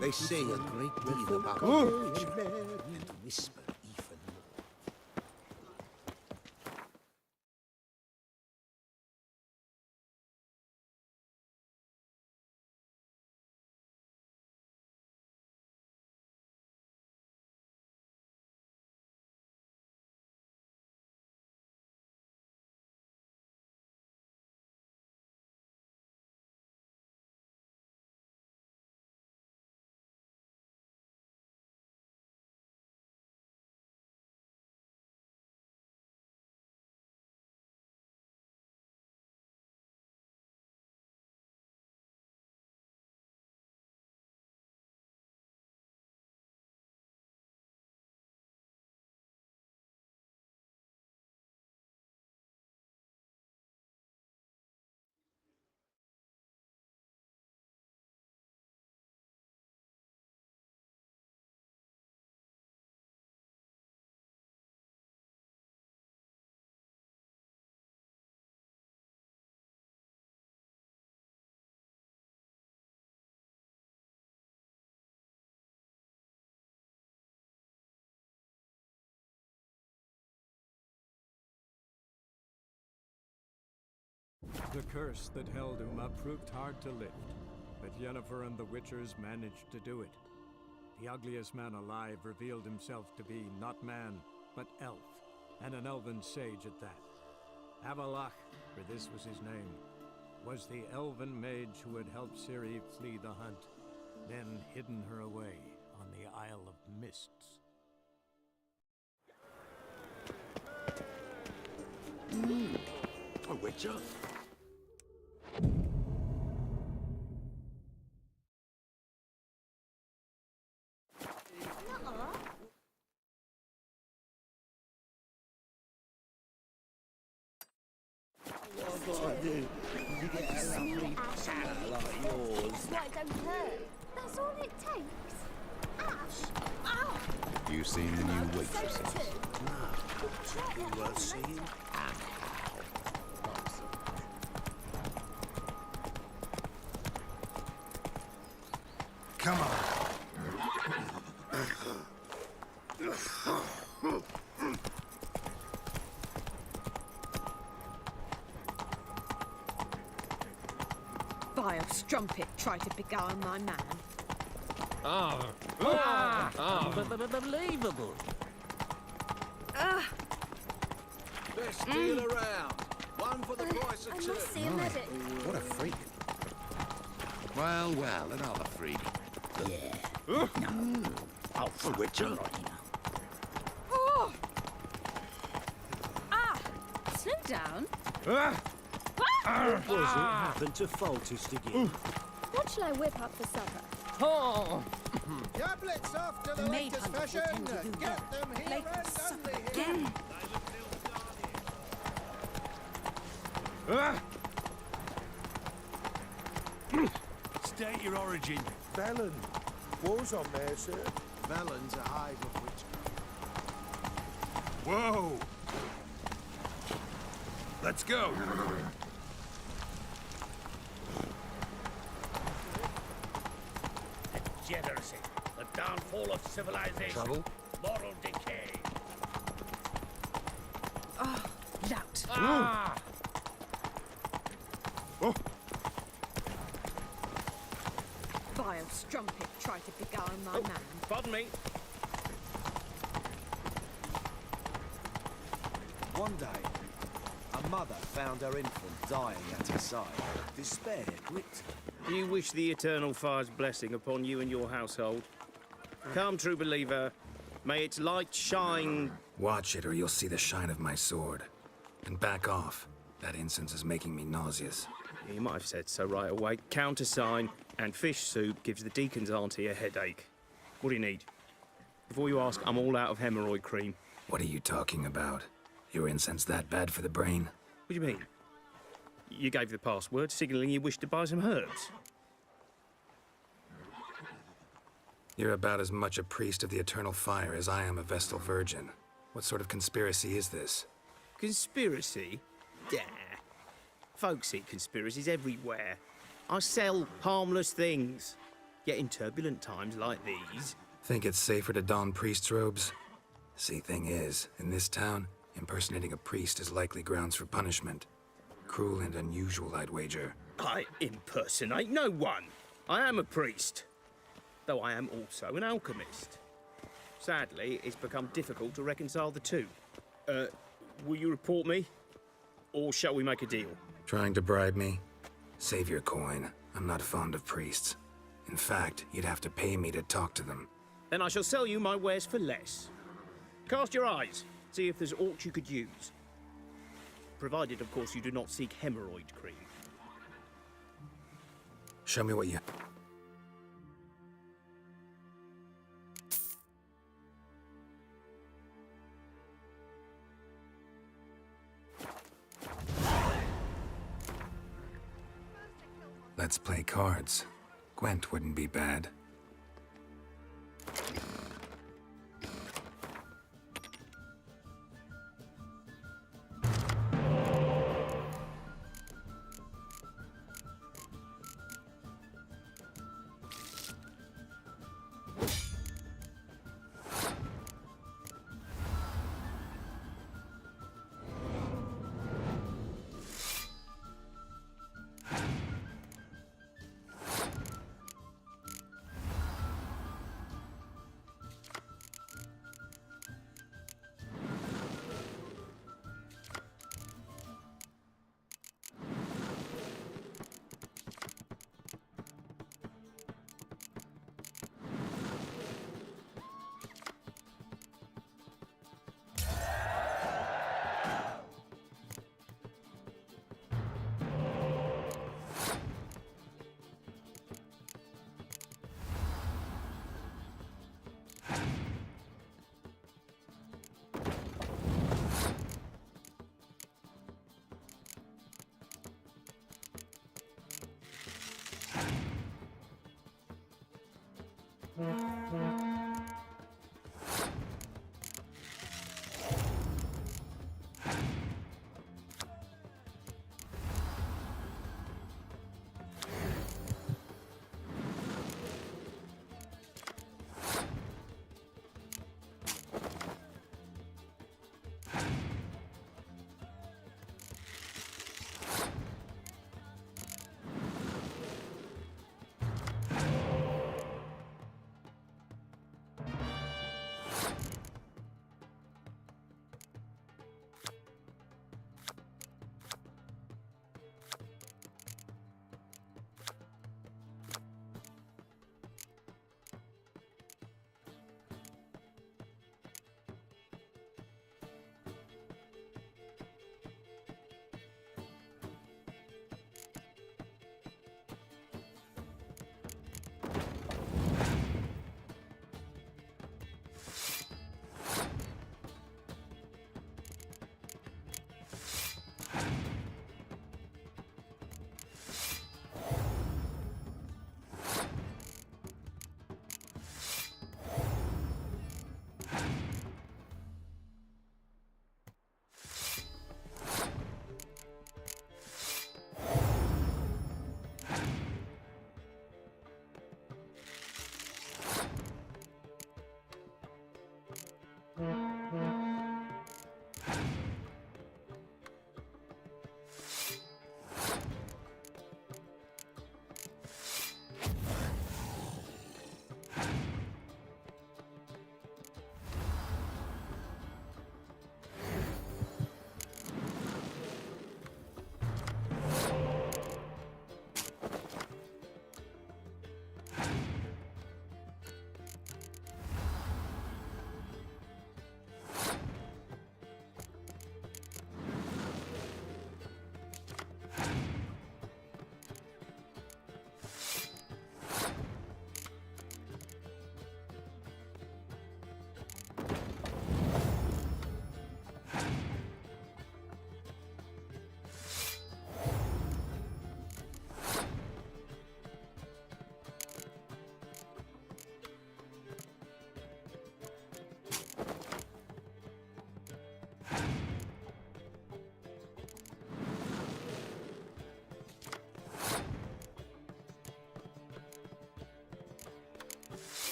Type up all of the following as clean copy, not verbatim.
They sing a great deal about nature and whisper even more. The curse that held Uma proved hard to lift, but Yennefer and the Witchers managed to do it. The ugliest man alive revealed himself to be not man, but elf, and an elven sage at that. Avalach, for this was his name, was the elven mage who had helped Ciri flee the hunt, then hidden her away on the Isle of Mists. A witcher? Like don't hurt. That's all it takes. Ash! Ow! You seen the new waitresses? Be worth seeing. Come on. Vile strumpet tried to beguile my man. Unbelievable. Best deal around. One for the price I of two. must see a medic. What a freak. Well, another freak. A witcher? Oh! Ah! Slow down. What was it happened to Foltest again? What shall I whip up for supper? Oh, Tablets after the Maid latest hunter fashion. will tend to do Get well. them here Late and supper only here. again. State your origin. Velen. War's on there, sir. Velen's a hive of witch. Whoa! Let's go. degeneracy, the downfall of civilization, Trouble? moral decay. Oh, lout. Ah! Oh, Vile strumpet tried to beguile my man. Pardon me. One day, a mother found her infant dying at her side. Despair gripped her. You wish the eternal fire's blessing upon you and your household. Come, true believer. May its light shine. Watch it or you'll see the shine of my sword. And back off. That incense is making me nauseous. You might have said so right away. Countersign and fish soup gives the deacon's auntie a headache. What do you need? Before you ask, I'm all out of hemorrhoid cream. What are you talking about? Your incense that bad for the brain? What do you mean? You gave the password, signalling you wished to buy some herbs. You're about as much a priest of the eternal fire as I am a Vestal virgin. What sort of conspiracy is this? Conspiracy? Yeah. Folks see conspiracies everywhere. I sell harmless things. Yet in turbulent times like these... Think it's safer to don priest's robes? See, thing is, in this town, impersonating a priest is likely grounds for punishment. Cruel and unusual, I'd wager. I impersonate no one. I am a priest. Though I am also an alchemist. Sadly, it's become difficult to reconcile the two. Will you report me? Or shall we make a deal? Trying to bribe me? Save your coin. I'm not fond of priests. In fact, you'd have to pay me to talk to them. Then I shall sell you my wares for less. Cast your eyes. See if there's aught you could use. Provided, of course, you do not seek hemorrhoid cream. Show me what you... Let's play cards. Gwent wouldn't be bad.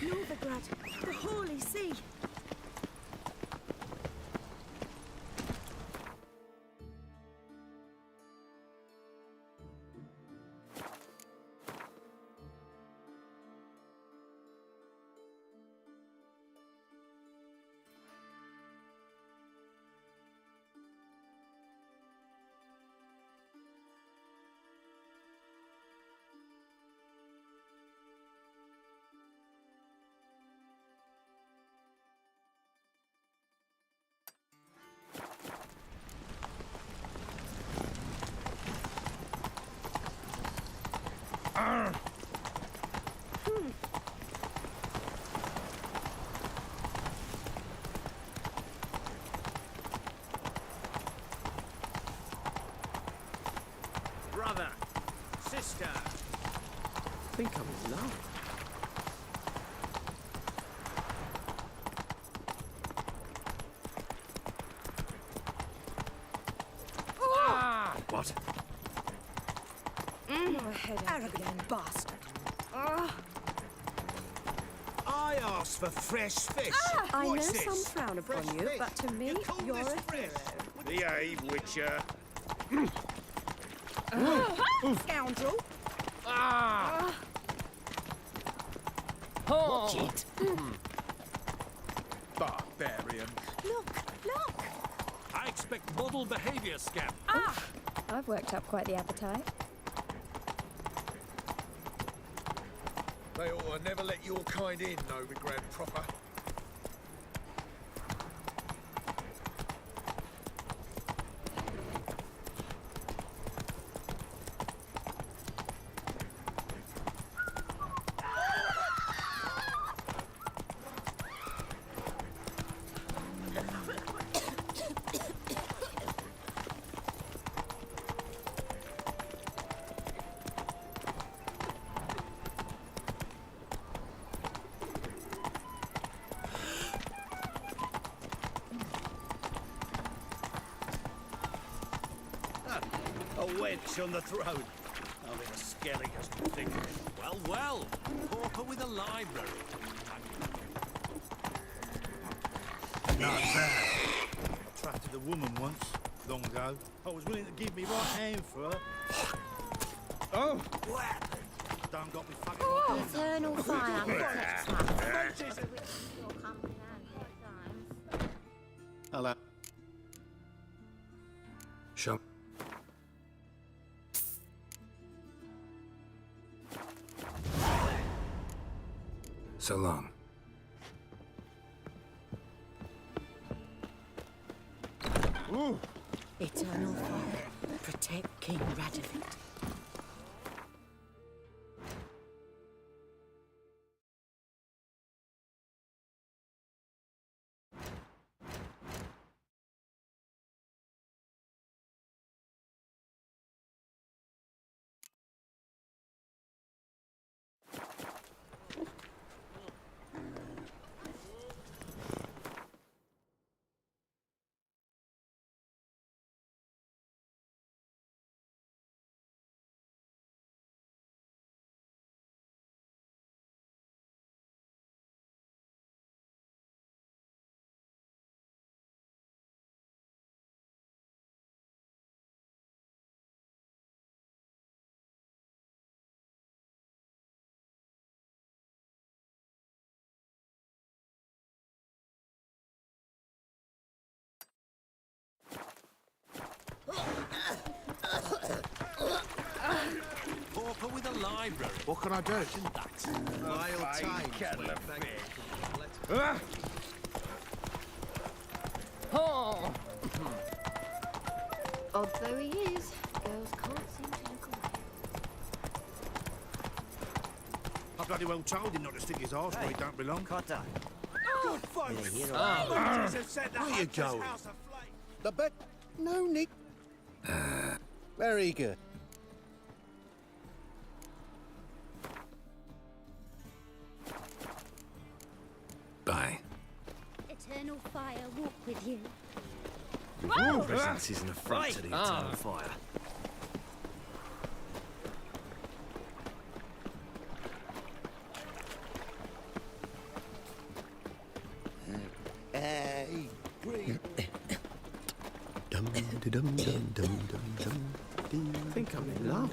Novigrad, the Holy See. Brother, sister. I think I'm in love. What? You're a head arrogant bastard. I asked for fresh fish. I know What's this? some frown upon Fresh you, fish. but to me, You call you're this a fresh? hero. Behave, Witcher. Scoundrel! Watch it. Barbarian. Look! I expect model behavior, scamp. I've worked up quite the appetite. They ought to never let your kind in, Novigrad proper. A wench on the throne. Only the skelliges can think of it. Well, well. Pauper with a library. Not bad. I trusted a woman once, long ago. I was willing to give me right hand for her. Oh! Don't got me fucking Eternal fire protects us. Hello. Show. So long. Eternal fire, protect King Radovid. Pauper with a library. What can I do? I'll take kettle of Thank fish. you. Odd though he is, girls can't seem to look away. I bloody well told him not to stick his arse where he don't belong. Cotta. Good folks. Witches have set the Where you hunter's going? house aflame. The bet? No, Nick. Very good. Bye. Eternal fire walk with you. Presence is an affront to the eternal fire. Hey, green. Dum dum dum dum dum dum. I think I'm in love.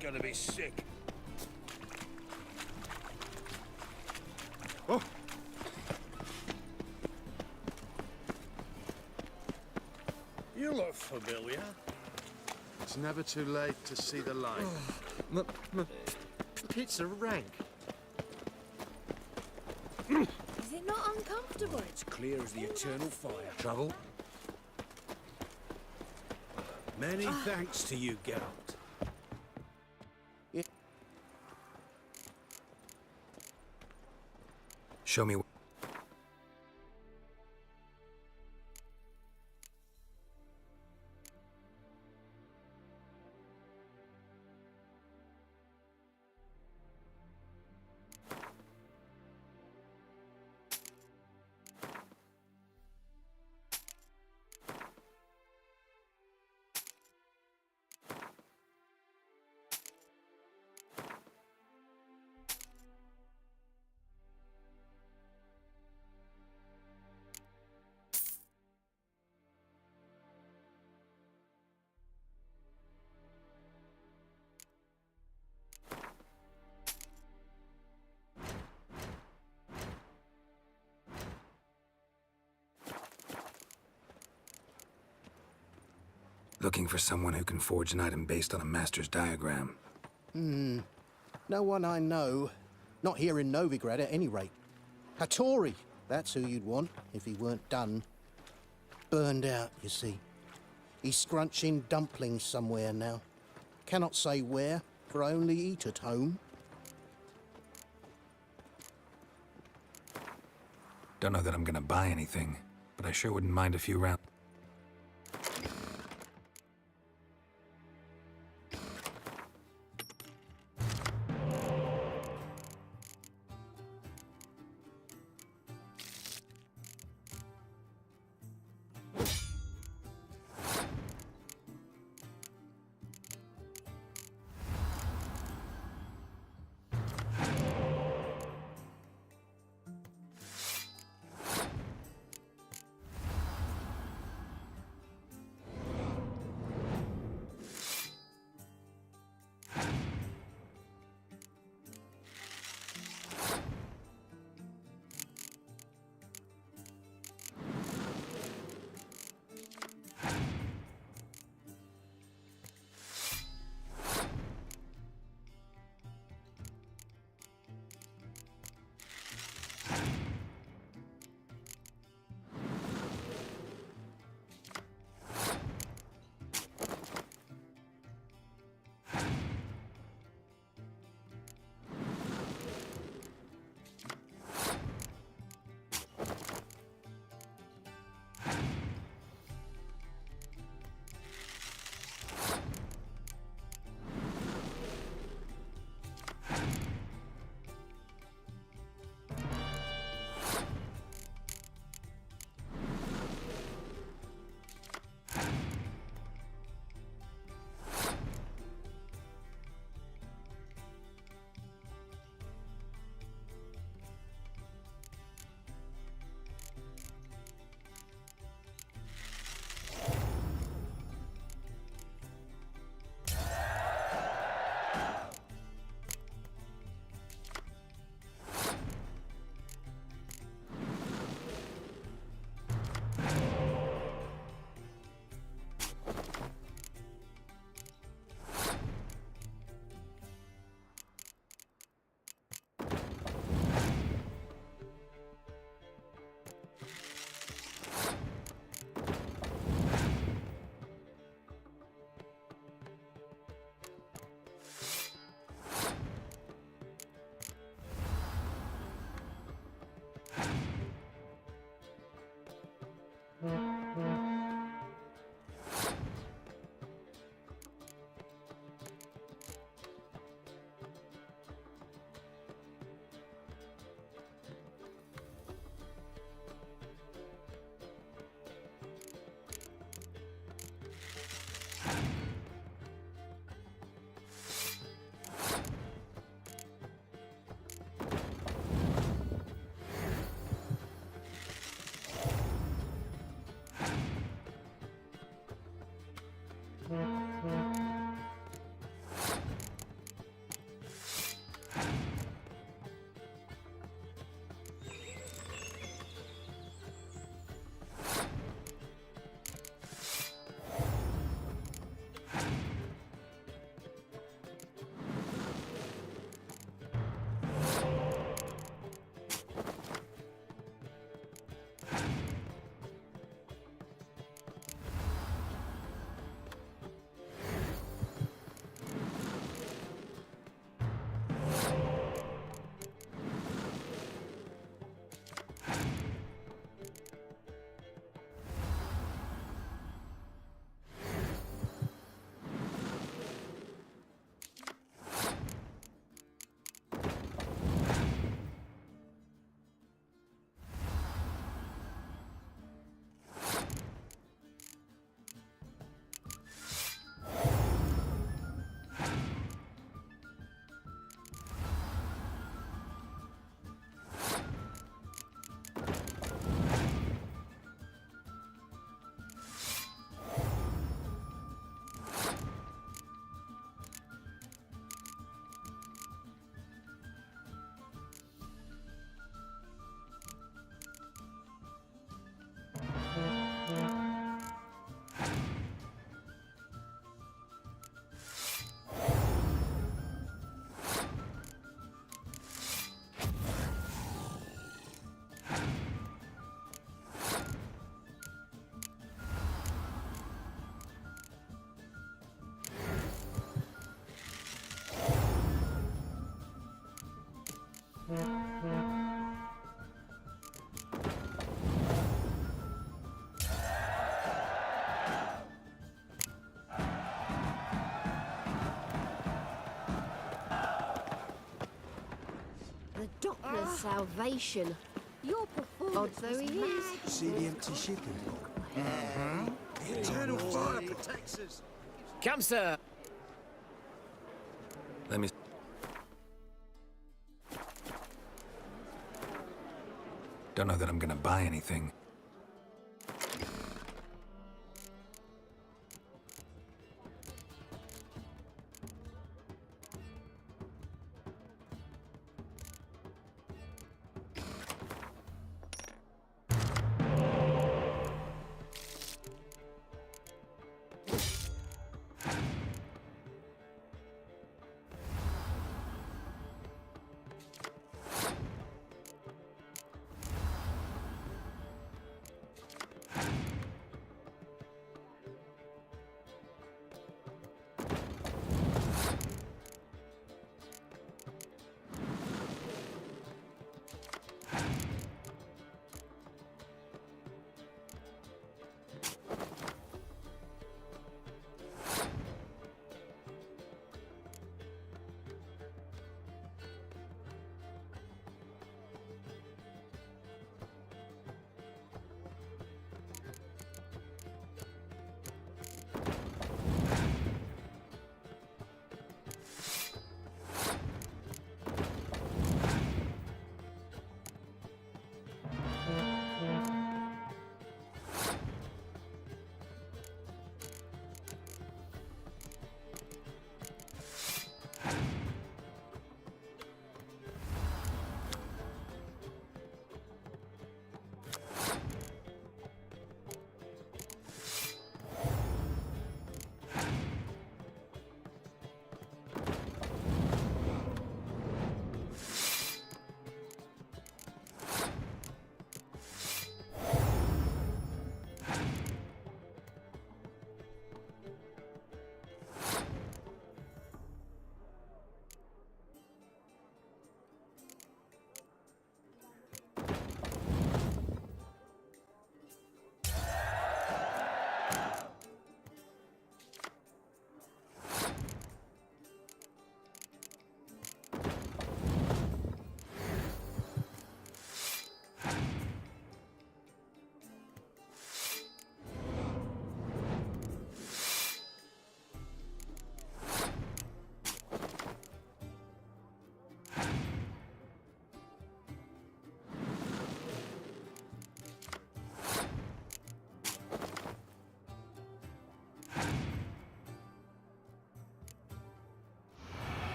Gonna be sick. Oh, you look familiar. It's never too late to see the light. My pits are rank. Is it not uncomfortable? It's clear as the eternal fire. Trouble? Many thanks to you, Geralt. Show me. Looking for someone who can forge an item based on a master's diagram. No one I know. Not here in Novigrad at any rate. Hattori, that's who you'd want if he weren't done. Burned out, you see. He's scrunching dumplings somewhere now. Cannot say where, for I only eat at home. Don't know that I'm gonna buy anything, but I sure wouldn't mind a few rounds. The Doppler's salvation. Your performance Odd though he is. See the empty shipping dock? Eternal fire protects us. Come, sir. Let me... Don't know that I'm gonna buy anything.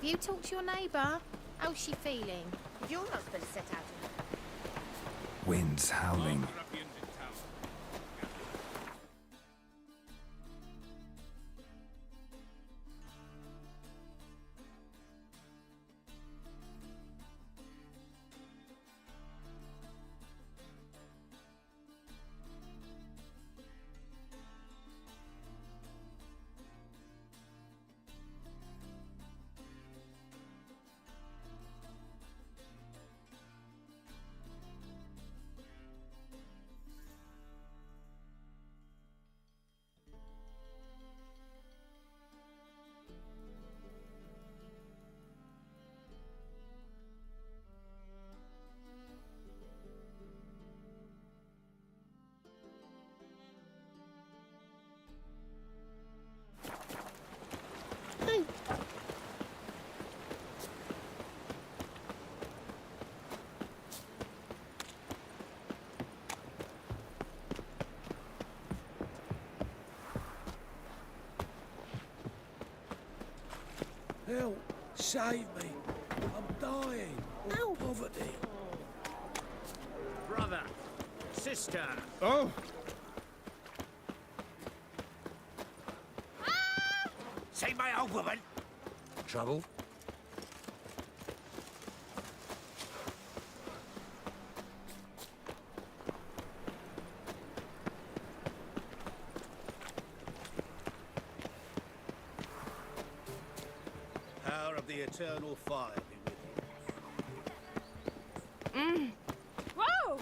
Have you talked to your neighbour? How's she feeling? Did your husband set out on her? Winds howling. Help! Save me! I'm dying of poverty. Brother, sister. Oh! See my old woman? Trouble? Power of the eternal fire be with you. Whoa!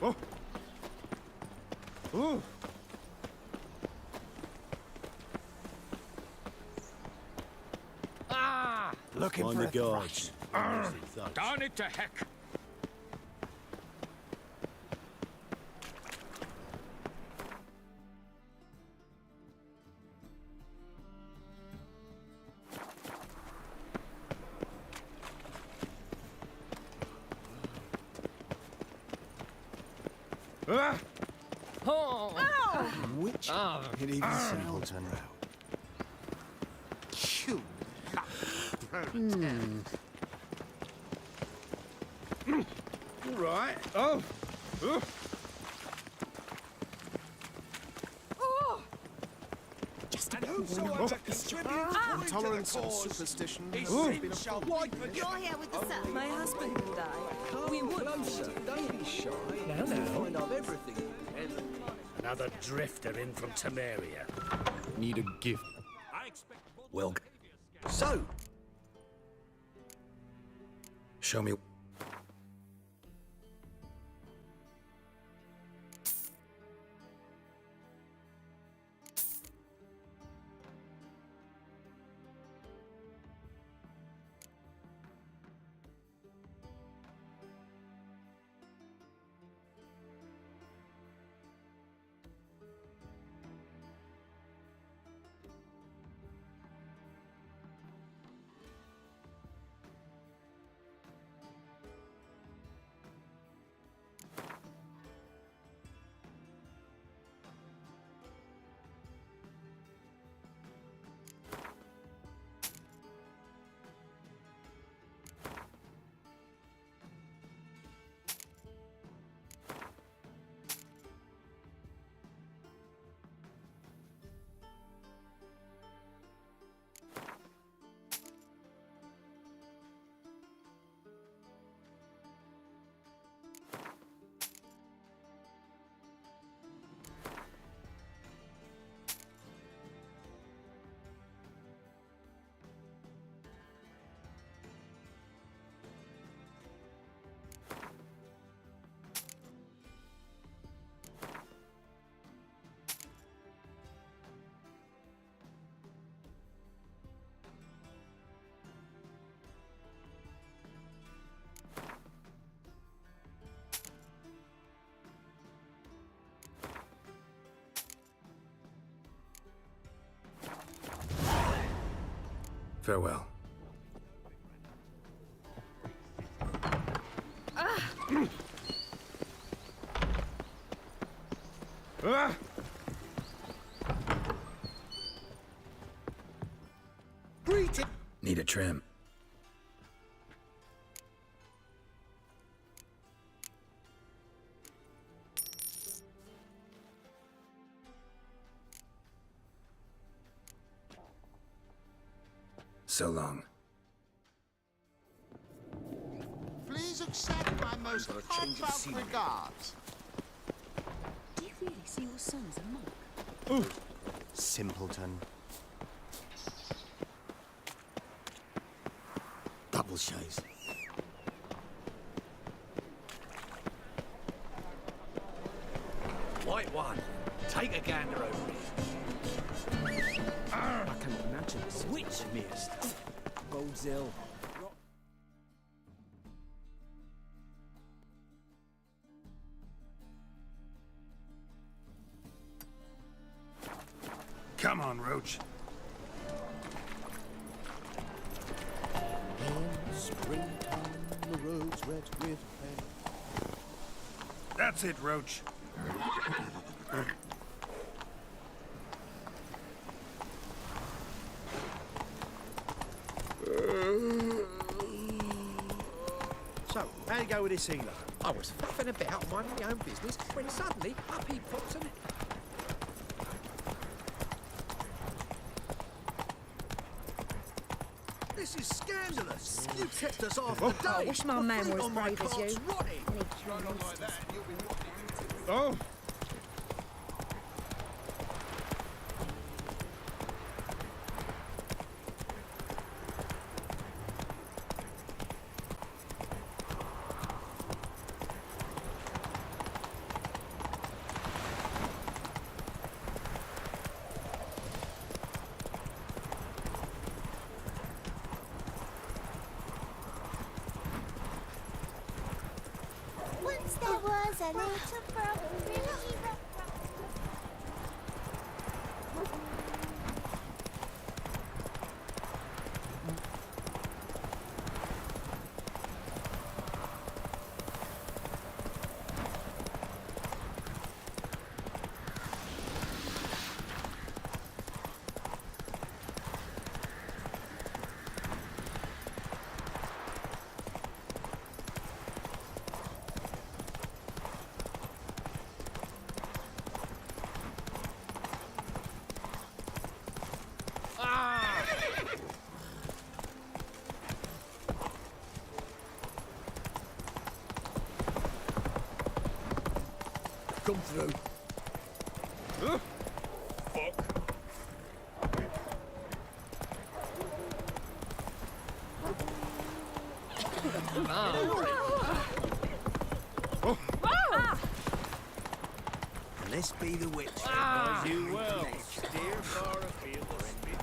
Oh! Oh! Ah! Looking Mind for the a guards. thrush. Darn it to heck! Ah! Oh! Which? It even sounds around. Phew. All right. Oh! Oh! Just And about whosoever contributes Intolerance to the and cause superstition is has sin been a shall problem. be You're here with the sun. My husband died. We would. Closer, don't be shy. Now, now. You'll find I've everything. Another drifter in from Temeria. Need a gift. I expect model Well, behavior scam. So, show me. Farewell. Ah! trim. So long. Please accept my most heartfelt regards. Do you really see your son as a monk? Simpleton. Double shades. White one, take a gander over here. I cannot imagine this. Which missed? Roll's ill. Come on, Roach. In springtime, the roads wet with hay. That's it, Roach. So, how'd it go with this healer? I was faffing about minding my own business when suddenly up he pops and... This is scandalous. You kept us off the day. I wish my man were as brave as you. Oh! Once there was a little frog, really rock. Come through. Let's be the witch. You will. Steer far afield or in mid.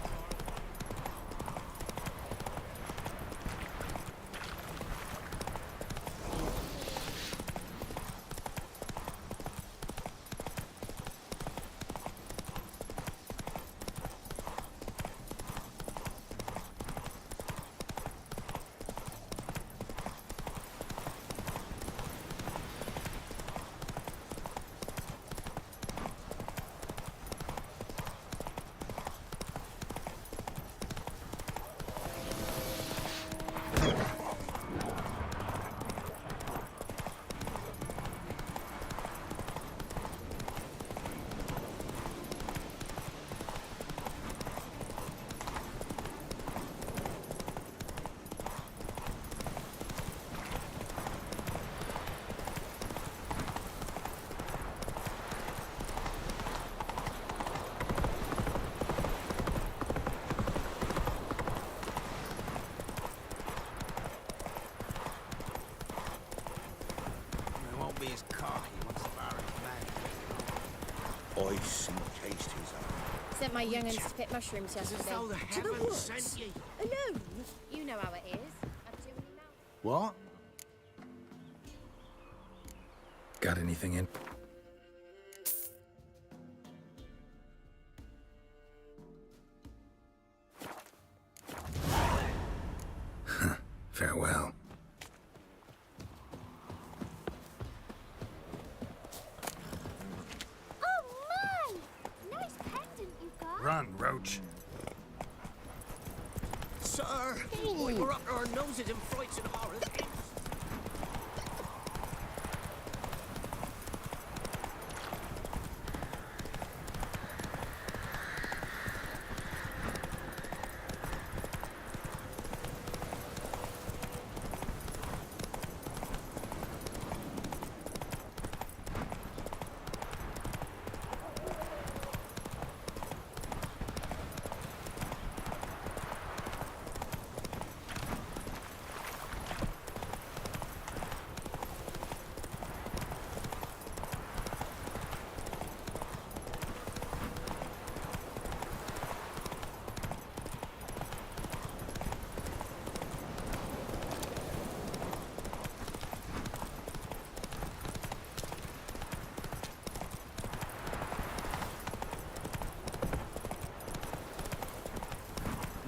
Be as cocky once the Baron's mad. I see taste his own. Sent my young'uns to pick mushrooms yesterday. Though the To the heavens woods? sent ye. Alone? You know how it is. I've too many mouths. What? Got anything in? Farewell. Oh my! Nice pendant you got. Run, Roach. sir. We're up to our noses in frights and horrors.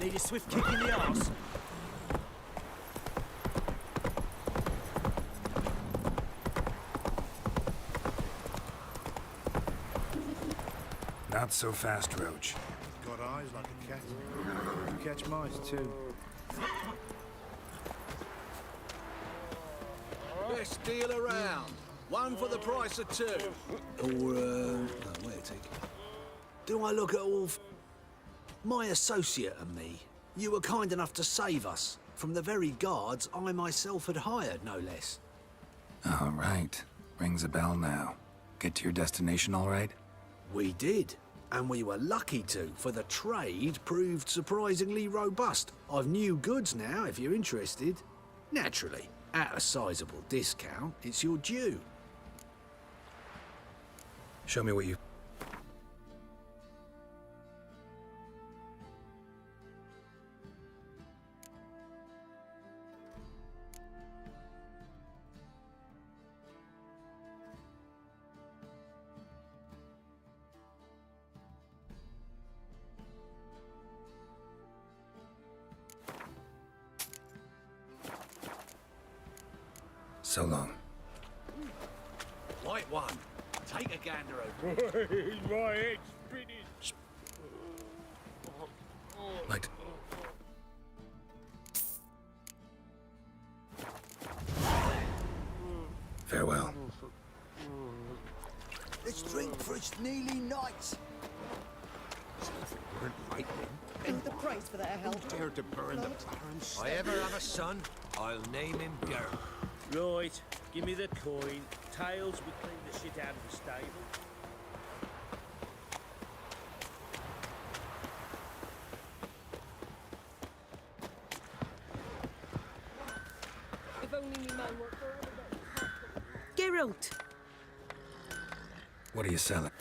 Need a swift kick in the arse. Not so fast, Roach. Got eyes like a cat. You catch mice too. Best deal around. One for the price of two. Or, no, wait a tick. Do I look at all... My associate and me, you were kind enough to save us from the very guards I myself had hired, no less. All right. Rings a bell now. Get to your destination all right? We did. And we were lucky to, for the trade proved surprisingly robust. I've new goods now, if you're interested. Naturally, at a sizable discount, it's your due. Show me what you... So long. White one. Take a gander over. My head's spinning. Like... Farewell. Let's drink for its nearly night. And the price for their help. Dare to burn the Clarence. If I ever have a son, I'll name him Gareth. Right, give me the coin. Tails will clean the shit out of the stable. If only me man were forever. Geralt! What are you selling?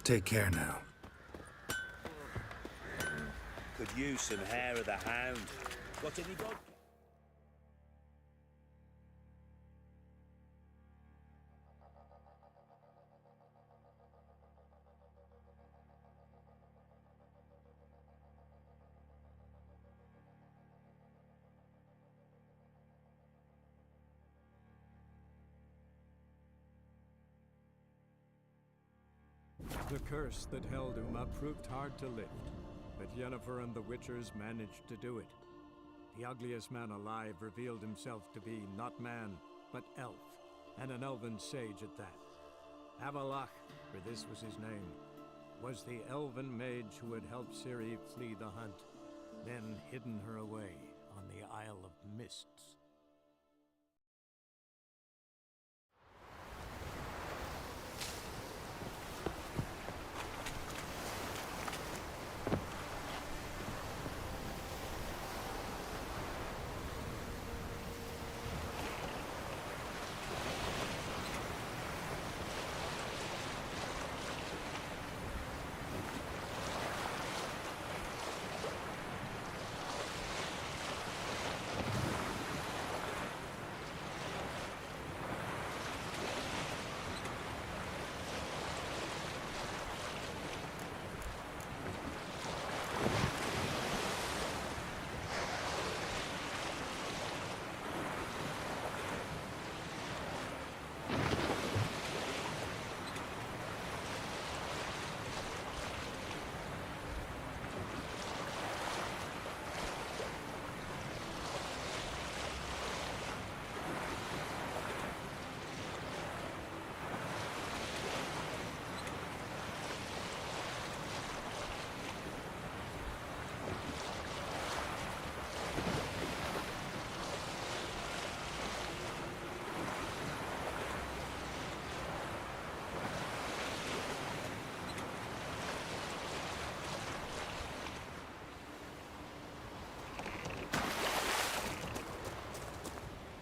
Take care now. Could use some hair of the hound. Got any vodka? The curse that held Uma proved hard to lift, but Yennefer and the Witchers managed to do it. The ugliest man alive revealed himself to be not man, but elf, and an elven sage at that. Avalach, for this was his name, was the elven mage who had helped Ciri flee the hunt, then hidden her away on the Isle of Mists.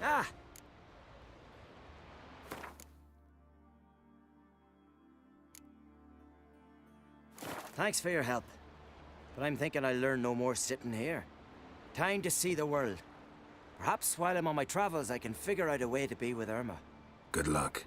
Ah! Thanks for your help. But I'm thinking I'll learn no more sitting here. Time to see the world. Perhaps while I'm on my travels, I can figure out a way to be with Irma. Good luck.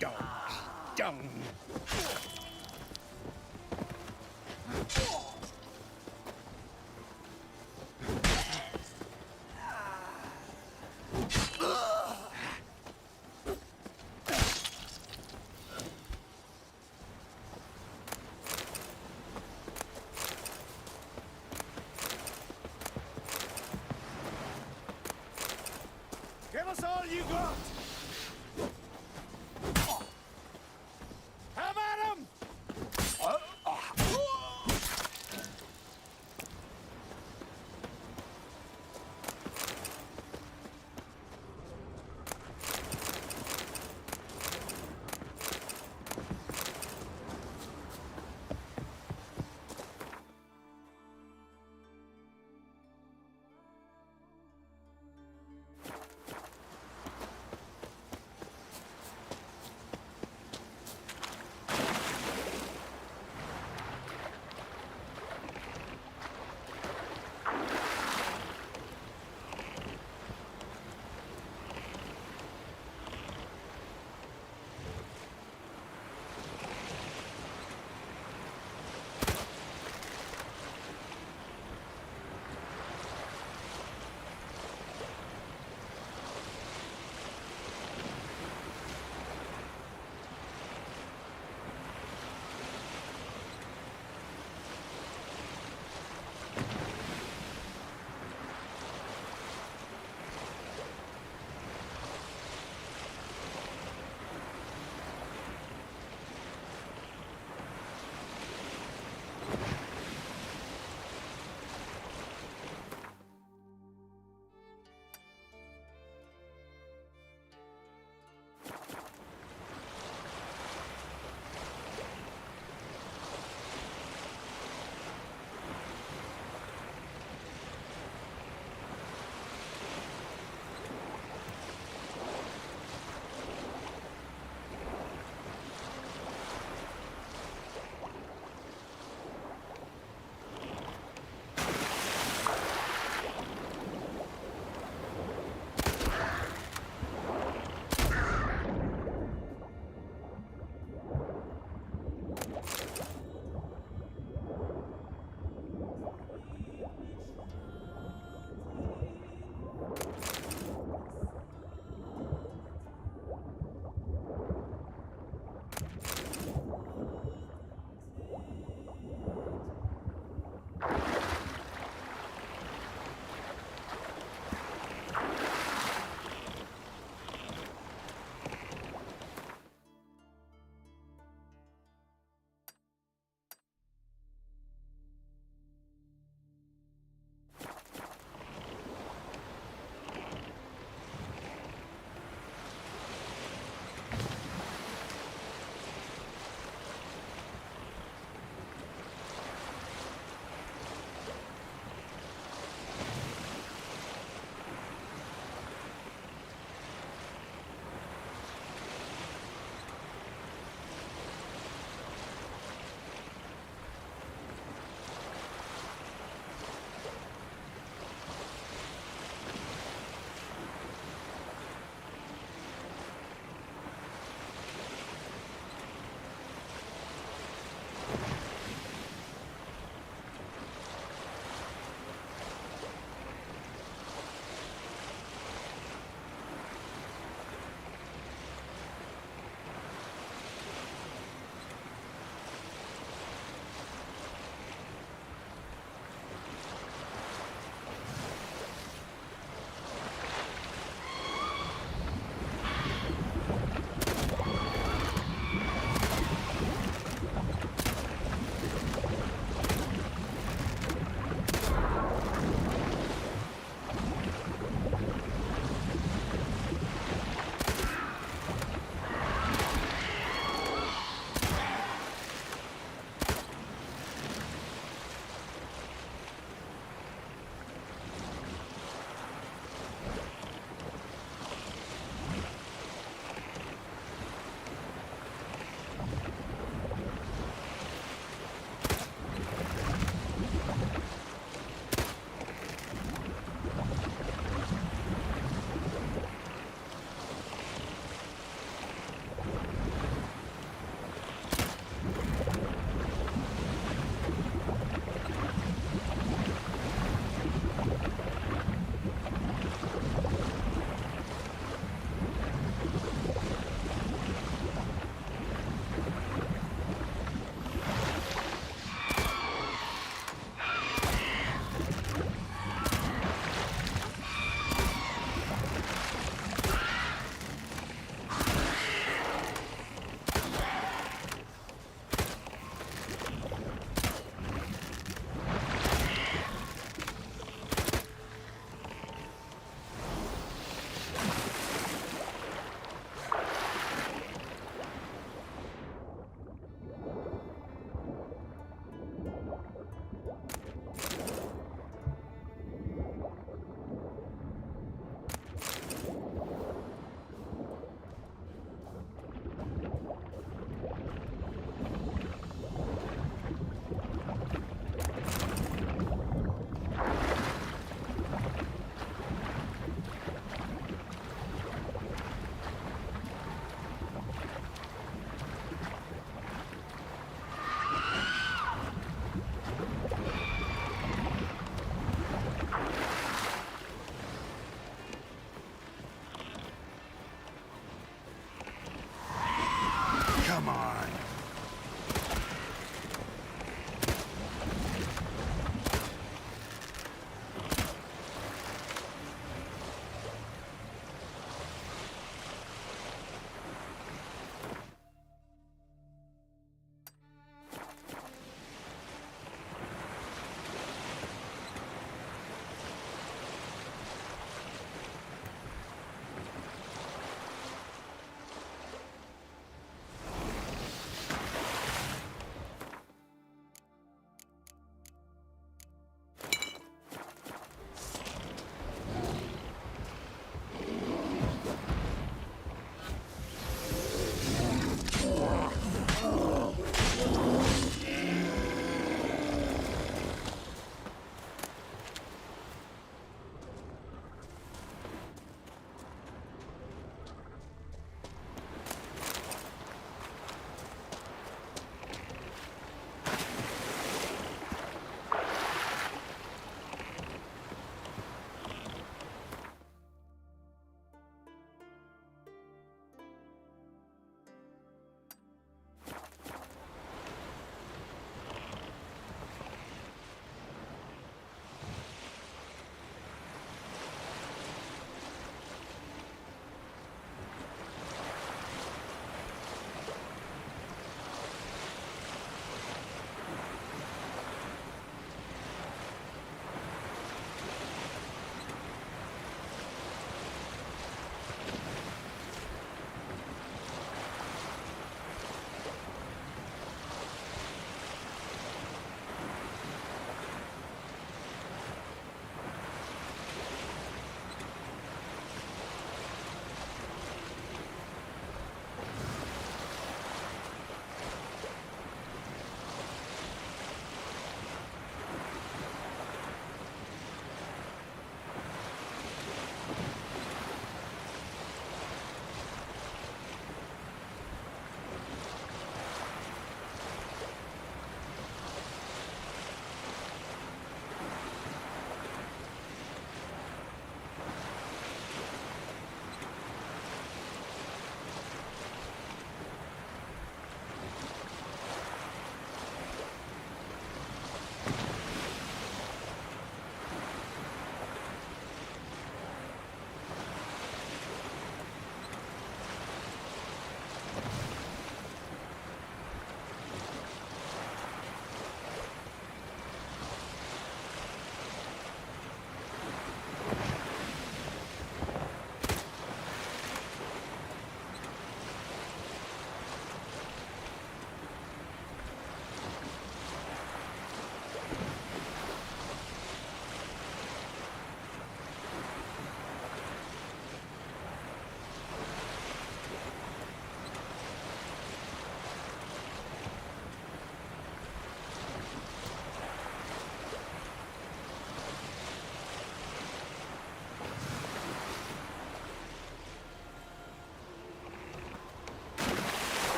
Dung. Give us all you got! Have at 'em!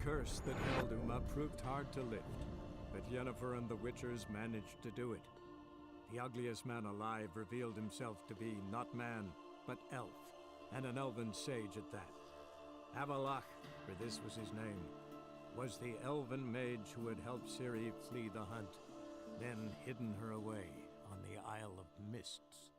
curse that held Uma proved hard to lift, but Yennefer and the Witchers managed to do it. The ugliest man alive revealed himself to be not man, but elf, and an elven sage at that. Avalach, for this was his name, was the elven mage who had helped Ciri flee the hunt, then hidden her away on the Isle of Mists.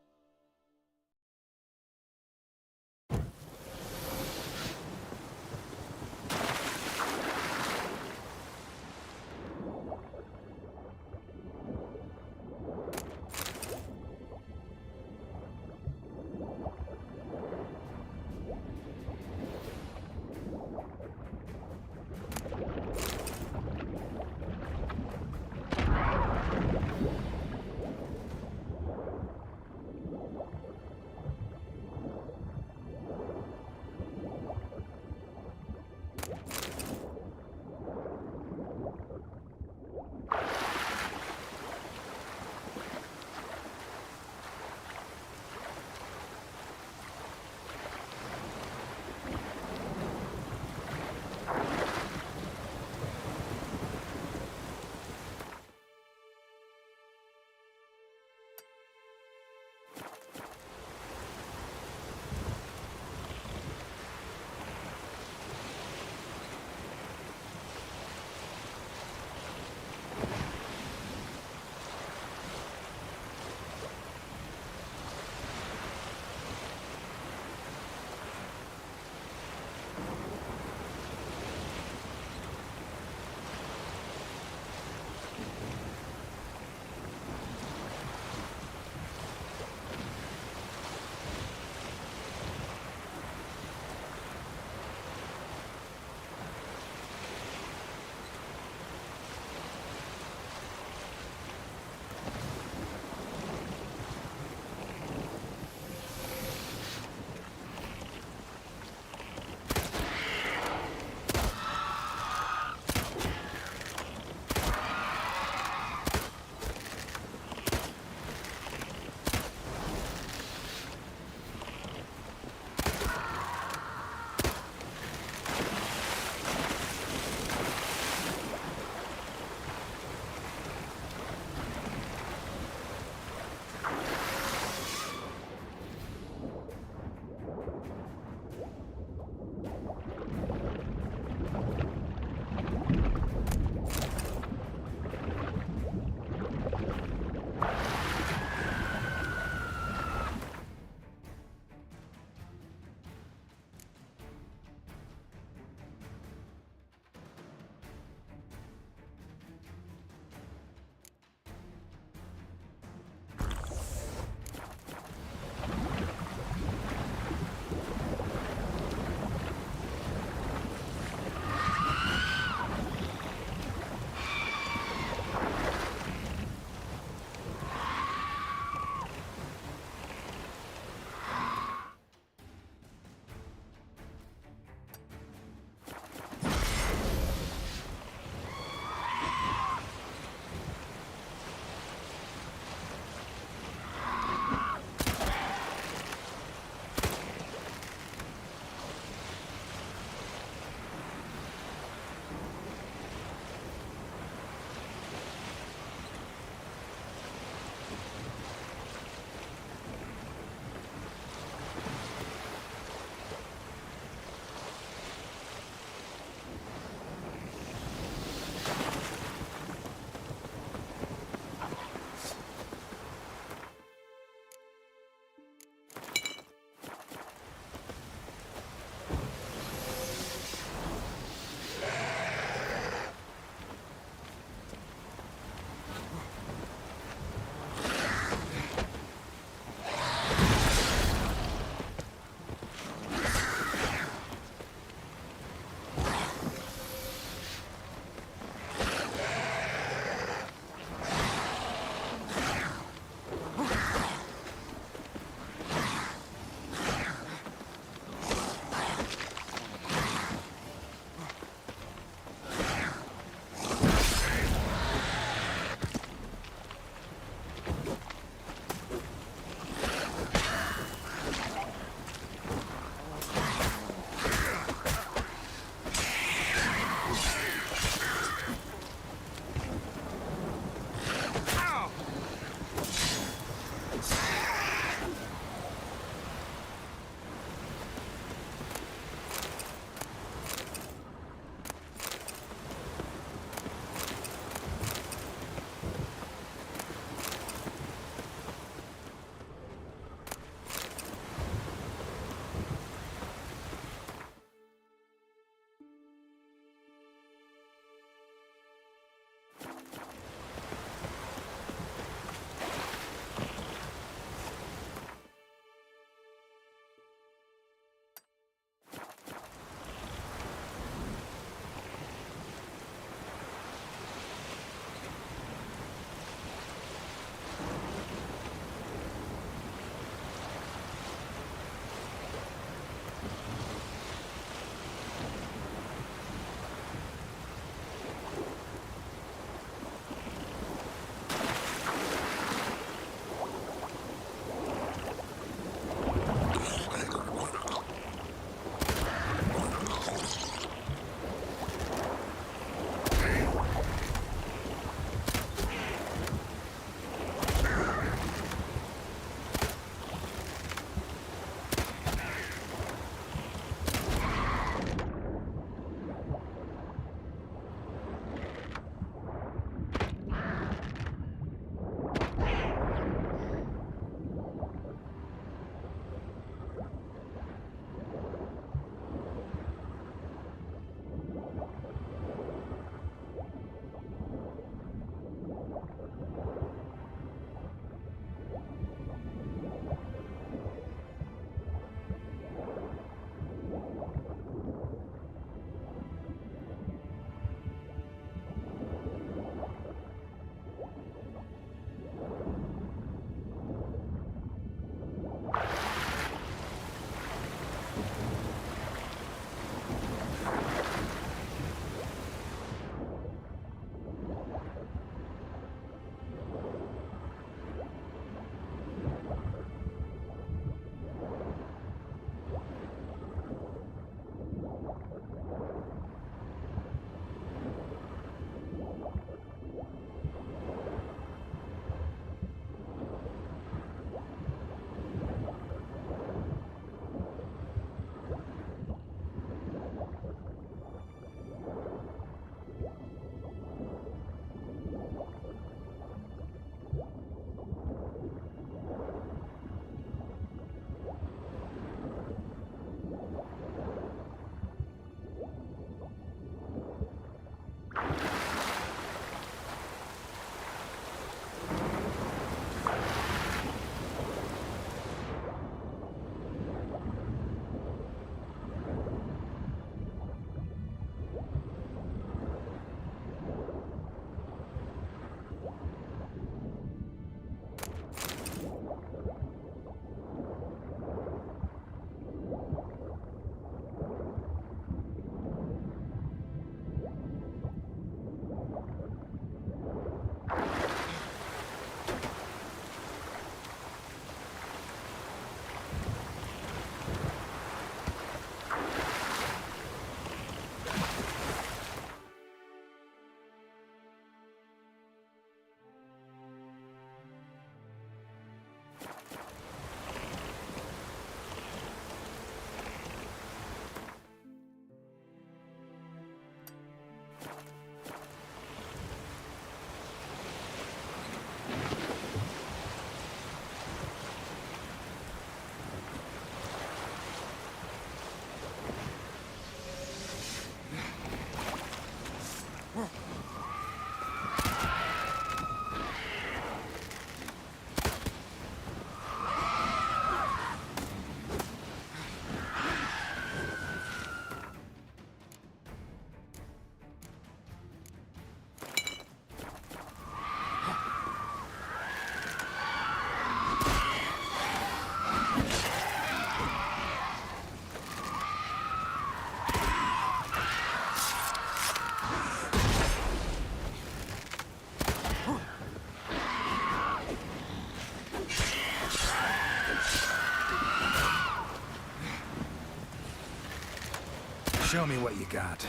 Show me what you got.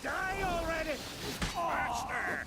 Die already! Master!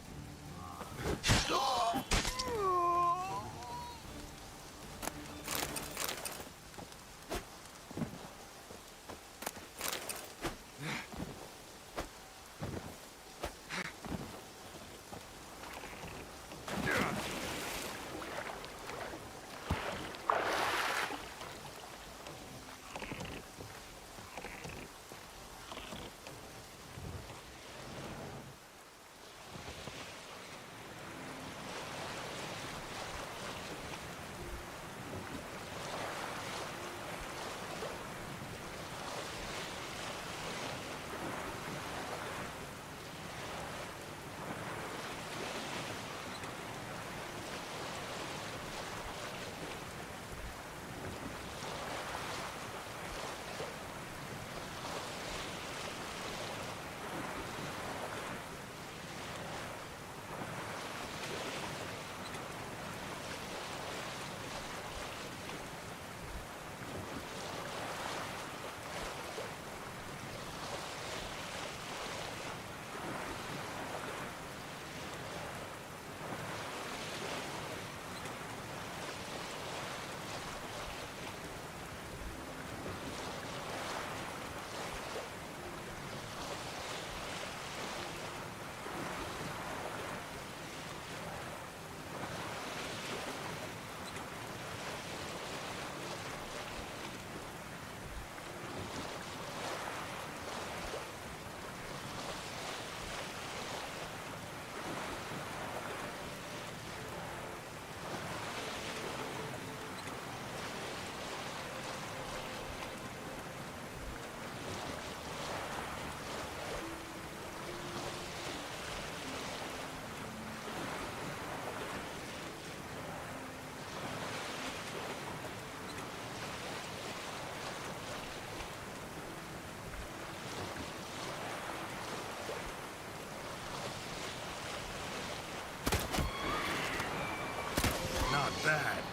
Not bad.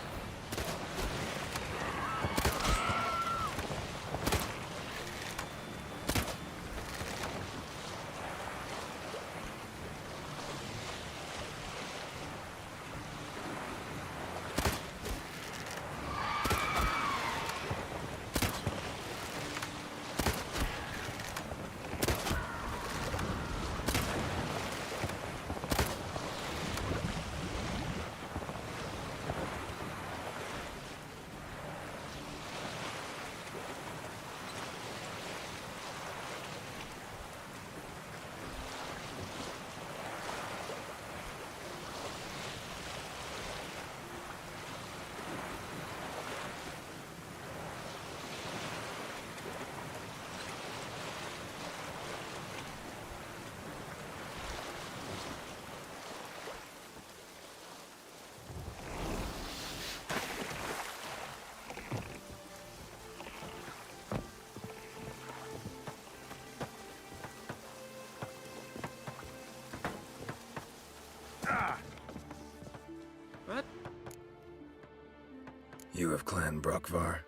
You of Clan Brockvar?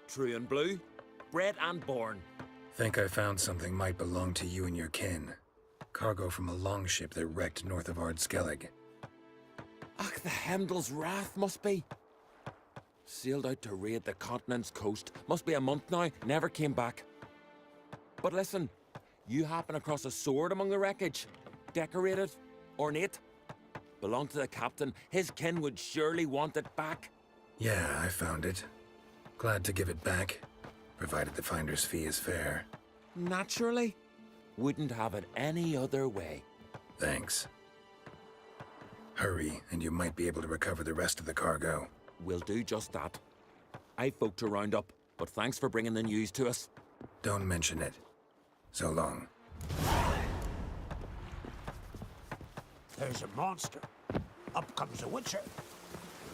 True and blue, bred and born. Think I found something might belong to you and your kin. Cargo from a longship that wrecked north of Ardskellig. Ach, the Hemdel's wrath must be. Sailed out to raid the continent's coast. Must be a month now, never came back. But listen, you happen across a sword among the wreckage. Decorated, ornate. Belonged to the captain. His kin would surely want it back. Yeah, I found it. Glad to give it back, provided the finder's fee is fair. Naturally. Wouldn't have it any other way. Thanks. Hurry, and you might be able to recover the rest of the cargo. We'll do just that. I've folk to round up, but thanks for bringing the news to us. Don't mention it. So long. There's a monster. Up comes a witcher.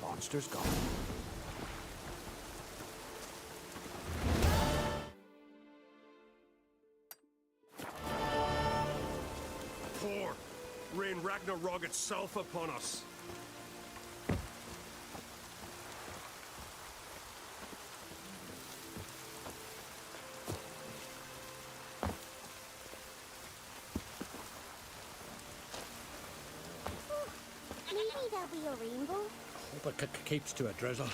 Monster's gone. Pour! Rain Ragnarok itself upon us! there'll be a rainbow. Hope it keeps to a drizzle.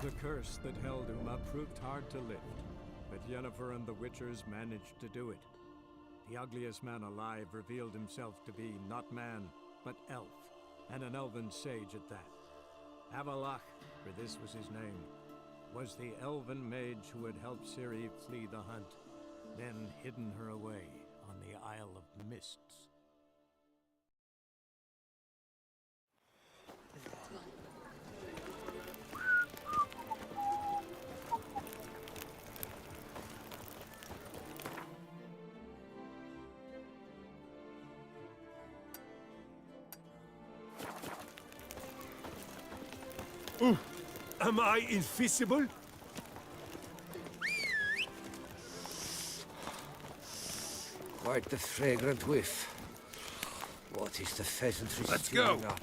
The curse that held Uma proved hard to lift, but Yennefer and the Witchers managed to do it. The ugliest man alive revealed himself to be not man, but elf, and an elven sage at that. Avalach, for this was his name, was the elven mage who had helped Ciri flee the hunt, then hidden her away on the Isle of Mists. Am I invisible? Quite the fragrant whiff. What is the pheasantry Let's stewing go. up?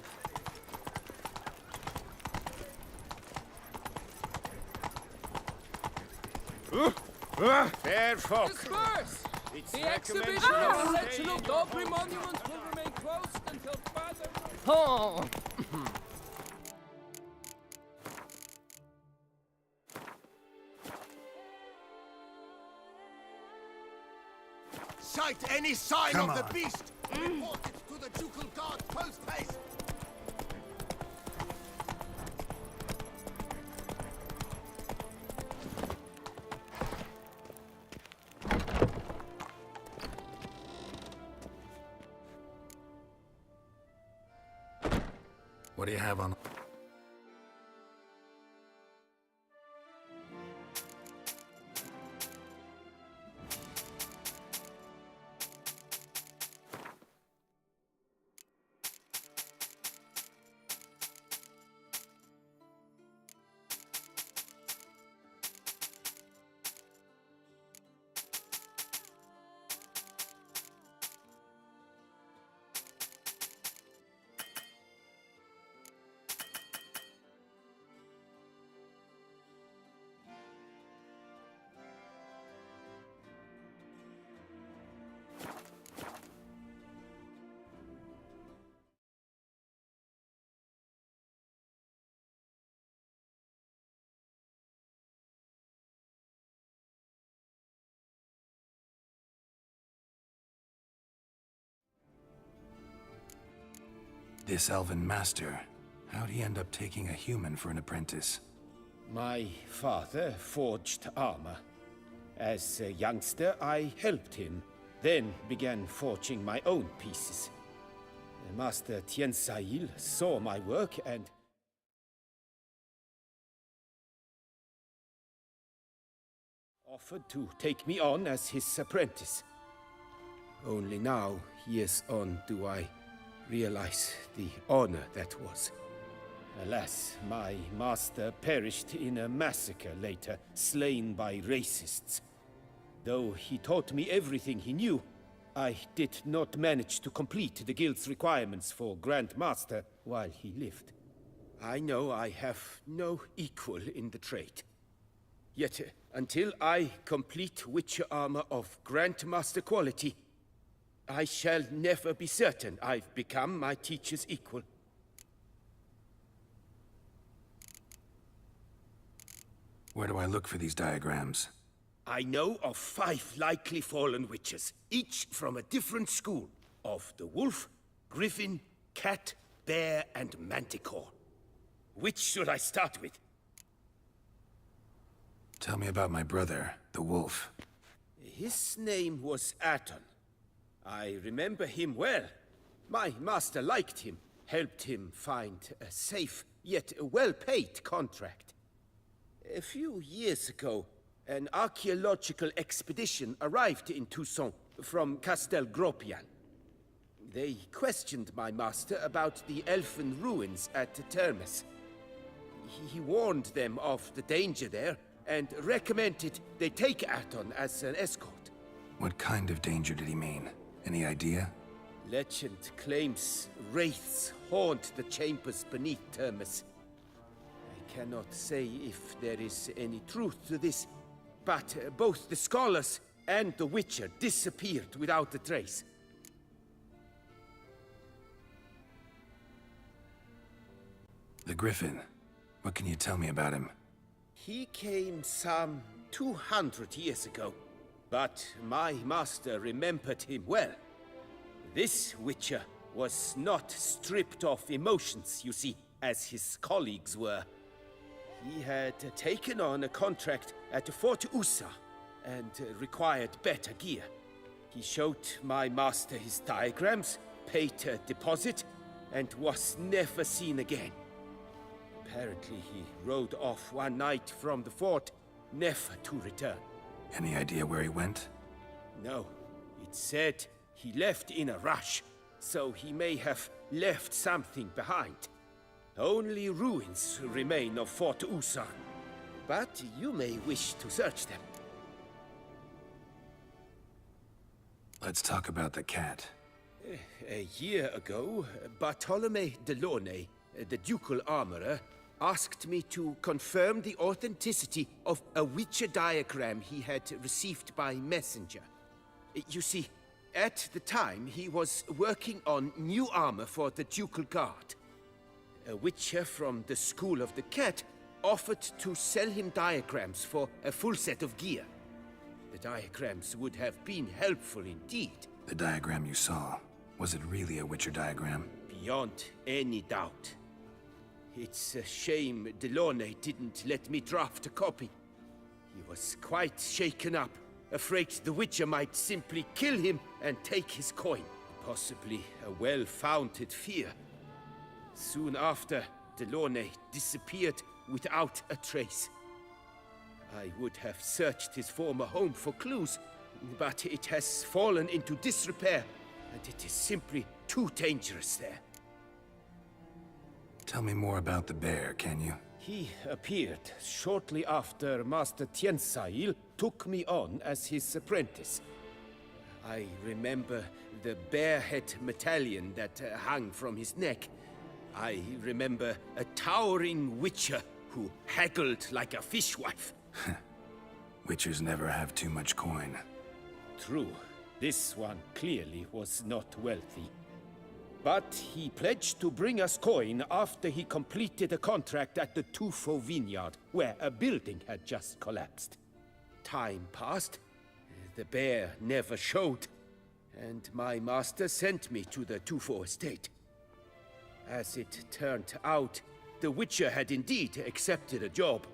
Fair folk. Disperse! It's The exhibition recommended of you the stay selection in of your Daubry home. monuments will remain closed until further... Oh! Sight any sign Come of on. the beast! Report it to the ducal guard post haste! What do you have on? This elven master, how'd he end up taking a human for an apprentice? My father forged armor. As a youngster, I helped him, then began forging my own pieces. Master Tiensail saw my work and offered to take me on as his apprentice. Only now, years on, do I realize the honor that was. Alas, my master perished in a massacre later, slain by racists. Though he taught me everything he knew, I did not manage to complete the guild's requirements for Grand Master while he lived. I know I have no equal in the trade. Yet, until I complete Witcher armor of Grandmaster quality, I shall never be certain I've become my teacher's equal. Where do I look for these diagrams? I know of 5 likely fallen witches, each from a different school of the wolf, griffin, cat, bear, and manticore. Which should I start with? Tell me about my brother, the wolf. His name was Aton. I remember him well. My master liked him, helped him find a safe, yet well-paid contract. A few years ago, an archaeological expedition arrived in Toussaint from Castel Gropian. They questioned my master about the elfin ruins at Termes. He warned them of the danger there, and recommended they take Aton as an escort. What kind of danger did he mean? Any idea? Legend claims wraiths haunt the chambers beneath Termus. I cannot say if there is any truth to this, but both the scholars and the Witcher disappeared without a trace. The Griffin. What can you tell me about him? He came some 200 years ago, but my master remembered him well. This Witcher was not stripped of emotions, you see, as his colleagues were. He had taken on a contract at Fort Usa and required better gear. He showed my master his diagrams, paid a deposit, and was never seen again. Apparently, he rode off one night from the fort, never to return. Any idea where he went? No. It said he left in a rush, so he may have left something behind. Only ruins remain of Fort Usan, but you may wish to search them. Let's talk about the cat. A year ago, Bartolome Delaunay, the ducal armorer, asked me to confirm the authenticity of a Witcher diagram he had received by messenger. You see, at the time he was working on new armor for the ducal guard. A Witcher from the School of the Cat offered to sell him diagrams for a full set of gear. The diagrams would have been helpful indeed. The diagram you saw, was it really a Witcher diagram? Beyond any doubt. It's a shame Delaunay didn't let me draft a copy. He was quite shaken up, afraid the Witcher might simply kill him and take his coin. Possibly a well-founded fear. Soon after, Delaunay disappeared without a trace. I would have searched his former home for clues, but it has fallen into disrepair, and it is simply too dangerous there. Tell me more about the bear, can you? He appeared shortly after Master Tiensail took me on as his apprentice. I remember the bear-head medallion that hung from his neck. I remember a towering Witcher who haggled like a fishwife. Witchers never have too much coin. True. This one clearly was not wealthy. But he pledged to bring us coin after he completed a contract at the Tufo vineyard, where a building had just collapsed. Time passed. The bear never showed, and my master sent me to the Tufo estate. As it turned out, the Witcher had indeed accepted a job.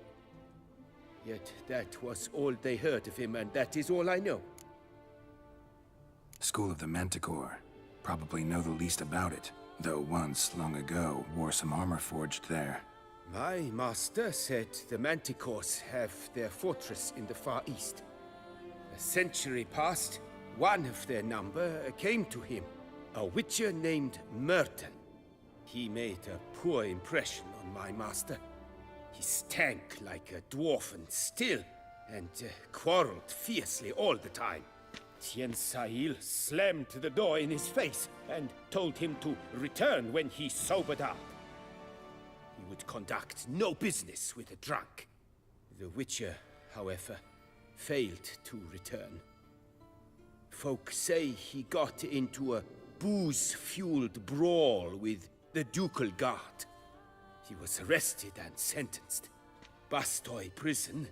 Yet that was all they heard of him, and that is all I know. School of the Manticore. Probably know the least about it, though once, long ago, wore some armor forged there. My master said the Manticores have their fortress in the Far East. A century passed, one of their number came to him, a Witcher named Merton. He made a poor impression on my master. He stank like a dwarfen still, and quarreled fiercely all the time. Tiensail slammed the door in his face and told him to return when he sobered up. He would conduct no business with a drunk. The Witcher, however, failed to return. Folk say he got into a booze-fueled brawl with the ducal guard. He was arrested and sentenced. Bastoy prison,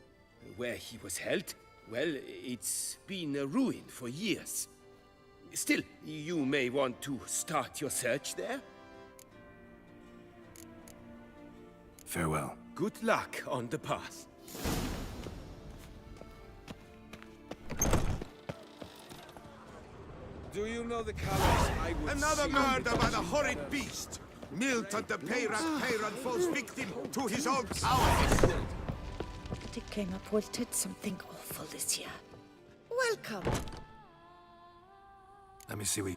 where he was held, well, it's been a ruin for years. Still, you may want to start your search there. Farewell. Good luck on the path. Do you know the colors I would Another see? murder by the horrid beast! Milton the Peyran falls victim to his own cowardice! It came up with did something awful this year. Welcome. Let me see what...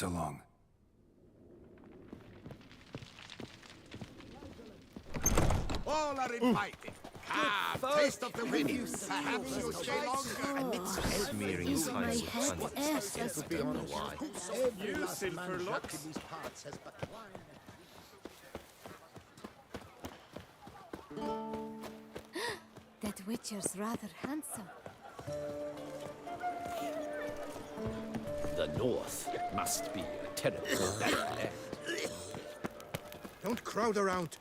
So long. All are invited. Come, taste of the wind. Perhaps you'll stay longer. Smearing Is my head air don't know why. You sin for looks. That Witcher's rather handsome. The North must be a terrible land. Don't crowd around.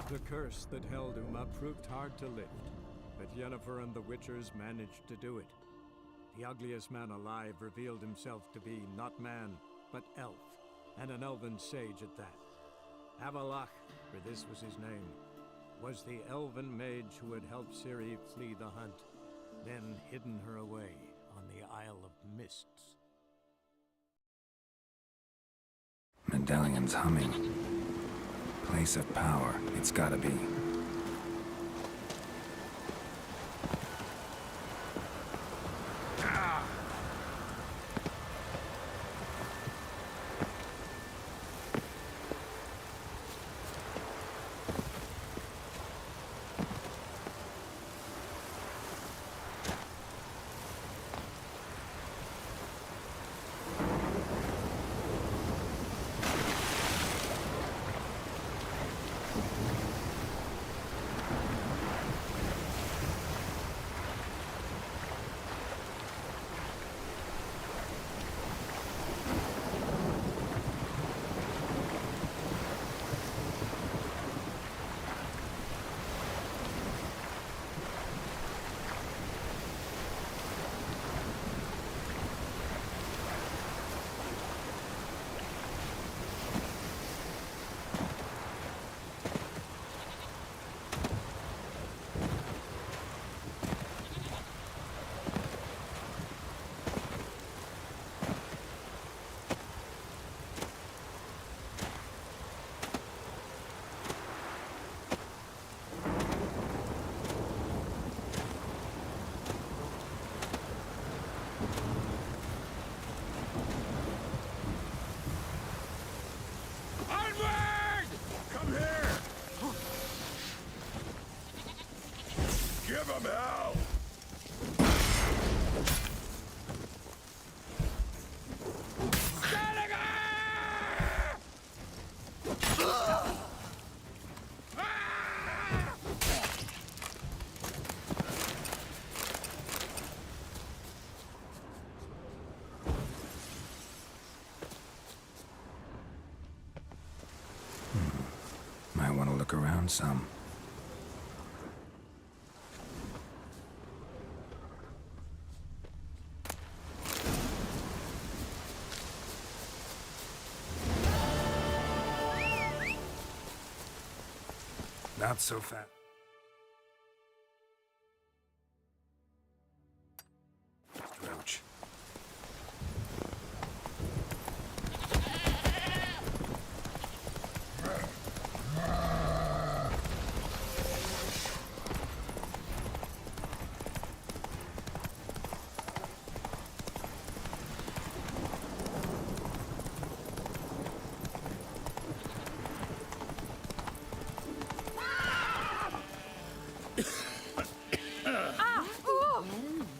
The curse that held Uma proved hard to lift, but Yennefer and the Witchers managed to do it. The ugliest man alive revealed himself to be not man, but elf, and an elven sage at that. Avalach, for this was his name, was the elven mage who had helped Ciri flee the hunt, then hidden her away on the Isle of Mists. Medallion's humming. Place of power, it's gotta be. Onward! Come here! Give 'em hell! Might want to look around some. Not so fast. Roach.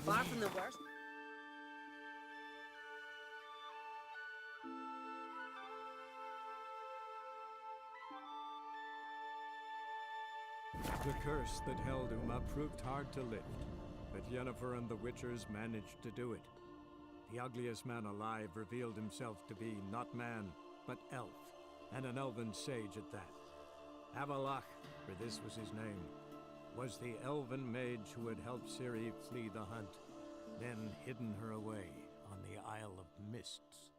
Far from the worst. The curse that held Uma proved hard to lift, but Yennefer and the Witchers managed to do it. The ugliest man alive revealed himself to be not man, but elf, and an elven sage at that. Avalach, for this was his name, was the elven mage who had helped Ciri flee the hunt, then hidden her away on the Isle of Mists.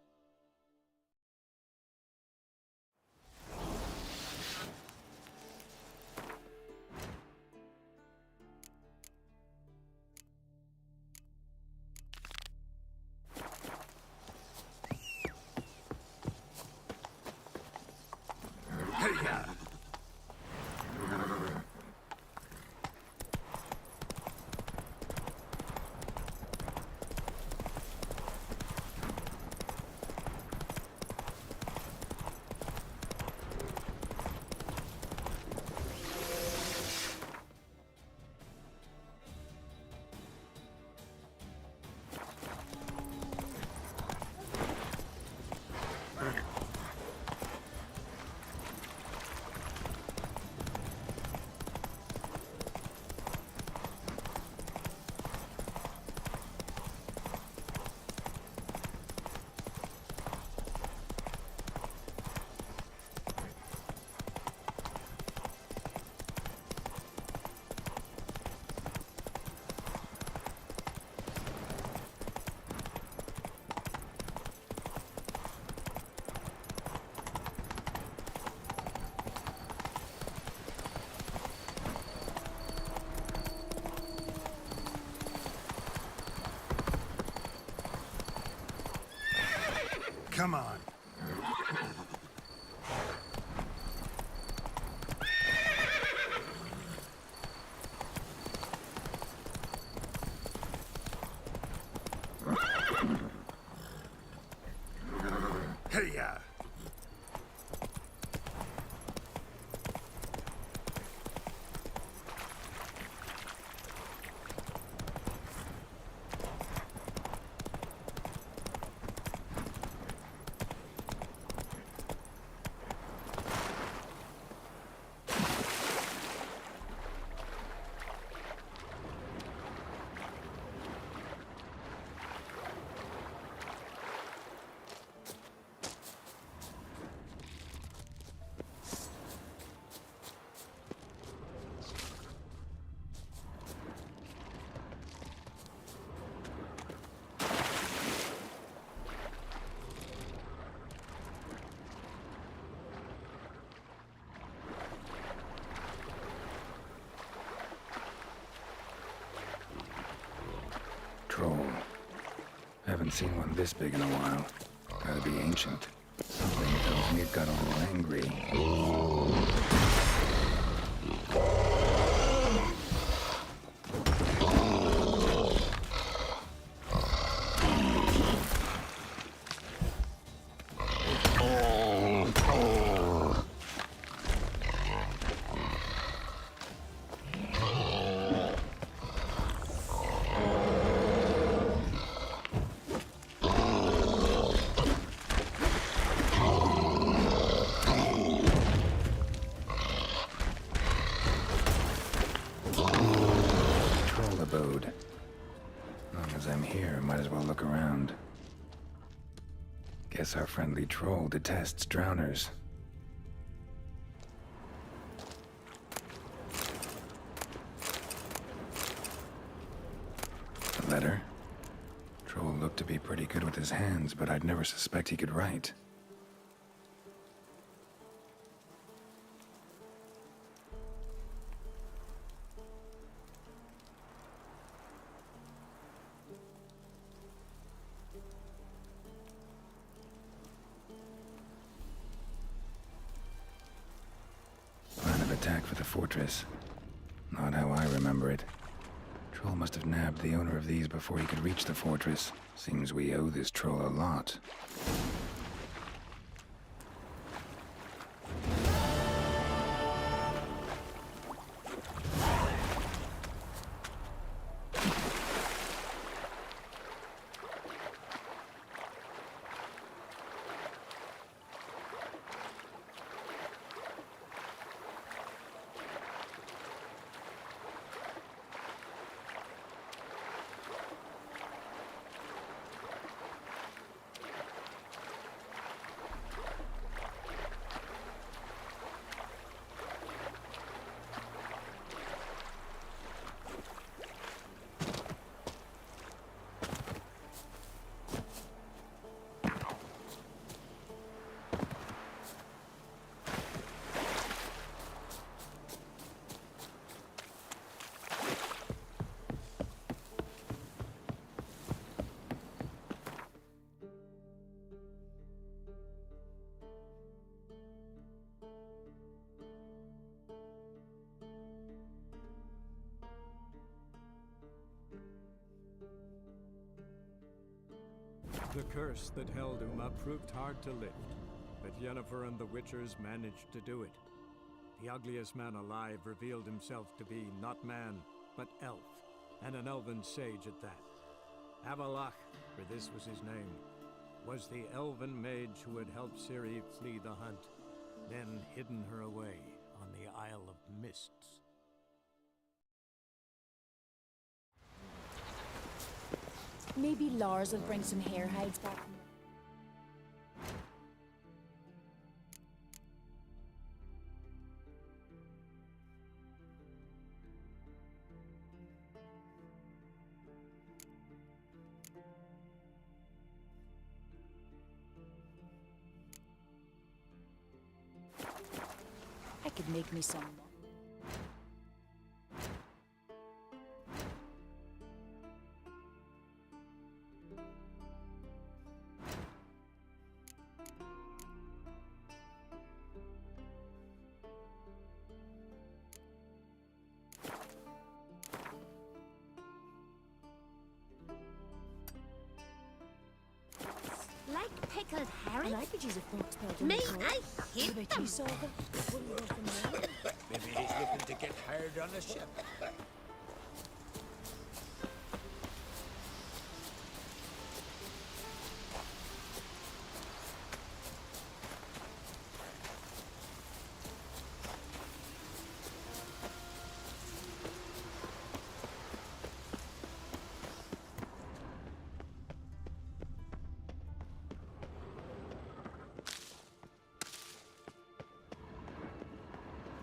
Come on. Hey-ya! Troll. Haven't seen one this big in a while. Gotta be ancient. Something tells me it got a little angry. Abode. Long as I'm here, might as well look around. Guess our friendly troll detests drowners. A letter? Troll looked to be pretty good with his hands, but I'd never suspect he could write. Attack for the fortress. Not how I remember it. Troll must have nabbed the owner of these before he could reach the fortress. Seems we owe this troll a lot. The curse that held Uma proved hard to lift, but Yennefer and the Witchers managed to do it. The ugliest man alive revealed himself to be not man, but elf, and an elven sage at that. Avalach, for this was his name, was the elven mage who had helped Ciri flee the hunt, then hidden her away on the Isle of Mists. Maybe Lars will bring some hair hides back. I could make me some. Like pickled herring? I could use a fox pelt. Me, I hate What about them. you, Sorghum? Wouldn't work for me. Maybe he's looking to get hired on a ship.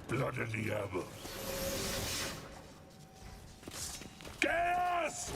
Blood of the Apple. Chaos!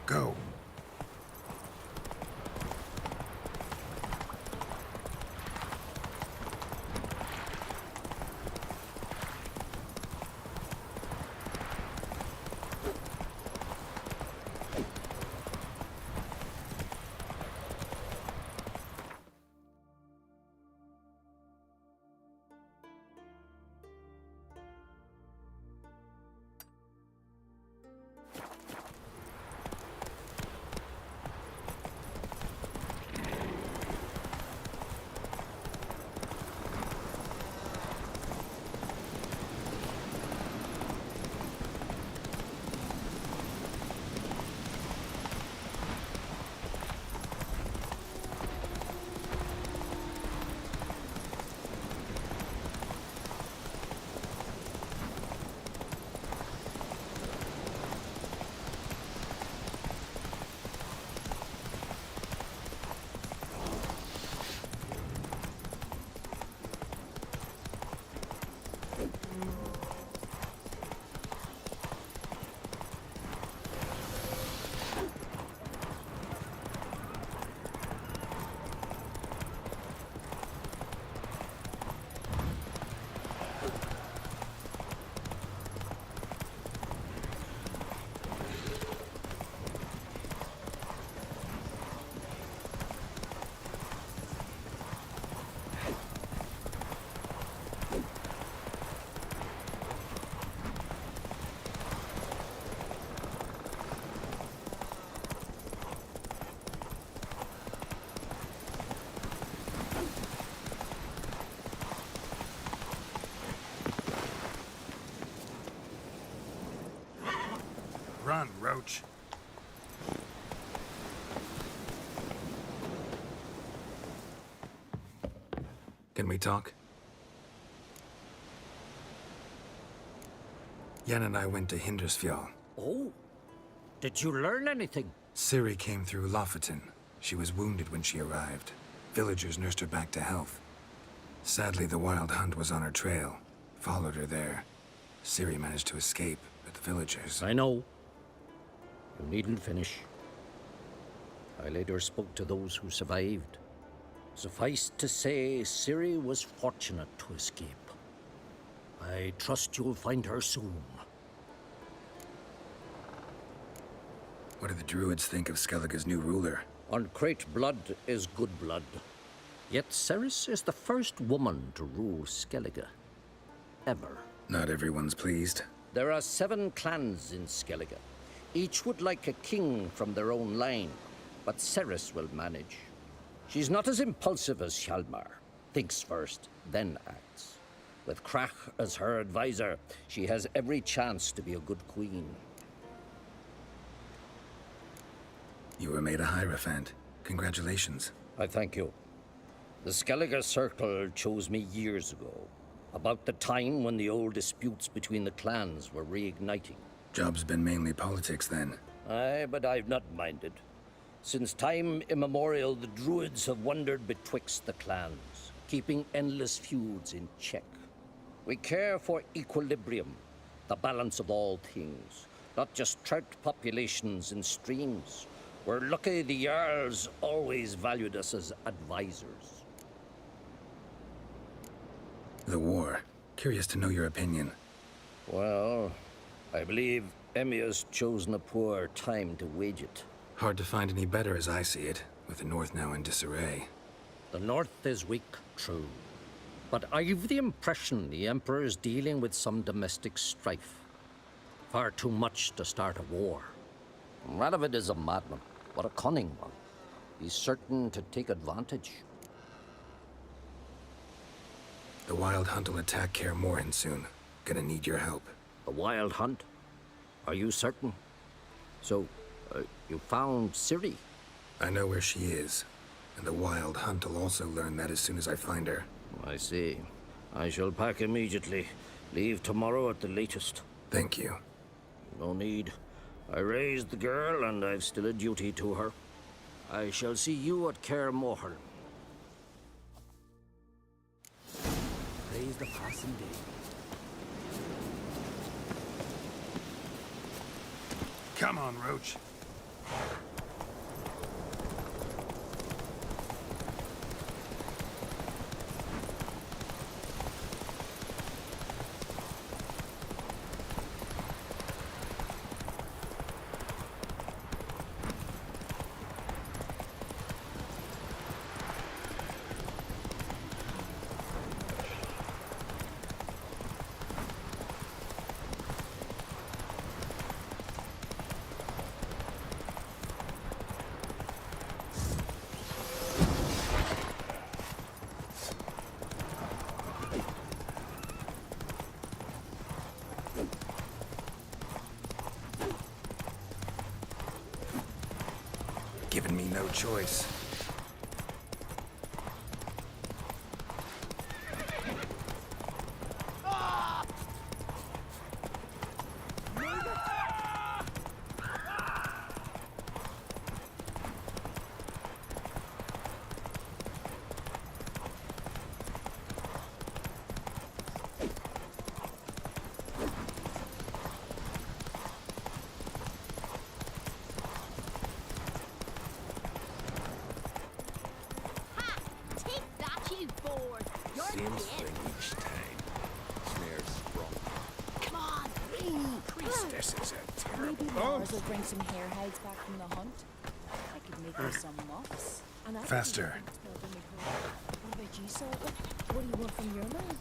Go. Run, Roach. Can we talk? Yen and I went to Hindersfjall. Oh, did you learn anything? Ciri came through Lofoten. She was wounded when she arrived. Villagers nursed her back to health. Sadly, the Wild Hunt was on her trail. Followed her there. Ciri managed to escape, but the villagers... I know. You needn't finish. I later spoke to those who survived. Suffice to say, Ciri was fortunate to escape. I trust you'll find her soon. What do the Druids think of Skellige's new ruler? Uncrate blood is good blood. Yet Ceres is the first woman to rule Skellige. Ever. Not everyone's pleased. There are 7 clans in Skellige. Each would like a king from their own line, but Ceres will manage. She's not as impulsive as Hjalmar. Thinks first, then acts. With Krach as her advisor, she has every chance to be a good queen. You were made a Hierophant. Congratulations. I thank you. The Skellige Circle chose me years ago, about the time when the old disputes between the clans were reigniting. Job's been mainly politics then. Aye, but I've not minded. Since time immemorial, the Druids have wandered betwixt the clans, keeping endless feuds in check. We care for equilibrium, the balance of all things, not just trout populations and streams. We're lucky the Jarls always valued us as advisors. The war. Curious to know your opinion. Well, I believe Emmir's chosen a poor time to wage it. Hard to find any better as I see it, with the North now in disarray. The North is weak, true. But I've the impression the Emperor is dealing with some domestic strife. Far too much to start a war. Radovid is a madman, but a cunning one. He's certain to take advantage. The Wild Hunt will attack Kaer Morhen soon. Gonna need your help. The Wild Hunt? Are you certain? So, you found Ciri? I know where she is. And the Wild Hunt will also learn that as soon as I find her. I see. I shall pack immediately. Leave tomorrow at the latest. Thank you. No need. I raised the girl, and I've still a duty to her. I shall see you at Kaer Morhen. Praise the passing day. Come on, Roach. Given me no choice. Same thing each time. Snares sprung. Come on, ring! Priestesses are terrible. Maybe Lars will bring some hairhides back from the hunt. I could make you some muffs. And I Faster. What about you, Sorghum? What do you want from your man?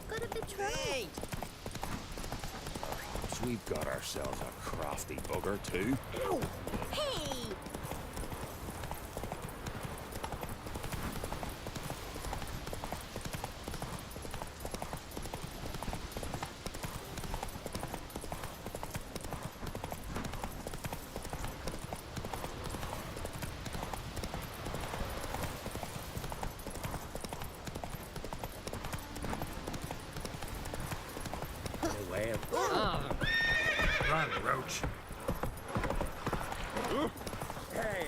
Got a betrayed. So we've got ourselves a crafty bugger too. Ow! Hey! Run, Roach. Hey!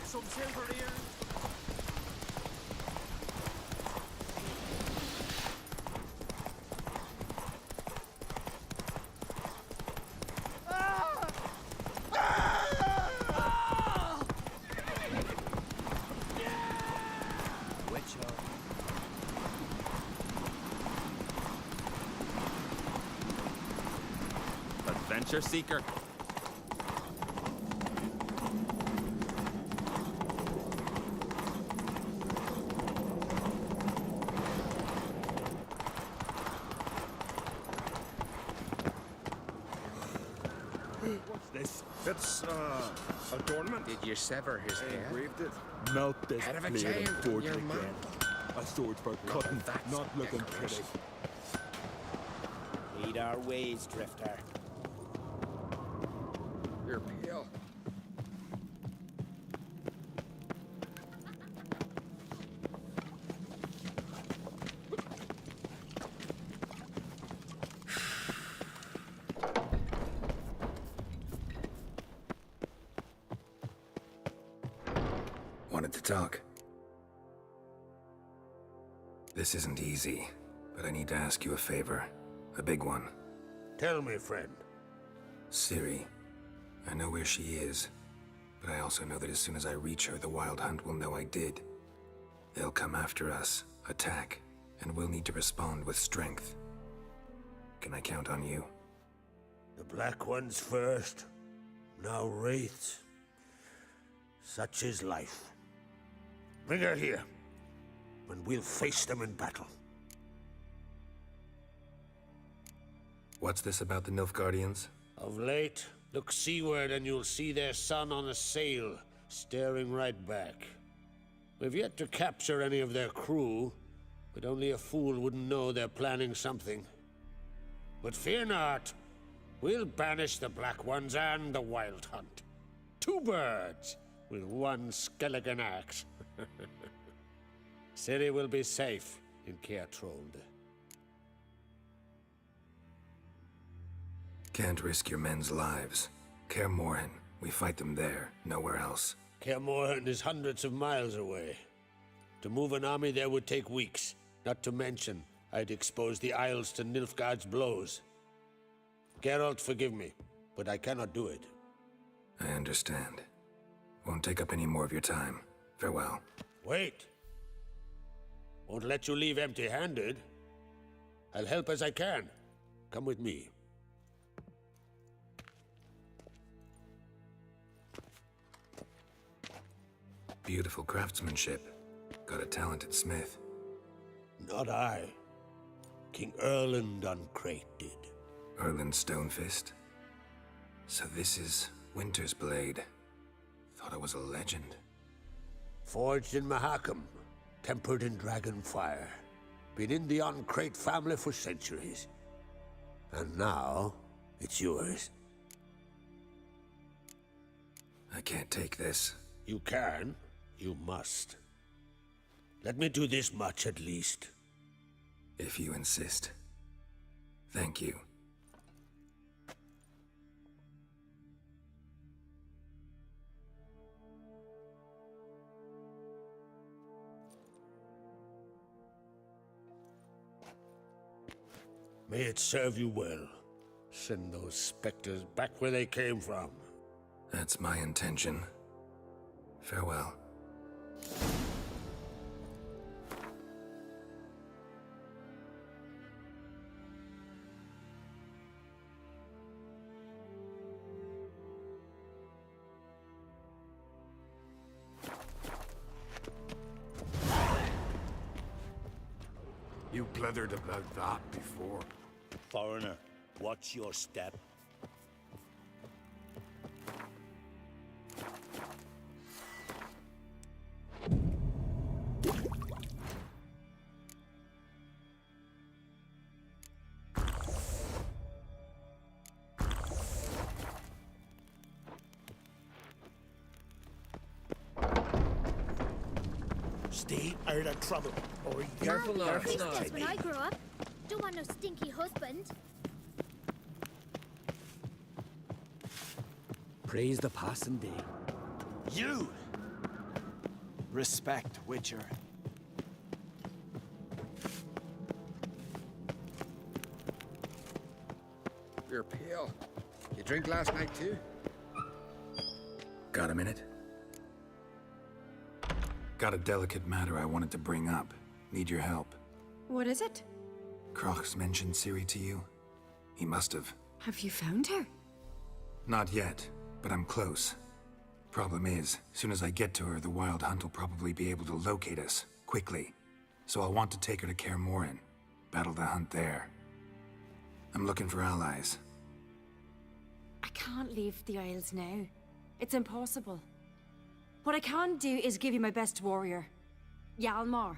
Some silver here. Adventure seeker. What's this? It's adornment. Did you sever his head? Engraved it. Melt this Head of a blade and giant, forge your it again. mantle. A sword for cutting, that's not looking decorous. pretty. Lead our ways, Drifter. You're pale. Wanted to talk. This isn't easy, but I need to ask you a favor. A big one. Tell me, friend. Ciri. I know where she is, but I also know that as soon as I reach her, the Wild Hunt will know I did. They'll come after us, attack, and we'll need to respond with strength. Can I count on you? The Black Ones first, now Wraiths. Such is life. Bring her here, and we'll face them in battle. What's this about the Nilfgaardians? Of late, look seaward and you'll see their sun on a sail, staring right back. We've yet to capture any of their crew, but only a fool wouldn't know they're planning something. But fear not, We'll banish the Black Ones and the Wild Hunt. 2 birds with 1 skeleton axe. Ciri will be safe in Caertrold. Can't risk your men's lives. Kaer Morhen, we fight them there, nowhere else. Kaer Morhen is hundreds of miles away. To move an army there would take weeks. Not to mention, I'd expose the Isles to Nilfgaard's blows. Geralt, forgive me, but I cannot do it. I understand. Won't take up any more of your time. Farewell. Wait. Won't let you leave empty-handed. I'll help as I can. Come with me. Beautiful craftsmanship. Got a talented smith. Not I. King Erland Uncrate did. Erland Stonefist? So this is Winter's Blade. Thought it was a legend. Forged in Mahakam, tempered in dragon fire. Been in the Uncrate family for centuries. And now, it's yours. I can't take this. You can. You must. Let me do this much at least. If you insist. Thank you. May it serve you well. Send those specters back where they came from. That's my intention. Farewell. You blethered about that before. Foreigner, watch your step. Stay out of trouble, or Careful now. When I grow up, don't want no stinky husband. Praise the passing day. You! Respect, Witcher. You're pale. You drink last night too? Got a minute? Got a delicate matter I wanted to bring up. Need your help. What is it? Kroch's mentioned Ciri to you? He must have. Have you found her? Not yet, but I'm close. Problem is, soon as I get to her, the Wild Hunt will probably be able to locate us, quickly. So I'll want to take her to Kaer Morhen, battle the hunt there. I'm looking for allies. I can't leave the Isles now. It's impossible. What I can do is give you my best warrior, Hjalmar.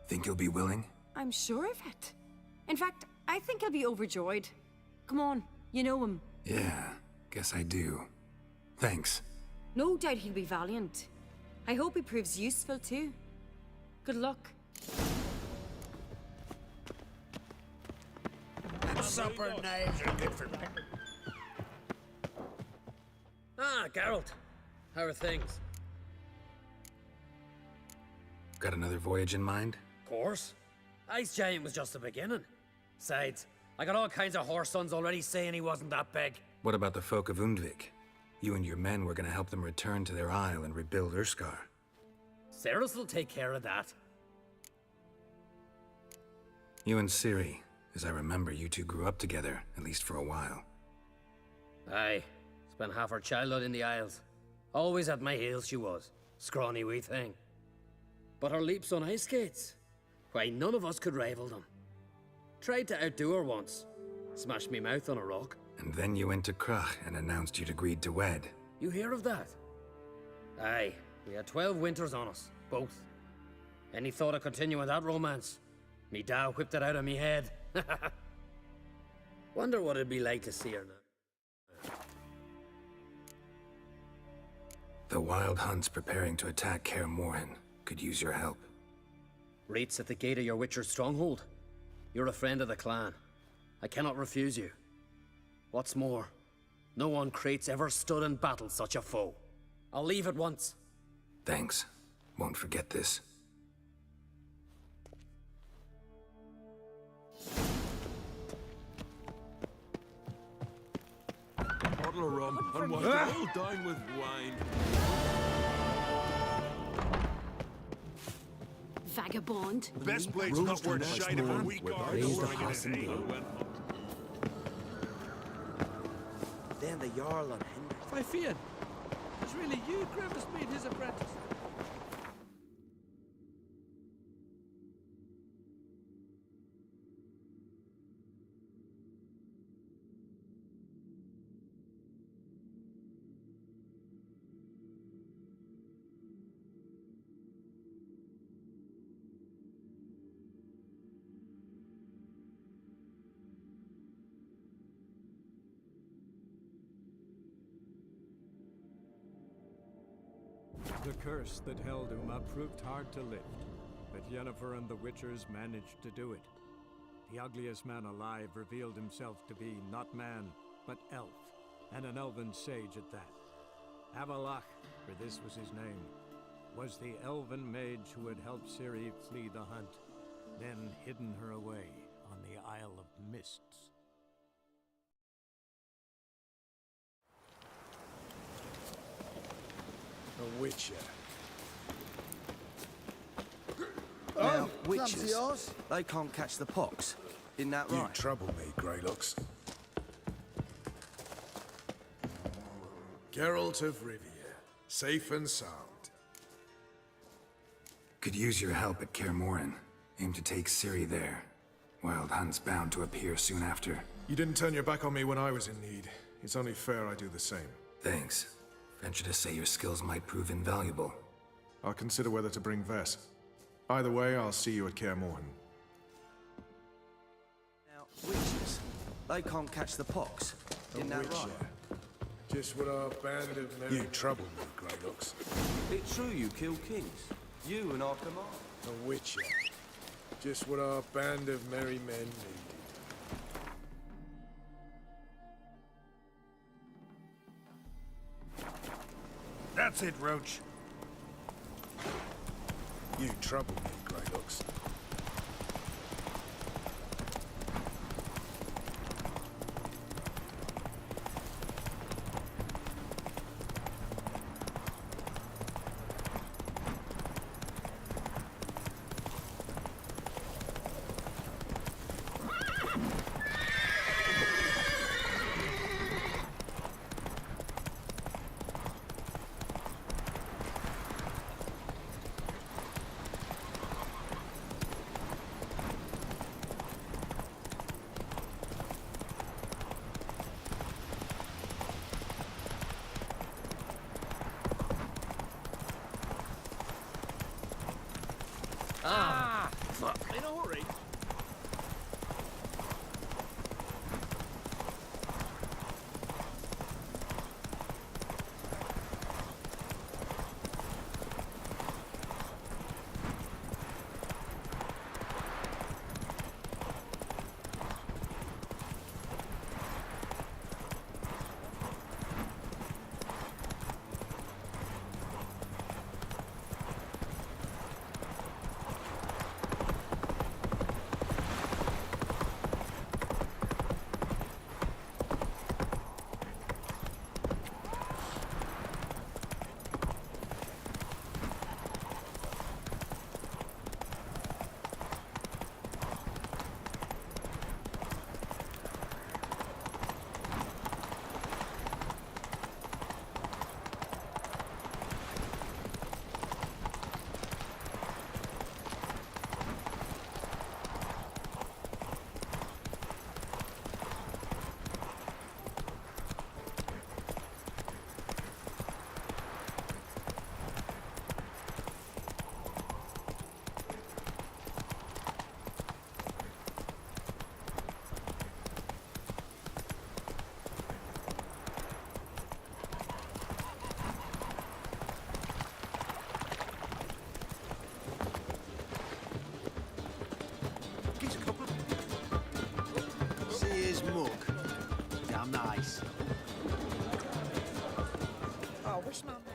Think you'll be willing? I'm sure of it. In fact, I think he'll be overjoyed. Come on, you know him. Yeah, guess I do. Thanks. No doubt he'll be valiant. I hope he proves useful too. Good luck. And supper knives are good for pepper. Ah, Geralt. How are things? Got another voyage in mind? Of course. Ice Giant was just the beginning. Besides, I got all kinds of horse sons already saying he wasn't that big. What about the folk of Undvik? You and your men were gonna help them return to their isle and rebuild Urskar. Cerys will take care of that. You and Ciri, as I remember, you two grew up together, at least for a while. Aye. Spent half her childhood in the Isles. Always at my heels she was. Scrawny wee thing. But her leaps on ice skates? Why, none of us could rival them. Tried to outdo her once. Smashed me mouth on a rock. And then you went to Kroch and announced you'd agreed to wed. You hear of that? Aye. We had 12 winters on us. Both. Any thought of continuing that romance? Me da whipped it out of me head. Wonder what it'd be like to see her now. The Wild Hunt's preparing to attack Kaer Morhen. Could use your help. Raid's at the gate of your Witcher's stronghold. You're a friend of the clan. I cannot refuse you. What's more, no one Crate's ever stood in battle such a foe. I'll leave at once. Thanks. Won't forget this. Bottle of rum, and why all dine with wine. Vagabond. The best blade's not worth shine if a weak arm Raise the is house and blow. Then the Jarl unhindered. Fifian, it's really you, Grimace, made his apprentice. The curse that held Uma proved hard to lift, but Yennefer and the Witchers managed to do it. The ugliest man alive revealed himself to be not man, but elf, and an elven sage at that. Avalach, for this was his name, was the elven mage who had helped Ciri flee the hunt, then hidden her away on the Isle of Mists. A Witcher. Now, witches, they can't catch the pox. Isn't that right? You trouble me, Greylocks. Geralt of Rivia, safe and sound. Could use your help at Kaer Morhen. Aim to take Ciri there. Wild Hunt's bound to appear soon after. You didn't turn your back on me when I was in need. It's only fair I do the same. Thanks. Venture to say your skills might prove invaluable. I'll consider whether to bring Vess. Either way, I'll see you at Kaer Morhen. Now, witches, they can't catch the pox. Isn't that right? Just what our band of men... You trouble me, Greylocks. It's true you killed kings. You and Arkham. A Witcher. Just what our band of merry men needed. That's it, Roach. You trouble me, Greylocks. Fuck. In a hurry.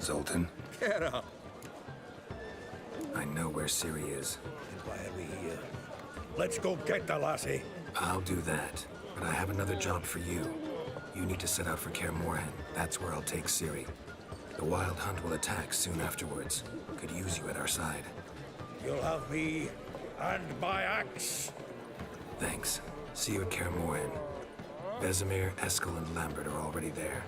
Zoltan, Get up. I know where Ciri is. Why are we here? Let's go get the lassie. I'll do that, but I have another job for you. You need to set out for Kaer Morhen. That's where I'll take Ciri. The Wild Hunt will attack soon afterwards. Could use you at our side. You'll have me and my axe. Thanks. See you at Kaer Morhen. Vesemir, Eskel, and Lambert are already there.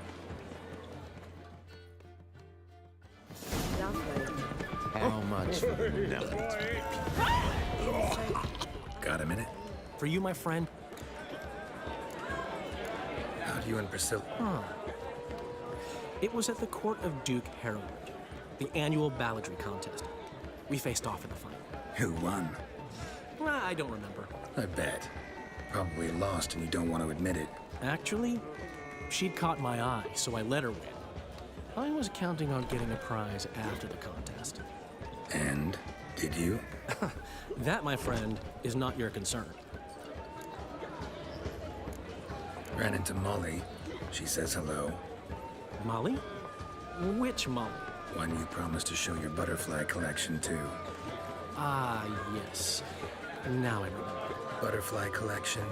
How much for the melon? Got a minute? For you, my friend? How'd you and Priscilla? It was at the court of Duke Harold, the annual balladry contest. We faced off in the final. Who won? I don't remember. I bet. Probably lost and you don't want to admit it. Actually, she'd caught my eye, so I let her win. I was counting on getting a prize after the contest. And? Did you? That, my friend, is not your concern. Ran into Molly. She says hello. Molly? Which Molly? One you promised to show your butterfly collection to. Ah, yes. Now I remember. Butterfly collection?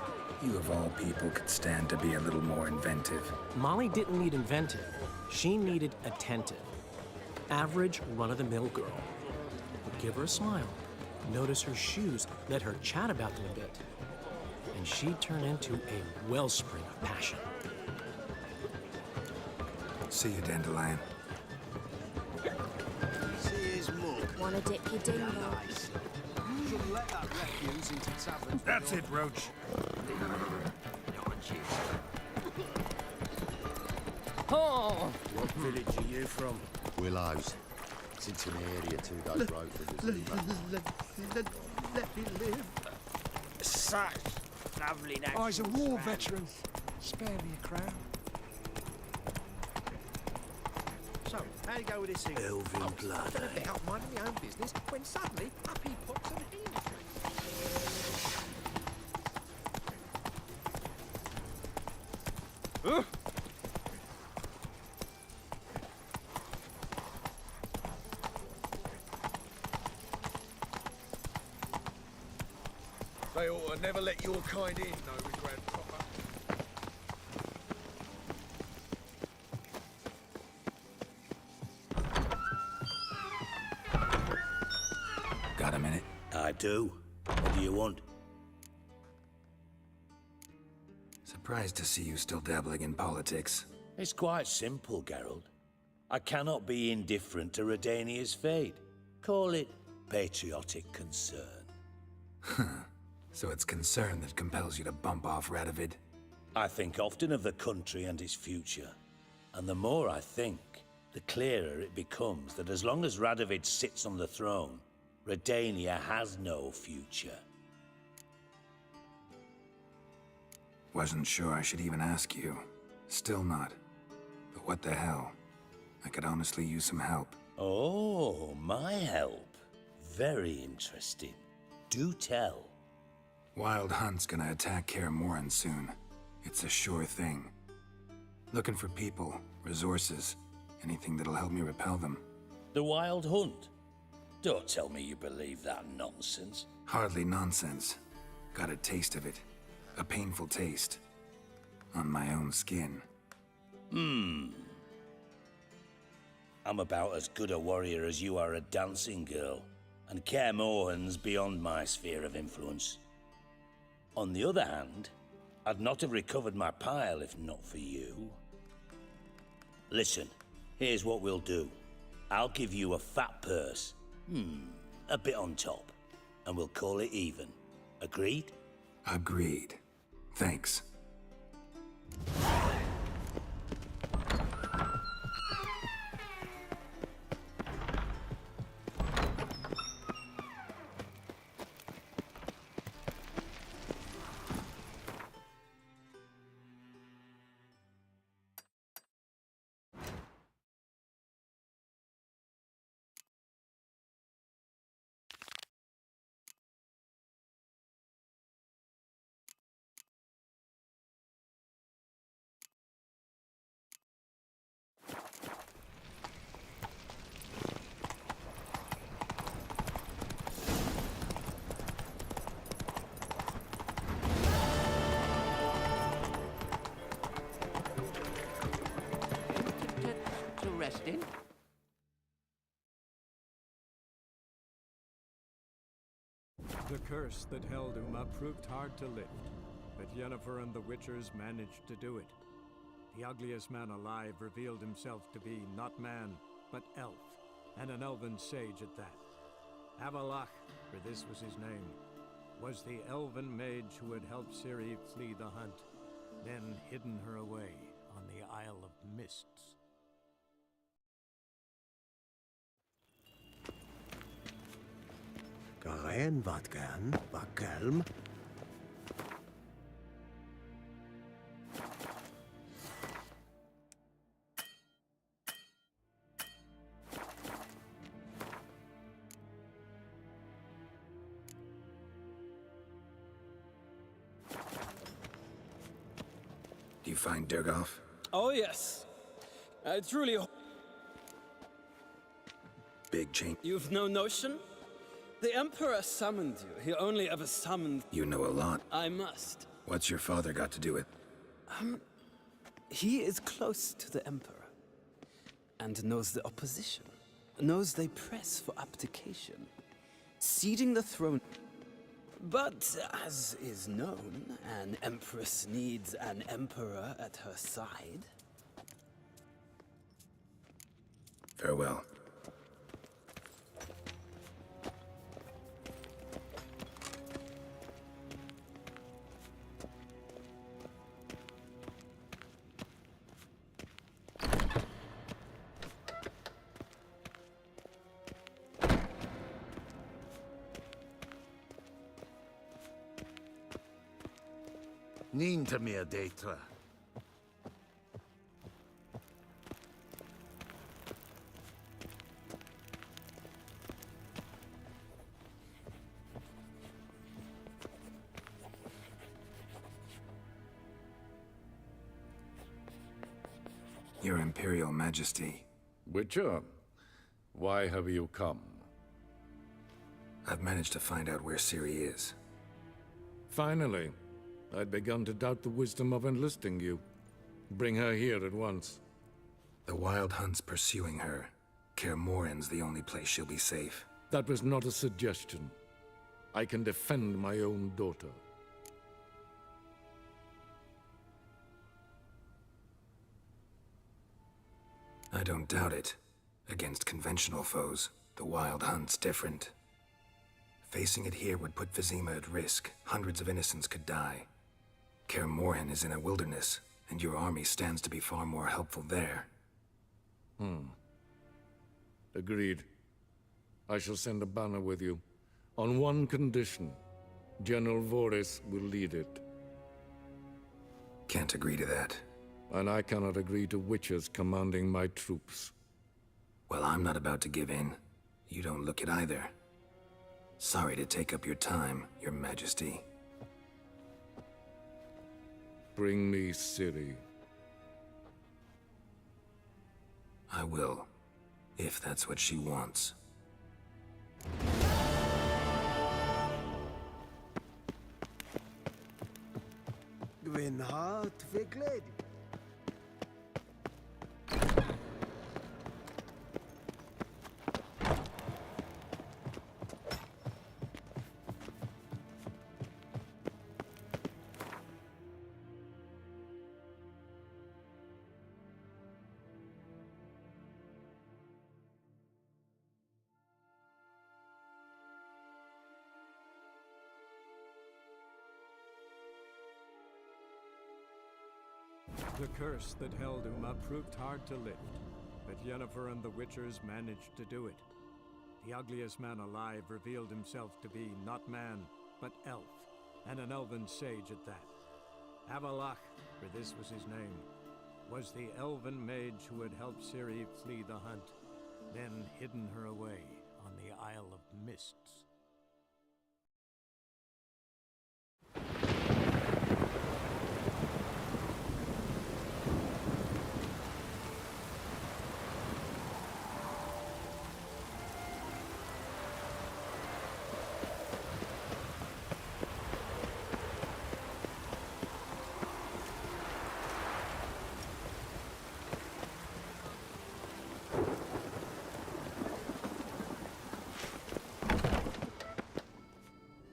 You of all people could stand to be a little more inventive. Molly didn't need inventive. She needed attentive. Average, run-of-the-mill girl. Give her a smile. Notice her shoes. Let her chat about them a bit. And she'd turn into a wellspring of passion. See you, Dandelion. See his mug. Wanna dip your dingo? Shouldn't let that refuse into taverns. That's it, Roach. Oh! What village are you from? Willows. It's in the area 2 days road from the let me live. Such lovely nature. I was a war veteran. Spare me a crown. So, how do you go with this thing? Elvin blood. I've done a bit out minding my own business when suddenly up he pops and in. They ought to never let your kind in, though, Grandpapa. Got a minute? I do. What do you want? Surprised to see you still dabbling in politics. It's quite simple, Geralt. I cannot be indifferent to Redania's fate. Call it patriotic concern. So it's concern that compels you to bump off Radovid? I think often of the country and its future. And the more I think, the clearer it becomes that as long as Radovid sits on the throne, Redania has no future. Wasn't sure I should even ask you. Still not. But what the hell? I could honestly use some help. Oh, my help. Very interesting. Do tell. Wild Hunt's gonna attack Kaer Morhen soon. It's a sure thing. Looking for people, resources, anything that'll help me repel them. The Wild Hunt? Don't tell me you believe that nonsense. Hardly nonsense. Got a taste of it. A painful taste. On my own skin. I'm about as good a warrior as you are a dancing girl, and Kaer Morhen's beyond my sphere of influence. On the other hand, I'd not have recovered my pile if not for you. Listen, here's what we'll do. I'll give you a fat purse. A bit on top. And we'll call it even. Agreed? Agreed. Thanks. The curse that held Uma proved hard to lift, but Yennefer and the Witchers managed to do it. The ugliest man alive revealed himself to be not man, but elf, and an elven sage at that. Avalach, for this was his name, was the elven mage who had helped Ciri flee the hunt, then hidden her away on the Isle of Mists. Garen wat gern, wat kelm. Do you find Durgoff? Oh, yes. Truly. Big change. You've no notion? The Emperor summoned you. He only ever summoned... You know a lot. I must. What's your father got to do with? He is close to the Emperor. And knows the opposition. Knows they press for abdication. Ceding the throne. But, as is known, an Empress needs an Emperor at her side. Farewell. Nín to me a détra. Your Imperial Majesty. Witcher, why have you come? I've managed to find out where Ciri is. Finally. I'd begun to doubt the wisdom of enlisting you. Bring her here at once. The Wild Hunt's pursuing her. Kaer Morhen's the only place she'll be safe. That was not a suggestion. I can defend my own daughter. I don't doubt it. Against conventional foes, the Wild Hunt's different. Facing it here would put Vizima at risk. Hundreds of innocents could die. Kaer Morhen is in a wilderness, and your army stands to be far more helpful there. Agreed. I shall send a banner with you. On one condition. General Voris will lead it. Can't agree to that. And I cannot agree to witches commanding my troops. Well, I'm not about to give in. You don't look it either. Sorry to take up your time, Your Majesty. Bring me Ciri. I will, if that's what she wants. Gwyn hart figled. The curse that held Uma proved hard to lift, but Yennefer and the Witchers managed to do it. The ugliest man alive revealed himself to be not man, but elf, and an elven sage at that. Avalach, for this was his name, was the elven mage who had helped Ciri flee the hunt, then hidden her away on the Isle of Mists.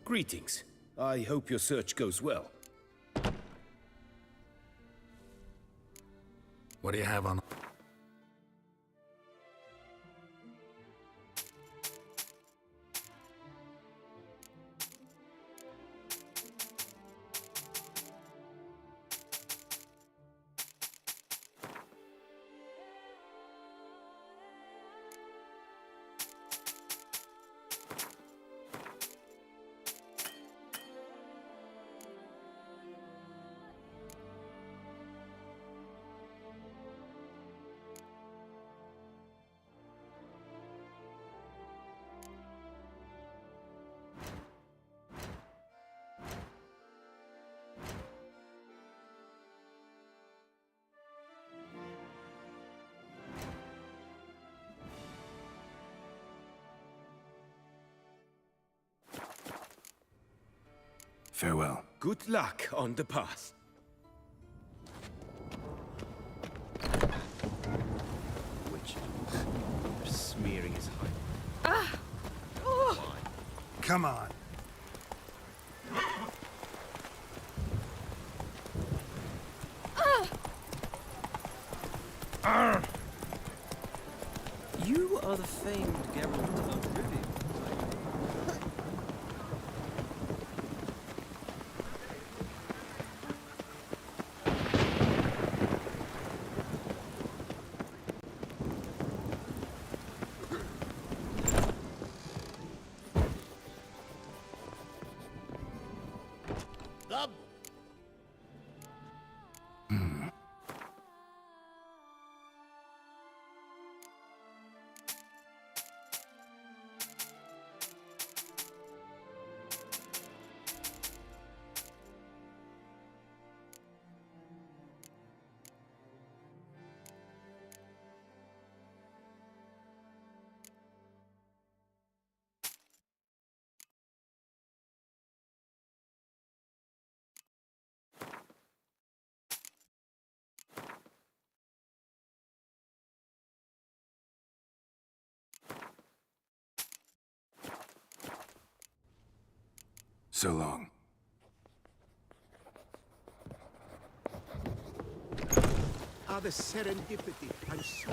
Greetings. I hope your search goes well. What do you have on? Farewell. Good luck on the path. Witches. They're smearing his hide. Come on. You are the famed Geralt of Rivia. So long. Ah, the serendipity. I'm so...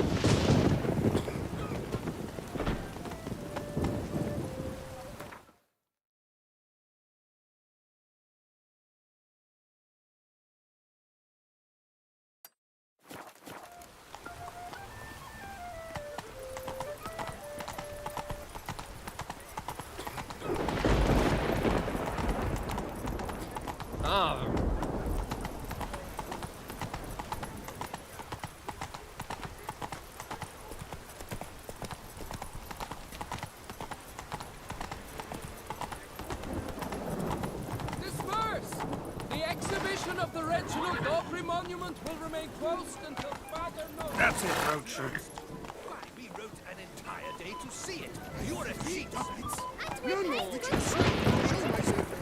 Disperse! The exhibition of the Reginald Aubrey monument will remain closed until Father knows. That's it, Roach. Why, we wrote an entire day to see it. You're a cheat. No, no, Show myself.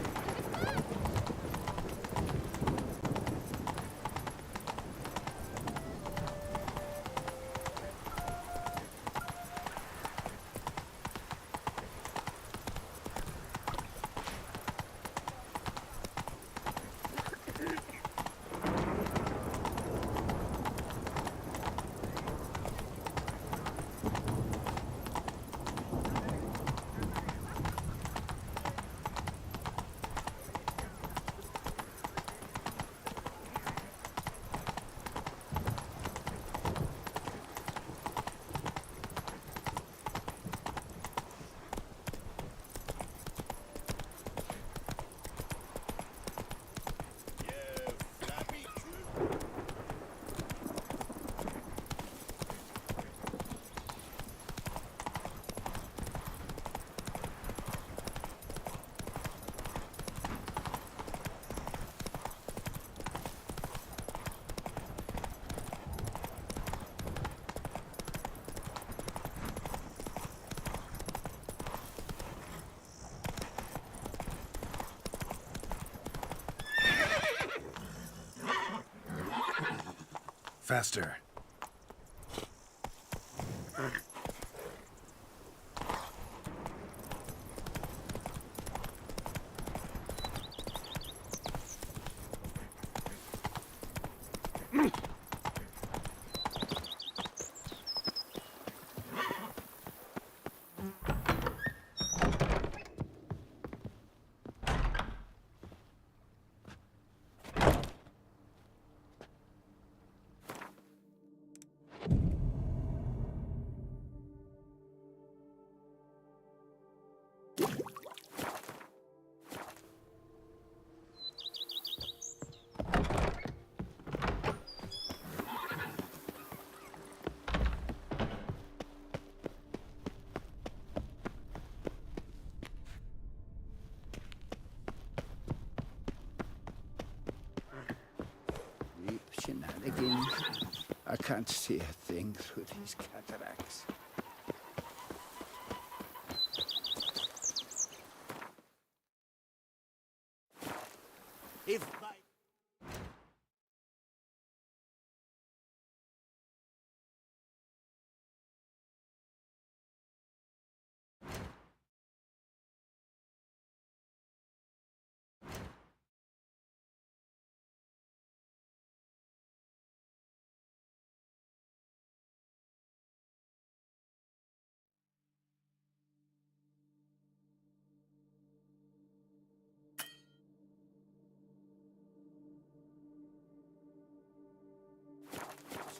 Faster. again. I can't see a thing through these cataracts. If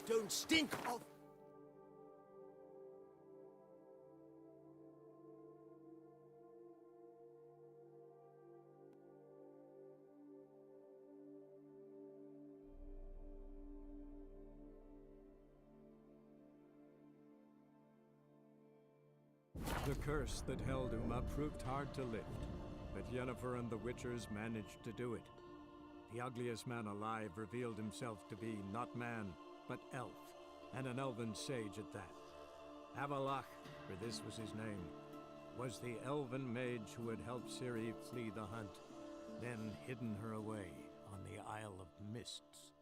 don't stink of... The curse that held Uma proved hard to lift, but Yennefer and the Witchers managed to do it. The ugliest man alive revealed himself to be not man, but elf, and an elven sage at that. Avalach, for this was his name, was the elven mage who had helped Ciri flee the hunt, then hidden her away on the Isle of Mists.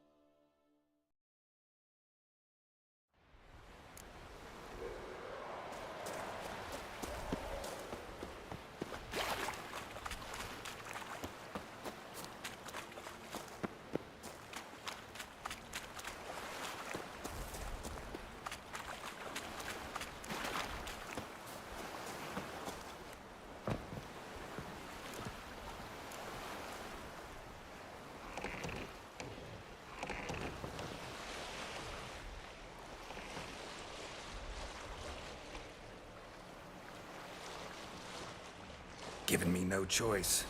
Given me no choice.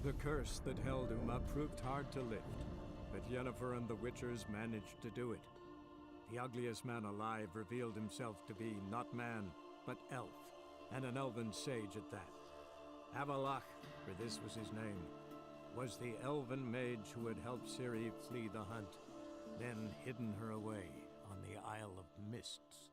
The curse that held Uma proved hard to lift, but But Yennefer and the Witchers managed to do it. The ugliest man alive revealed himself to be not man, but elf, and an elven sage at that. Avalach, for this was his name, was the elven mage who had helped Ciri flee the hunt, then hidden her away on the Isle of Mists.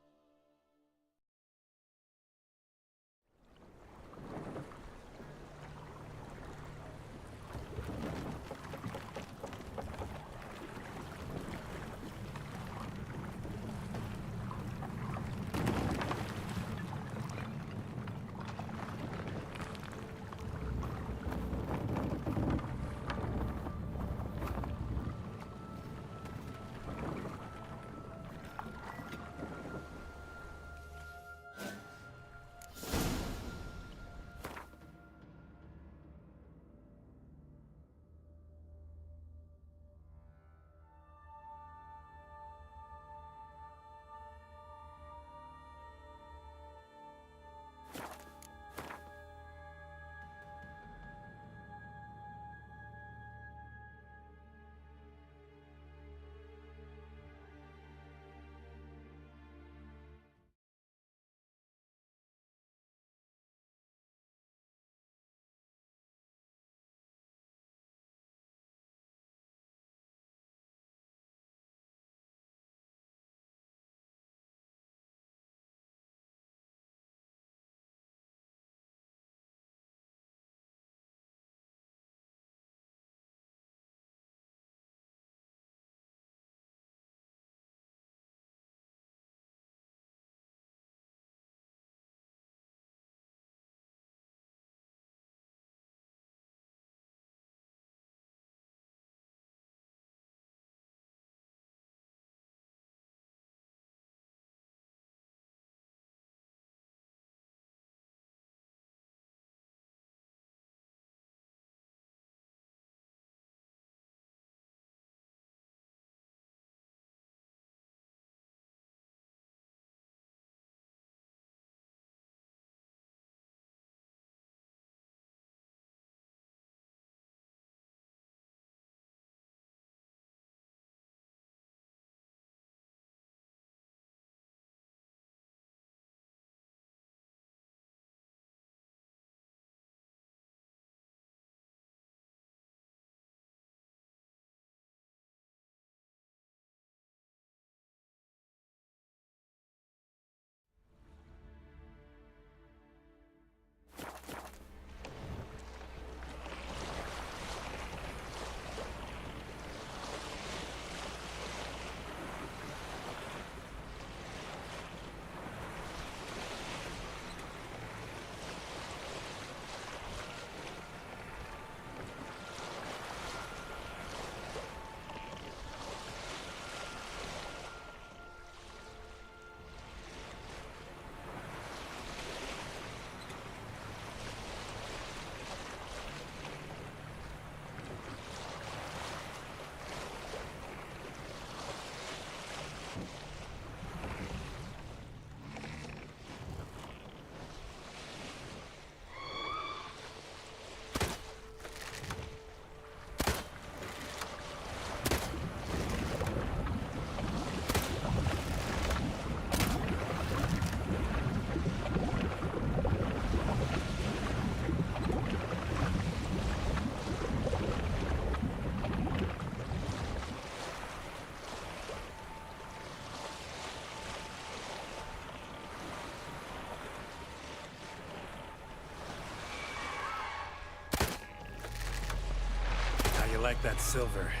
You like that silver?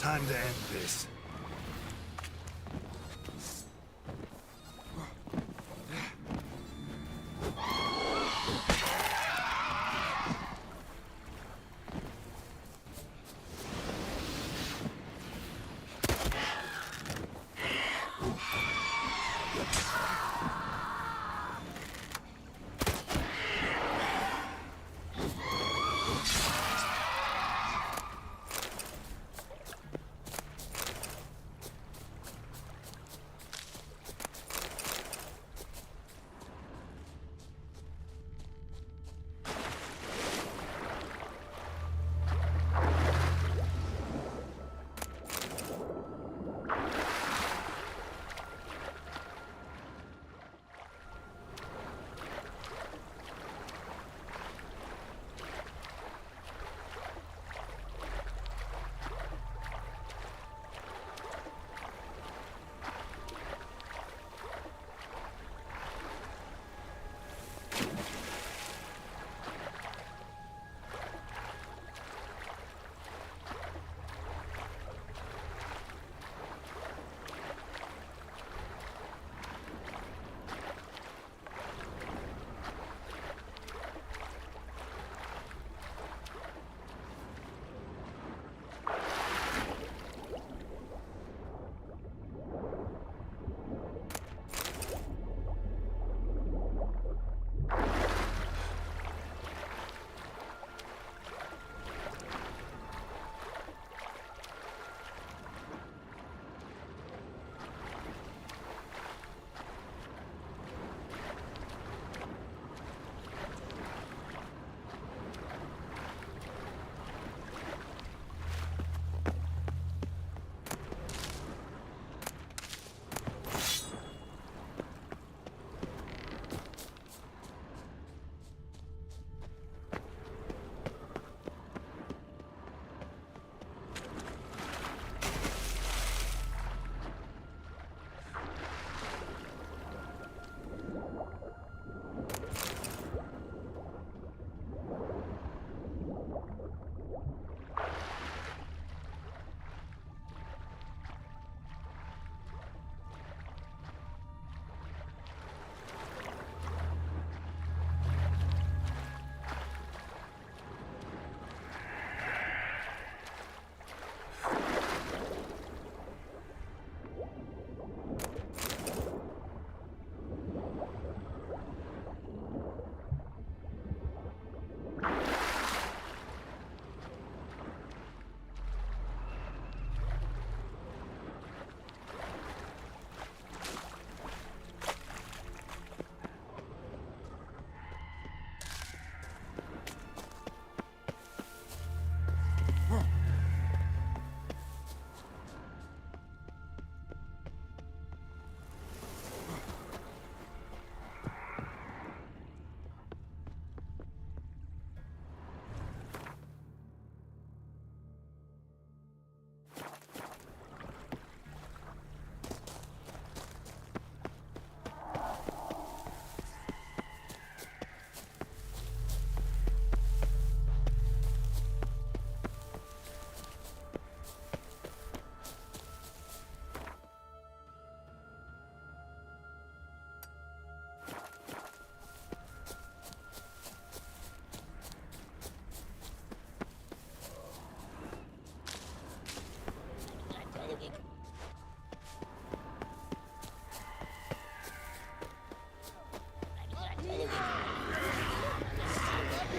Time to end this.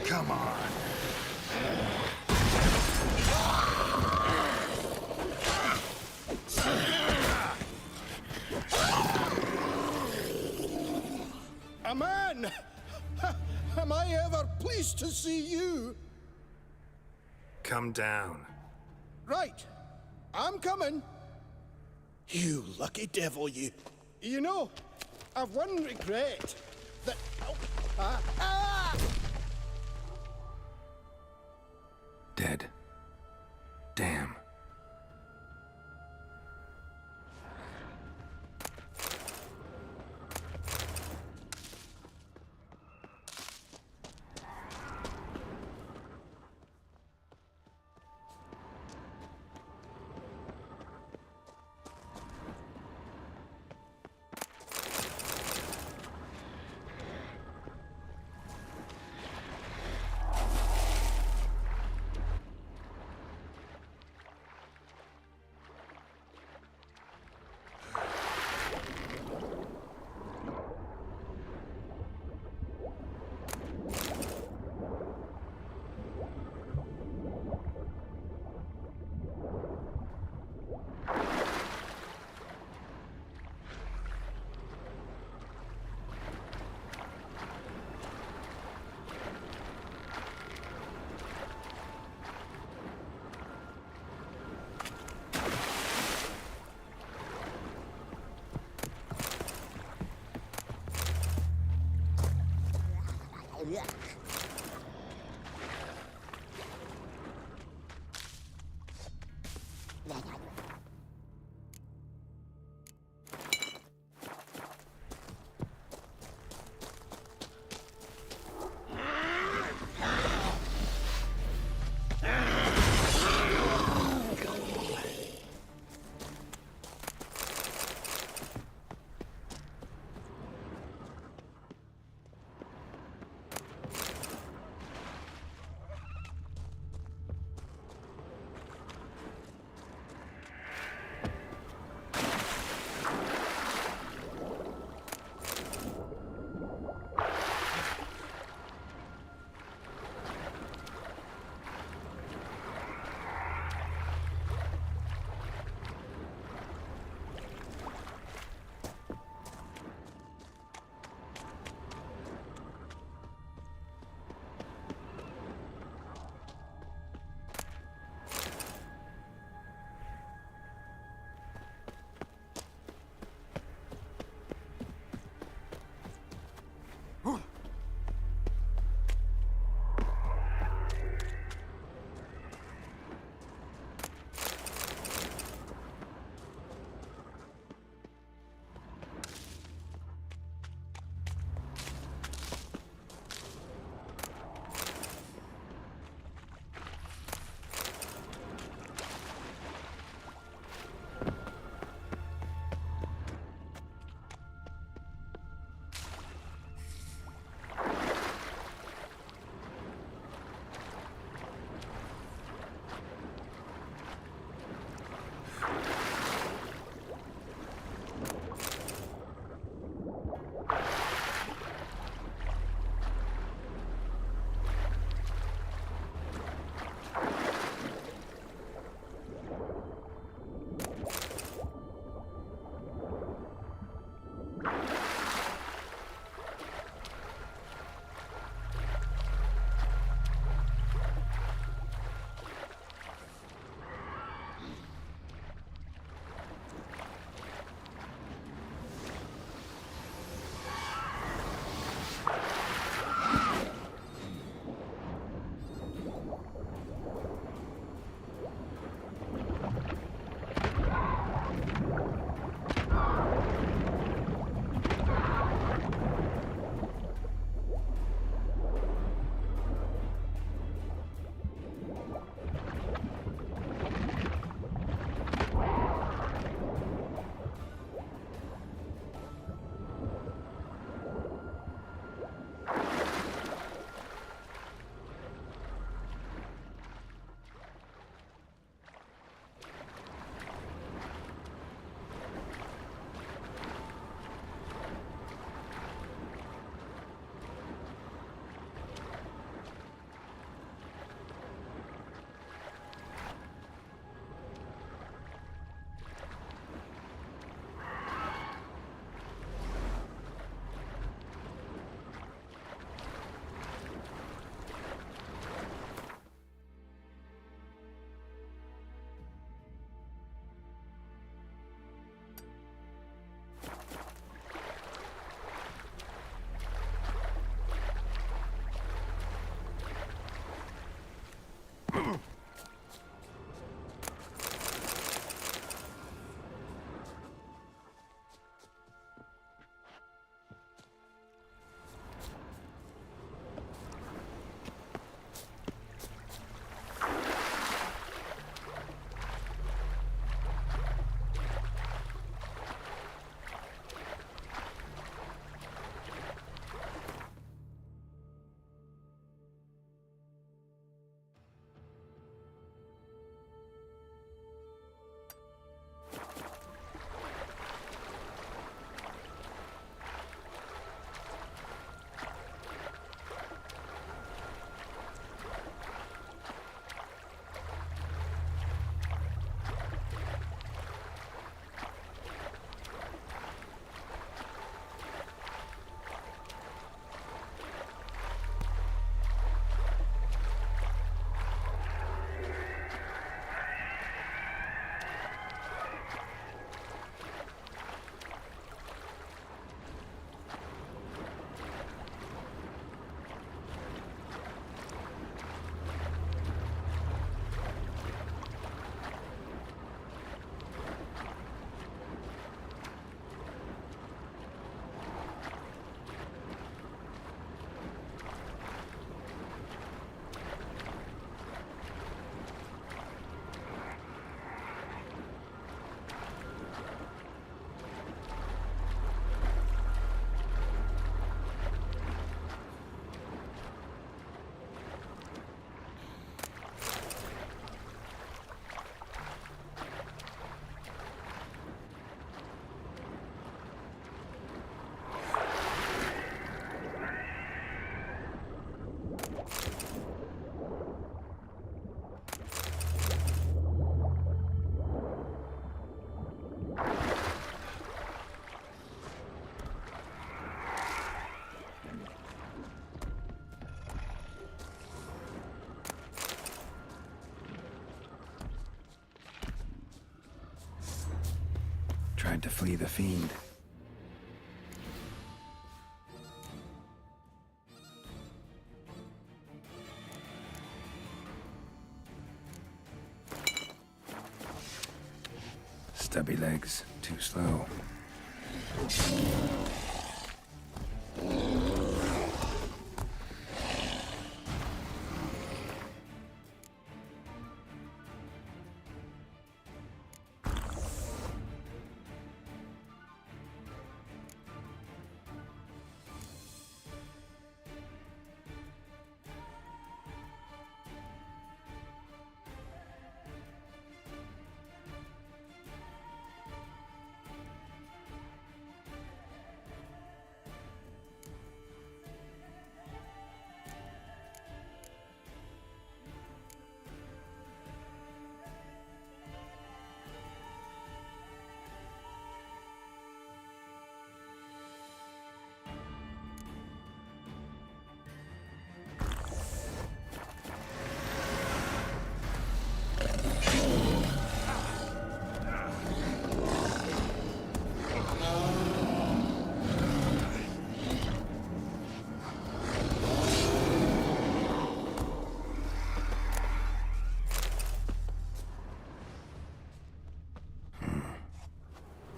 Come on. A man! Am I ever pleased to see you? Come down. Right. I'm coming. You lucky devil, you. You know, I've one regret. That... Oh, ah! Dead. Damn. tried to flee the fiend. Stubby legs, too slow.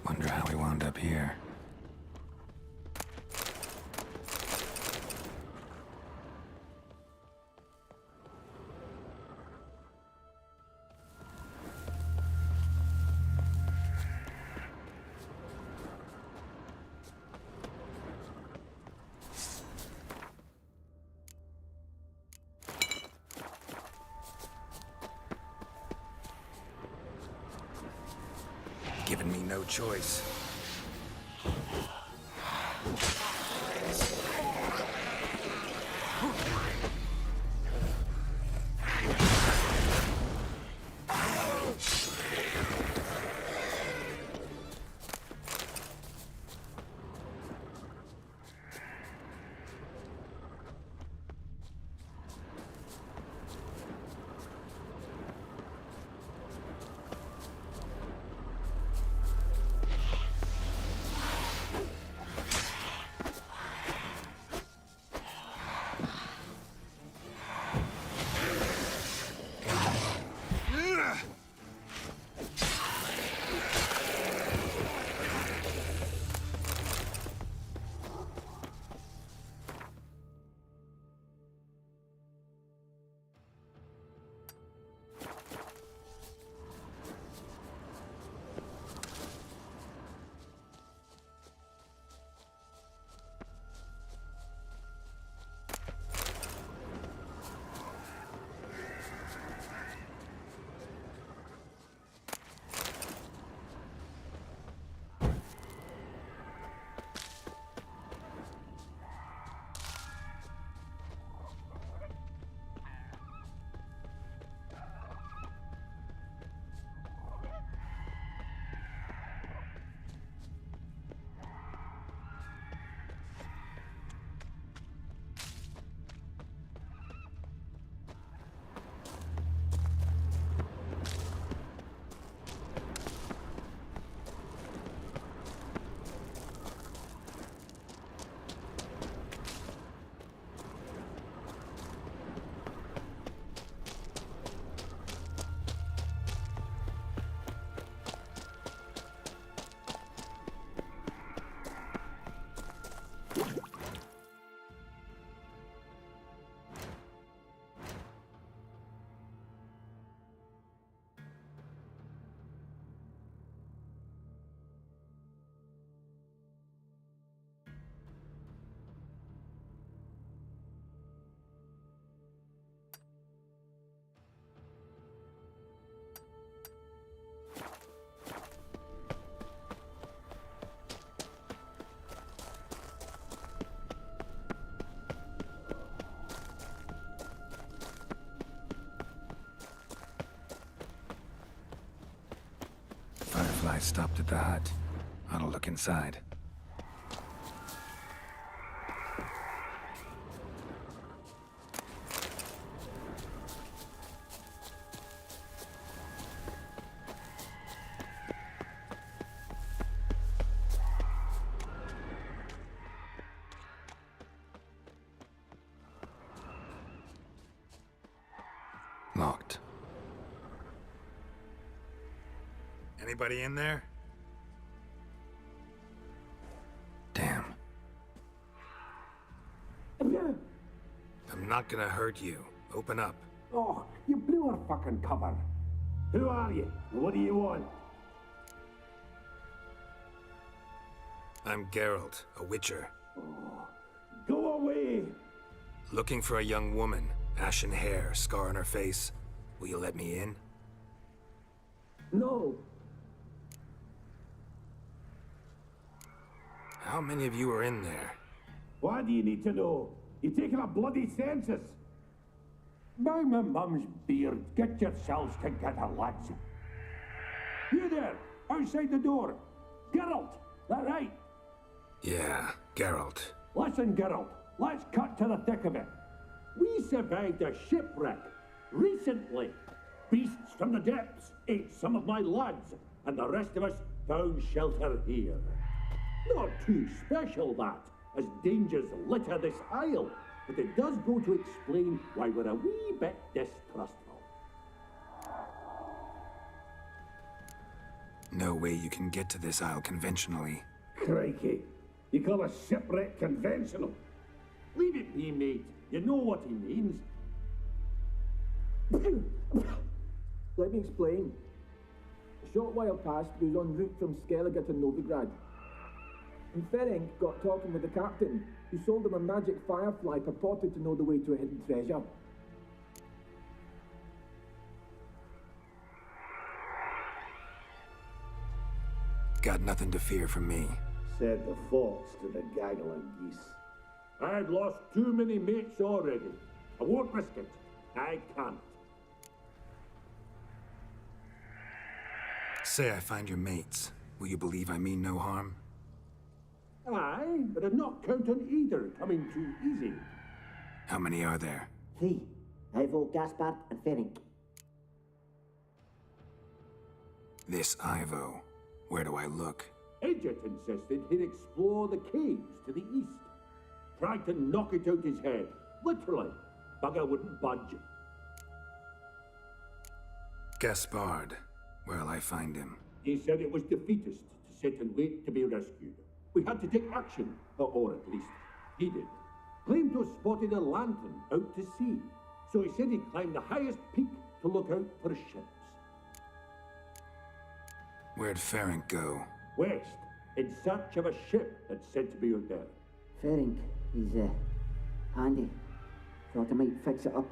Wonder how we wound up here. Given me no choice. Firefly stopped at the hut. I'll look inside. Anybody in there? Damn. I'm not gonna hurt you. Open up. Oh, you blew our fucking cover. Who are you? What do you want? I'm Geralt, a witcher. Go away! Looking for a young woman. Ashen hair, scar on her face. Will you let me in? No. How many of you are in there? Why do you need to know? You're taking a bloody census. By my mum's beard, get yourselves together, lads. You there, outside the door. Geralt, that right? Yeah, Geralt. Listen, Geralt, let's cut to the thick of it. We survived a shipwreck recently. Beasts from the depths ate some of my lads, and the rest of us found shelter here. Not too special, that, as dangers litter this isle, but it does go to explain why we're a wee bit distrustful. No way you can get to this isle conventionally. Crikey, you call a shipwreck conventional? Leave it be, mate. You know what he means. Let me explain. A short while past, we was en route from Skellige to Novigrad. And Ferenc got talking with the captain, who sold him a magic firefly purported to know the way to a hidden treasure. Got nothing to fear from me. Said the fox to the gaggle of geese. I've lost too many mates already. I won't risk it. I can't. Say I find your mates. Will you believe I mean no harm? Aye, but I'd not count on either coming too easy. How many are there? 3. Ivo, Gaspard, and Ferenc. This Ivo. Where do I look? Edget insisted he'd explore the caves to the east. Tried to knock it out his head. Literally. Bugger wouldn't budge. Gaspard. Where'll I find him? He said it was defeatist to sit and wait to be rescued. We had to take action, or at least he did. Claimed to have spotted a lantern out to sea. So he said he'd climb the highest peak to look out for ships. Where'd Ferenc go? West, in search of a ship that's said to be out there. Ferenc, he's handy. Thought I might fix it up,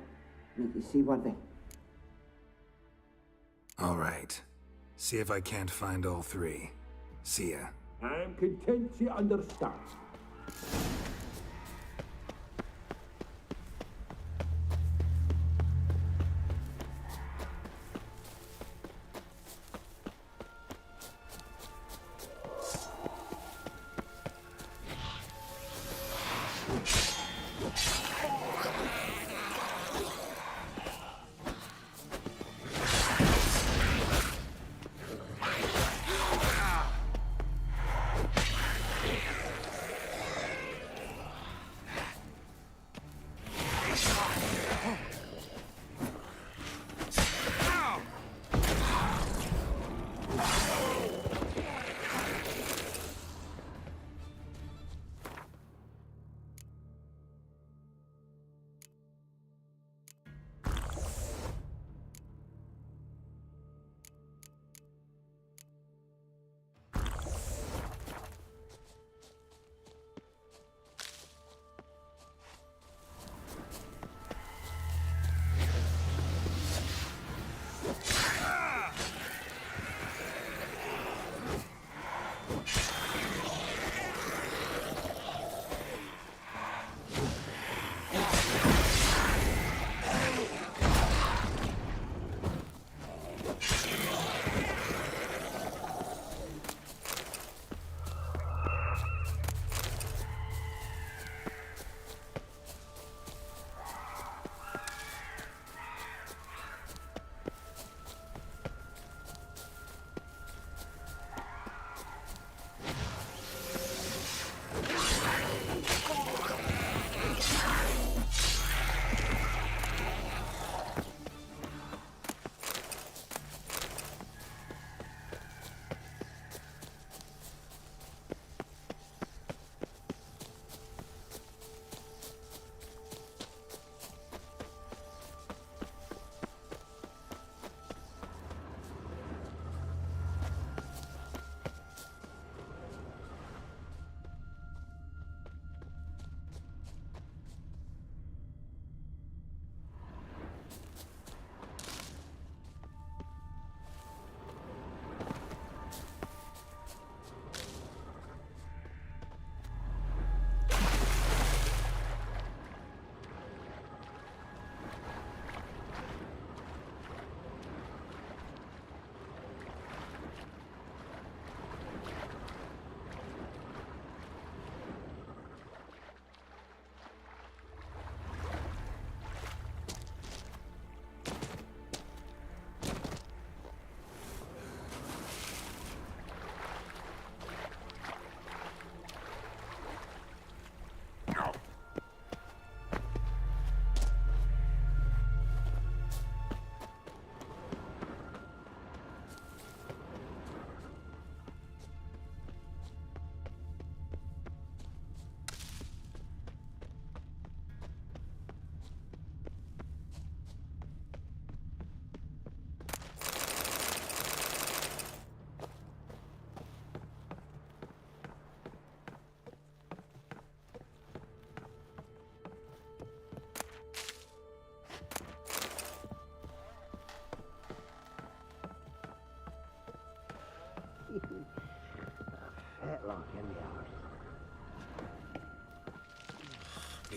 make you seaworthy. All right. See if I can't find all 3. See ya. I'm content you understand.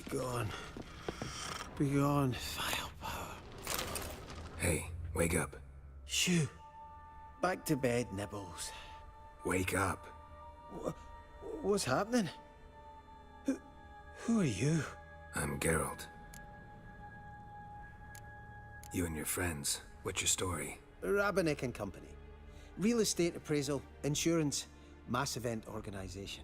gone. Be gone, firepower. Hey, wake up. Shoo. Back to bed, Nibbles. Wake up. What's happening? Who are you? I'm Geralt. You and your friends, what's your story? Rabenik and Company. Real estate appraisal, insurance, mass event organisation.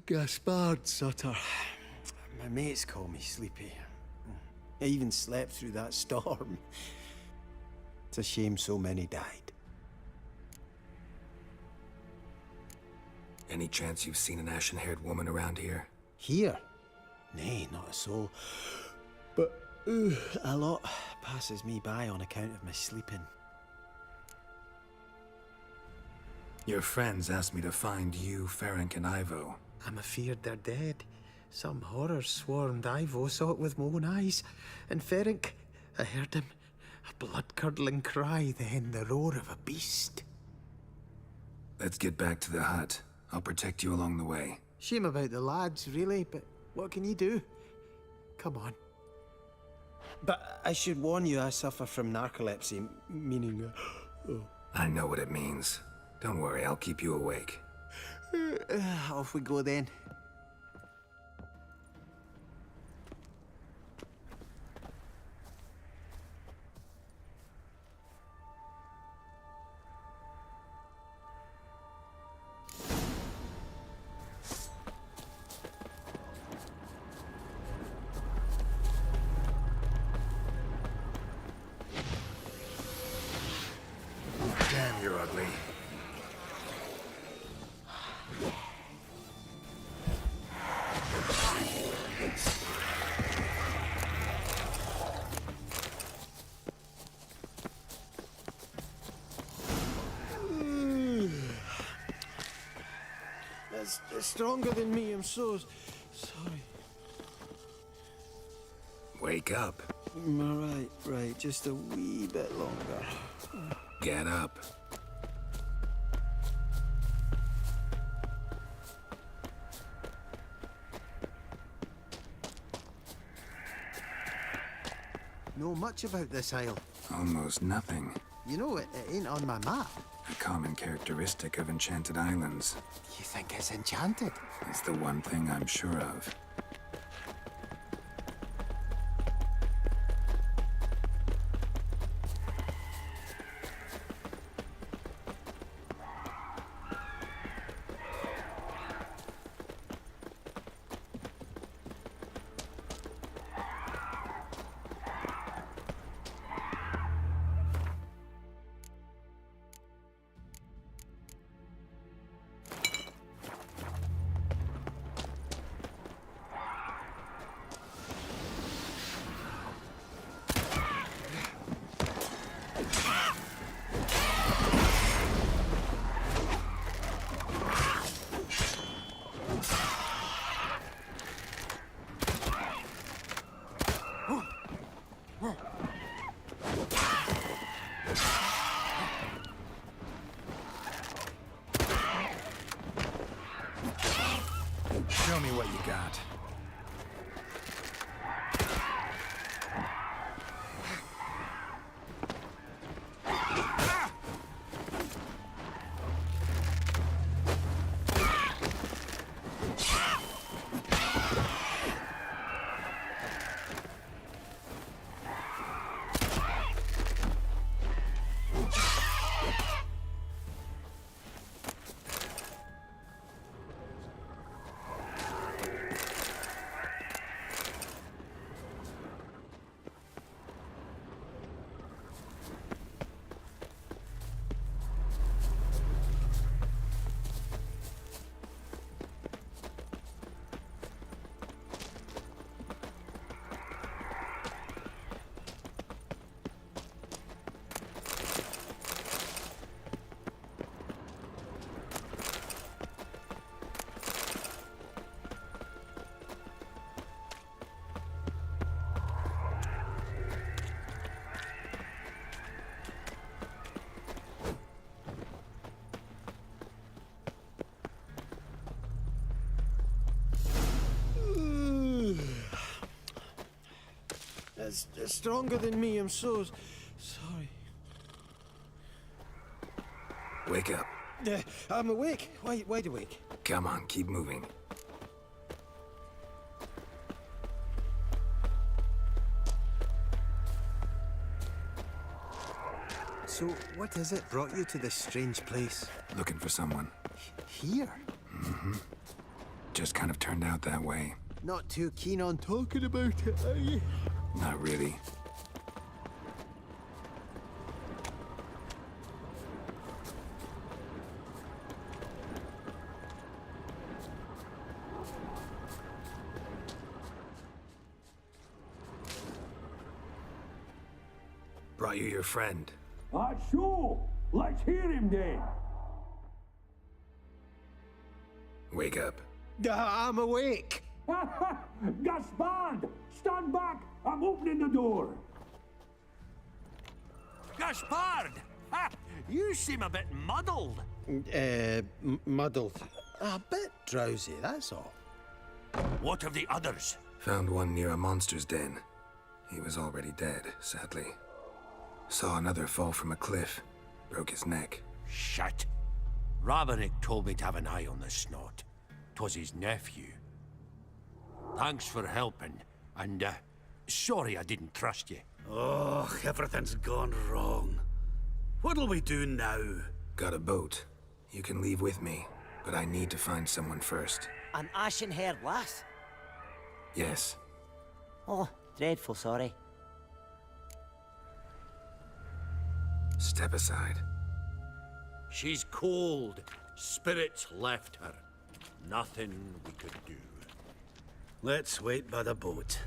Gaspard Sutter. My mates call me Sleepy. I even slept through that storm. It's a shame so many died. Any chance you've seen an ashen-haired woman around here? Here? Nay, not a soul. But a lot passes me by on account of my sleeping. Your friends asked me to find you, Ferenc, and Ivo. I'm afeard they're dead. Some horror swarmed Ivo, saw it with my own eyes. And Ferenc, I heard him. A blood-curdling cry, then the roar of a beast. Let's get back to the hut. I'll protect you along the way. Shame about the lads, really, but what can you do? Come on. But I should warn you, I suffer from narcolepsy, meaning... I know what it means. Don't worry, I'll keep you awake. Off we go then. Damn, you're ugly. That's stronger than me, I'm so sorry. Wake up. Right, just a wee bit longer. Get up. Know much about this isle? Almost nothing. You know, it ain't on my map. A common characteristic of enchanted islands. You think it's enchanted? It's the one thing I'm sure of. stronger than me. I'm so sorry. Wake up. I'm awake. Wide awake. Come on, keep moving. So, what is it brought you to this strange place? Looking for someone. Here? Mm-hmm. Just kind of turned out that way. Not too keen on talking about it, are you? Not really. Brought you your friend. Sure. Let's hear him then. Wake up. I'm awake. Gaspard! Stand back! I'm opening the door. Gaspard! Ha! You seem a bit muddled. Muddled. A bit drowsy, that's all. What of the others? Found one near a monster's den. He was already dead, sadly. Saw another fall from a cliff. Broke his neck. Shit. Roderick told me to have an eye on the snot. 'Twas his nephew. Thanks for helping, and, sorry I didn't trust you. Oh, everything's gone wrong. What'll we do now? Got a boat. You can leave with me, but I need to find someone first. An ashen-haired lass? Yes. Oh, dreadful sorry. Step aside. She's cold. Spirits left her. Nothing we could do. Let's wait by the boat.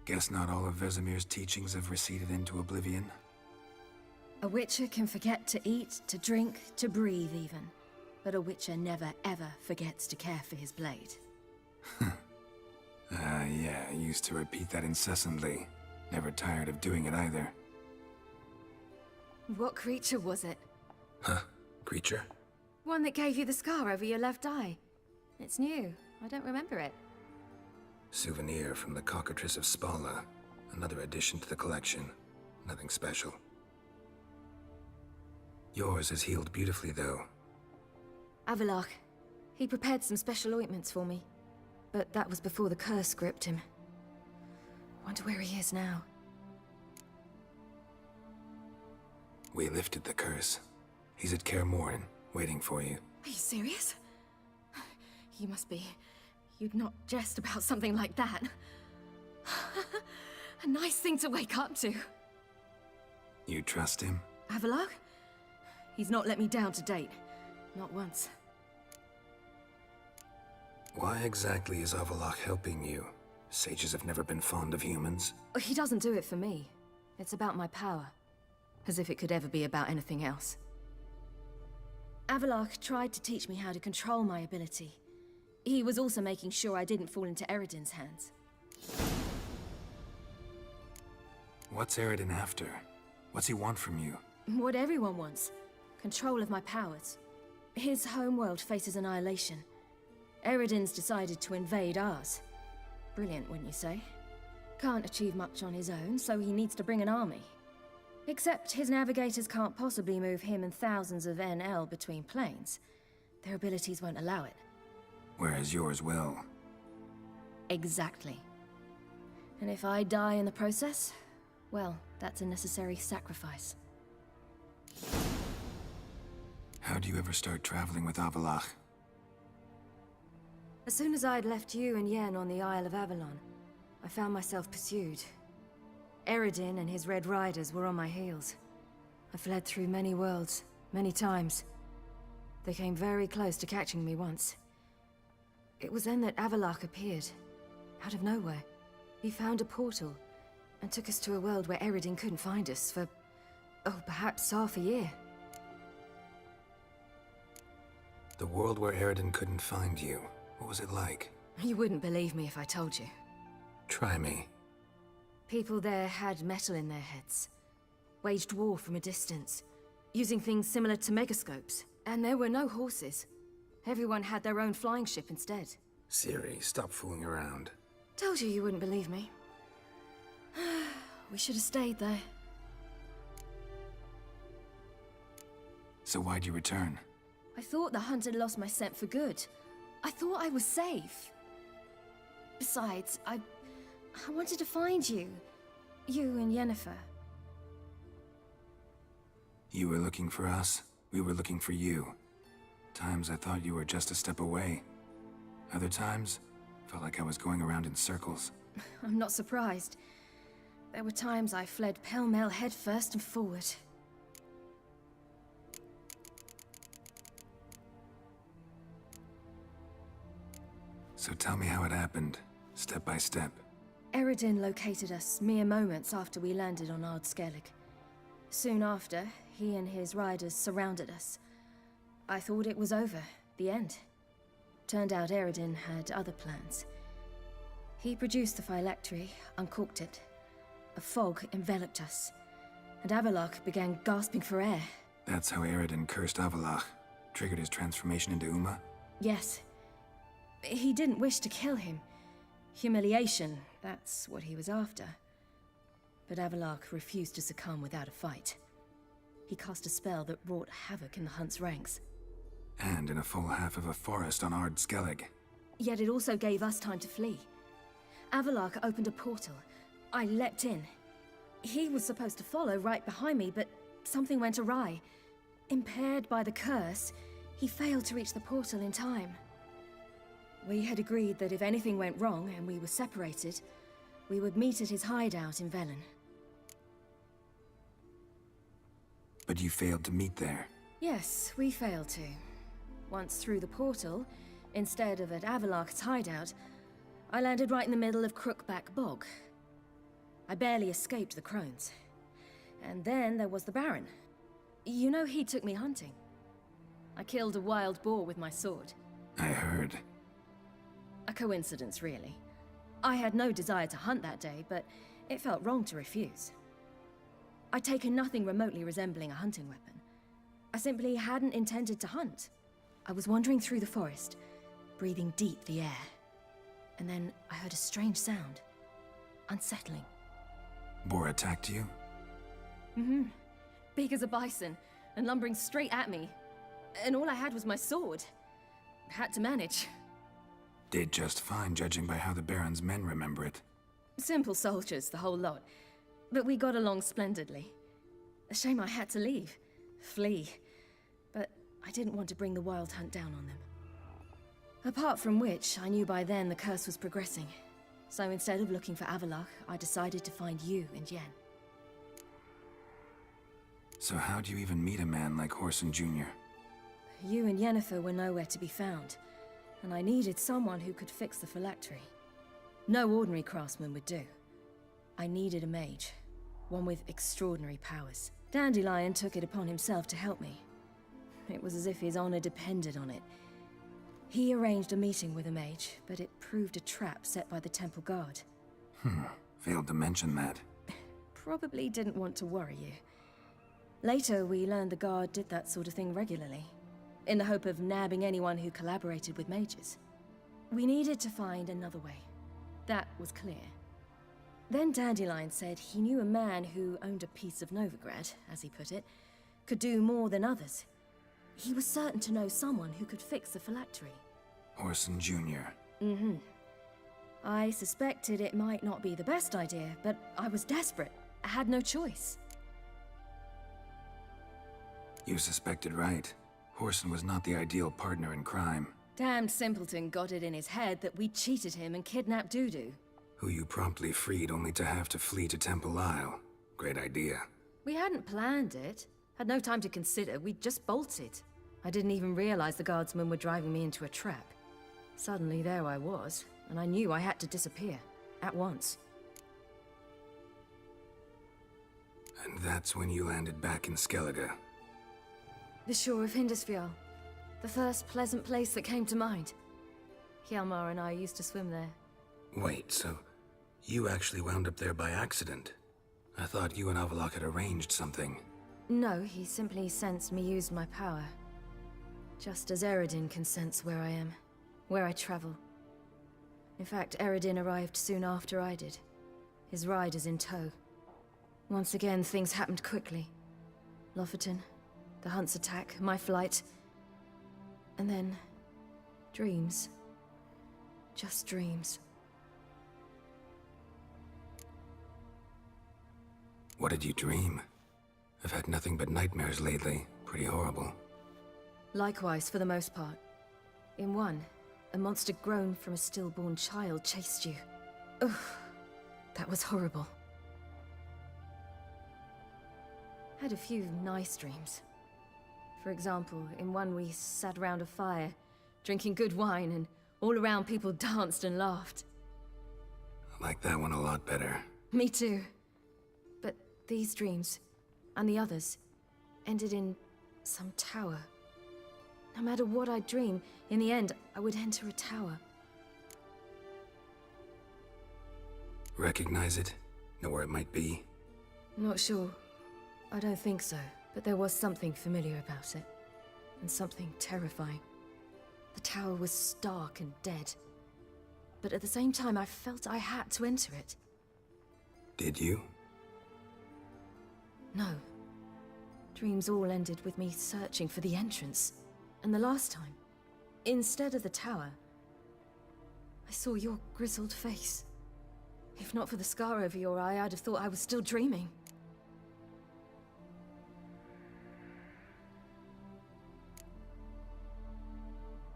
Guess not all of Vesemir's teachings have receded into oblivion. A witcher can forget to eat, to drink, to breathe even. But a witcher never ever forgets to care for his blade. Yeah, used to repeat that incessantly. Never tired of doing it either. What creature was it? Huh? Creature? One that gave you the scar over your left eye. It's new. I don't remember it. Souvenir from the cockatrice of Spala. Another addition to the collection. Nothing special. Yours has healed beautifully, though. Avalok. He prepared some special ointments for me. But that was before the curse gripped him. Wonder where he is now. We lifted the curse. He's at Kaer Morhen, waiting for you. Are you serious? You must be. You'd not jest about something like that. A nice thing to wake up to. You trust him? Avalok? He's not let me down to date. Not once. Why exactly is Avalok helping you? Sages have never been fond of humans. He doesn't do it for me. It's about my power. As if it could ever be about anything else. Avalok tried to teach me how to control my ability. He was also making sure I didn't fall into Eredin's hands. What's Eredin after? What's he want from you? What everyone wants. Control of my powers. His homeworld faces annihilation. Eredin's decided to invade ours. Brilliant, wouldn't you say? Can't achieve much on his own, so he needs to bring an army. Except his navigators can't possibly move him and thousands of NL between planes. Their abilities won't allow it. Whereas yours will. Exactly. And if I die in the process, well, that's a necessary sacrifice. How'd you ever start traveling with Avalok? As soon as I'd left you and Yen on the Isle of Avalon, I found myself pursued. Eredin and his Red Riders were on my heels. I fled through many worlds, many times. They came very close to catching me once. It was then that Avalok appeared, out of nowhere. He found a portal, and took us to a world where Eredin couldn't find us for, oh, perhaps half a year. The world where Eredin couldn't find you. What was it like? You wouldn't believe me if I told you. Try me. People there had metal in their heads. Waged war from a distance, using things similar to megascopes. And there were no horses. Everyone had their own flying ship instead. Ciri, stop fooling around. Told you wouldn't believe me. We should have stayed there. So why'd you return? I thought the hunt had lost my scent for good. I thought I was safe. Besides, I wanted to find you. You and Yennefer. You were looking for us. We were looking for you. Times I thought you were just a step away. Other times, felt like I was going around in circles. I'm not surprised. There were times I fled pell-mell head first and forward. So tell me how it happened, step by step. Eredin located us mere moments after we landed on Ard Skellig. Soon after, he and his riders surrounded us. I thought it was over, the end. Turned out Eredin had other plans. He produced the phylactery, uncorked it. A fog enveloped us, and Avalok began gasping for air. That's how Eredin cursed Avalok, triggered his transformation into Uma? Yes. He didn't wish to kill him. Humiliation, that's what he was after. But Avalok refused to succumb without a fight. He cast a spell that wrought havoc in the hunt's ranks. And in a full half of a forest on Ard Skellig. Yet it also gave us time to flee. Avalok opened a portal. I leapt in. He was supposed to follow right behind me, but something went awry. Impaired by the curse, he failed to reach the portal in time. We had agreed that if anything went wrong and we were separated, we would meet at his hideout in Velen. But you failed to meet there. Yes, we failed to. Once through the portal, instead of at Avalok's hideout, I landed right in the middle of Crookback Bog. I barely escaped the crones. And then there was the Baron. You know, he took me hunting. I killed a wild boar with my sword. I heard. A coincidence, really. I had no desire to hunt that day, but it felt wrong to refuse. I'd taken nothing remotely resembling a hunting weapon. I simply hadn't intended to hunt. I was wandering through the forest, breathing deep the air. And then I heard a strange sound. Unsettling. Boar attacked you? Mm-hmm. Big as a bison, and lumbering straight at me. And all I had was my sword. Had to manage. Did just fine, judging by how the Baron's men remember it. Simple soldiers, the whole lot. But we got along splendidly. A shame I had to leave. Flee. But I didn't want to bring the wild hunt down on them. Apart from which, I knew by then the curse was progressing. So instead of looking for Avallac'h, I decided to find you and Yen. So how'd you even meet a man like Whoreson Jr.? You and Yennefer were nowhere to be found, and I needed someone who could fix the phylactery. No ordinary craftsman would do. I needed a mage, one with extraordinary powers. Dandelion took it upon himself to help me. It was as if his honor depended on it. He arranged a meeting with a mage, but it proved a trap set by the temple guard. Failed to mention that. Probably didn't want to worry you. Later, we learned the guard did that sort of thing regularly, in the hope of nabbing anyone who collaborated with mages. We needed to find another way. That was clear. Then Dandelion said he knew a man who owned a piece of Novigrad, as he put it, could do more than others. He was certain to know someone who could fix the phylactery. Whoreson Jr. Mm-hmm. I suspected it might not be the best idea, but I was desperate. I had no choice. You suspected right. Whoreson was not the ideal partner in crime. Damned simpleton got it in his head that we'd cheated him and kidnapped Dudu. Who you promptly freed only to have to flee to Temple Isle. Great idea. We hadn't planned it. Had no time to consider, we just bolted. I didn't even realize the guardsmen were driving me into a trap. Suddenly there I was, and I knew I had to disappear. At once. And that's when you landed back in Skellige. The shore of Hindisfjall. The first pleasant place that came to mind. Hjalmar and I used to swim there. Wait, so you actually wound up there by accident? I thought you and Avallac'h had arranged something. No, he simply sensed me used my power. Just as Eredin can sense where I am, where I travel. In fact, Eredin arrived soon after I did. His riders in tow. Once again, things happened quickly. Lofoten, the hunt's attack, my flight. And then, dreams. Just dreams. What did you dream? I've had nothing but nightmares lately. Pretty horrible. Likewise, for the most part. In one, a monster grown from a stillborn child chased you. Ugh, that was horrible. Had a few nice dreams. For example, in one we sat around a fire, drinking good wine, and all around people danced and laughed. I like that one a lot better. Me too. But these dreams, and the others, ended in some tower. No matter what I dream, in the end, I would enter a tower. Recognize it? Know where it might be? Not sure. I don't think so, but there was something familiar about it. And something terrifying. The tower was stark and dead. But at the same time, I felt I had to enter it. Did you? No. Dreams all ended with me searching for the entrance. And the last time, instead of the tower, I saw your grizzled face. If not for the scar over your eye, I'd have thought I was still dreaming.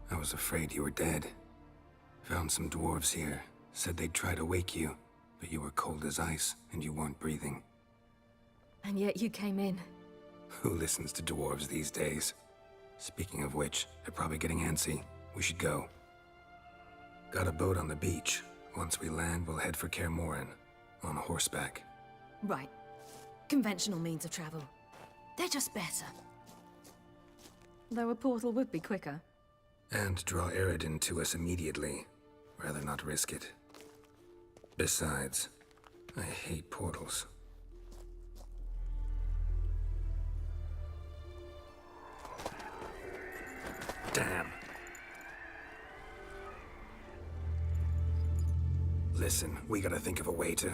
I was afraid you were dead. Found some dwarves here. Said they'd try to wake you, but you were cold as ice, and you weren't breathing. And yet you came in. Who listens to dwarves these days? Speaking of which, they're probably getting antsy. We should go. Got a boat on the beach. Once we land, we'll head for Kaer Morhen. On horseback. Right. Conventional means of travel. They're just better. Though a portal would be quicker. And draw Eredin to us immediately. Rather not risk it. Besides, I hate portals. Damn. Listen, we gotta think of a way to...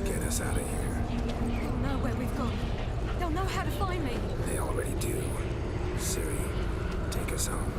Get us out of here. They'll know where we've gone. They'll know how to find me. They already do. Ciri, take us home.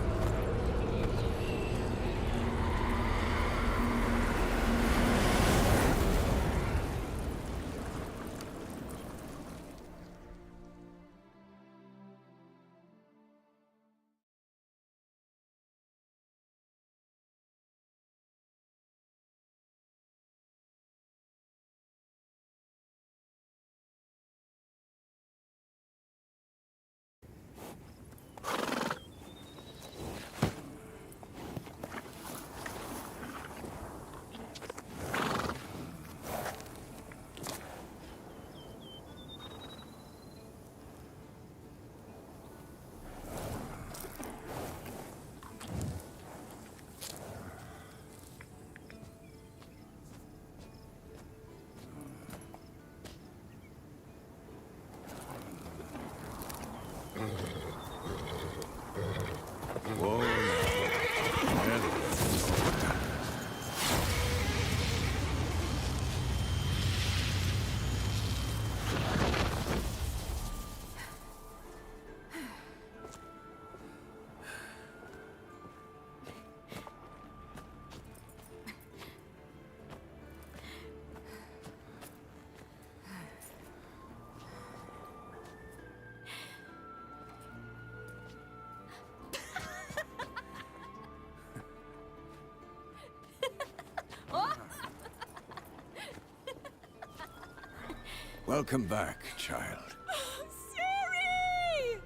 Whoa. Welcome back, child. Ciri!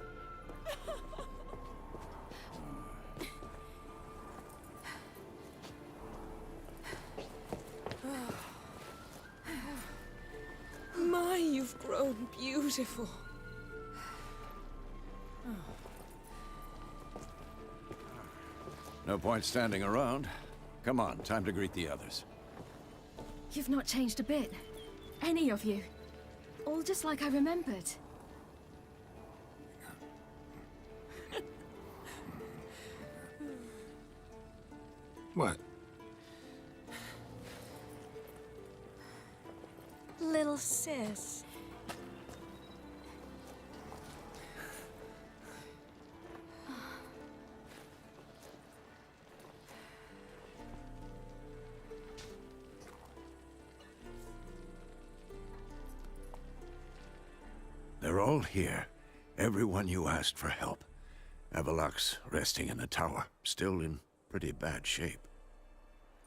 My, you've grown beautiful. No point standing around. Come on, time to greet the others. You've not changed a bit. Any of you. All just like I remembered. What? Little sis. They're all here. Everyone you asked for help. Avalok's resting in the tower, still in pretty bad shape.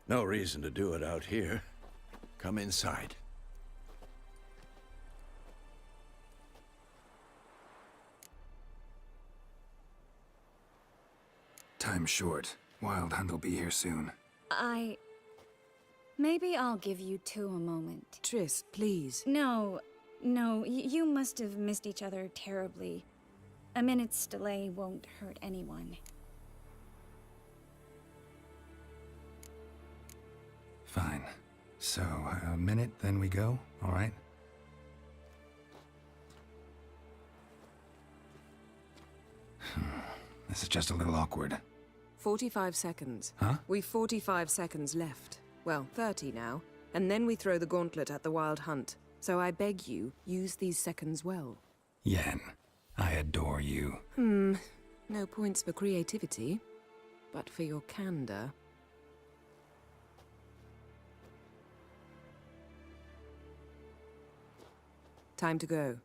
No reason to do it out here. Come inside. Time's short. Wild Hunt will be here soon. Maybe I'll give you two a moment. Triss, please. No, you must have missed each other terribly. A minute's delay won't hurt anyone. Fine. So, a minute, then we go, all right? This is just a little awkward. 45 seconds. Huh? We've 45 seconds left. Well, 30 now. And then we throw the gauntlet at the Wild Hunt. So I beg you, use these seconds well. Yen, I adore you. No points for creativity, but for your candor. Time to go.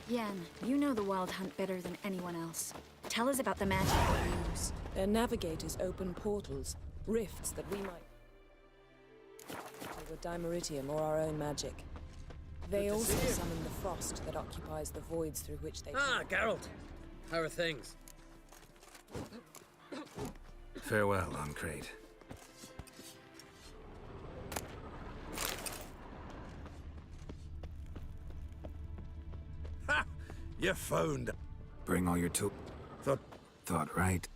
Yen, you know the Wild Hunt better than anyone else. Tell us about the magic they use. Their navigators open portals, rifts that we might... with Dimeritium or our own magic. They also summon the frost that occupies the voids through which they Geralt. How are things? Farewell, Ancrate. Ha! You found. Bring all your tools. Thought right.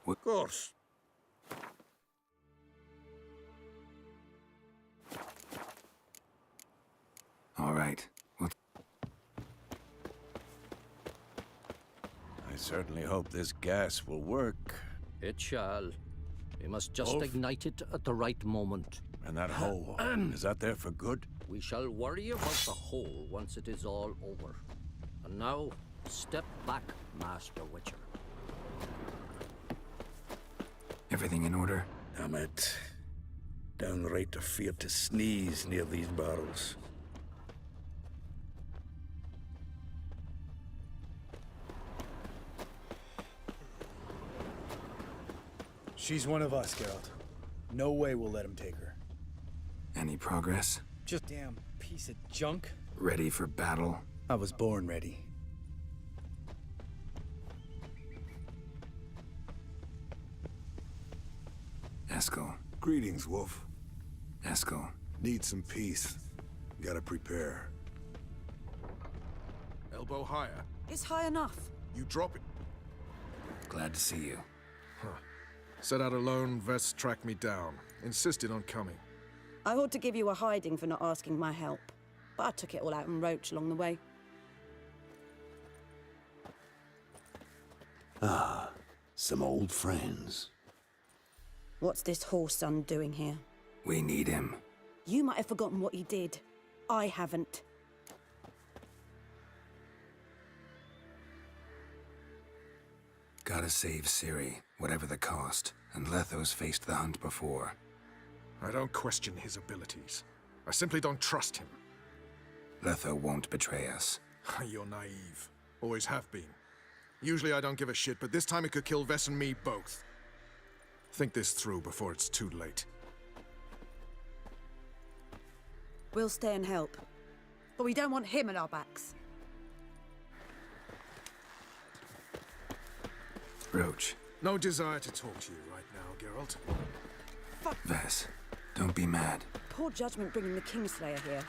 Of course. All right. What? I certainly hope this gas will work. It shall. We must just ignite it at the right moment. And that hole, is that there for good? We shall worry about the hole once it is all over. And now, step back, Master Witcher. Everything in order? Damn it. Downright afraid to sneeze near these barrels. She's one of us, Geralt. No way we'll let him take her. Any progress? Just damn piece of junk. Ready for battle? I was born ready. Eskel. Greetings, Wolf. Eskel. Need some peace. Gotta prepare. Elbow higher. It's high enough. You drop it. Glad to see you. Set out alone, Vest tracked me down. Insisted on coming. I ought to give you a hiding for not asking my help, but I took it all out in Roach along the way. Ah, some old friends. What's this horse-son doing here? We need him. You might have forgotten what he did. I haven't. Gotta save Ciri, whatever the cost, and Letho's faced the hunt before. I don't question his abilities. I simply don't trust him. Letho won't betray us. You're naive. Always have been. Usually I don't give a shit, but this time it could kill Vess and me both. Think this through before it's too late. We'll stay and help, but we don't want him at our backs. Roach. No desire to talk to you right now, Geralt. Vess, don't be mad. Poor judgment bringing the Kingslayer here.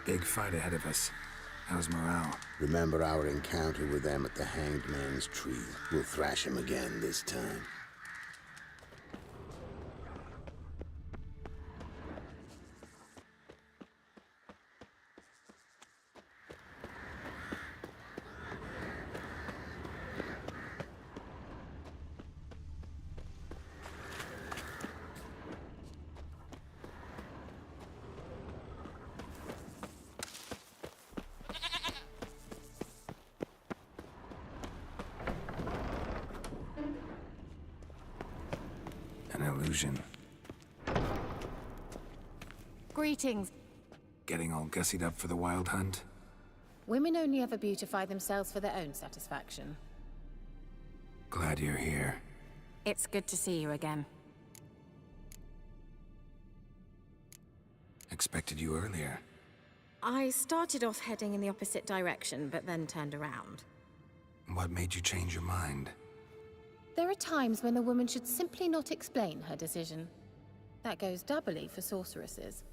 Big fight ahead of us. How's morale? Remember our encounter with them at the Hanged Man's Tree. We'll thrash him again this time. An illusion. Greetings. Getting all gussied up for the wild hunt? Women only ever beautify themselves for their own satisfaction. Glad you're here. It's good to see you again. Expected you earlier. I started off heading in the opposite direction, but then turned around. What made you change your mind? There are times when a woman should simply not explain her decision. That goes doubly for sorceresses.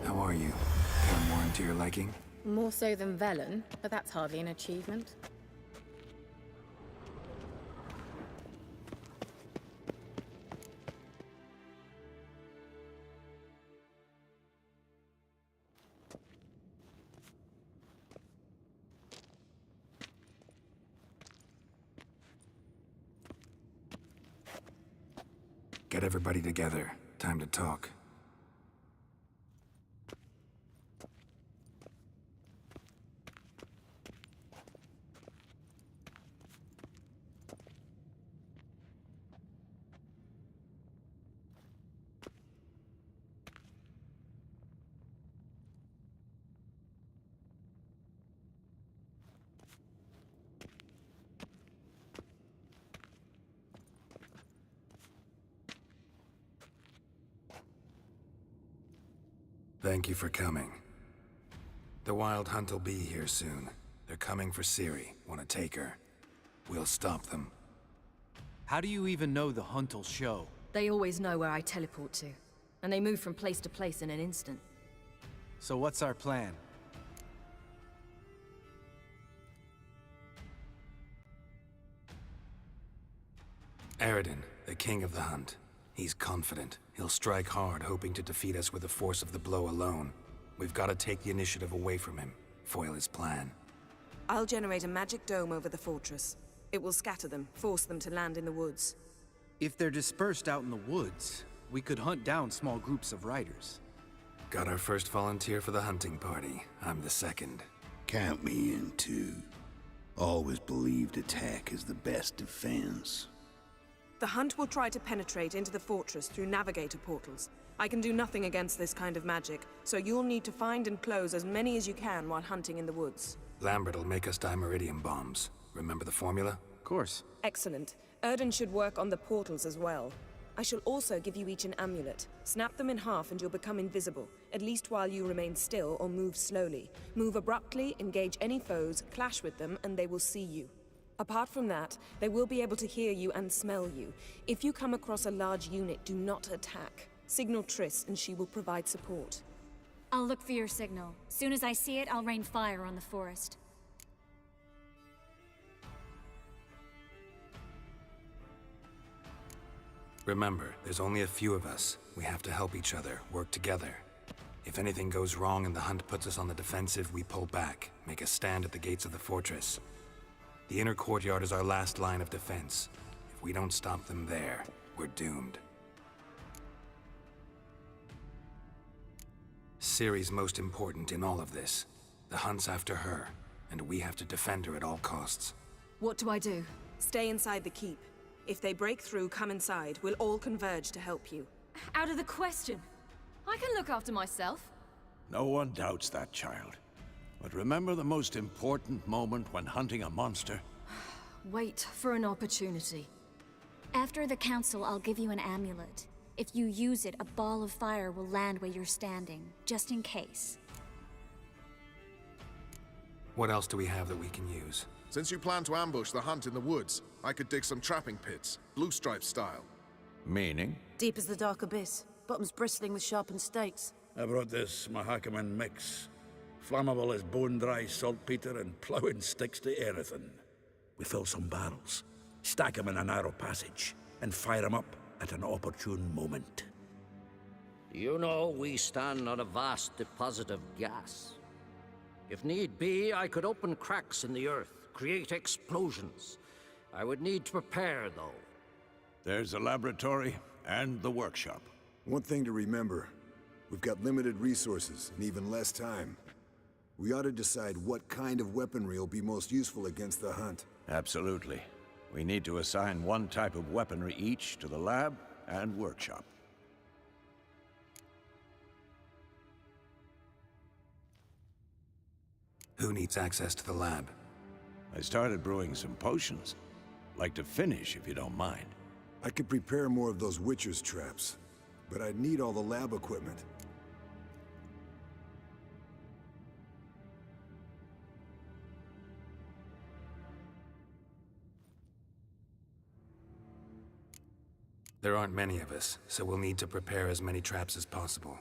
How are you? Got more into your liking? More so than Velen, but that's hardly an achievement. Get everybody together. Time to talk. Thank you for coming. The Wild Hunt will be here soon. They're coming for Ciri. Want to take her? We'll stop them. How do you even know the hunt will show? They always know where I teleport to, and they move from place to place in an instant. So what's our plan? Eredin, the king of the hunt. He's confident. He'll strike hard, hoping to defeat us with the force of the blow alone. We've got to take the initiative away from him, foil his plan. I'll generate a magic dome over the fortress. It will scatter them, force them to land in the woods. If they're dispersed out in the woods, we could hunt down small groups of riders. Got our first volunteer for the hunting party. I'm the second. Count me in too. Always believed attack is the best defense. The hunt will try to penetrate into the fortress through navigator portals. I can do nothing against this kind of magic, so you'll need to find and close as many as you can while hunting in the woods. Lambert'll make us dimeridium bombs. Remember the formula? Of course. Excellent. Erden should work on the portals as well. I shall also give you each an amulet. Snap them in half and you'll become invisible, at least while you remain still or move slowly. Move abruptly, engage any foes, clash with them, and they will see you. Apart from that, they will be able to hear you and smell you. If you come across a large unit, do not attack. Signal Triss and she will provide support. I'll look for your signal. Soon as I see it, I'll rain fire on the forest. Remember, there's only a few of us. We have to help each other, work together. If anything goes wrong and the hunt puts us on the defensive, we pull back, make a stand at the gates of the fortress. The inner courtyard is our last line of defense. If we don't stop them there, we're doomed. Ciri's most important in all of this. The hunt's after her, and we have to defend her at all costs. What do I do? Stay inside the keep. If they break through, come inside. We'll all converge to help you. Out of the question. I can look after myself. No one doubts that, child. But remember the most important moment when hunting a monster? Wait for an opportunity. After the council, I'll give you an amulet. If you use it, a ball of fire will land where you're standing, just in case. What else do we have that we can use? Since you plan to ambush the hunt in the woods, I could dig some trapping pits, blue stripe style. Meaning? Deep as the dark abyss, bottoms bristling with sharpened stakes. I brought this Mahakaman mix. Flammable as bone-dry saltpeter and ploughing sticks to anything. We fill some barrels, stack them in a narrow passage, and fire them up at an opportune moment. You know, we stand on a vast deposit of gas. If need be, I could open cracks in the earth, create explosions. I would need to prepare, though. There's the laboratory and the workshop. One thing to remember, we've got limited resources and even less time. We ought to decide what kind of weaponry will be most useful against the hunt. Absolutely. We need to assign one type of weaponry each to the lab and workshop. Who needs access to the lab? I started brewing some potions. Like to finish, if you don't mind. I could prepare more of those Witcher's traps, but I'd need all the lab equipment. There aren't many of us, so we'll need to prepare as many traps as possible.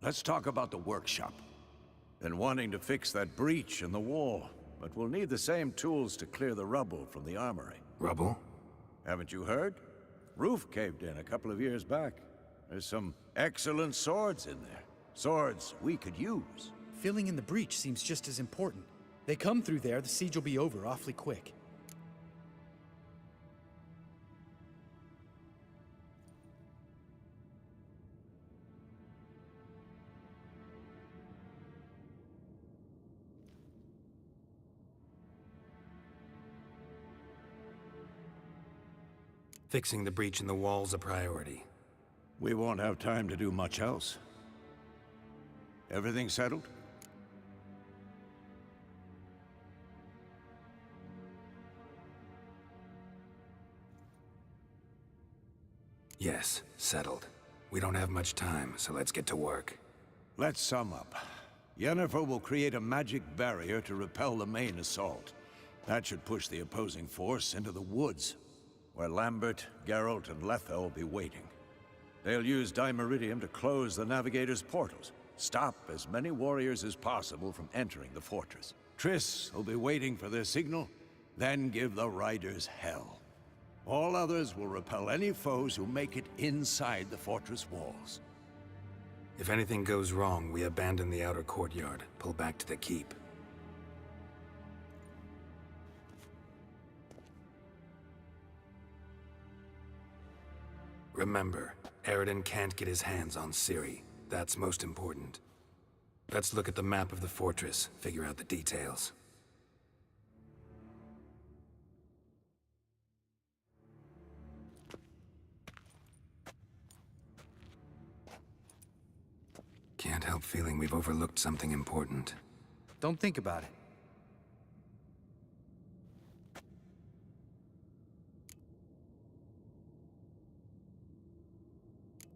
Let's talk about the workshop. Been wanting to fix that breach in the wall, but we'll need the same tools to clear the rubble from the armory. Rubble? Haven't you heard? Roof caved in a couple of years back. There's some excellent swords in there. Swords we could use. Filling in the breach seems just as important. They come through there, the siege will be over awfully quick. Fixing the breach in the wall's a priority. We won't have time to do much else. Everything settled? Yes, settled. We don't have much time, so let's get to work. Let's sum up. Yennefer will create a magic barrier to repel the main assault. That should push the opposing force into the woods, where Lambert, Geralt, and Letha will be waiting. They'll use Dimeridium to close the Navigator's portals, stop as many warriors as possible from entering the fortress. Triss will be waiting for their signal, then give the riders hell. All others will repel any foes who make it inside the fortress walls. If anything goes wrong, we abandon the outer courtyard, pull back to the keep. Remember, Eredin can't get his hands on Ciri. That's most important. Let's look at the map of the fortress, figure out the details. Can't help feeling we've overlooked something important. Don't think about it.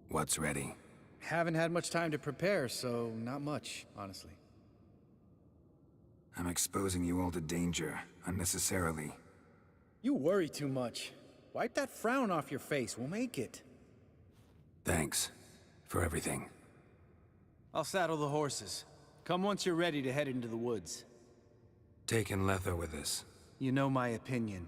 What's ready? Haven't had much time to prepare, so not much, honestly. I'm exposing you all to danger, unnecessarily. You worry too much. Wipe that frown off your face, we'll make it. Thanks. For everything. I'll saddle the horses. Come once you're ready to head into the woods. Taking Letha with us. You know my opinion.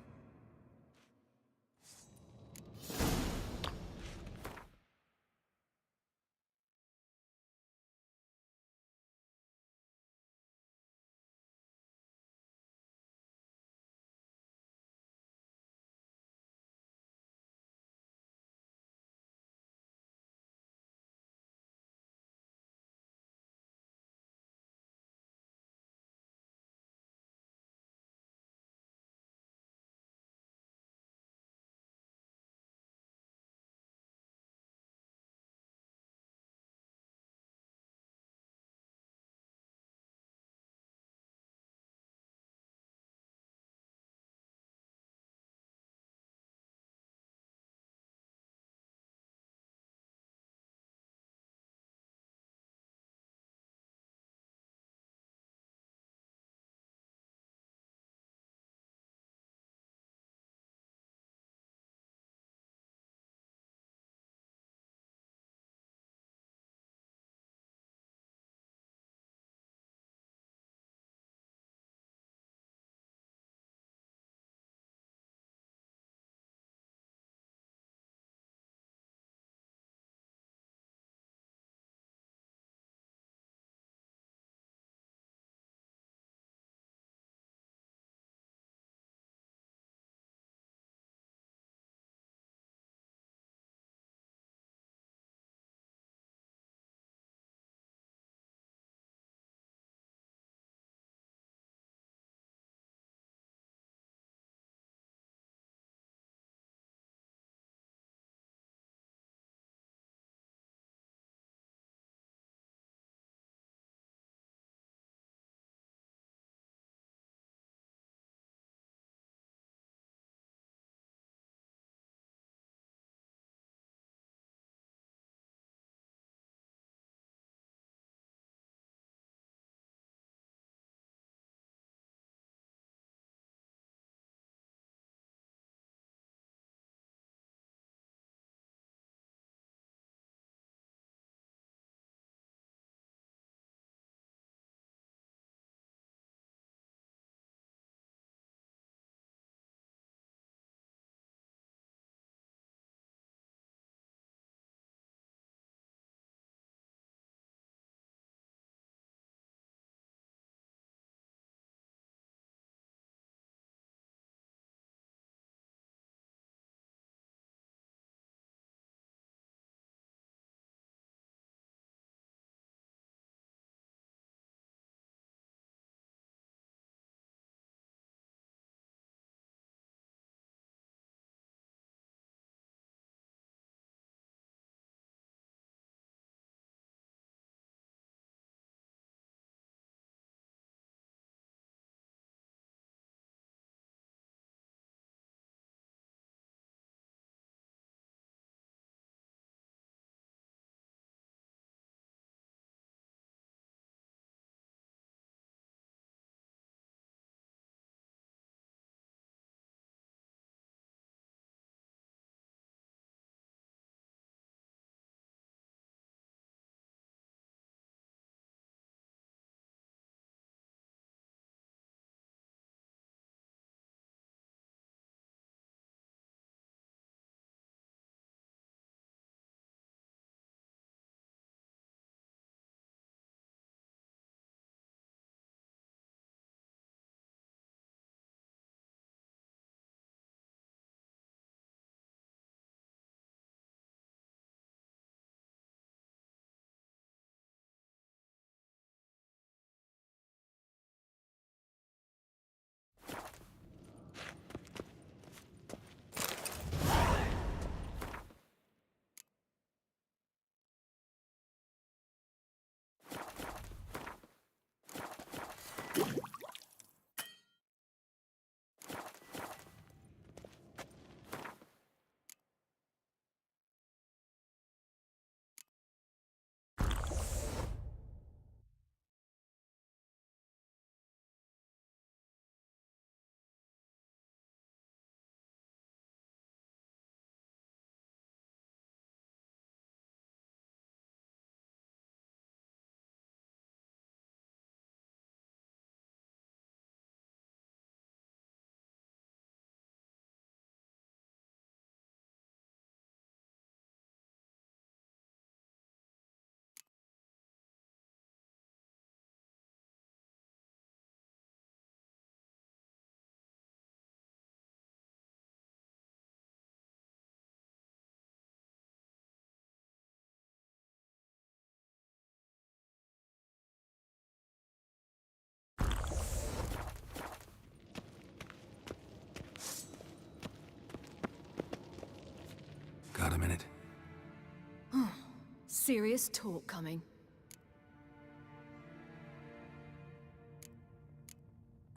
serious talk coming.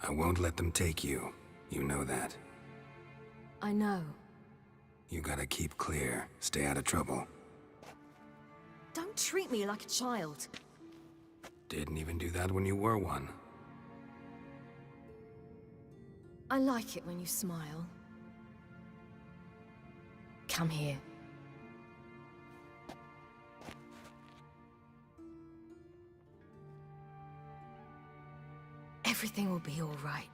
I won't let them take you. You know that. I know. You gotta keep clear. Stay out of trouble. Don't treat me like a child. Didn't even do that when you were one. I like it when you smile. Come here. Everything will be all right.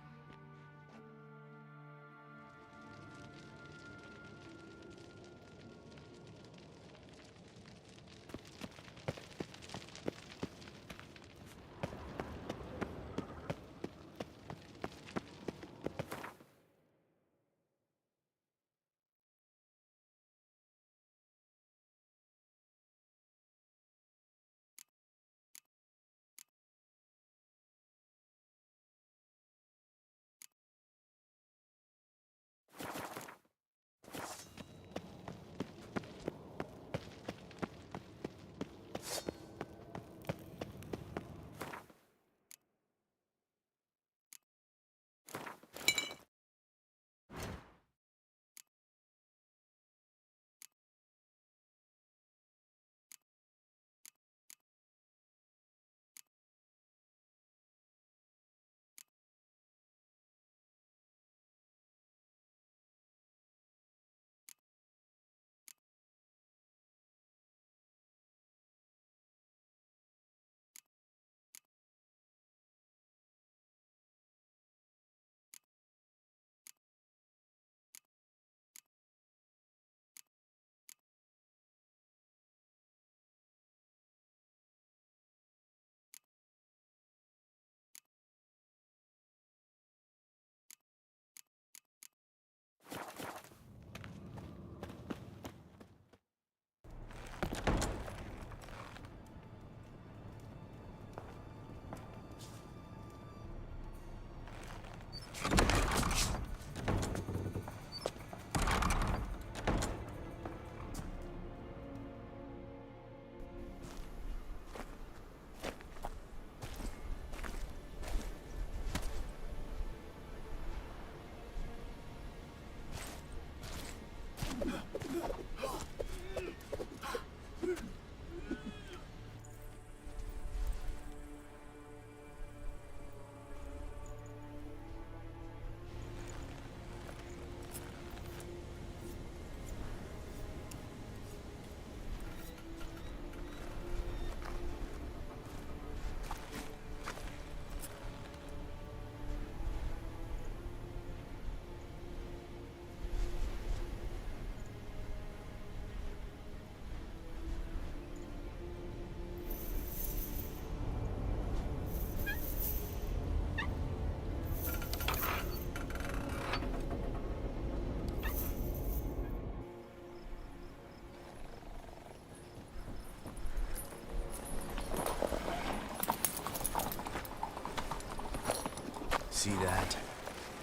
See that?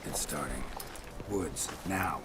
It's starting. Woods, now.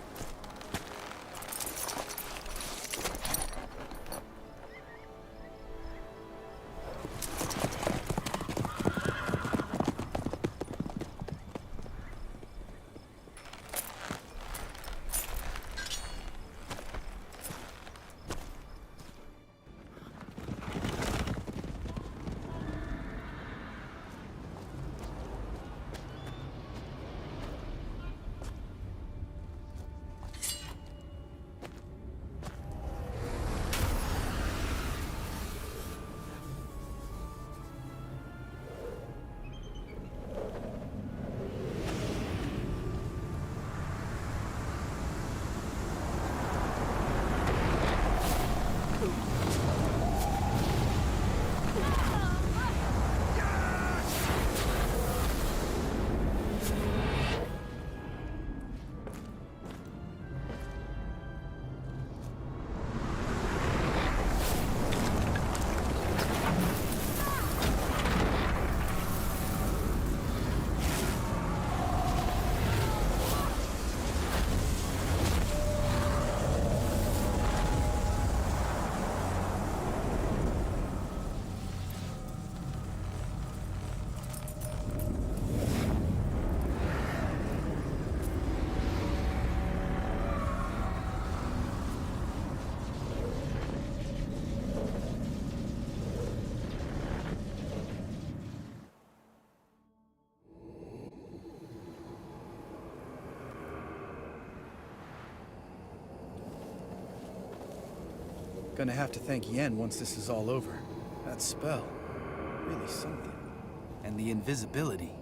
Gonna have to thank Yen once this is all over. That spell, really something. And the invisibility.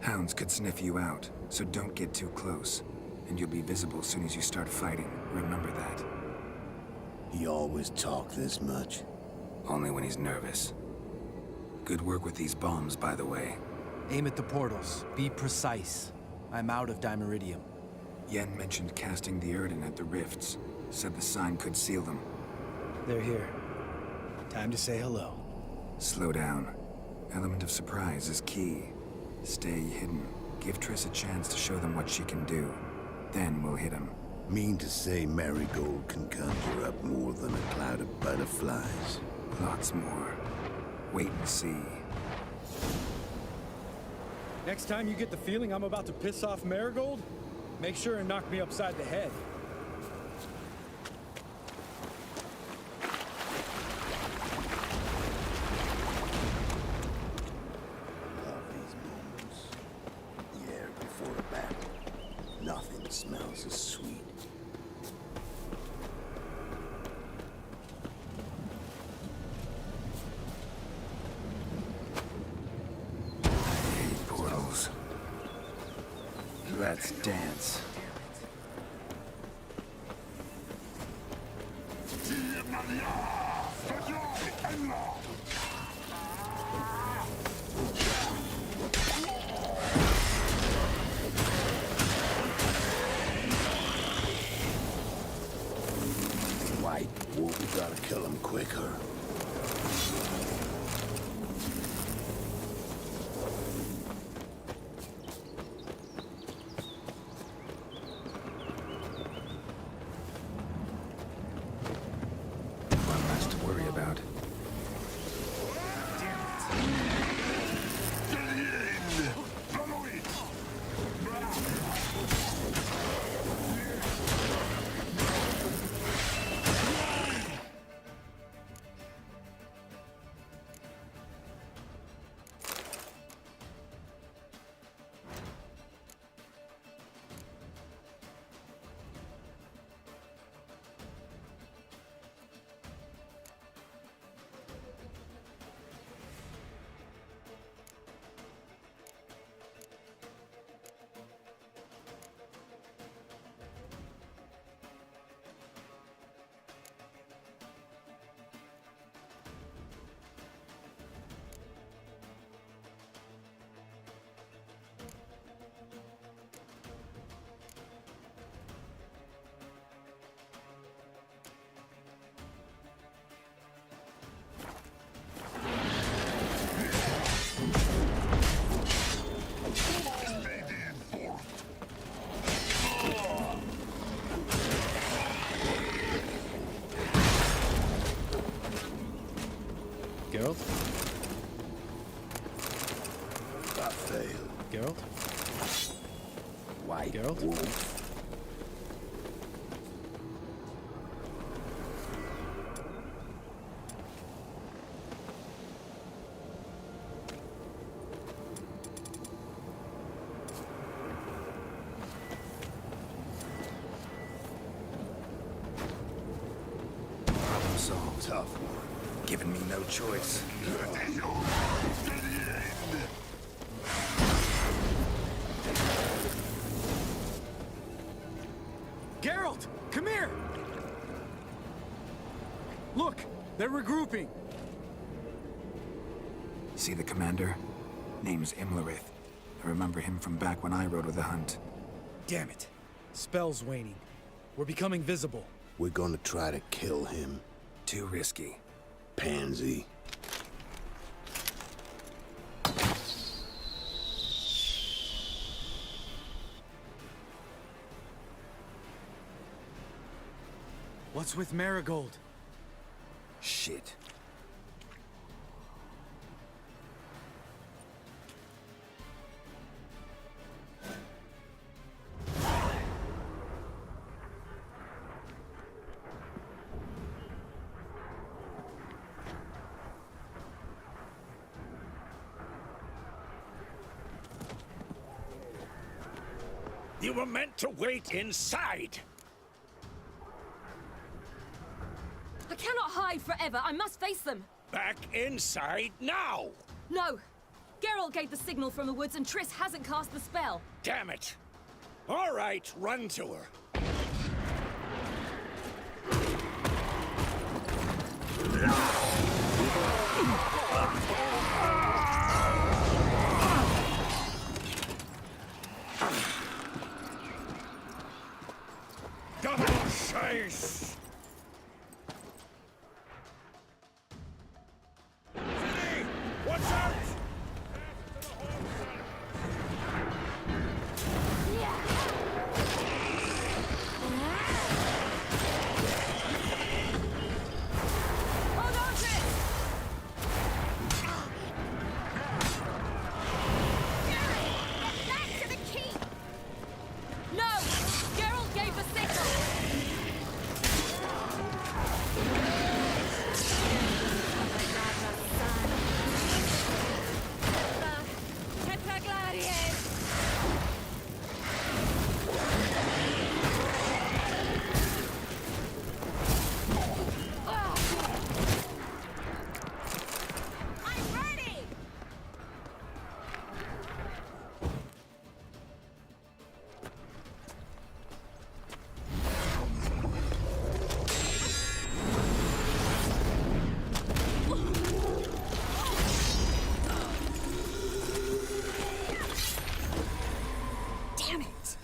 Hounds could sniff you out, so don't get too close. And you'll be visible as soon as you start fighting. Remember that. He always talk this much? Only when he's nervous. Good work with these bombs, by the way. Aim at the portals. Be precise. I'm out of Dimeridium. Yen mentioned casting the Erden at the rifts. Said the sign could seal them. They're here. Time to say hello. Slow down. Element of surprise is key. Stay hidden. Give Triss a chance to show them what she can do. Then we'll hit them. Mean to say Marigold can conjure up more than a cloud of butterflies? Lots more. Wait and see. Next time you get the feeling I'm about to piss off Marigold, make sure and knock me upside the head. Love these moments. The air before a battle. Nothing smells as sweet. Portals. Let's dance. White Wolf, we gotta kill him quicker. One less to worry about. Geralt? That failed. Geralt? White Geralt? Wolf. Problem solved. Tough one. Giving me no choice. Geralt! Come here! Look! They're regrouping! See the commander? Name's Imlerith. I remember him from back when I rode with the hunt. Damn it. Spell's waning. We're becoming visible. We're gonna try to kill him. Too risky. Pansy. What's with Marigold? Shit. You were meant to wait inside! I cannot hide forever. I must face them. Back inside now! No! Geralt gave the signal from the woods and Triss hasn't cast the spell. Damn it! All right, run to her. Double chase! Vinny! Watch out! Hold on, Triss! Back to the keep! No! Geralt gave the signal! Damn it!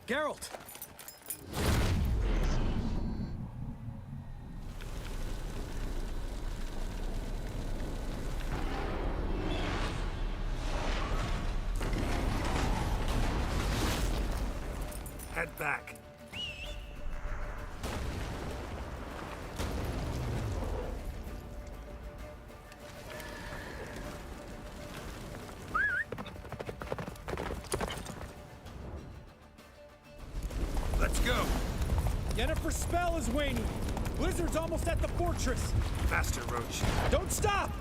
Geralt! Head back. Let's go! Yennefer's spell is waning! Blizzard's almost at the fortress! Faster, Roach. Don't stop!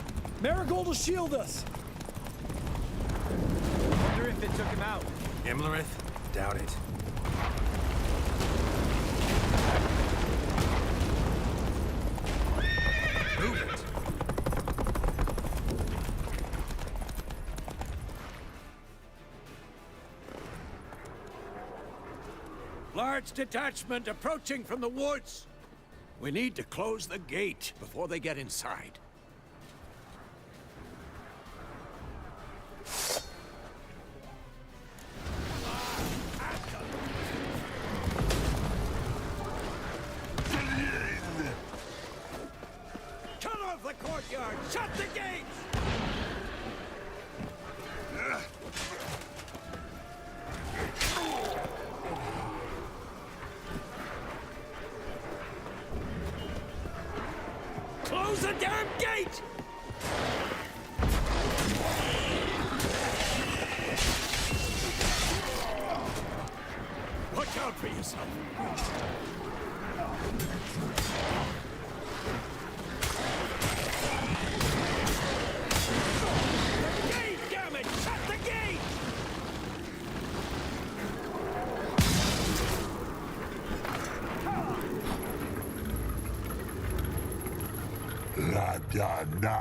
Marigold will shield us! Wonder if it took him out. Imlerith? Doubt it. Move it! Large detachment approaching from the woods. We need to close the gate before they get inside. Cut off the courtyard! Shut the gates! Close the damn gate! Watch out for yourself. Gate, damn it! Shut the gate! La da da.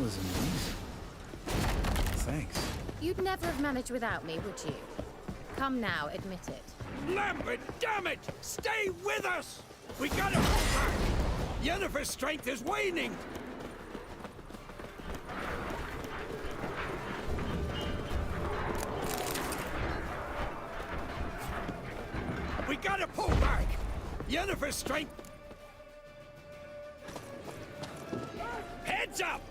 isn't easy. Thanks. You'd never have managed without me, would you? Come now, admit it. Lambert, damn it! Stay with us! We gotta go back! Yennefer's strength is waning! We gotta pull back! Yennefer's strength... Heads up!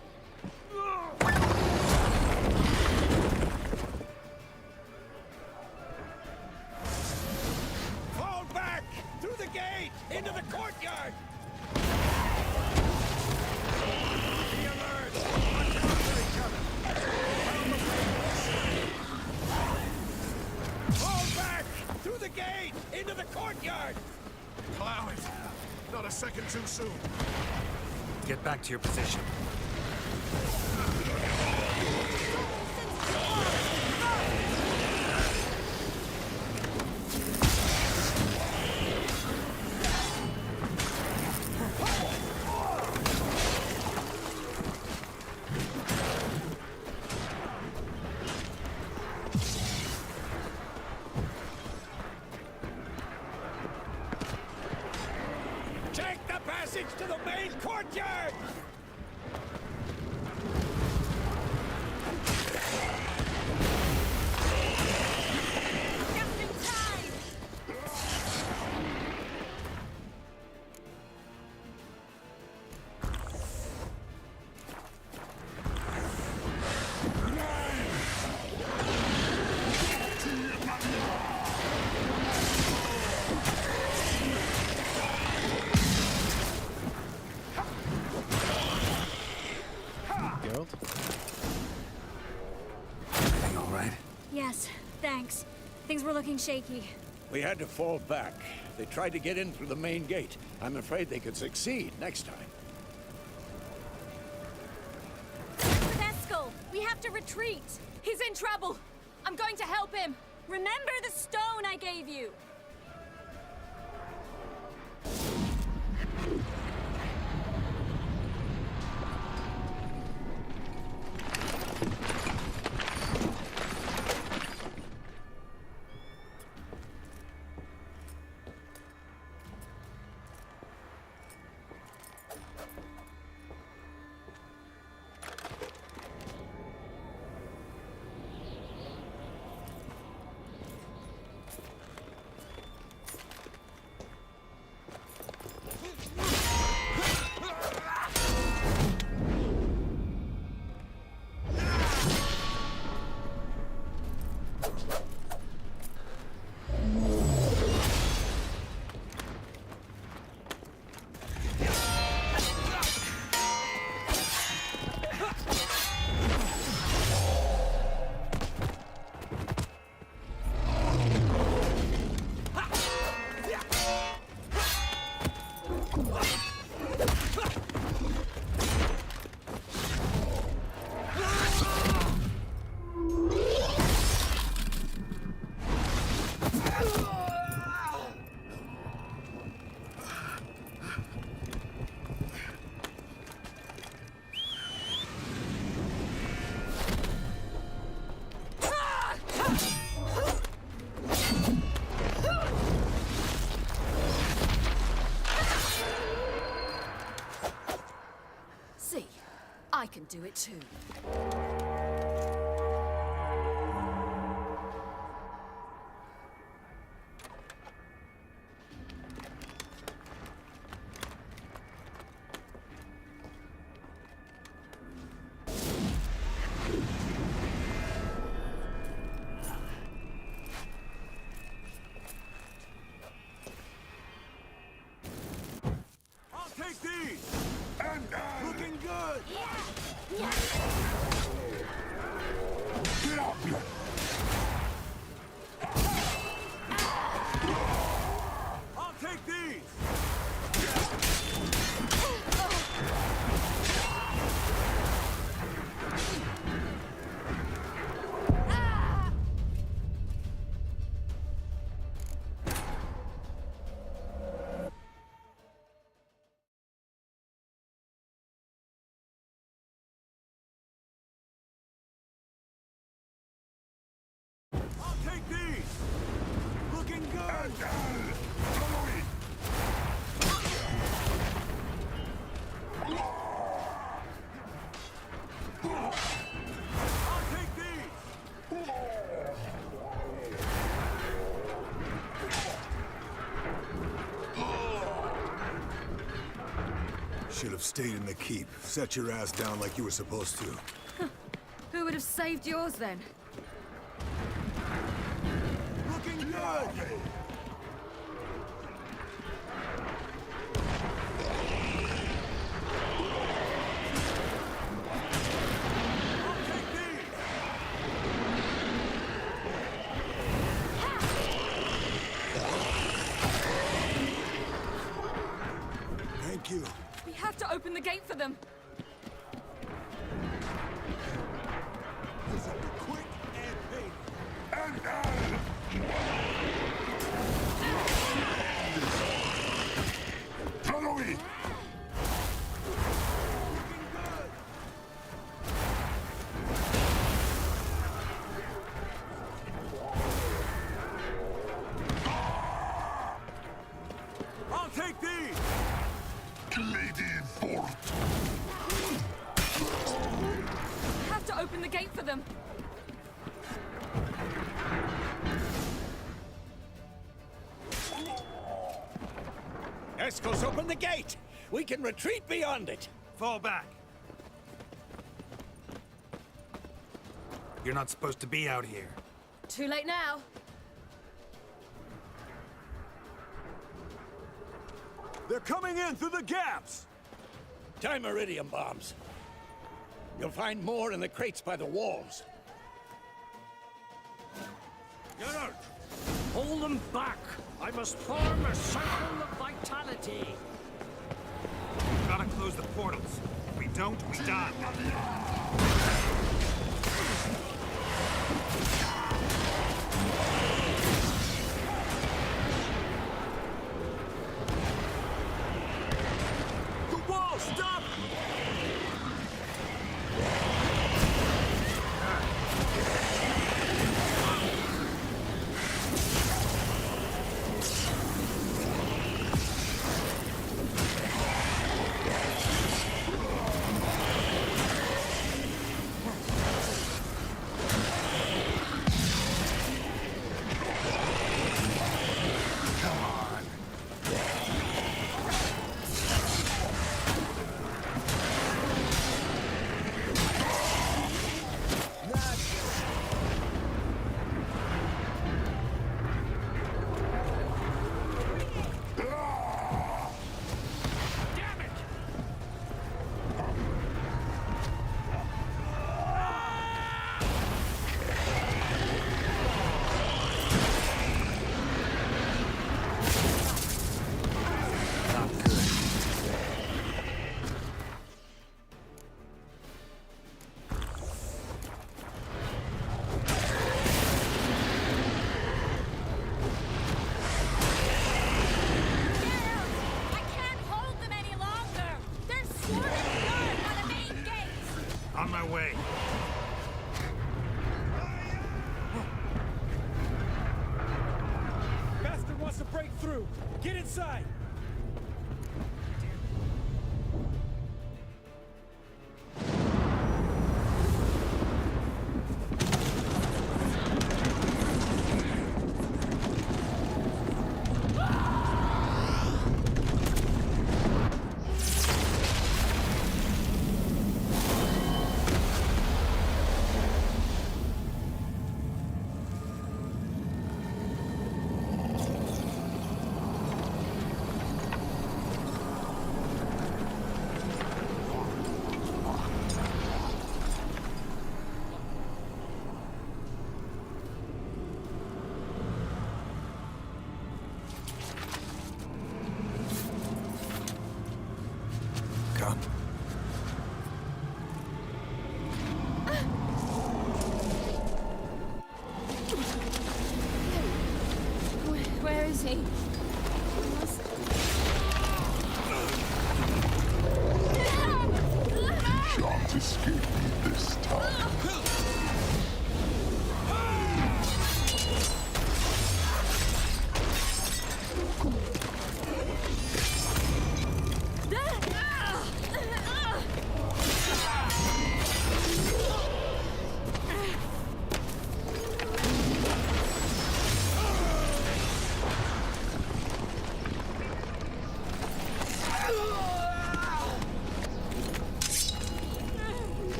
Fall back! Through the gate! Into the courtyard! Be alert! Watch out for each other! Fall back! Through the gate! Into the courtyard! Plow it! Not a second too soon. Get back to your position. Take the passage to the main courtyard! Just in time! Geralt? Everything all right? Yes, thanks. Things were looking shaky. We had to fall back. They tried to get in through the main gate. I'm afraid they could succeed next time. With Eskel, we have to retreat. He's in trouble. I'm going to help him. Remember the stone I gave you. See, I can do it too. I'll take these! And looking good! Yeah. take these! Looking good! I'll take these! Should have stayed in the keep. Set your ass down like you were supposed to. Who would have saved yours then? Looking good! Thank you. We have to open the gate for them. Quick and painful. Follow me! I'll take these! Canadian fort! We have to open the gate for them. Escos, open the gate! We can retreat beyond it! Fall back. You're not supposed to be out here. Too late now. They're coming in through the gaps! Time iridium bombs. You'll find more in the crates by the walls. Geralt, hold them back. I must form a circle of vitality. We've gotta close the portals. If we don't, we die. The wall, stop! I can't hold them any longer. They're swarming guard by the main gates. On my way. Bastard wants to break through. Get inside. Come. Where is he? Shan't escape me this time.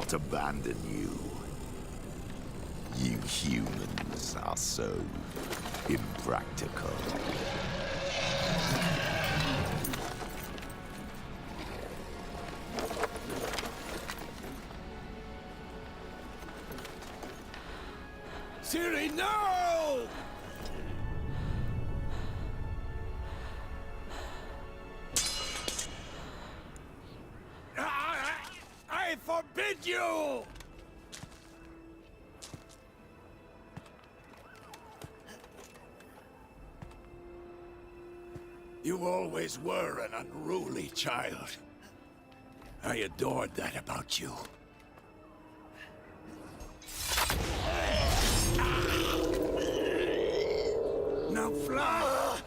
not abandon you. You humans are so impractical. Ciri, no! I forbid you! You always were an unruly child. I adored that about you. Now fly!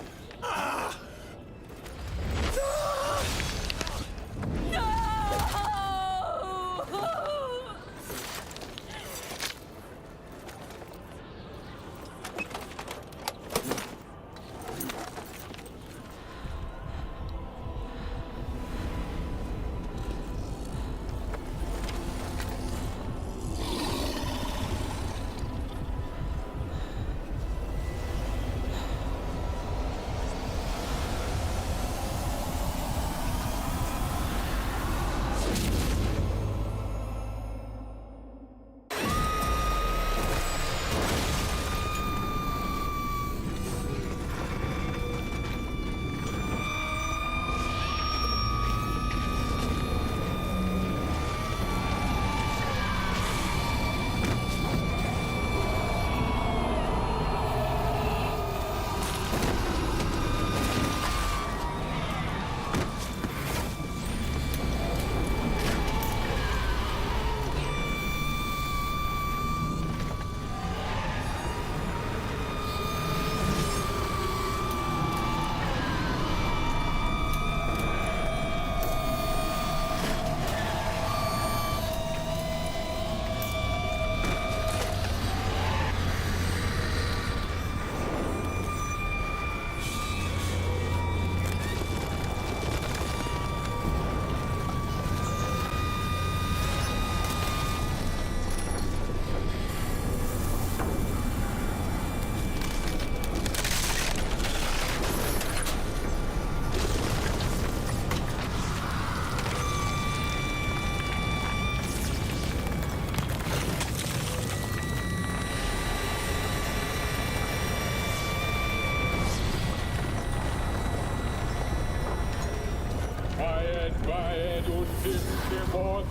Quiet und im Wort.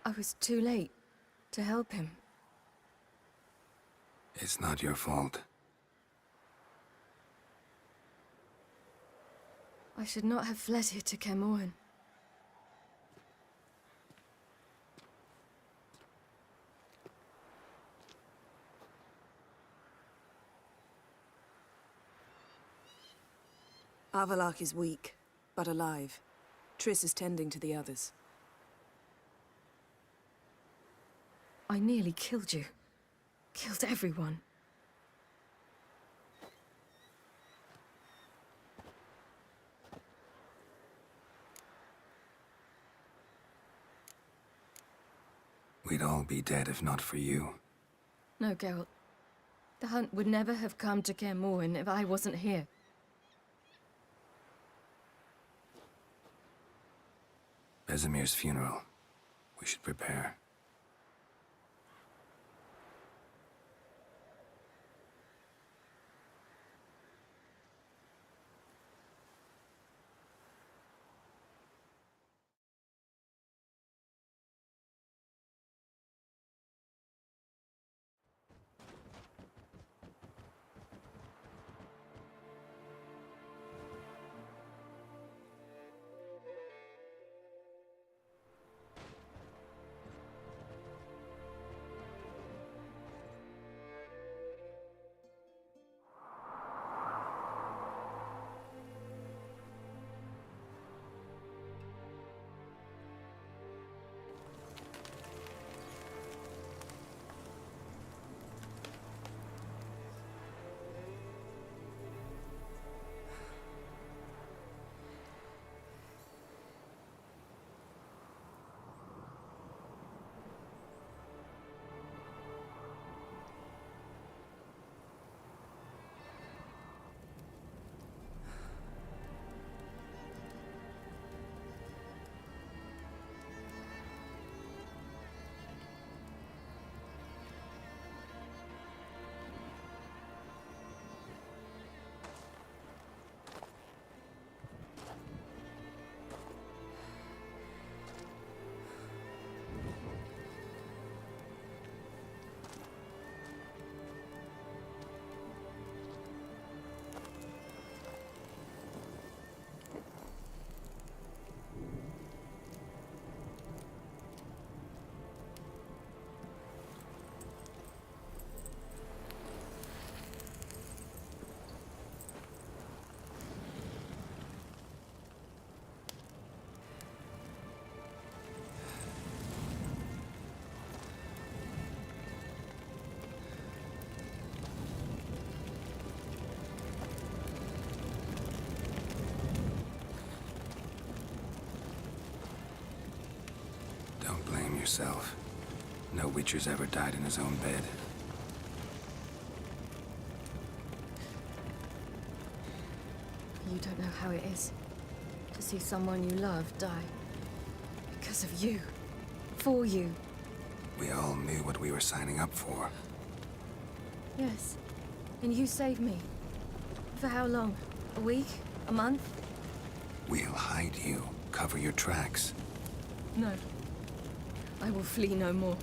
I was too late to help him. It's not your fault. I should not have fled here to Camoin. Avallac'h is weak, but alive. Triss is tending to the others. I nearly killed you. Killed everyone. We'd all be dead if not for you. No, Geralt. The hunt would never have come to Kaer Morhen if I wasn't here. Vesemir's funeral. We should prepare. Don't blame yourself. No Witcher's ever died in his own bed. You don't know how it is to see someone you love die. Because of you. For you. We all knew what we were signing up for. Yes. And you saved me. For how long? A week? A month? We'll hide you. Cover your tracks. No. I will flee no more.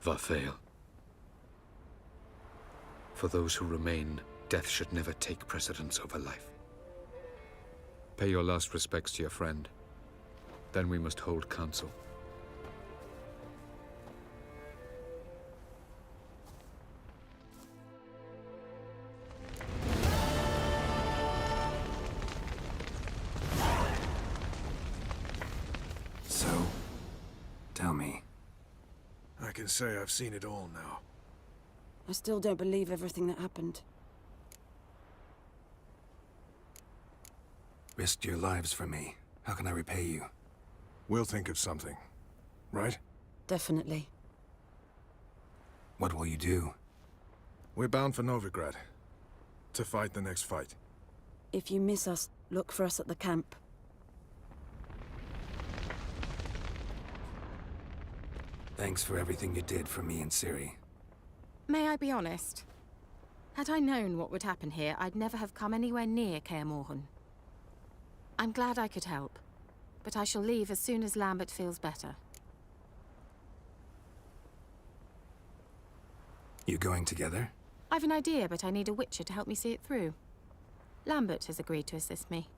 Varthael. For those who remain, death should never take precedence over life. Pay your last respects to your friend. Then we must hold council. So, tell me. I can say I've seen it all now. I still don't believe everything that happened. Risked your lives for me. How can I repay you? We'll think of something. Right? Definitely. What will you do? We're bound for Novigrad. To fight the next fight. If you miss us, look for us at the camp. Thanks for everything you did for me and Ciri. May I be honest? Had I known what would happen here, I'd never have come anywhere near Kaer Morhen. I'm glad I could help, but I shall leave as soon as Lambert feels better. You going together? I've an idea, but I need a witcher to help me see it through. Lambert has agreed to assist me.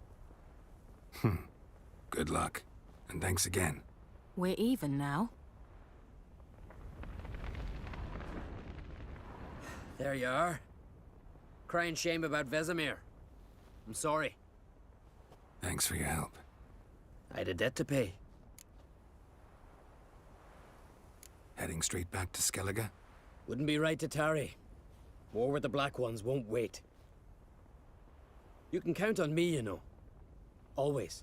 Good luck, and thanks again. We're even now. There you are. Crying shame about Vesemir. I'm sorry. Thanks for your help. I had a debt to pay. Heading straight back to Skellige? Wouldn't be right to tarry. War with the Black Ones won't wait. You can count on me, you know. Always.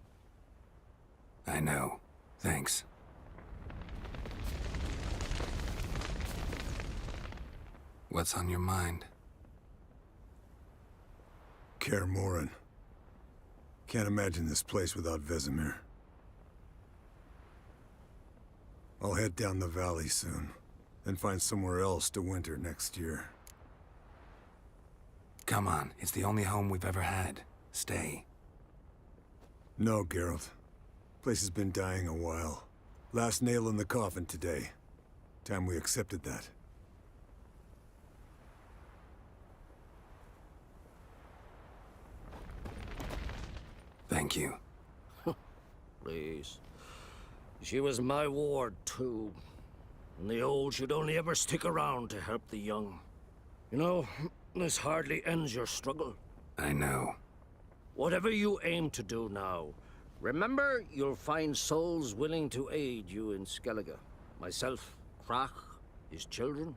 I know. Thanks. What's on your mind? Kaer Morhen. Can't imagine this place without Vesemir. I'll head down the valley soon, then find somewhere else to winter next year. Come on, it's the only home we've ever had. Stay. No, Geralt. Place has been dying a while. Last nail in the coffin today. Time we accepted that. Thank you. Please. She was my ward, too. And the old should only ever stick around to help the young. You know, this hardly ends your struggle. I know. Whatever you aim to do now, remember you'll find souls willing to aid you in Skellige. Myself, Crach, his children.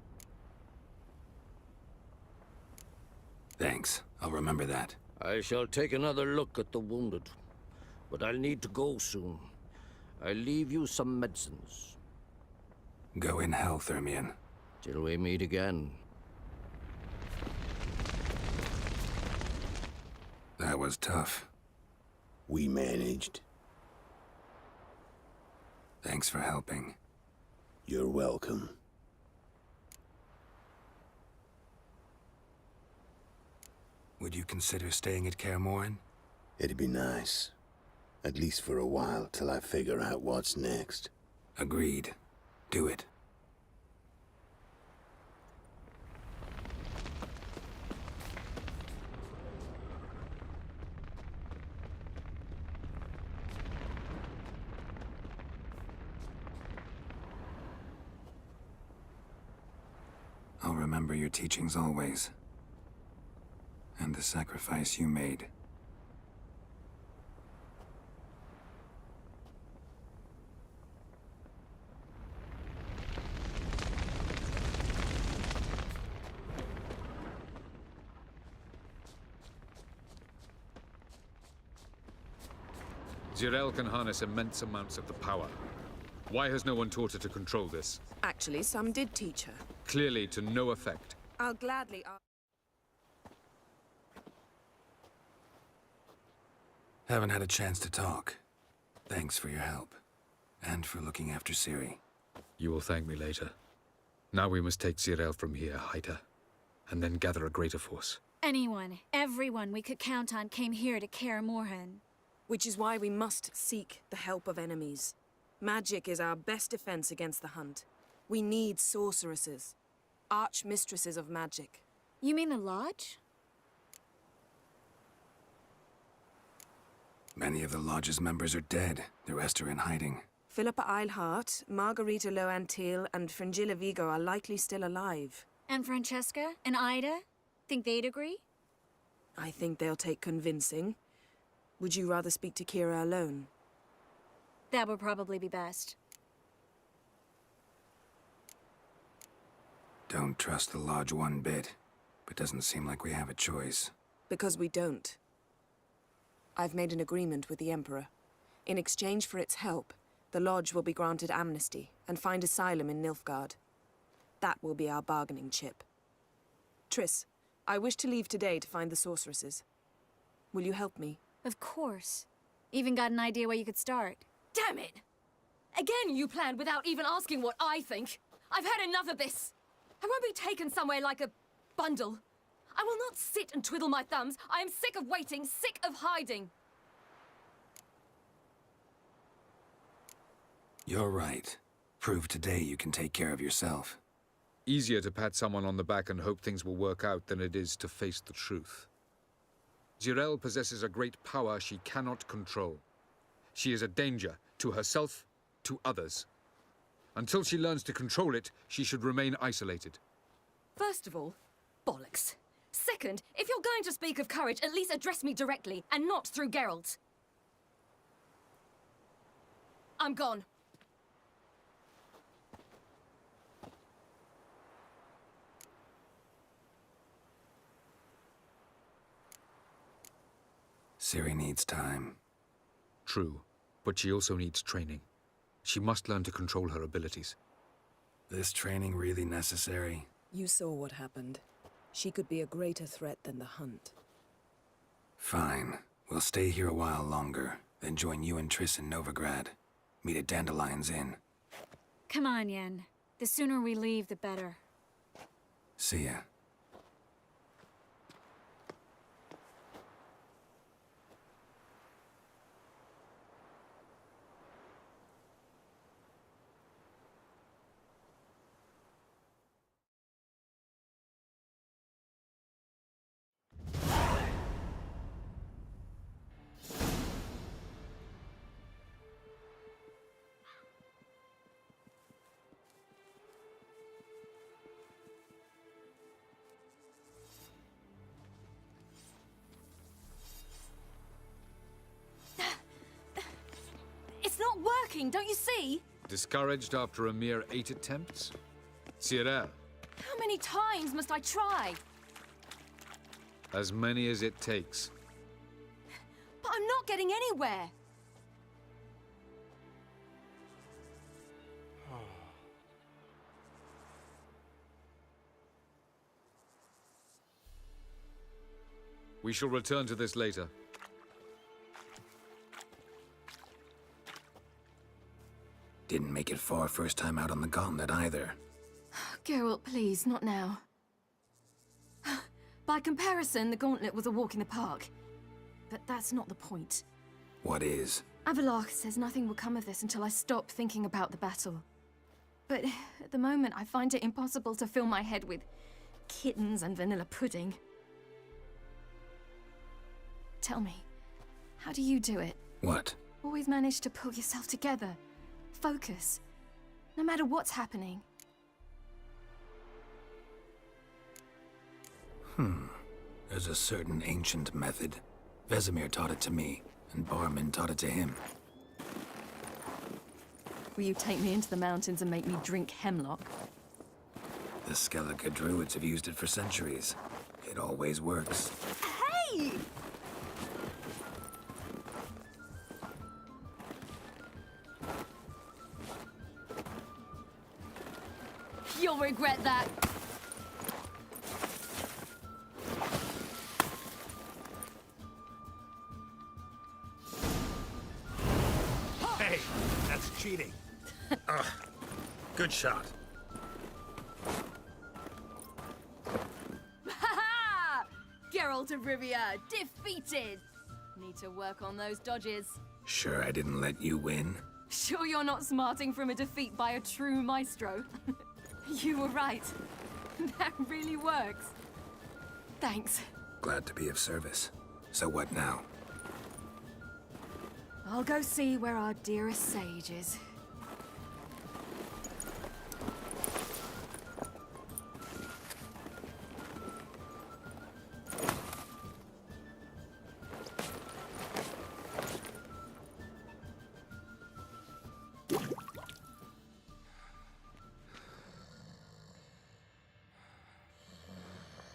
Thanks. I'll remember that. I shall take another look at the wounded. But I'll need to go soon. I'll leave you some medicines. Go in health, Ermion. Till we meet again. That was tough. We managed. Thanks for helping. You're welcome. Would you consider staying at Kaer Morhen? It'd be nice. At least for a while, till I figure out what's next. Agreed. Do it. I'll remember your teachings always. And the sacrifice you made. Zirael can harness immense amounts of the power. Why has no one taught her to control this? Actually, some did teach her. Clearly to no effect. I'll gladly ask. Haven't had a chance to talk. Thanks for your help. And for looking after Ciri. You will thank me later. Now we must take Zirael from here, hide her, and then gather a greater force. Anyone, everyone we could count on came here to Kaer Morhen. Which is why we must seek the help of enemies. Magic is our best defense against the Hunt. We need sorceresses. Archmistresses of magic. You mean the Lodge? Many of the Lodge's members are dead. The rest are in hiding. Philippa Eilhart, Margarita Loantil, and Fringilla Vigo are likely still alive. And Francesca and Ida? Think they'd agree? I think they'll take convincing. Would you rather speak to Kira alone? That would probably be best. Don't trust the Lodge one bit, but doesn't seem like we have a choice. Because we don't. I've made an agreement with the Emperor. In exchange for its help, the Lodge will be granted amnesty and find asylum in Nilfgaard. That will be our bargaining chip. Triss, I wish to leave today to find the sorceresses. Will you help me? Of course. Even got an idea where you could start. Damn it! Again, you planned without even asking what I think. I've had enough of this. I won't be taken somewhere like a bundle. I will not sit and twiddle my thumbs. I am sick of waiting, sick of hiding. You're right. Prove today you can take care of yourself. Easier to pat someone on the back and hope things will work out than it is to face the truth. Jirel possesses a great power she cannot control. She is a danger to herself, to others. Until she learns to control it, she should remain isolated. First of all, bollocks. Second, if you're going to speak of courage, at least address me directly, and not through Geralt. I'm gone. Ciri needs time. True, but she also needs training. She must learn to control her abilities. This training really necessary? You saw what happened. She could be a greater threat than the Hunt. Fine. We'll stay here a while longer, then join you and Triss in Novigrad. Meet at Dandelion's Inn. Come on, Yen. The sooner we leave, the better. See ya. It's not working, don't you see? Discouraged after a mere 8 attempts? Cyril, How many times must I try? as many as it takes. But I'm not getting anywhere. We shall return to this later. Didn't make it far first time out on the gauntlet either. Geralt, please, not now. By comparison, the gauntlet was a walk in the park. But that's not the point. What is? Avallac'h says nothing will come of this until I stop thinking about the battle. But at the moment, I find it impossible to fill my head with kittens and vanilla pudding. Tell me, how do you do it? What? Always manage to pull yourself together. Focus. No matter what's happening. There's a certain ancient method. Vesemir taught it to me, and Barman taught it to him. Will you take me into the mountains and make me drink hemlock? The Skellige druids have used it for centuries. It always works. Hey! You'll regret that. Hey, that's cheating. Ugh. Good shot. Ha-ha! Geralt of Rivia, defeated! Need to work on those dodges. Sure I didn't let you win? Sure you're not smarting from a defeat by a true maestro? You were right. That really works. Thanks. Glad to be of service. So what now? I'll go see where our dearest sage is.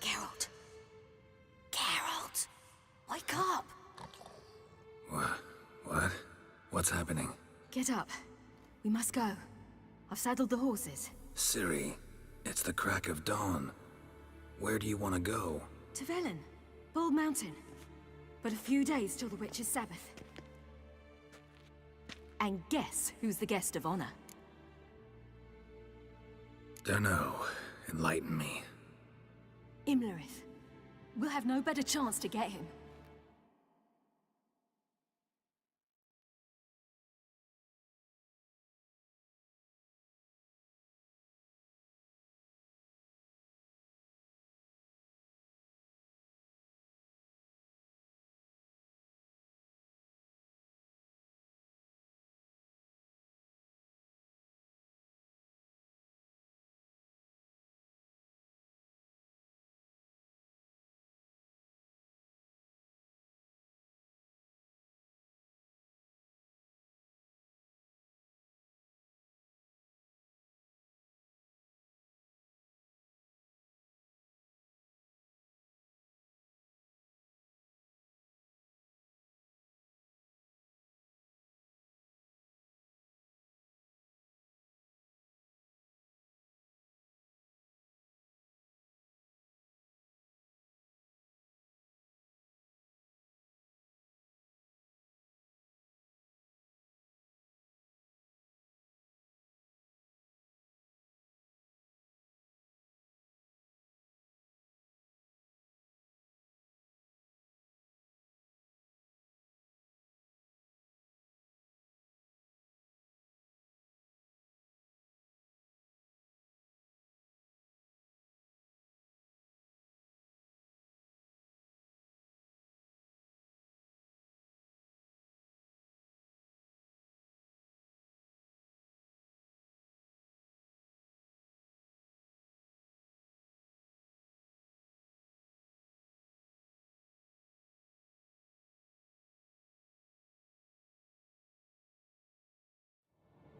Geralt. Geralt! Wake up! What? What's happening? Get up. We must go. I've saddled the horses. Ciri, it's the crack of dawn. Where do you want to go? To Velen. Bald Mountain. But a few days till the Witch's Sabbath. And guess who's the guest of honor? Dunno. Enlighten me. Imlerith. We'll have no better chance to get him.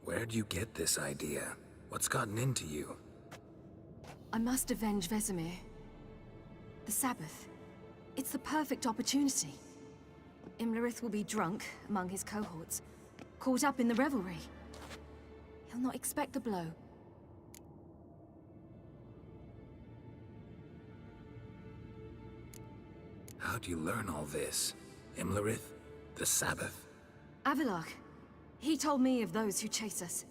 Where'd you get this idea? What's gotten into you? I must avenge Vesemir. The Sabbath. It's the perfect opportunity. Imlerith will be drunk among his cohorts, caught up in the revelry. He'll not expect the blow. How'd you learn all this? Imlerith? The Sabbath? Avalok. He told me of those who chase us.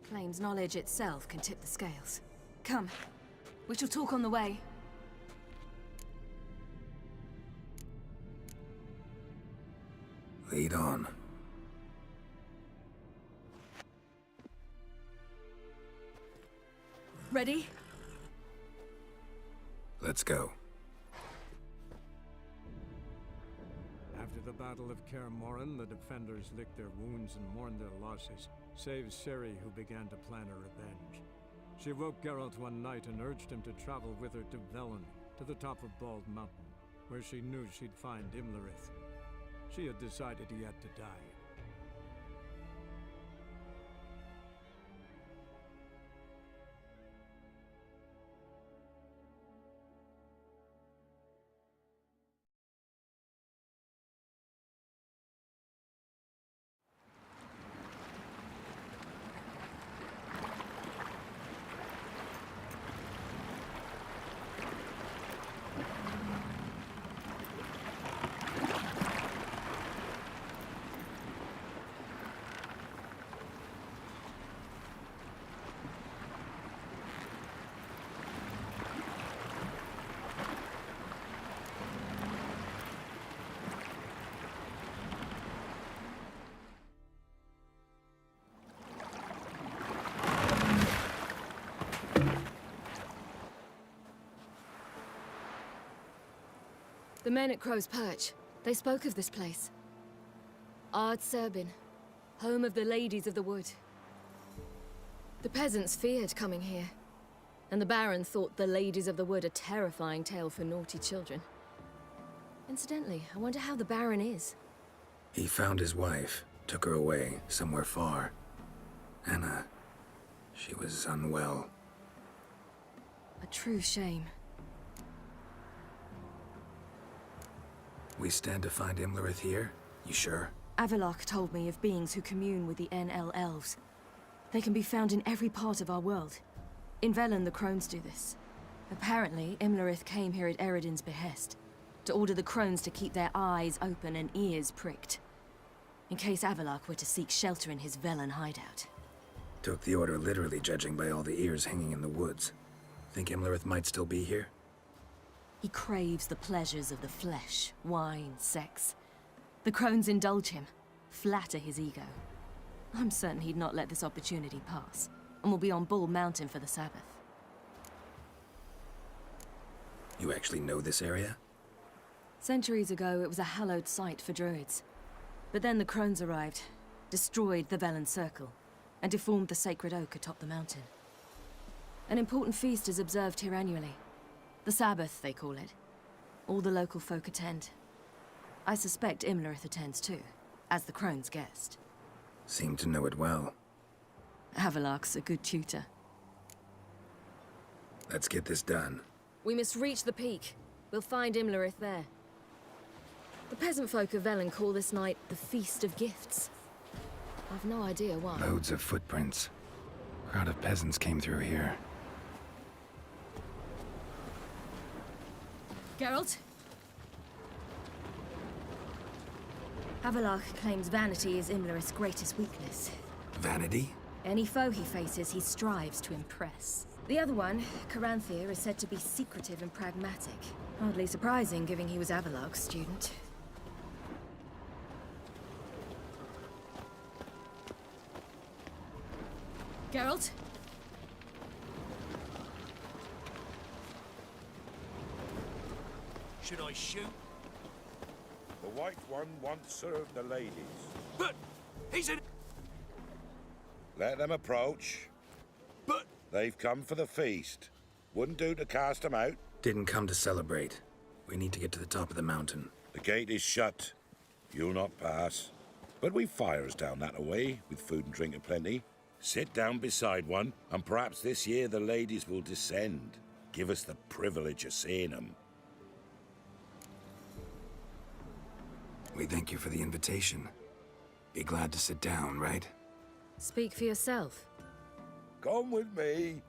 Claims knowledge itself can tip the scales. Come. We shall talk on the way. Lead on. Ready? Let's go. After the Battle of Kaer Morhen, the defenders licked their wounds and mourned their losses, save Ciri, who began to plan a revenge. She woke Geralt one night and urged him to travel with her to Velen, to the top of Bald Mountain, where she knew she'd find Imlerith. She had decided he had to die. The men at Crow's Perch, they spoke of this place. Ard Serbin, home of the Ladies of the Wood. The peasants feared coming here, and the Baron thought the Ladies of the Wood a terrifying tale for naughty children. Incidentally, I wonder how the Baron is. He found his wife, took her away, somewhere far. Anna, she was unwell. A true shame. We stand to find Imlerith here? You sure? Avalok told me of beings who commune with the NL elves. They can be found in every part of our world. In Velen, the crones do this. Apparently, Imlerith came here at Eredin's behest, to order the crones to keep their eyes open and ears pricked. in case Avalok were to seek shelter in his Velen hideout. Took the order literally, judging by all the ears hanging in the woods. Think Imlerith might still be here? He craves the pleasures of the flesh, wine, sex. The crones indulge him, flatter his ego. I'm certain he'd not let this opportunity pass, and will be on Bull Mountain for the Sabbath. You actually know this area? Centuries ago, it was a hallowed site for druids. But then the crones arrived, destroyed the Velen Circle, and deformed the sacred oak atop the mountain. An important feast is observed here annually. The Sabbath, they call it. All the local folk attend. I suspect Imlerith attends too, as the crone's guest. Seem to know it well. Avalok's a good tutor. Let's get this done. We must reach the peak. We'll find Imlerith there. The peasant folk of Velen call this night the Feast of Gifts. I've no idea why. Loads of footprints. Crowd of peasants came through here. Geralt? Avalok claims vanity is Imlerith's greatest weakness. Vanity? Any foe he faces, he strives to impress. The other one, Caranthir, is said to be secretive and pragmatic. Hardly surprising, given he was Avalok's student. Geralt? Should I shoot? The White One once served the ladies. But he's in... Let them approach. But... They've come for the feast. Wouldn't do to cast them out. Didn't come to celebrate. We need to get to the top of the mountain. The gate is shut. You'll not pass. But we've fires down that away, with food and drink aplenty. Sit down beside one, and perhaps this year the ladies will descend. Give us the privilege of seeing them. We thank you for the invitation. Be glad to sit down, right? Speak for yourself. Come with me.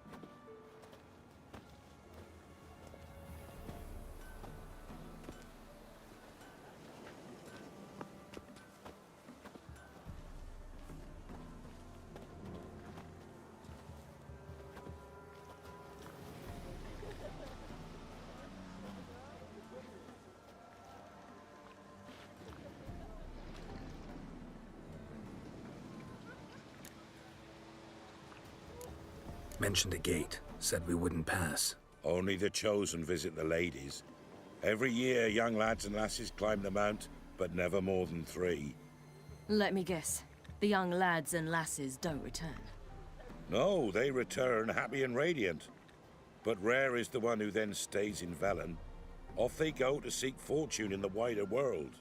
Mentioned a gate. Said we wouldn't pass. Only the chosen visit the ladies. Every year, young lads and lasses climb the mount, but never more than 3. Let me guess. The young lads and lasses don't return. No, they return happy and radiant. But rare is the one who then stays in Velen. Off they go to seek fortune in the wider world.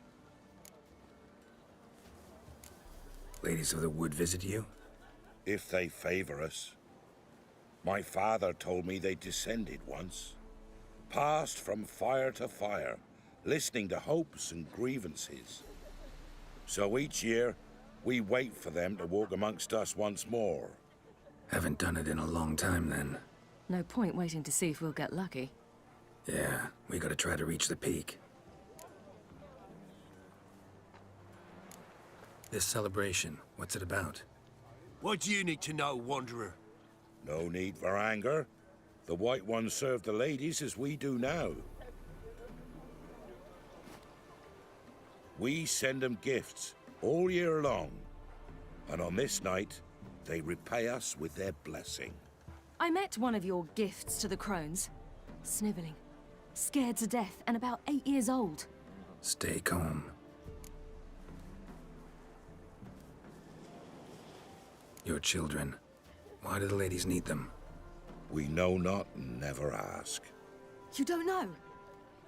Ladies of the Wood visit you? If they favor us. My father told me they descended once. Passed from fire to fire, listening to hopes and grievances. So each year, we wait for them to walk amongst us once more. Haven't done it in a long time, then. No point waiting to see if we'll get lucky. Yeah, we gotta try to reach the peak. This celebration, what's it about? What do you need to know, Wanderer? No need for anger. The White Ones serve the ladies as we do now. We send them gifts all year long. And on this night, they repay us with their blessing. I met one of your gifts to the crones. Sniveling. Scared to death and about 8 years old. Stay calm. Your children. Why do the ladies need them? We know not and never ask. You don't know?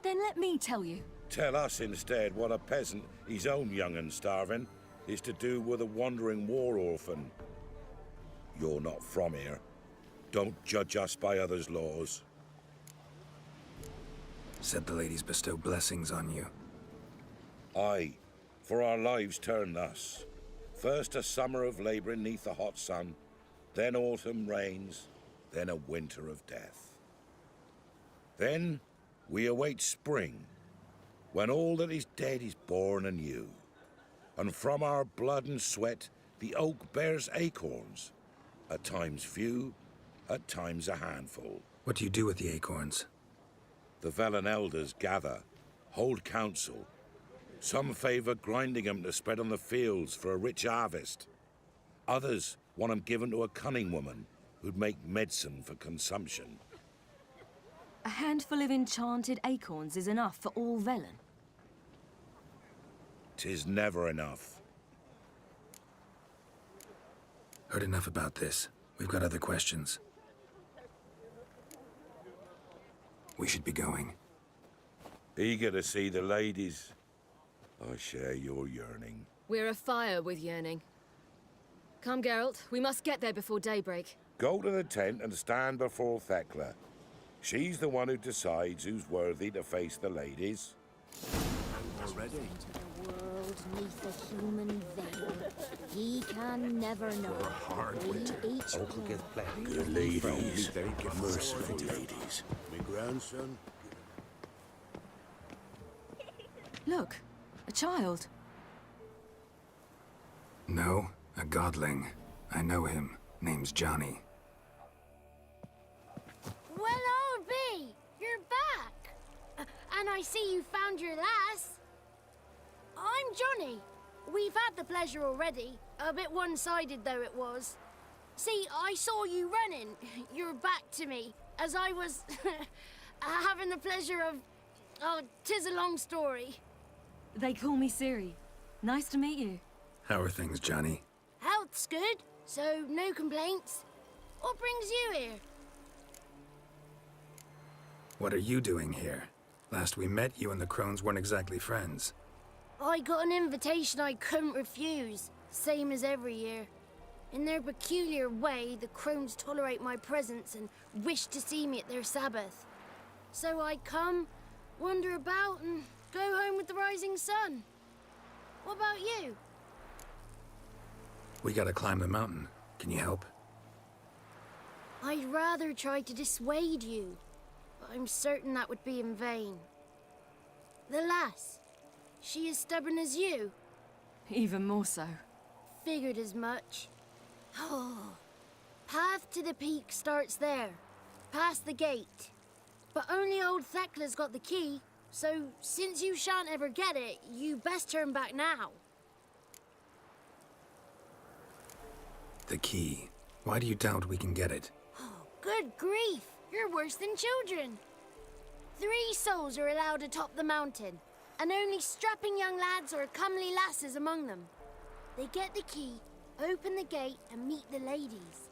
Then let me tell you. Tell us instead what a peasant, his own young and starving, is to do with a wandering war orphan. You're not from here. Don't judge us by others' laws. Said the ladies bestow blessings on you. Aye, for our lives turn thus. First a summer of labouring neath the hot sun, then autumn rains, then a winter of death. Then we await spring, when all that is dead is born anew. and from our blood and sweat, the oak bears acorns. At times few, at times a handful. What do you do with the acorns? The Velen elders gather, hold council. Some favor grinding them to spread on the fields for a rich harvest. Others want them given to a cunning woman who'd make medicine for consumption. A handful of enchanted acorns is enough for all Velen. 'Tis never enough. Heard enough about this. We've got other questions. We should be going. Eager to see the ladies. I share your yearning. We're afire with yearning. Come, Geralt. We must get there before daybreak. Go to the tent and stand before Thekla. She's the one who decides who's worthy to face the ladies. Already? The world neath a human veil. He can never know. For a hard winter. Good ladies. Merciful ladies. My grandson. Look, a child. No, a godling. I know him. Name's Johnny. Well, old B, you're back. And I see you found your lass. I'm Johnny. We've had the pleasure already. A bit one-sided, though it was. See, I saw you running, your back to me, as I was having the pleasure of... Oh, 'tis a long story. They call me Ciri. Nice to meet you. How are things, Johnny? Health's good, so no complaints. What brings you here? What are you doing here? Last we met, you and the crones weren't exactly friends. I got an invitation I couldn't refuse, same as every year. In their peculiar way, the crones tolerate my presence and wish to see me at their Sabbath. So I come, wander about, and go home with the rising sun. What about you? We gotta climb the mountain. Can you help? I'd rather try to dissuade you, but I'm certain that would be in vain. The lass, she is stubborn as you? Even more so. Figured as much. Oh, path to the peak starts there, past the gate. But only old Thekla's got the key, so since you shan't ever get it, you best turn back now. The key. Why do you doubt we can get it? Oh, good grief, you're worse than children. 3 souls are allowed atop the mountain, and only strapping young lads or comely lasses among them. They get the key, open the gate, and meet the ladies.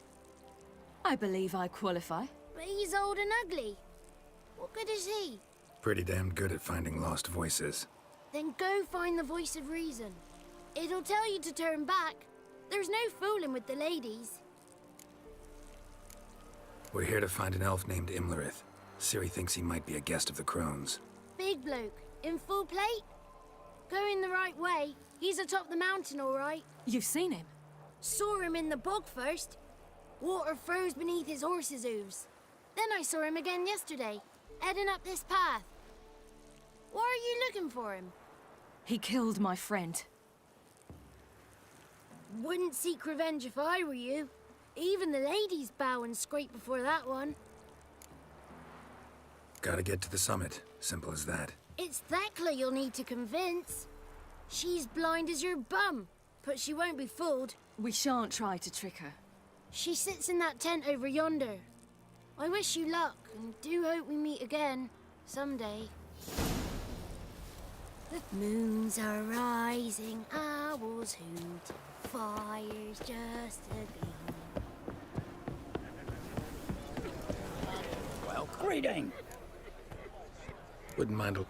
I believe I qualify. But he's old and ugly. What good is he? Pretty damn good at finding lost voices. Then go find the voice of reason. It'll tell you to turn back. There's no fooling with the ladies. We're here to find an elf named Imlerith. Ciri thinks he might be a guest of the crones. Big bloke, in full plate? Going the right way. He's atop the mountain, all right. You've seen him? Saw him in the bog first. Water froze beneath his horse's hooves. Then I saw him again yesterday, heading up this path. Why are you looking for him? He killed my friend. Wouldn't seek revenge if I were you. Even the ladies bow and scrape before that one. Gotta get to the summit. Simple as that. It's Thekla you'll need to convince. She's blind as your bum, but she won't be fooled. We shan't try to trick her. She sits in that tent over yonder. I wish you luck, and do hope we meet again, someday. The moons are rising, owls hoot, fire's just a gleam. Well, greeting. Wouldn't mind a...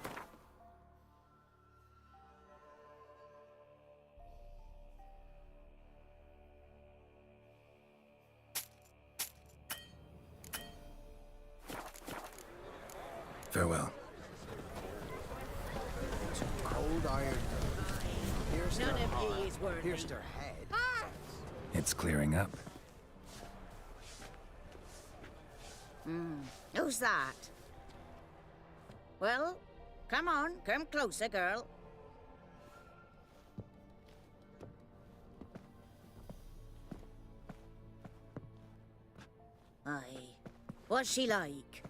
Farewell. Cold iron. Pierced None her of heart, ye is worthy. pierced her head. It's clearing up. Who's that? Well, come on, come closer, girl. What's she like?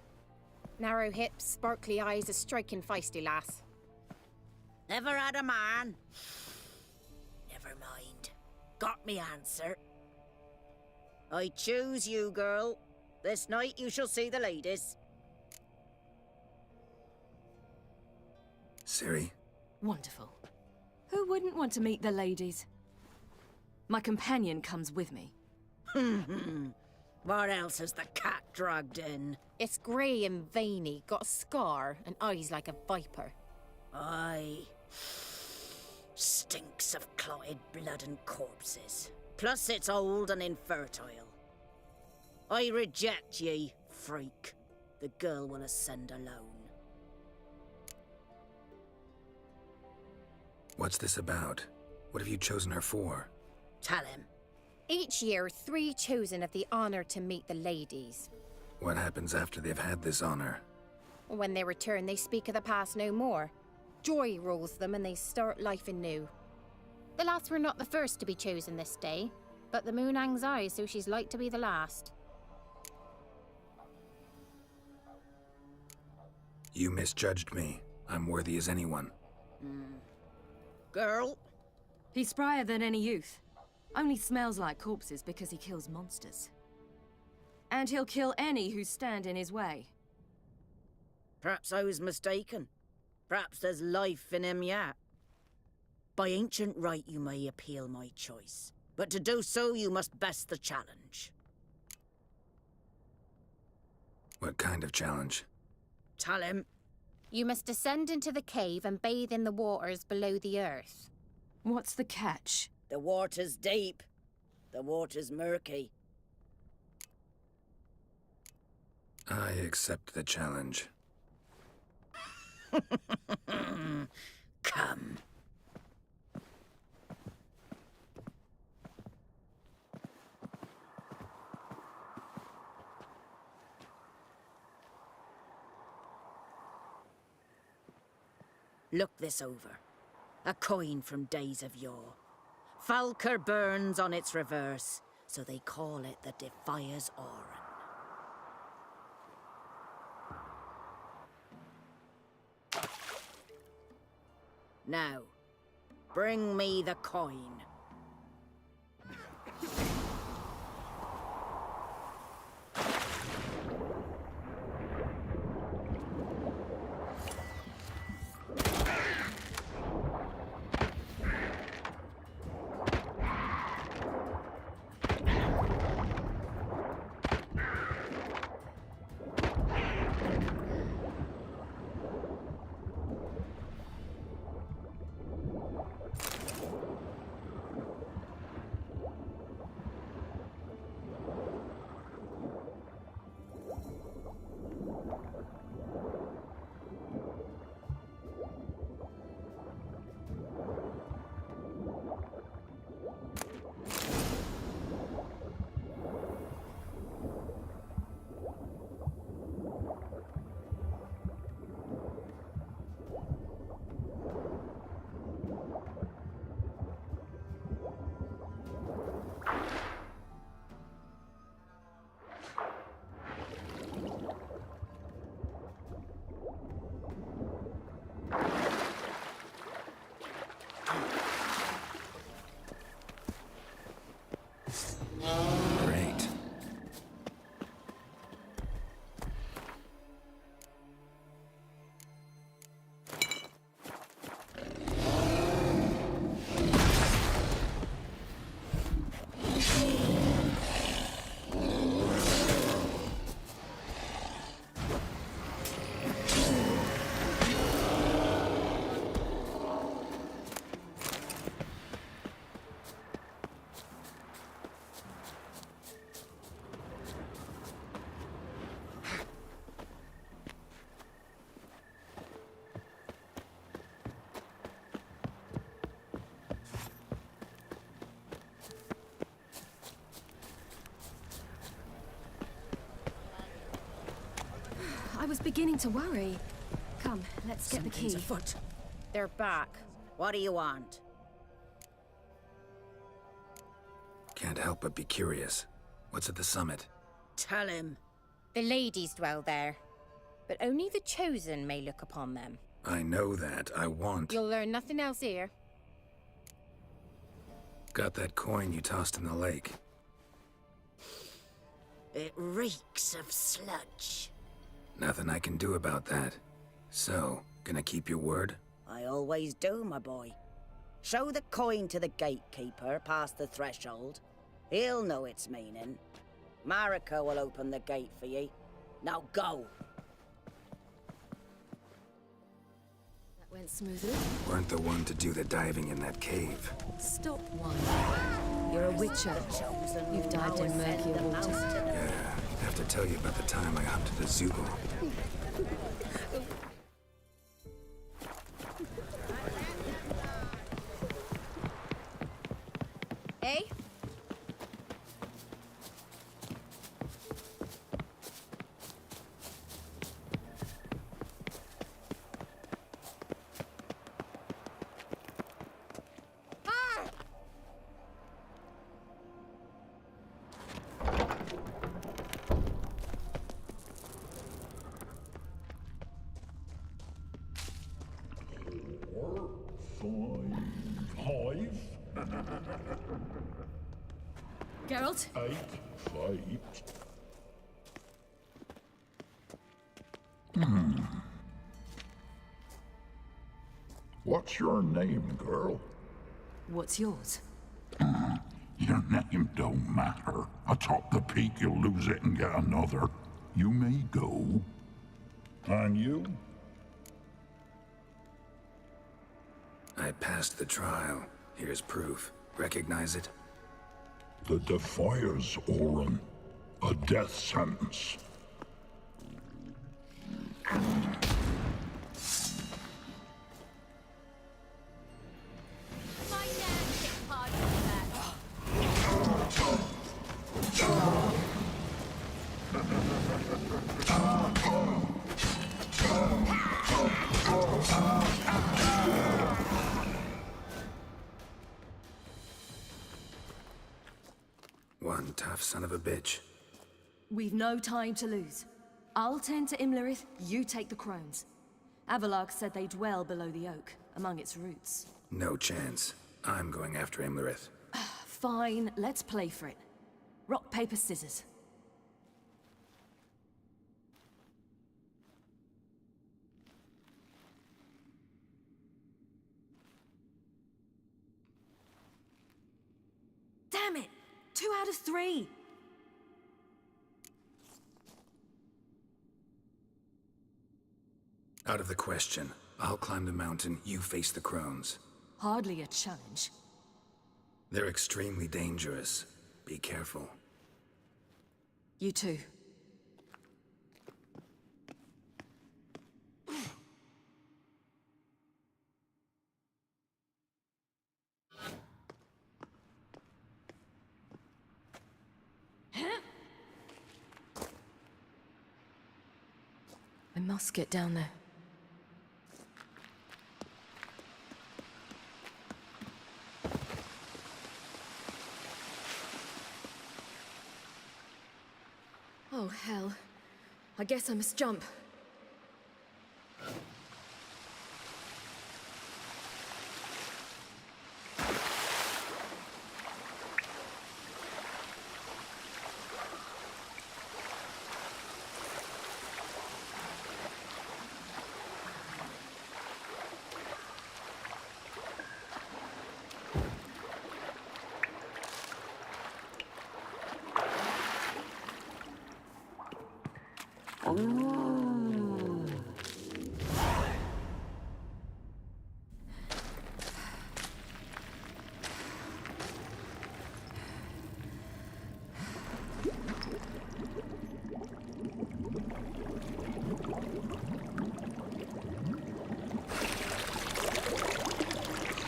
Narrow hips, sparkly eyes, a striking feisty lass. Never had a man? Never mind. Got me answer. I choose you, girl. This night you shall see the ladies. Ciri? Wonderful. Who wouldn't want to meet the ladies? My companion comes with me. What else has the cat dragged in? It's grey and veiny, got a scar, and eyes like a viper. Aye. Stinks of clotted blood and corpses. Plus it's old and infertile. I reject ye, freak. The girl will ascend alone. What's this about? What have you chosen her for? Tell him. Each year, 3 chosen have the honour to meet the ladies. What happens after they've had this honor? When they return, they speak of the past no more. Joy rules them and they start life anew. The lass were not the first to be chosen this day, but the moon hangs high, so she's like to be the last. You misjudged me. I'm worthy as anyone. Girl? He's sprier than any youth. Only smells like corpses because he kills monsters. And he'll kill any who stand in his way. Perhaps I was mistaken. Perhaps there's life in him yet. By ancient right you may appeal my choice, but to do so you must best the challenge. What kind of challenge? Tell him. You must descend into the cave and bathe in the waters below the earth. What's the catch? The water's deep. The water's murky. I accept the challenge. Come. Look this over. A coin from days of yore. Falker burns on its reverse, so they call it the Defier's Aura. Now, bring me the coin. Great. I was beginning to worry. Come, let's get the key. Something's afoot. They're back. What do you want? Can't help but be curious. What's at the summit? Tell him. The ladies dwell there, but only the chosen may look upon them. I know that. I want... You'll learn nothing else here. Got that coin you tossed in the lake. It reeks of sludge. Nothing I can do about that. So, gonna keep your word? I always do, my boy. Show the coin to the gatekeeper past the threshold. He'll know its meaning. Marika will open the gate for ye. Now go! That went smoothly. Weren't the one to do the diving in that cave. Stop whining. You're a witcher. You've dived in murkier waters. Yeah, I have to tell you about the time I hunted a Zoogle. Eh? Geralt? 8, 5. What's your name, girl? What's yours? Your name don't matter. Atop the peak, you'll lose it and get another. You may go. And you? I passed the trial. Here's proof. Recognize it? The Defier's Orin. A death sentence. One tough son of a bitch. We've no time to lose. I'll tend to Imlerith, you take the crones. Avalok said they dwell below the oak, among its roots. No chance. I'm going after Imlerith. Fine, let's play for it. Rock, paper, scissors. Damn it! 2 out of 3! Out of the question. I'll climb the mountain, you face the crones. Hardly a challenge. They're extremely dangerous. Be careful. You too. I must get down there. Oh, hell. I guess I must jump.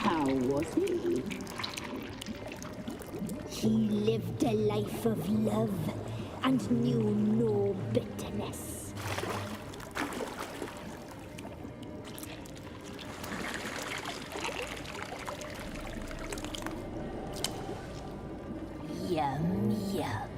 How was he? He lived a life of love and knew no bitterness. Yum, yum.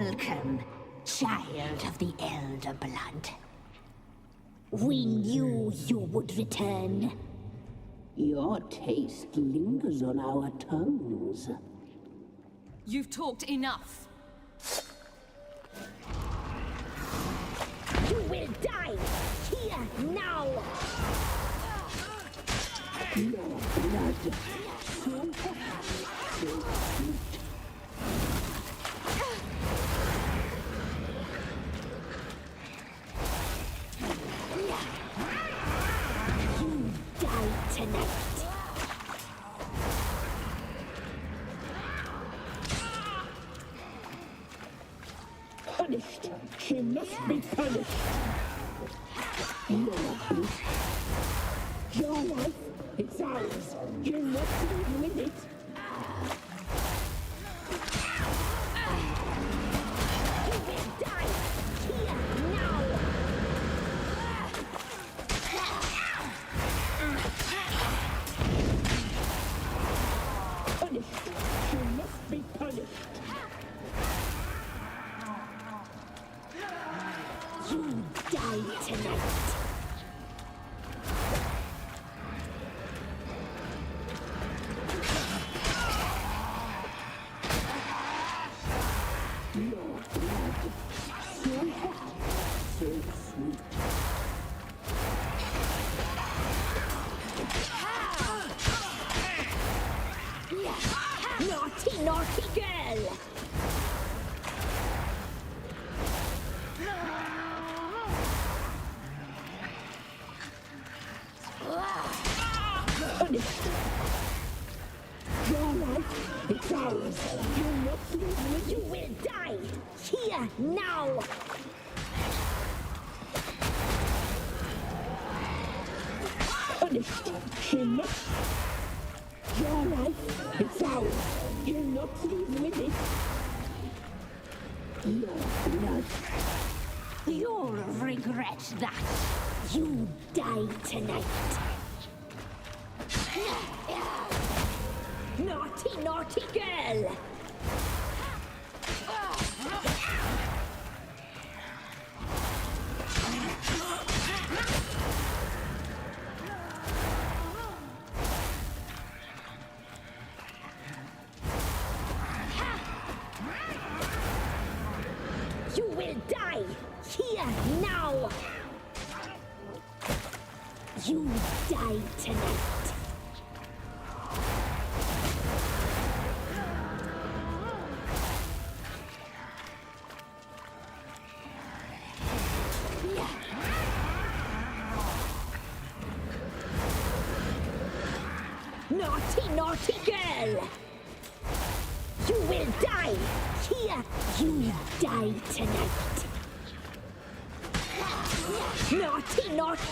Welcome, child of the Elder Blood. We knew you would return. Your taste lingers on our tongues. You've talked enough. You will die here now. Your blood, so hot, so sweet. You die tonight. Punished. She must be punished. Your life, it's ours. You must live with it. You will die here now. Punished. She must be punished. You die tonight. Your blood, so hot, so sweet. Naughty, naughty girl! Punished. Your life, it's ours. You must live with You will die here now. Punished. She must. Your life, it's ours. You must live with it. Your blood. You'll regret that. You die tonight. Naughty, naughty girl! You will die here now! You die tonight. Naughty, naughty girl! You will die here! You die tonight! Naughty, naughty!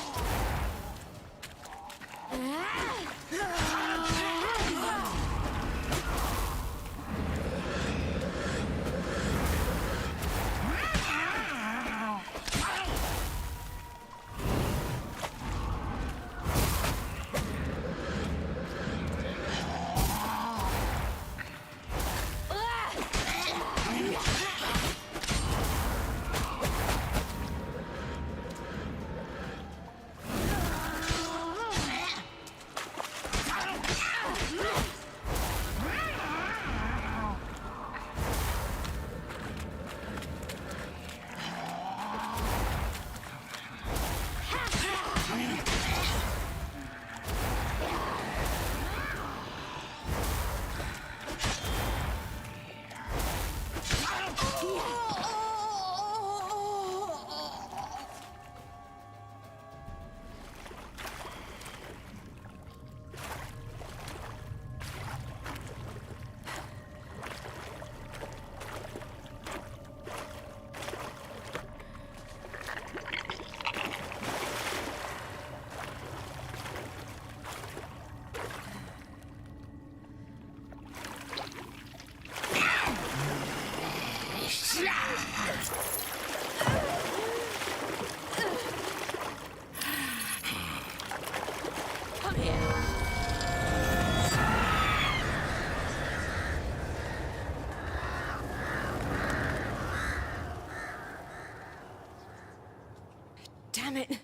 Damn it.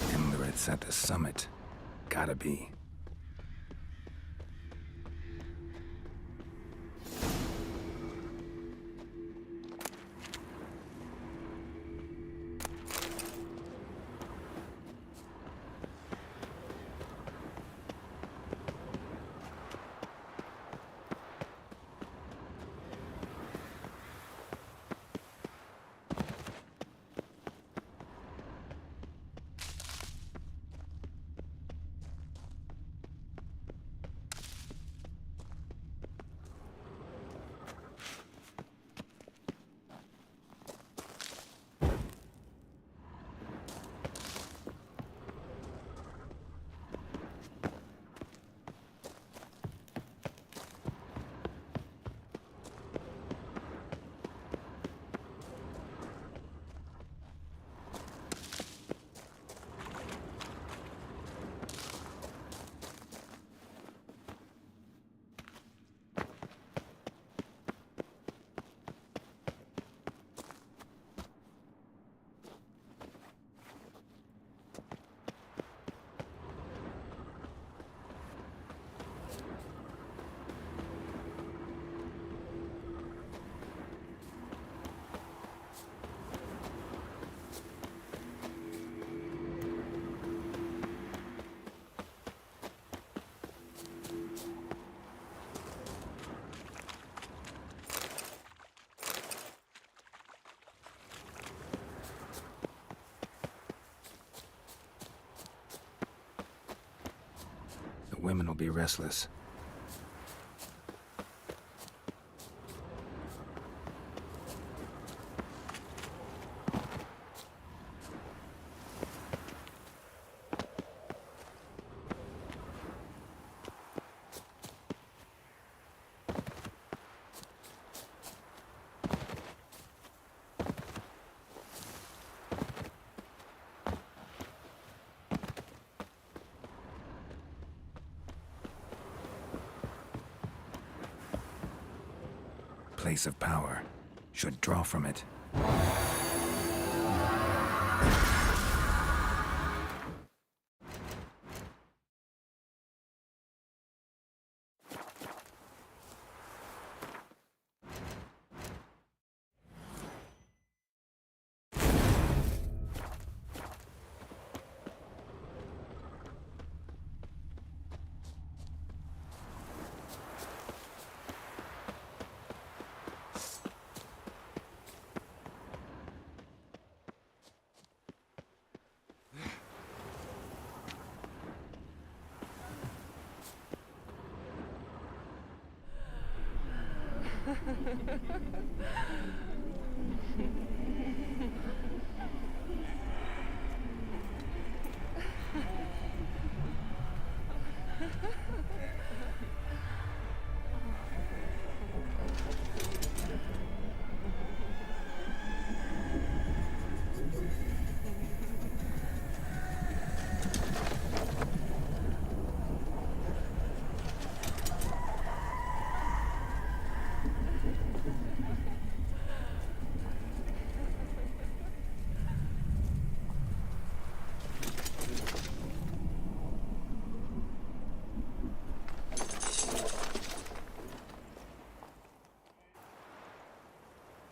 Emirates at the summit. Gotta be. Women will be restless. Place of power. Should draw from it.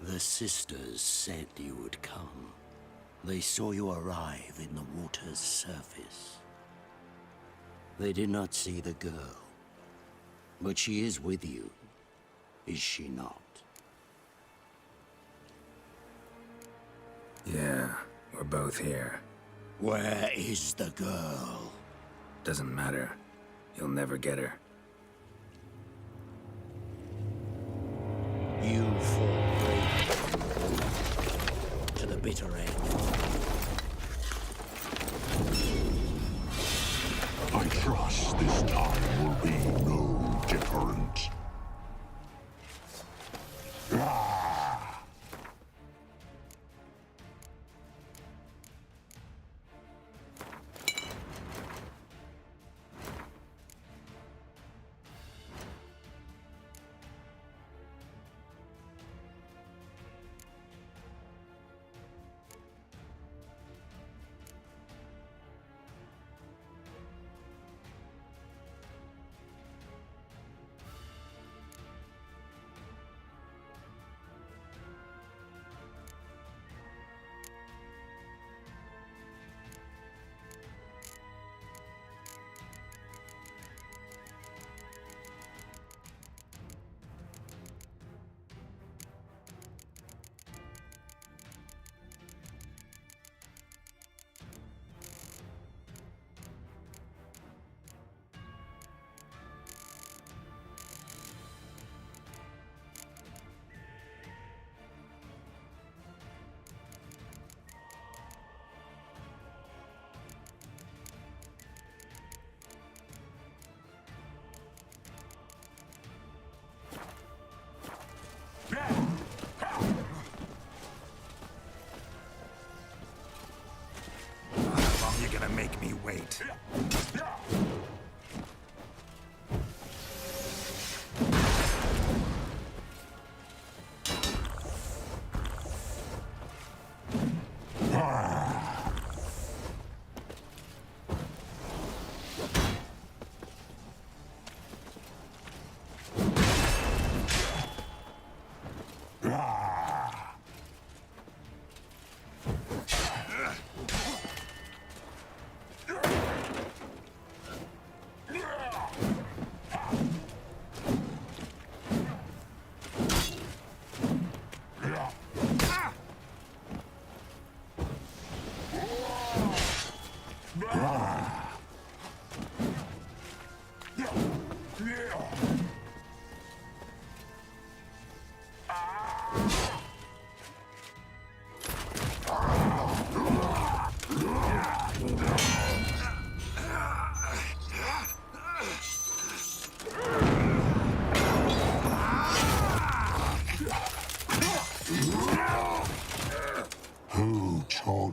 The sisters said you would come. They saw you arrive in the water's surface. They did not see the girl. But she is with you, is she not? Yeah, we're both here. Where is the girl? Doesn't matter. You'll never get her. You fought bravely to the bitter end. I trust this time will be no different.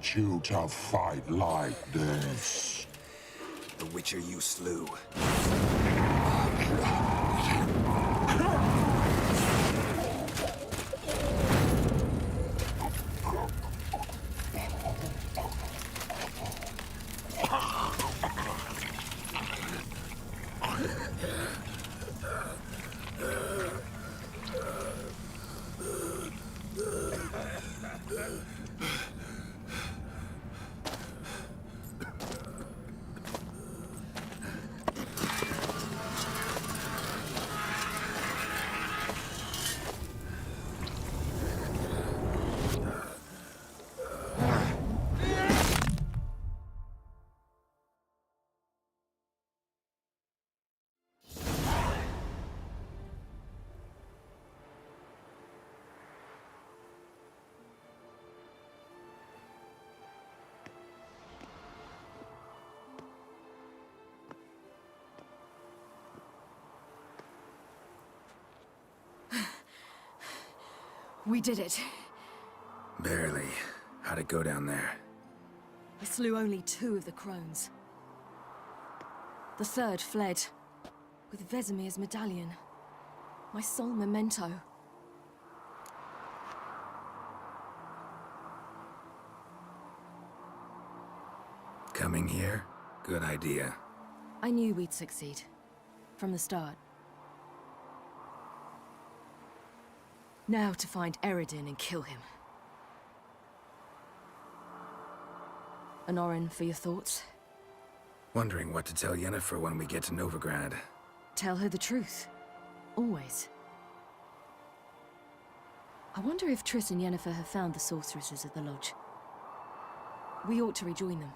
want you to fight like this. The Witcher you slew. We did it. Barely. How'd it go down there? I slew only 2 of the crones. The 3rd fled, with Vesemir's medallion. My sole memento. Coming here? Good idea. I knew we'd succeed. From the start. Now to find Eredin and kill him. Honorin, for your thoughts? Wondering what to tell Yennefer when we get to Novigrad. Tell her the truth. Always. I wonder if Triss and Yennefer have found the sorceresses at the lodge. We ought to rejoin them.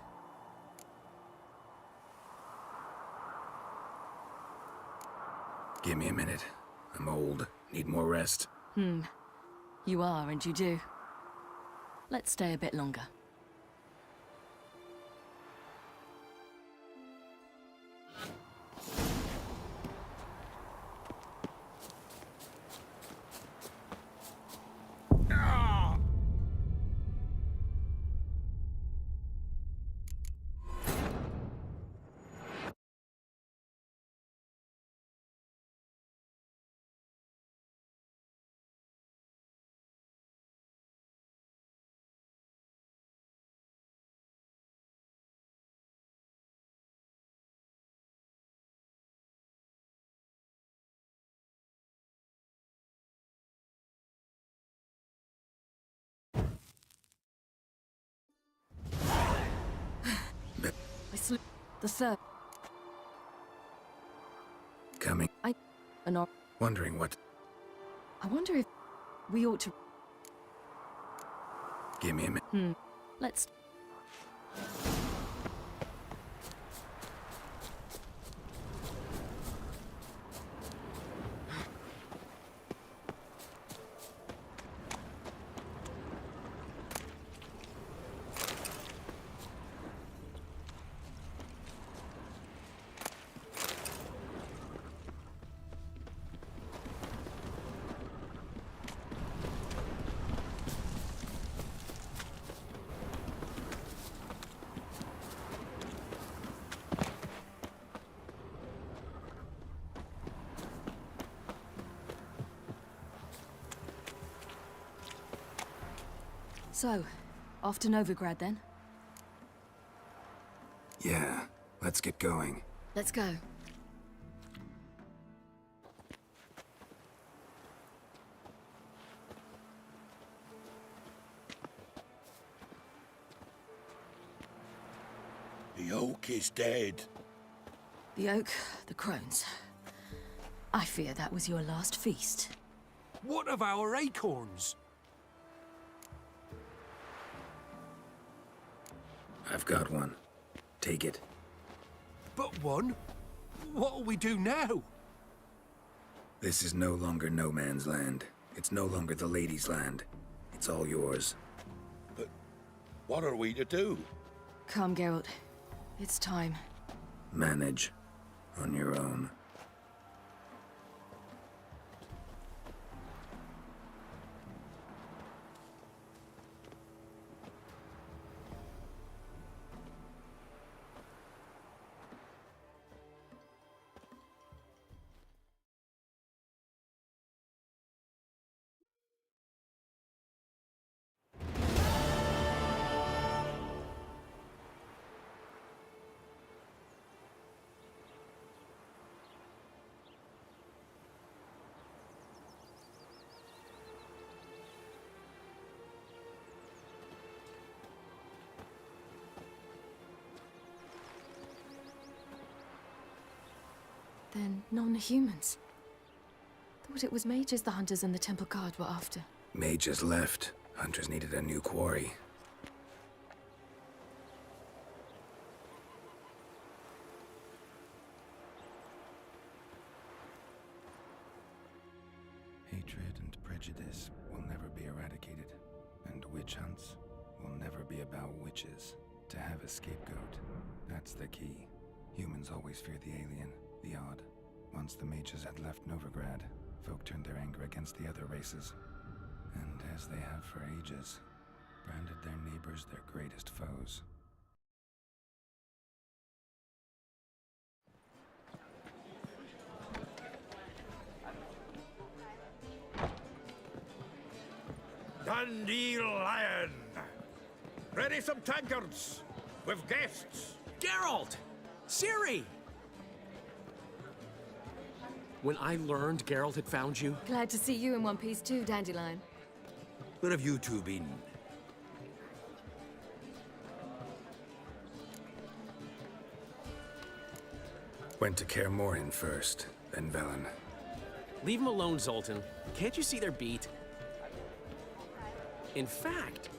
Give me a minute. I'm old. Need more rest. You are, and you do. Let's stay a bit longer. I slew the 3rd. Coming. Wondering what... I wonder if we ought to... Give me a minute. Let's... So, off to Novigrad then? Yeah, let's get going. Let's go. The oak is dead. The oak, the crones. I fear that was your last feast. What of our acorns? I've got one. Take it. But one? What'll we do now? This is no longer no man's land. It's no longer the lady's land. It's all yours. But what are we to do? Come, Geralt. It's time. Manage. On your own. Then non-humans. Thought it was mages the hunters and the temple guard were after. Mages left. Hunters needed a new quarry. Hatred and prejudice will never be eradicated, and witch hunts will never be about witches. To have a scapegoat, that's the key. Humans always fear the alien, the odd. Once the mages had left Novigrad, folk turned their anger against the other races. And as they have for ages, branded their neighbors their greatest foes. Dandelion! Ready some tankards! With guests! Geralt! Ciri! When I learned Geralt had found you... Glad to see you in one piece too, Dandelion. Where have you two been? Went to Kaer Morhen first, then Velen. Leave them alone, Zoltan. Can't you see they're beat? In fact,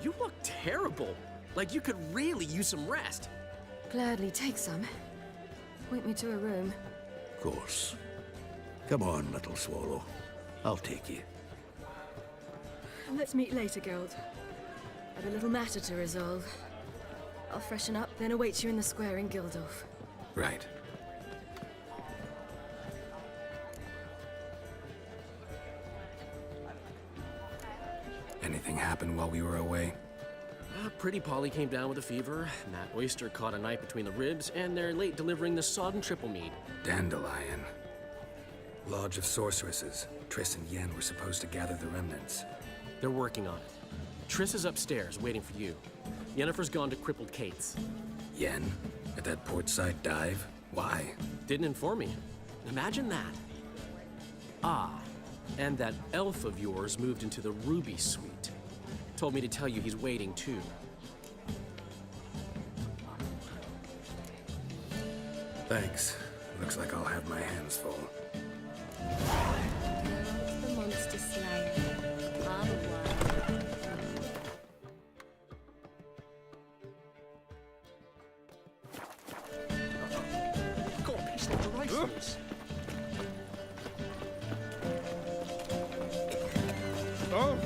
you look terrible. Like you could really use some rest. Gladly take some. Point me to a room. Of course. Come on, little swallow. I'll take you. Let's meet later, Geralt. I've a little matter to resolve. I'll freshen up, then await you in the square in Gildorf. Right. Anything happen while we were away? Pretty Polly came down with a fever, and that oyster caught a knife between the ribs, and they're late delivering the sodden triple mead. Dandelion. Lodge of Sorceresses. Triss and Yen were supposed to gather the remnants. They're working on it. Triss is upstairs, waiting for you. Yennefer's gone to crippled Kate's. Yen? At that portside dive? Why? Didn't inform me. Imagine that. Ah, and that elf of yours moved into the Ruby Suite. Told me to tell you he's waiting, too. Thanks. Looks like I'll have my hands full. The monster slayer. Otherwise. Got a piece of the rifles. Oh?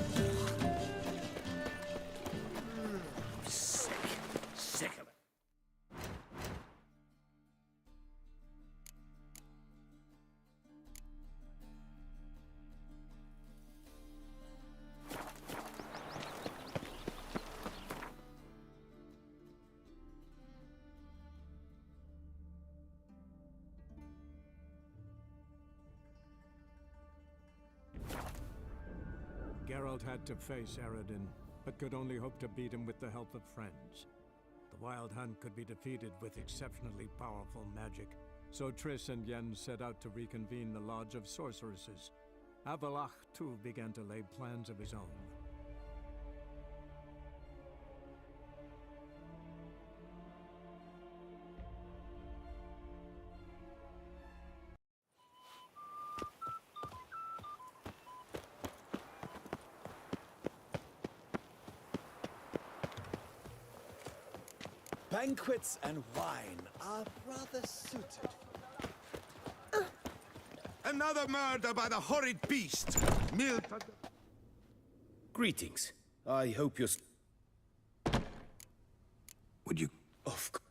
Sick of it. Geralt had to face Eredin, but could only hope to beat him with the help of friends. The Wild Hunt could be defeated with exceptionally powerful magic, so Triss and Yen set out to reconvene the Lodge of Sorceresses. Avallac'h, too, began to lay plans of his own. Banquets and wine are rather suited. Another murder by the horrid beast! Greetings. I hope you're... Would you... Of course.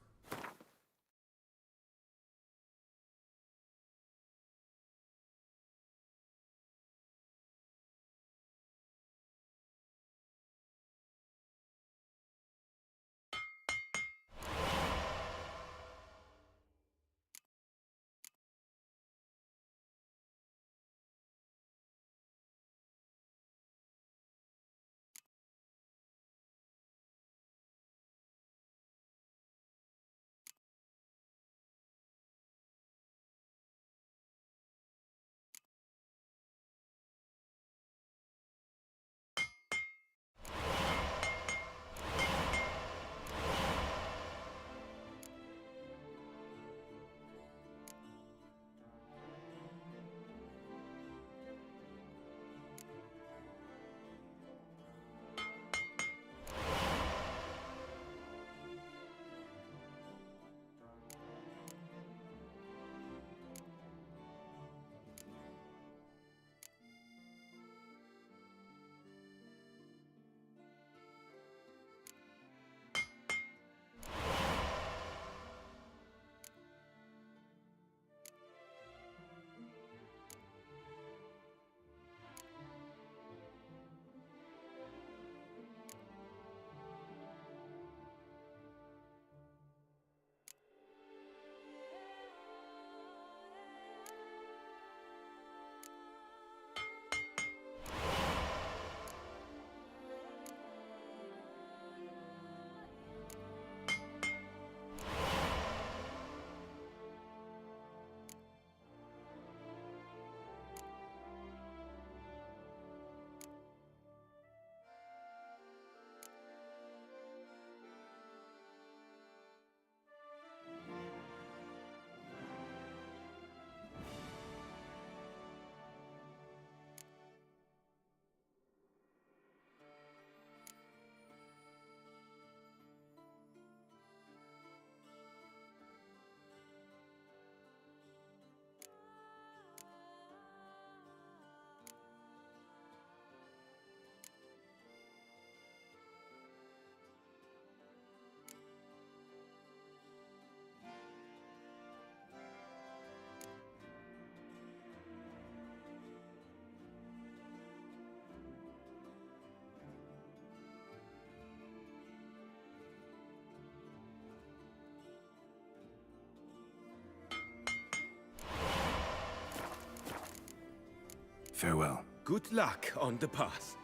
Farewell. Good luck on the path.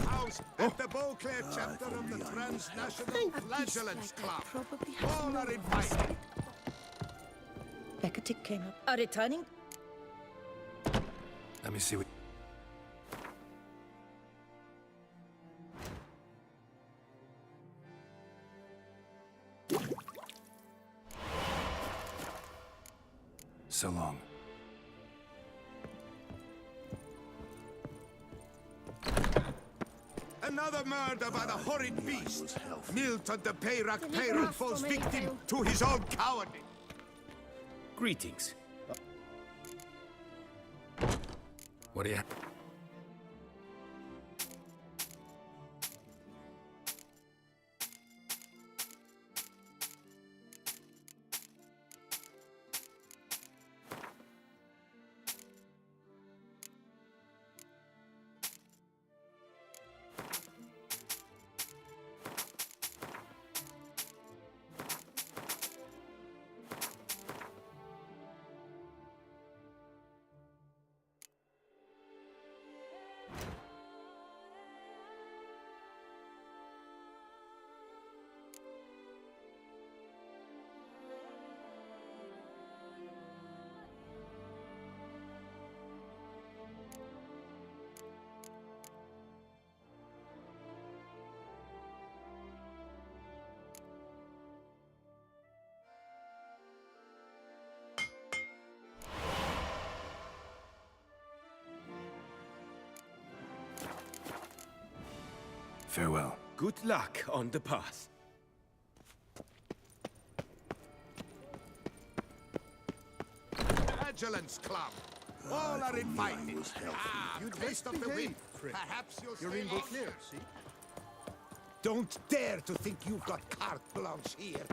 House at the Beauclair chapter of the Transnational Flagellants Club. All are invited. Becketick came up. Are returning? Let me see what... So long. Another murder by the horrid beast. Milton the Peyrac Peyrac falls victim to his own cowardice. Greetings. What do you... Farewell. Good luck on the path. Flagellants Club. All are invited. You taste of the wind. Perhaps you're in Beauclair, see? Don't dare to think you've got carte blanche here.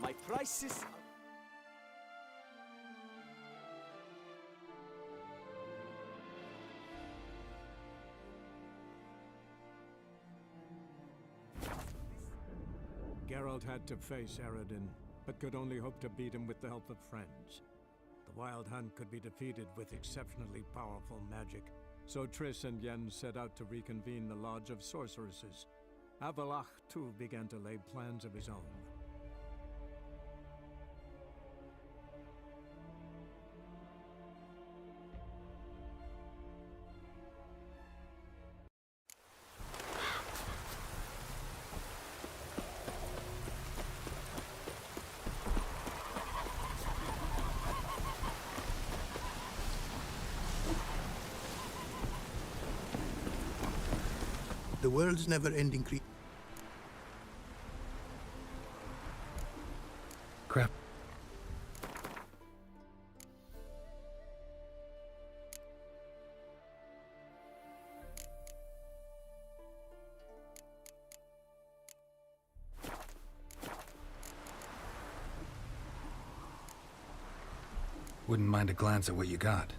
My prices... Geralt had to face Eredin, but could only hope to beat him with the help of friends. The Wild Hunt could be defeated with exceptionally powerful magic, so Triss and Yen set out to reconvene the Lodge of Sorceresses. Avalach, too, began to lay plans of his own. The world's never-ending Crap. Wouldn't mind a glance at what you got.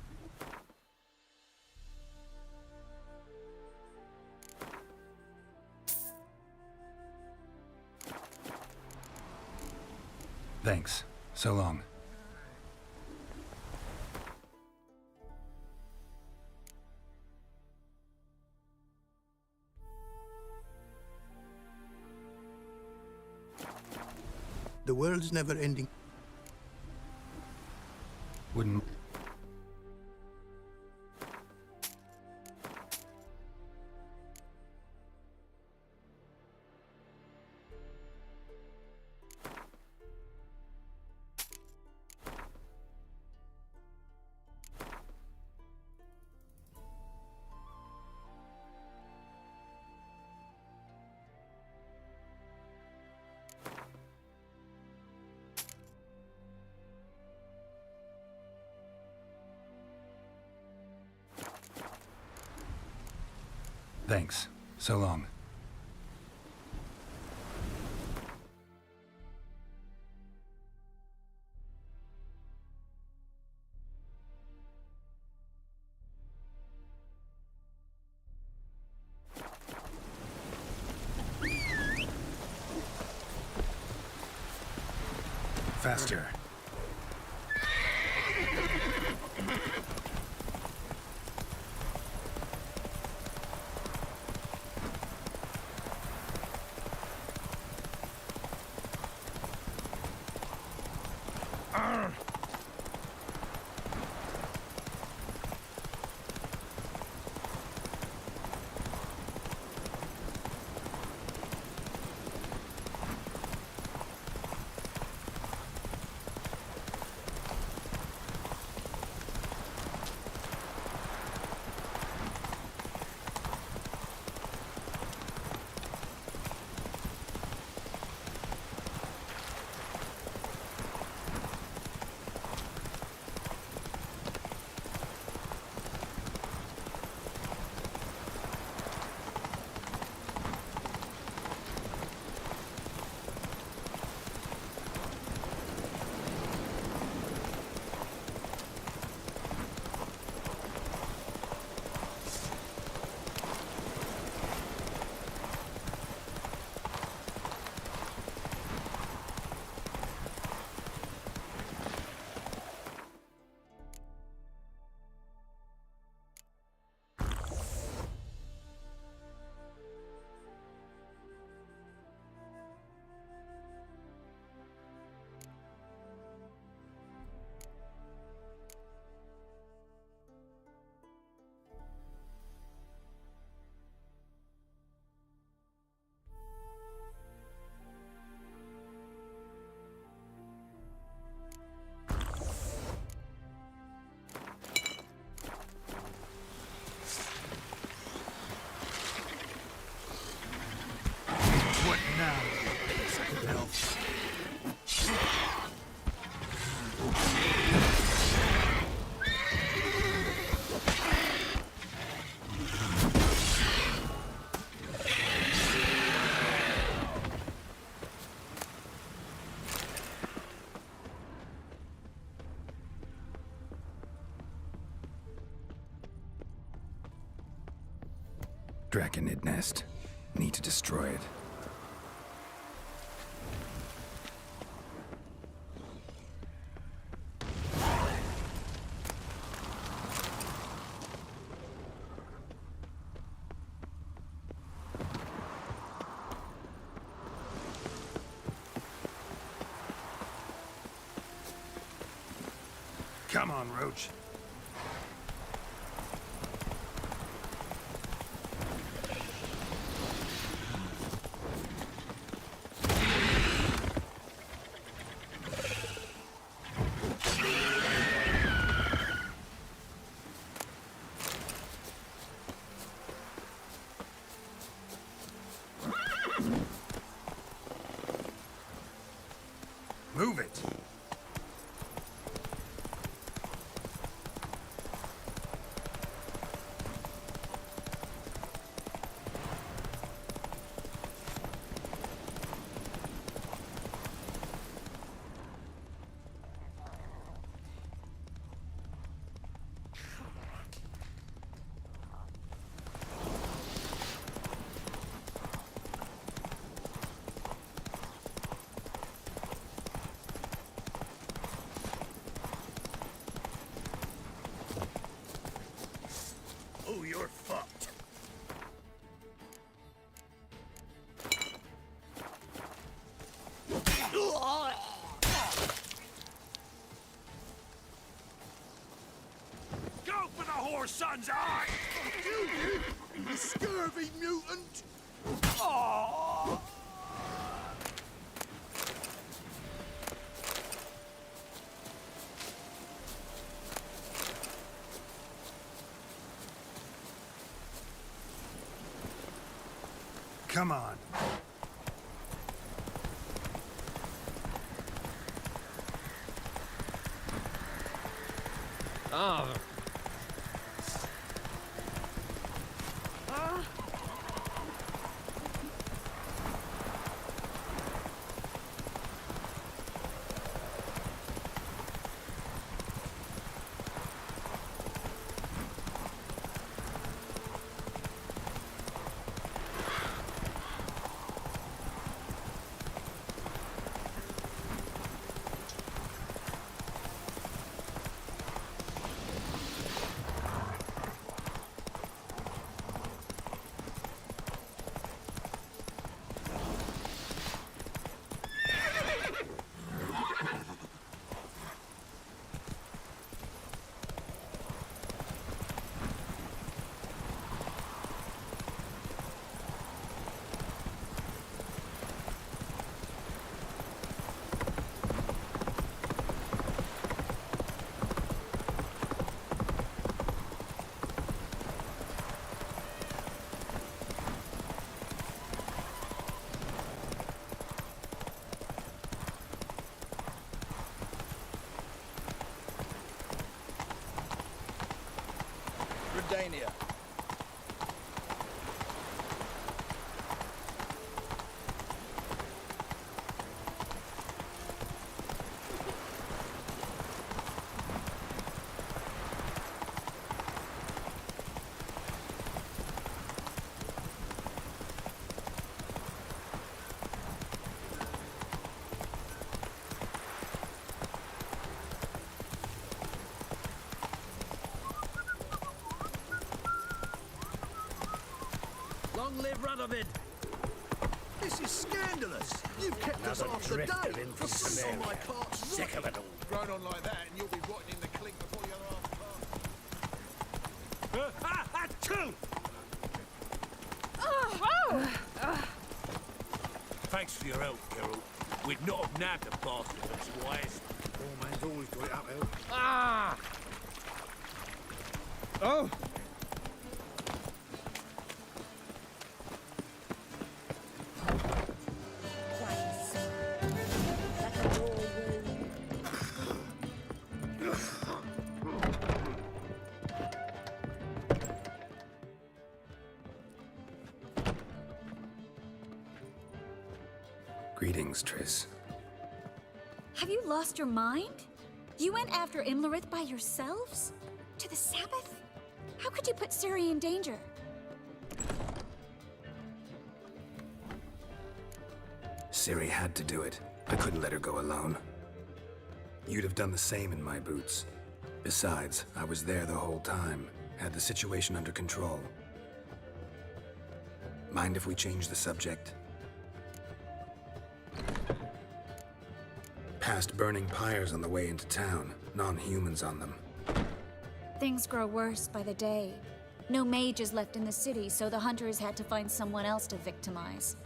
Thanks. So long. The world's never-ending. Wouldn't... Thanks. So long. Faster. What now, piece of elf? Draconid nest. Need to destroy it. Come on, Roach. Move it! Oh, you're fucked. Go for the whore's son's eye! You scurvy mutant! Oh! Come on. Ah. in here. Long live Radovid! This is scandalous. You've kept us Another half the drifter day. in For from some of my Samaria. parts Sick of it all. Ride on like that and you'll be rotting in the clink before the other half part. Achoo! Thanks for your help, Geralt. We'd not have nabbed the bastard otherwise. Poor man's always got it uphill. Ah! Oh! Greetings, Triss. Have you lost your mind? You went after Imlerith by yourselves? To the Sabbath? How could you put Ciri in danger? Ciri had to do it. I couldn't let her go alone. You'd have done the same in my boots. Besides, I was there the whole time. Had the situation under control. Mind if we change the subject? Past burning pyres on the way into town. Non-humans on them. Things grow worse by the day. No mages left in the city, so the hunters had to find someone else to victimize.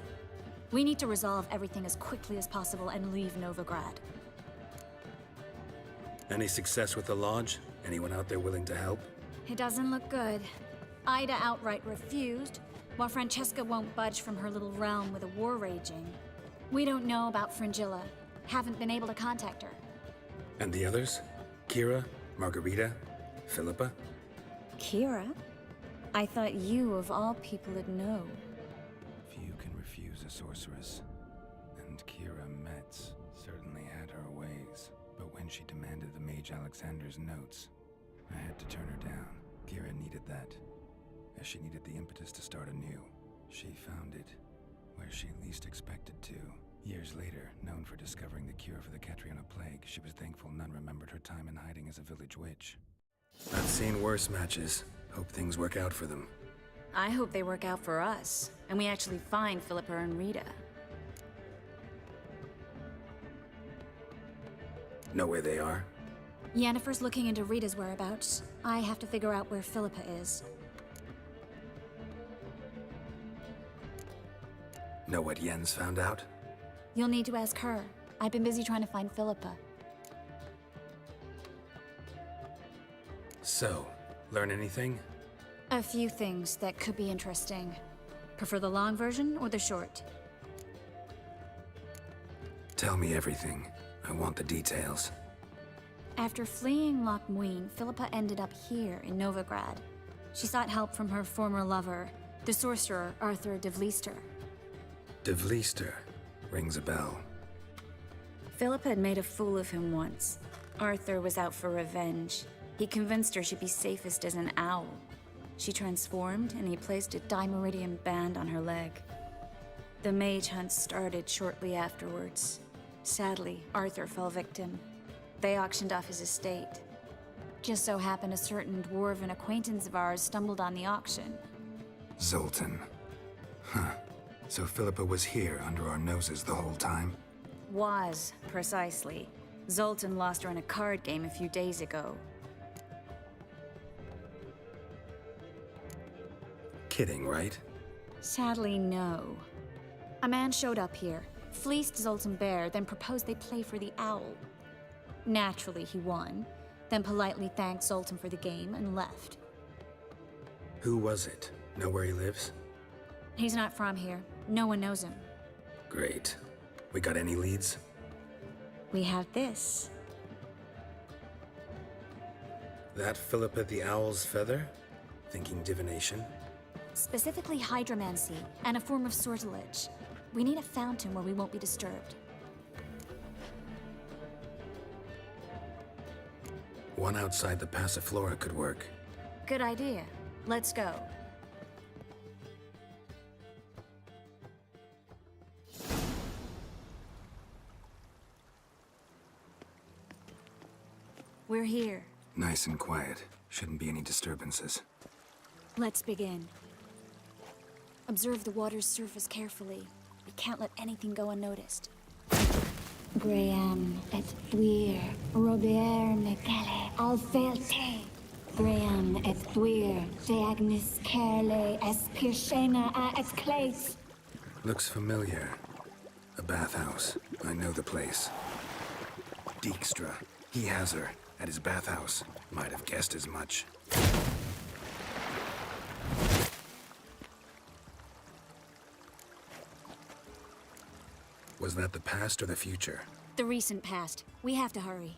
We need to resolve everything as quickly as possible and leave Novigrad. Any success with the Lodge? Anyone out there willing to help? It doesn't look good. Ida outright refused, while Francesca won't budge from her little realm with a war raging. We don't know about Fringilla. Haven't been able to contact her. And the others? Kira? Margarita? Philippa? Kira? I thought you, of all people, would know. Few can refuse a sorceress. And Kira Metz certainly had her ways. But when she demanded the Mage Alexander's notes, I had to turn her down. Kira needed that, as she needed the impetus to start anew. She found it where she least expected to. Years later, known for discovering the cure for the Catriona plague, she was thankful none remembered her time in hiding as a village witch. I've seen worse matches. Hope things work out for them. I hope they work out for us, and we actually find Philippa and Rita. Know where they are? Yennefer's looking into Rita's whereabouts. I have to figure out where Philippa is. Know what Yen's found out? You'll need to ask her. I've been busy trying to find Philippa. So, learn anything? A few things that could be interesting. Prefer the long version or the short? Tell me everything. I want the details. After fleeing Loch Muin, Philippa ended up here in Novigrad. She sought help from her former lover, the sorcerer Arthur de Vlister. De Vlister rings a bell. Philippa had made a fool of him once. Arthur was out for revenge. He convinced her she'd be safest as an owl. She transformed, and he placed a Dimeridian band on her leg. The mage hunt started shortly afterwards. Sadly, Arthur fell victim. They auctioned off his estate. Just so happened a certain dwarven acquaintance of ours stumbled on the auction. Zoltan. Huh. So Philippa was here under our noses the whole time? Was, precisely. Zoltan lost her in a card game a few days ago. Kidding, right? Sadly, no. A man showed up here, fleeced Zoltan bare, then proposed they play for the owl. Naturally, he won, then politely thanked Zoltan for the game and left. Who was it? Know where he lives? He's not from here. No one knows him. Great. We got any leads? We have this. That Philippa the Owl's feather? Thinking divination? Specifically hydromancy, and a form of sortilege. We need a fountain where we won't be disturbed. One outside the Passiflora could work. Good idea. Let's go. We're here. Nice and quiet. Shouldn't be any disturbances. Let's begin. Observe the water's surface carefully. We can't let anything go unnoticed. Graham et thuir, Robert Mecale, Alfelte. Graham et thuir, Deagnis Kerle, Espirshena a et Clace. Looks familiar. A bathhouse. I know the place. Dijkstra. He has her. At his bathhouse. Might have guessed as much. Was that the past or the future? The recent past. We have to hurry.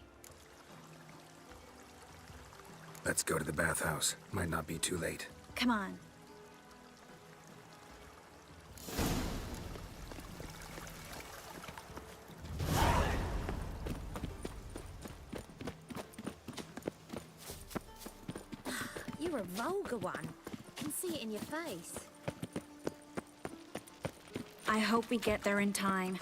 Let's go to the bathhouse. Might not be too late. Come on. You're a vulgar one. I can see it in your face. I hope we get there in time.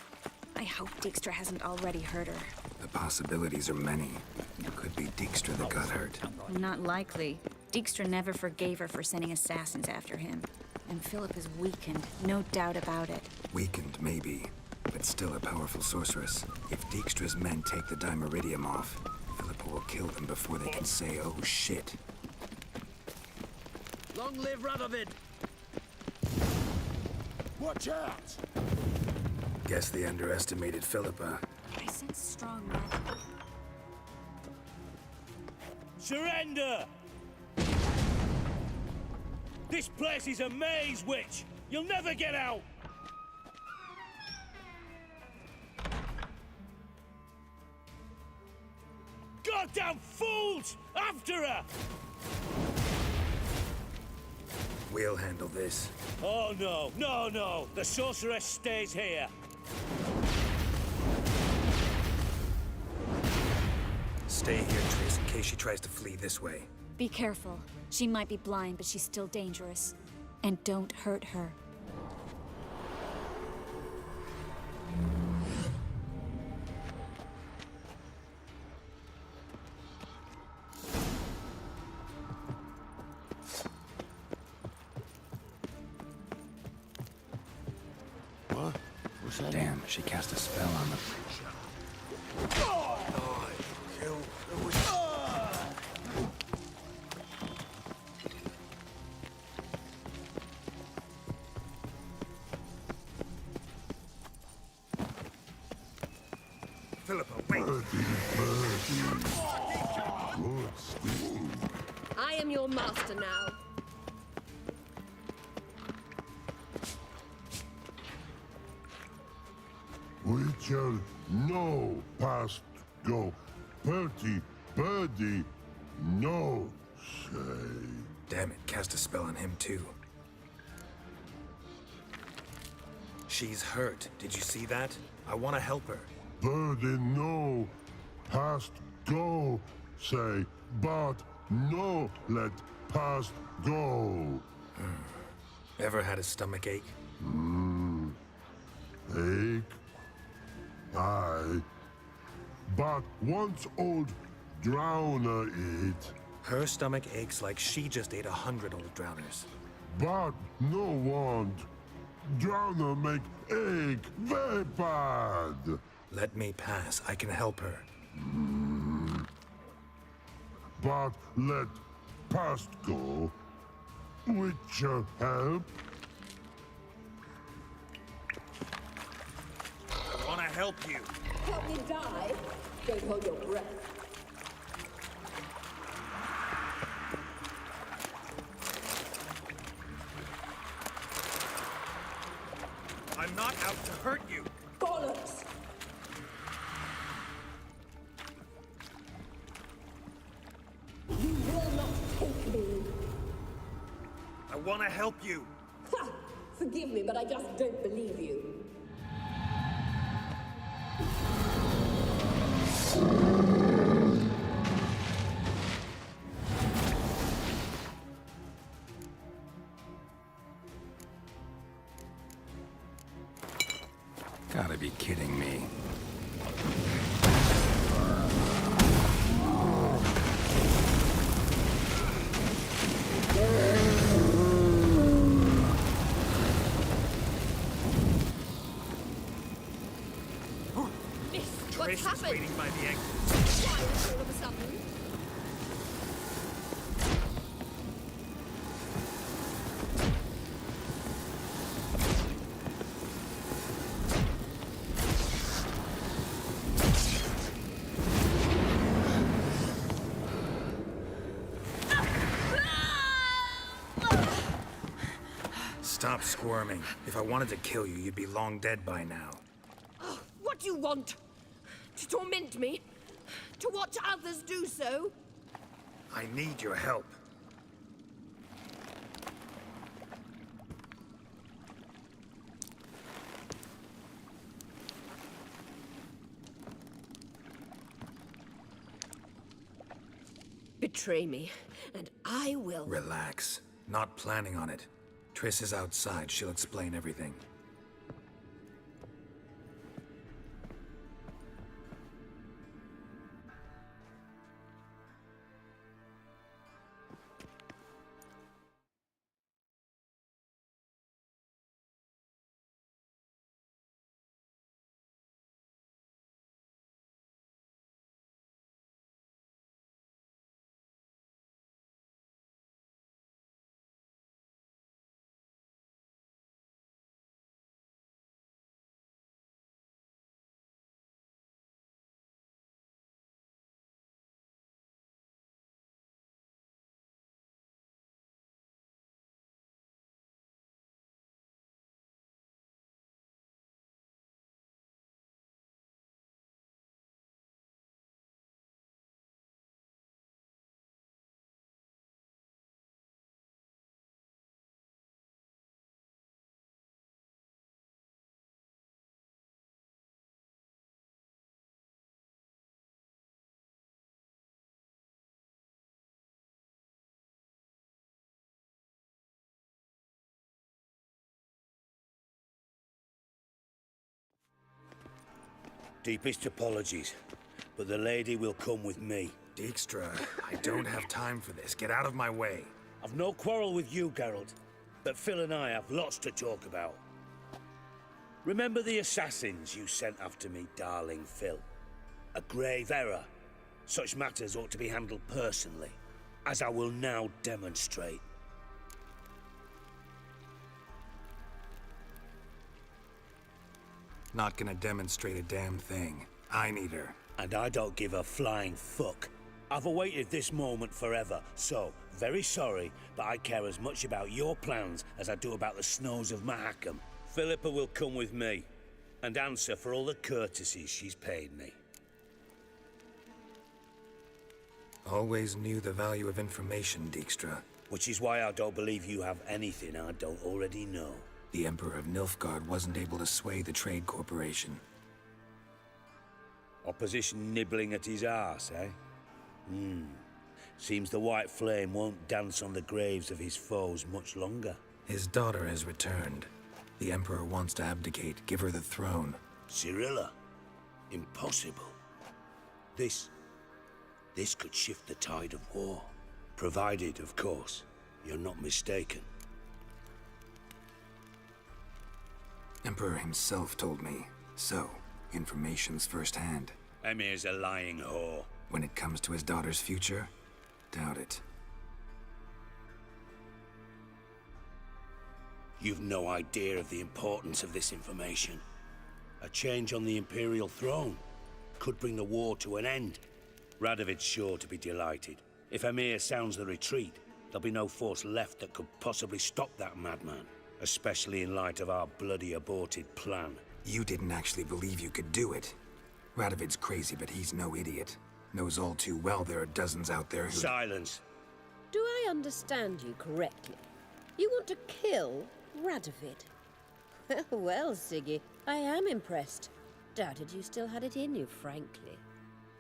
I hope Dijkstra hasn't already hurt her. The possibilities are many. It could be Dijkstra that got hurt. Not likely. Dijkstra never forgave her for sending assassins after him. And Philip is weakened, no doubt about it. Weakened, maybe, but still a powerful sorceress. If Dijkstra's men take the Dimeridium off, Philippa will kill them before they can say, oh shit. Long live Radovid! Watch out! Guess they underestimated Philippa. I sense strong magic. Surrender! This place is a maze, witch! You'll never get out! Goddamn fools! After her! We'll handle this. Oh no, no, no! The sorceress stays here! Stay here, Triss, in case she tries to flee this way. Be careful. She might be blind, but she's still dangerous. And don't hurt her. What? What's that? Damn, she cast a spell on them. Philippa, wait! I am your master now. Witcher, no past go. Bertie, birdie, no say. Damn it, cast a spell on him too. She's hurt. Did you see that? I want to help her. Birdie, no past go say, but no let past go. Ever had a stomach ache? Ache? Aye. But once old drowner eat. Her stomach aches like she just ate 100 old drowners. But no want. Drowner make ache very bad. Let me pass. I can help her. But let past go. Witcher help. I want to help you. Help me die. Don't hold your breath. I'm not out to hurt you. Bollocks! You will not take me. want to help you. Ha! Forgive me, but I just don't believe you. Gotta be kidding me. What's happened? Waiting by the exit. Why all of a sudden? Stop squirming. If I wanted to kill you, you'd be long dead by now. Oh, what do you want? To torment me? To watch others do so? I need your help. Betray me, and I will... Relax. Not planning on it. Triss is outside. She'll explain everything. Deepest apologies, but the lady will come with me. Dijkstra, I don't have time for this. Get out of my way. I've no quarrel with you, Geralt, but Phil and I have lots to talk about. Remember the assassins you sent after me, darling Phil? A grave error. Such matters ought to be handled personally, as I will now demonstrate. Not gonna demonstrate a damn thing. I need her. And I don't give a flying fuck. I've awaited this moment forever, so, very sorry, but I care as much about your plans as I do about the snows of Mahakam. Philippa will come with me, and answer for all the courtesies she's paid me. Always knew the value of information, Dijkstra. Which is why I don't believe you have anything I don't already know. The Emperor of Nilfgaard wasn't able to sway the Trade Corporation. Opposition nibbling at his arse, eh? Seems the White Flame won't dance on the graves of his foes much longer. His daughter has returned. The Emperor wants to abdicate, give her the throne. Cirilla? Impossible. This could shift the tide of war. Provided, of course, you're not mistaken. Emperor himself told me. So, information's firsthand. Emir's a lying whore. When it comes to his daughter's future, doubt it. You've no idea of the importance of this information. A change on the Imperial throne could bring the war to an end. Radovid's sure to be delighted. If Emir sounds the retreat, there'll be no force left that could possibly stop that madman. Especially in light of our bloody aborted plan. You didn't actually believe you could do it. Radovid's crazy, but he's no idiot. Knows all too well there are dozens out there who— Silence! Do I understand you correctly? You want to kill Radovid? Well, Siggy, I am impressed. Doubted you still had it in you, frankly.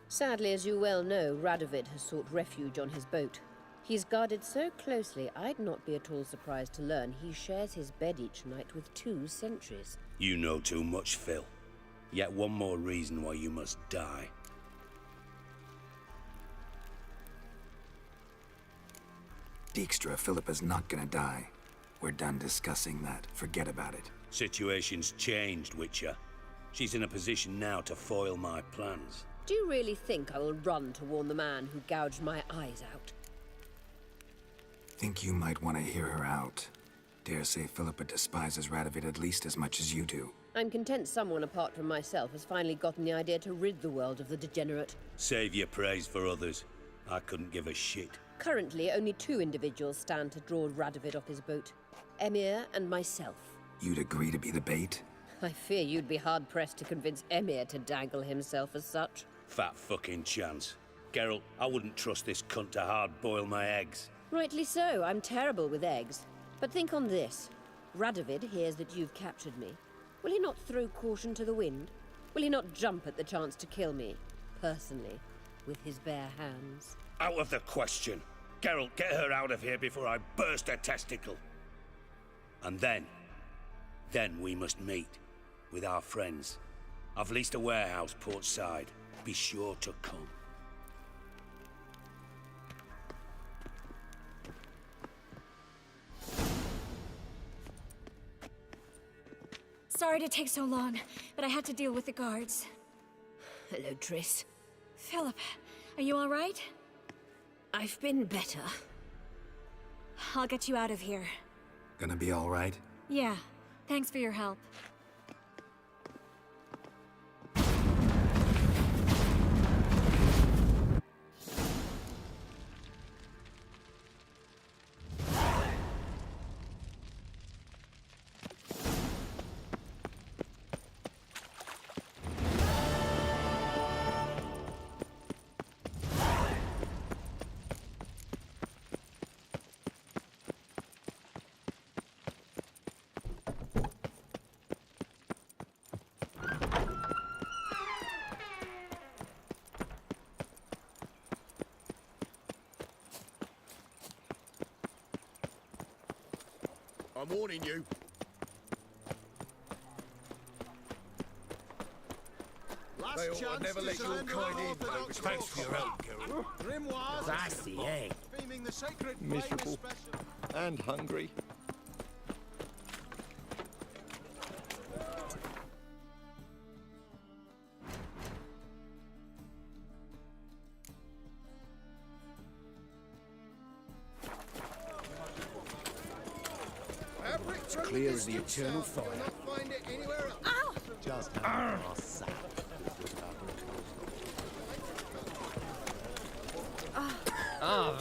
Sadly, as you well know, Radovid has sought refuge on his boat. He's guarded so closely, I'd not be at all surprised to learn he shares his bed each night with 2 sentries. You know too much, Phil. Yet one more reason why you must die. Dijkstra, Philippa's not gonna die. We're done discussing that. Forget about it. Situation's changed, Witcher. She's in a position now to foil my plans. Do you really think I will run to warn the man who gouged my eyes out? Think you might want to hear her out. Dare say Philippa despises Radovid at least as much as you do. I'm content someone apart from myself has finally gotten the idea to rid the world of the degenerate. Save your praise for others. I couldn't give a shit. Currently, only 2 individuals stand to draw Radovid off his boat. Emir and myself. You'd agree to be the bait? I fear you'd be hard-pressed to convince Emir to dangle himself as such. Fat fucking chance. Geralt, I wouldn't trust this cunt to hard-boil my eggs. Rightly so, I'm terrible with eggs. But think on this. Radovid hears that you've captured me. Will he not throw caution to the wind? Will he not jump at the chance to kill me, personally, with his bare hands? Out of the question. Geralt, get her out of here before I burst her testicle. And then we must meet with our friends. I've leased a warehouse port side. Be sure to come. Sorry to take so long, but I had to deal with the guards. Hello, Triss. Philip, are you all right? I've been better. I'll get you out of here. Gonna be all right? Yeah, thanks for your help. I'm warning you. Last chance never let your kind in, though. Thanks for your help, Geralt. Grimoires. That's the egg. Beaming the sacred Miserable and hungry. Clear as the eternal fire. Find it anywhere else. Ow! Just have a sap. Ow!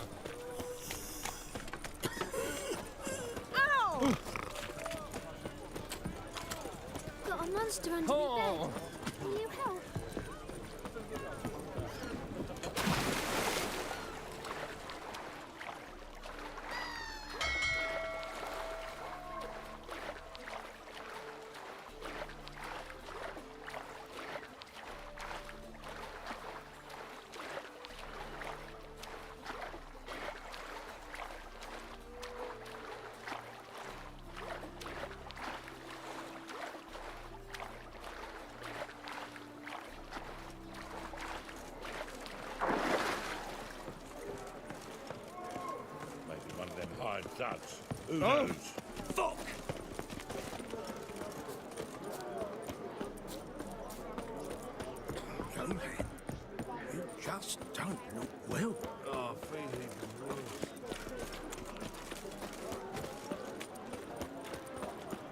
Got a monster under my bed. Will you help? Maybe one of them hired thugs. Who knows? Fuck! Young man, you just don't look well. Oh, feeling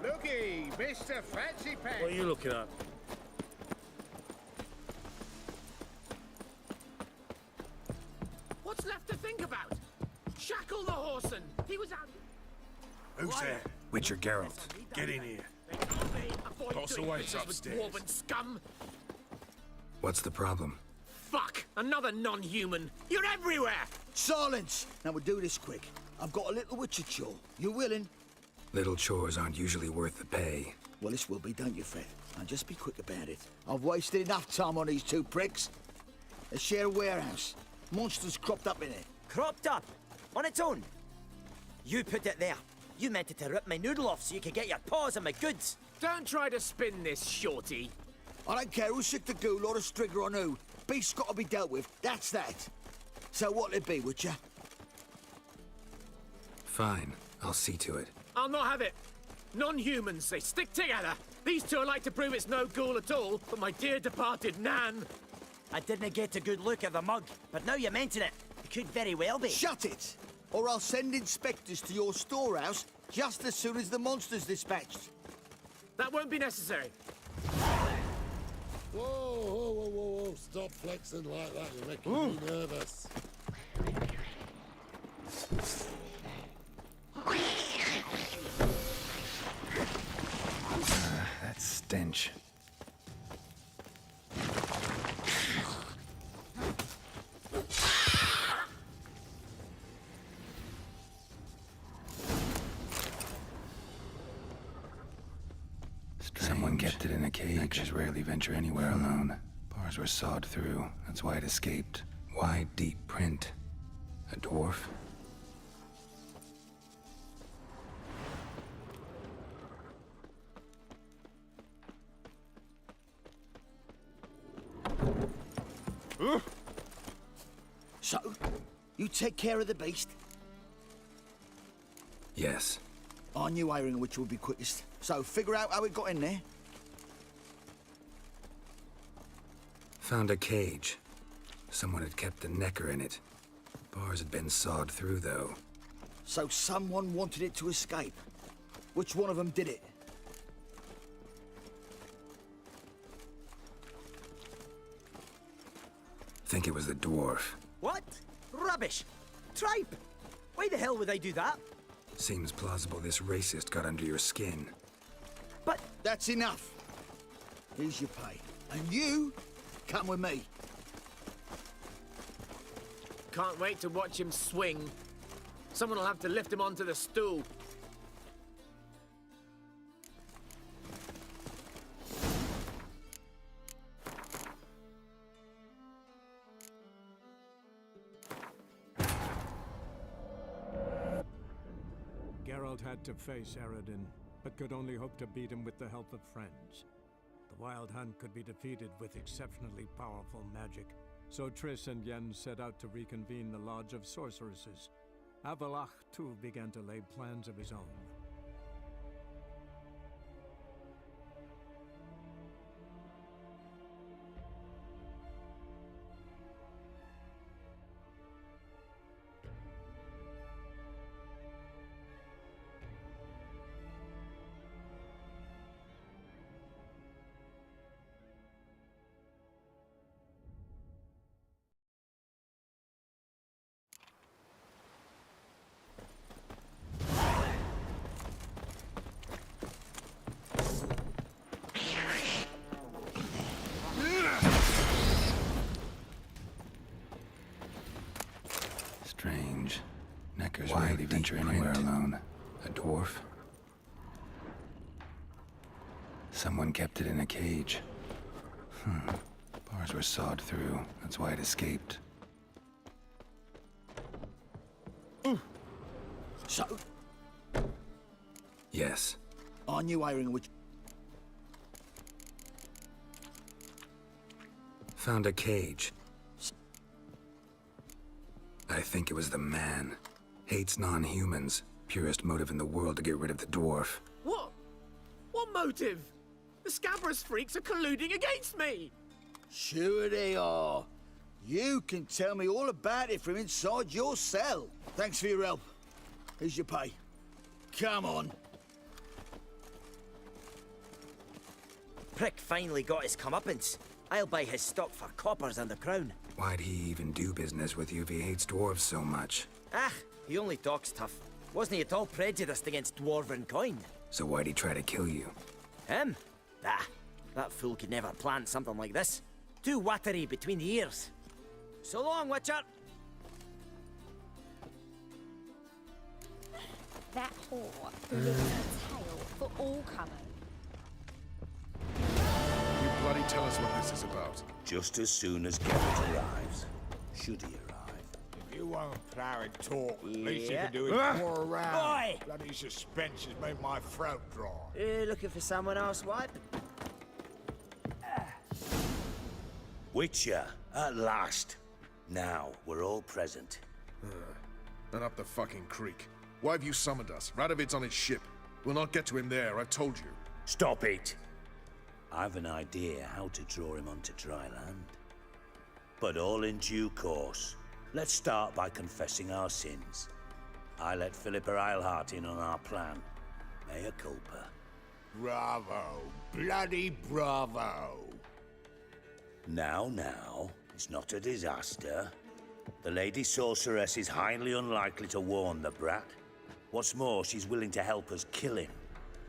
Looky, Mr. Fancy Pants. What are you looking at? What's left to think about? Shackle the horseman. He was out. Who's there? Witcher Geralt. Get in here. Avoid Boss doing awaits business with upstairs. dwarven scum. What's the problem? Fuck! Another non-human. You're everywhere. Silence! Now we'll do this quick. I've got a little witcher chore. You willing? Little chores aren't usually worth the pay. Well, this will be, don't you, Fred? And just be quick about it. I've wasted enough time on these two pricks. They share a warehouse. Monsters cropped up in it. Cropped up? On its own? You put it there. You meant it to rip my noodle off so you could get your paws on my goods. Don't try to spin this, shorty. I don't care who's sick the ghoul or the strigger on who. Beast's got to be dealt with. That's that. So what'll it be, Witcher? Fine, I'll see to it. I'll not have it. Non-humans, they stick together. These two are like to prove it's no ghoul at all, but my dear departed Nan. I didn't get a good look at the mug, but now you mention it, it could very well be. Shut it! Or I'll send inspectors to your storehouse just as soon as the monster's dispatched. That won't be necessary. Whoa, whoa, whoa, whoa, whoa. Stop flexing like that. You're making me nervous. That stench. Someone kept it in a cage. Neckers rarely venture anywhere alone. Bars were sawed through. That's why it escaped. Wide, deep print. A dwarf? So, you take care of the beast? Yes. I knew hiring which would be quickest. So, figure out how it got in there. Found a cage. Someone had kept a necker in it. Bars had been sawed through, though. So someone wanted it to escape. Which one of them did it? Think it was the dwarf. What? Rubbish! Tripe! Why the hell would I do that? Seems plausible this racist got under your skin. But that's enough. Here's your pay. And you, come with me. Can't wait to watch him swing. Someone will have to lift him onto the stool. Geralt had to face Eredin, but could only hope to beat him with the help of friends. The Wild Hunt could be defeated with exceptionally powerful magic, so Triss and Yen set out to reconvene the Lodge of Sorceresses. Avalach, too, began to lay plans of his own. Strange. Neckers rarely venture anywhere alone. A dwarf? Someone kept it in a cage. Bars were sawed through. That's why it escaped. So? Yes. I knew hiring which... Found a cage. I think it was the man. Hates non-humans. Purest motive in the world to get rid of the dwarf. What? What motive? The Scabrous freaks are colluding against me! Sure they are. You can tell me all about it from inside your cell. Thanks for your help. Here's your pay. Come on. Prick finally got his comeuppance. I'll buy his stock for coppers and the crown. Why'd he even do business with you if he hates dwarves so much? Ah, he only talks tough. Wasn't he at all prejudiced against dwarven coin? So why'd he try to kill you? Him? Ah, that fool could never plan something like this. Too watery between the ears. So long, Witcher! That whore who lifts her tail for all comers. You bloody tell us what this is about. Just as soon as Geralt arrives. Should he arrive? If you won't plow and talk, least you Yeah. can do is pour around. Oi! Bloody suspense has made my throat dry. You looking for someone else, wipe? Witcher, at last. Now, we're all present. And up the fucking creek. Why have you summoned us? Radovid's on his ship. We'll not get to him there, I've told you. Stop it! I've an idea how to draw him onto dry land. But all in due course. Let's start by confessing our sins. I let Philippa Eilhart in on our plan. Mea culpa. Bravo. Bloody bravo. Now, it's not a disaster. The Lady Sorceress is highly unlikely to warn the brat. What's more, she's willing to help us kill him.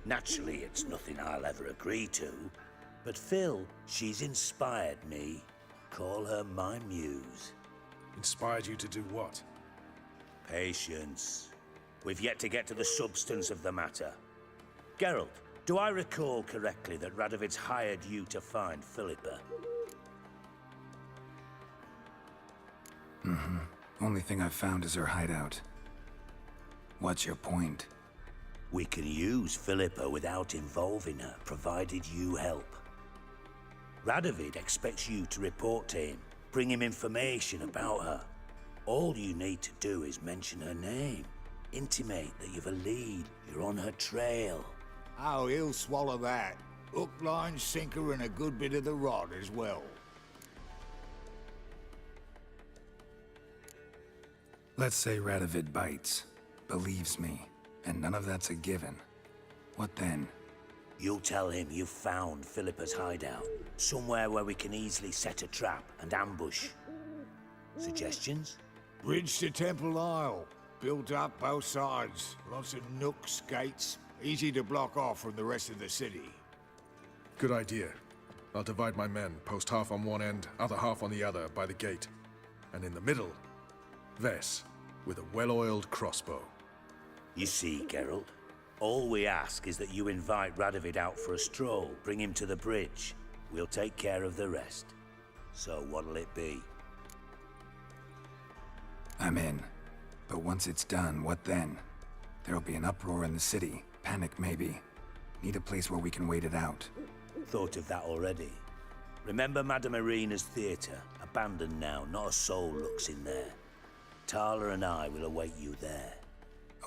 Naturally, it's nothing I'll ever agree to. But Phil, she's inspired me. Call her my muse. Inspired you to do what? Patience. We've yet to get to the substance of the matter. Geralt, do I recall correctly that Radovid's hired you to find Philippa? Mm-hmm. Only thing I've found is her hideout. What's your point? We can use Philippa without involving her, provided you help. Radovid expects you to report to him, bring him information about her. All you need to do is mention her name. Intimate that you've a lead, you're on her trail. Oh, he'll swallow that. Hook, line, sinker, and a good bit of the rod as well. Let's say Radovid bites, believes me, and none of that's a given. What then? You'll tell him you've found Philippa's hideout, somewhere where we can easily set a trap and ambush. Suggestions? Bridge to Temple Isle. Built up both sides. Lots of nooks, gates. Easy to block off from the rest of the city. Good idea. I'll divide my men, post half on one end, other half on the other, by the gate. And in the middle, Vess, with a well-oiled crossbow. You see, Geralt, all we ask is that you invite Radovid out for a stroll, bring him to the bridge. We'll take care of the rest. So what'll it be? I'm in. But once it's done, what then? There'll be an uproar in the city. Panic, maybe. Need a place where we can wait it out. Thought of that already. Remember Madame Irina's theatre? Abandoned now, not a soul looks in there. Tala and I will await you there.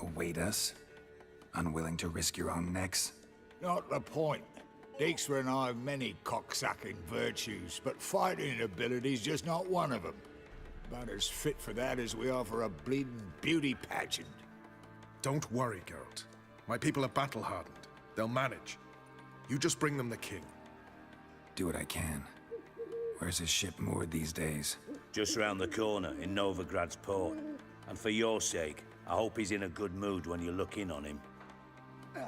Await us? Unwilling to risk your own necks? Not the point. Dijkstra and I have many cocksucking virtues, but fighting ability's just not one of them. About as fit for that as we are for a bleeding beauty pageant. Don't worry, Geralt. My people are battle-hardened. They'll manage. You just bring them the king. Do what I can. Where's his ship moored these days? Just round the corner, in Novigrad's port. And for your sake, I hope he's in a good mood when you look in on him. The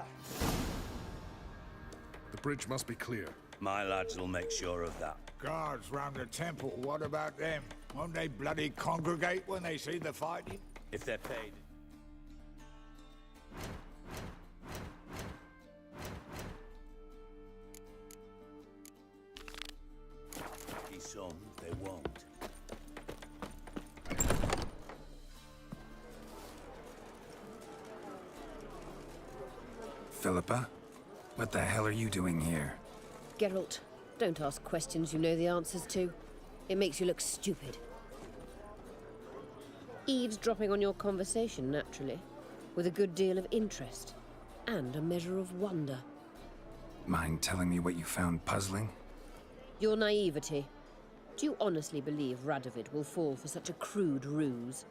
bridge must be clear. My lads will make sure of that. Guards round the temple, what about them? Won't they bloody congregate when they see the fighting? If they're paid. Some, they won't. Philippa? What the hell are you doing here? Geralt, don't ask questions you know the answers to. It makes you look stupid. Eavesdropping on your conversation, naturally, with a good deal of interest, and a measure of wonder. Mind telling me what you found puzzling? Your naivety. Do you honestly believe Radovid will fall for such a crude ruse?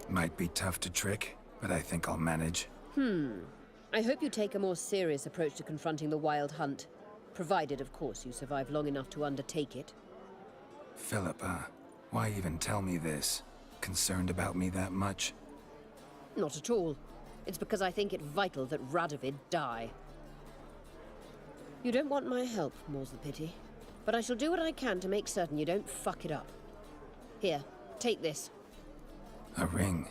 Might be tough to trick, but I think I'll manage. I hope you take a more serious approach to confronting the Wild Hunt. Provided, of course, you survive long enough to undertake it. Philippa, why even tell me this? Concerned about me that much? Not at all. It's because I think it vital that Radovid die. You don't want my help, more's the pity. But I shall do what I can to make certain you don't fuck it up. Here, take this. A ring.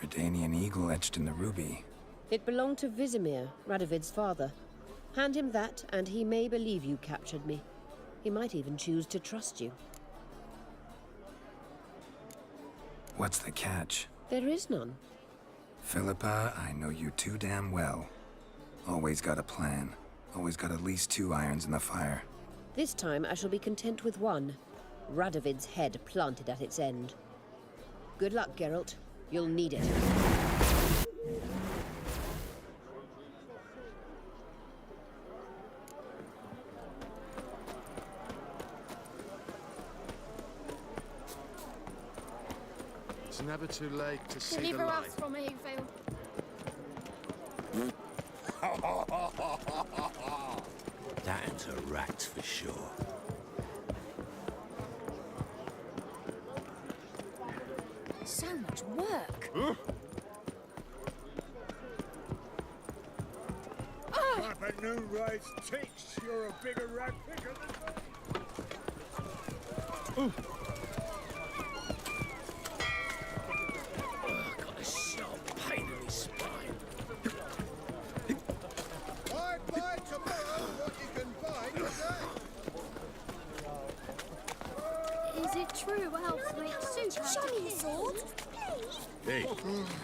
Redanian eagle etched in the ruby. It belonged to Vizimir, Radovid's father. Hand him that, and he may believe you captured me. He might even choose to trust you. What's the catch? There is none. Philippa, I know you too damn well. Always got a plan. Always got at least 2 irons in the fire. This time I shall be content with one. Radovid's head planted at its end. Good luck, Geralt. You'll need it. It's never too late to see Deliver the us light. from here, Phil. That's a rat for sure. So much work. Papa Noonrise takes. You're a bigger rat picker than Got a sharp pain in his spine. Buy tomorrow what you can buy today. Is it true elves make soup? Show me your sword. Hey,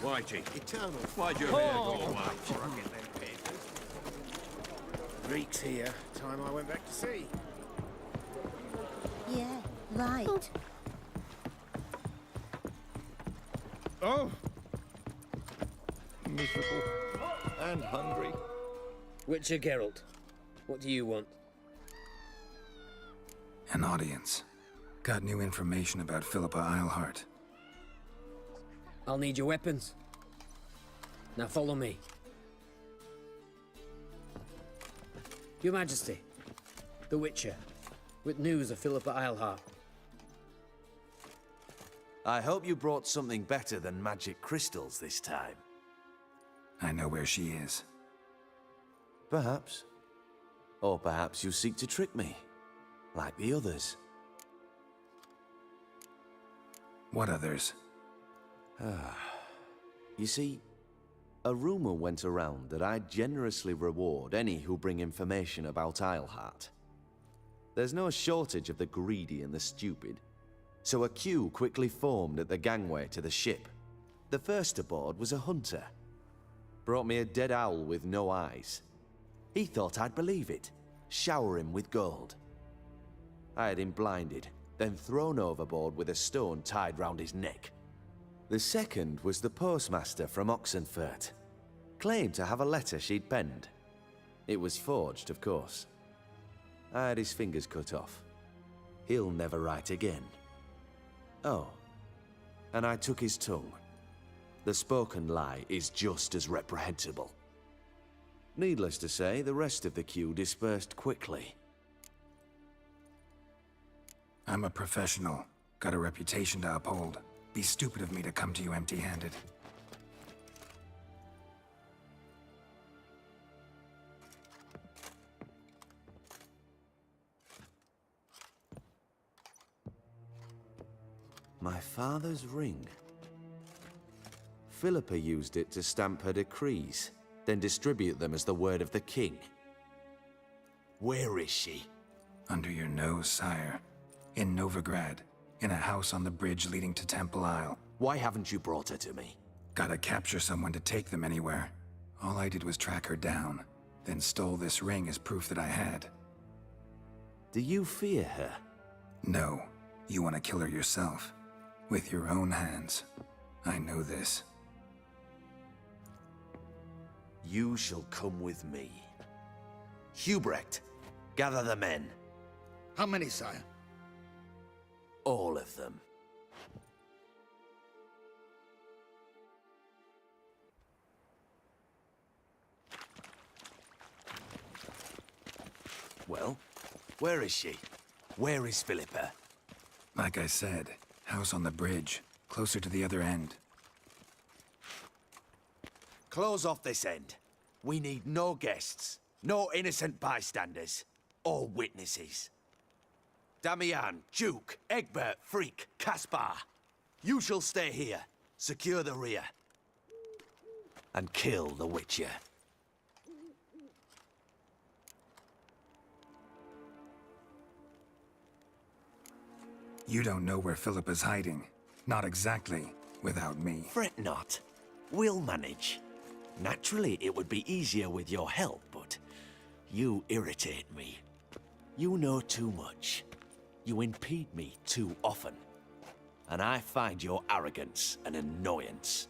Whitey. Eternal. Why'd your hair go white? Reek's here. Time I went back to sea. Yeah, right. Oh! Miserable. And hungry. Witcher Geralt, what do you want? An audience. Got new information about Philippa Eilhart. I'll need your weapons. Now follow me. Your Majesty, the Witcher, with news of Philippa Eilhart. I hope you brought something better than magic crystals this time. I know where she is. Perhaps. Or perhaps you seek to trick me, like the others. What others? You see, a rumor went around that I'd generously reward any who bring information about Eilhart. There's no shortage of the greedy and the stupid, so a queue quickly formed at the gangway to the ship. The first aboard was a hunter. Brought me a dead owl with no eyes. He thought I'd believe it, shower him with gold. I had him blinded, then thrown overboard with a stone tied round his neck. The second was the postmaster from Oxenfurt. Claimed to have a letter she'd penned. It was forged, of course. I had his fingers cut off. He'll never write again. Oh, and I took his tongue. The spoken lie is just as reprehensible. Needless to say, the rest of the queue dispersed quickly. I'm a professional. Got a reputation to uphold. Be stupid of me to come to you empty-handed. My father's ring. Philippa used it to stamp her decrees, then distribute them as the word of the king. Where is she? Under your nose, sire. In Novigrad. In a house on the bridge leading to Temple Isle. Why haven't you brought her to me? Gotta capture someone to take them anywhere. All I did was track her down, then stole this ring as proof that I had. Do you fear her? No. You want to kill her yourself. With your own hands. I know this. You shall come with me. Hubrecht, gather the men. How many, sire? All of them. Well, where is she? Where is Philippa? Like I said, house on the bridge, closer to the other end. Close off this end. We need no guests, no innocent bystanders, or witnesses. Damian, Duke, Egbert, Freak, Caspar. You shall stay here. Secure the rear. And kill the Witcher. You don't know where Philip is hiding. Not exactly, without me. Fret not. We'll manage. Naturally, it would be easier with your help, but you irritate me. You know too much. You impede me too often. And I find your arrogance an annoyance.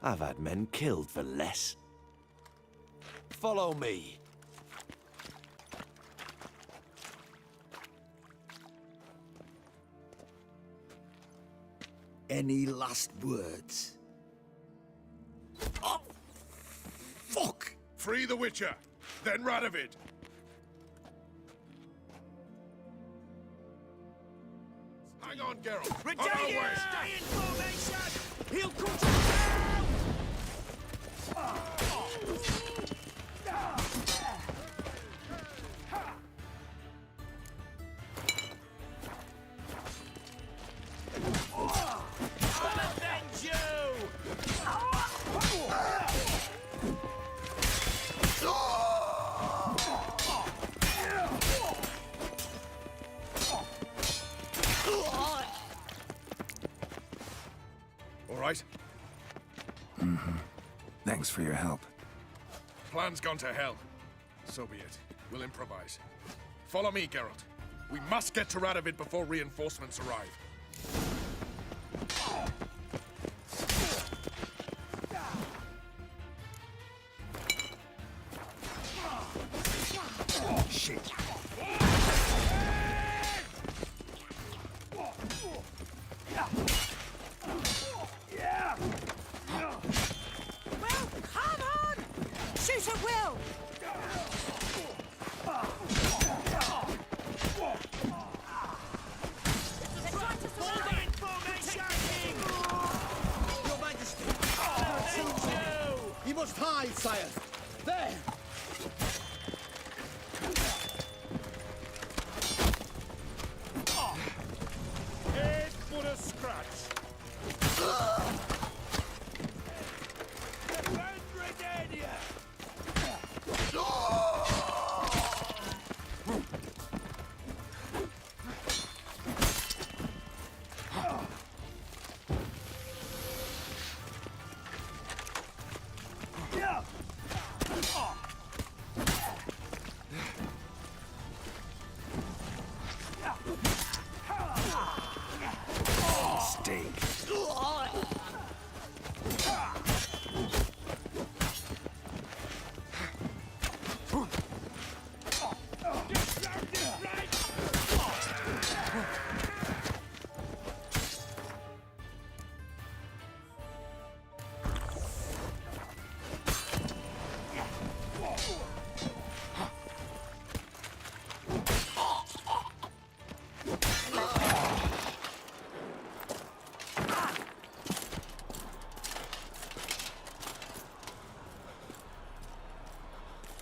I've had men killed for less. Follow me. Any last words? Oh, fuck! Free the Witcher, then Radovid. Hang on, Geralt. On our way. Stay in formation! He'll cut us down! I'll avenge you! All right? Thanks for your help. Plan's gone to hell. So be it. We'll improvise. Follow me, Geralt. We must get to Radovid before reinforcements arrive. Shit. Well, come on! Shoot at will! Your Majesty! You must hide, sire! There! Head for a scratch.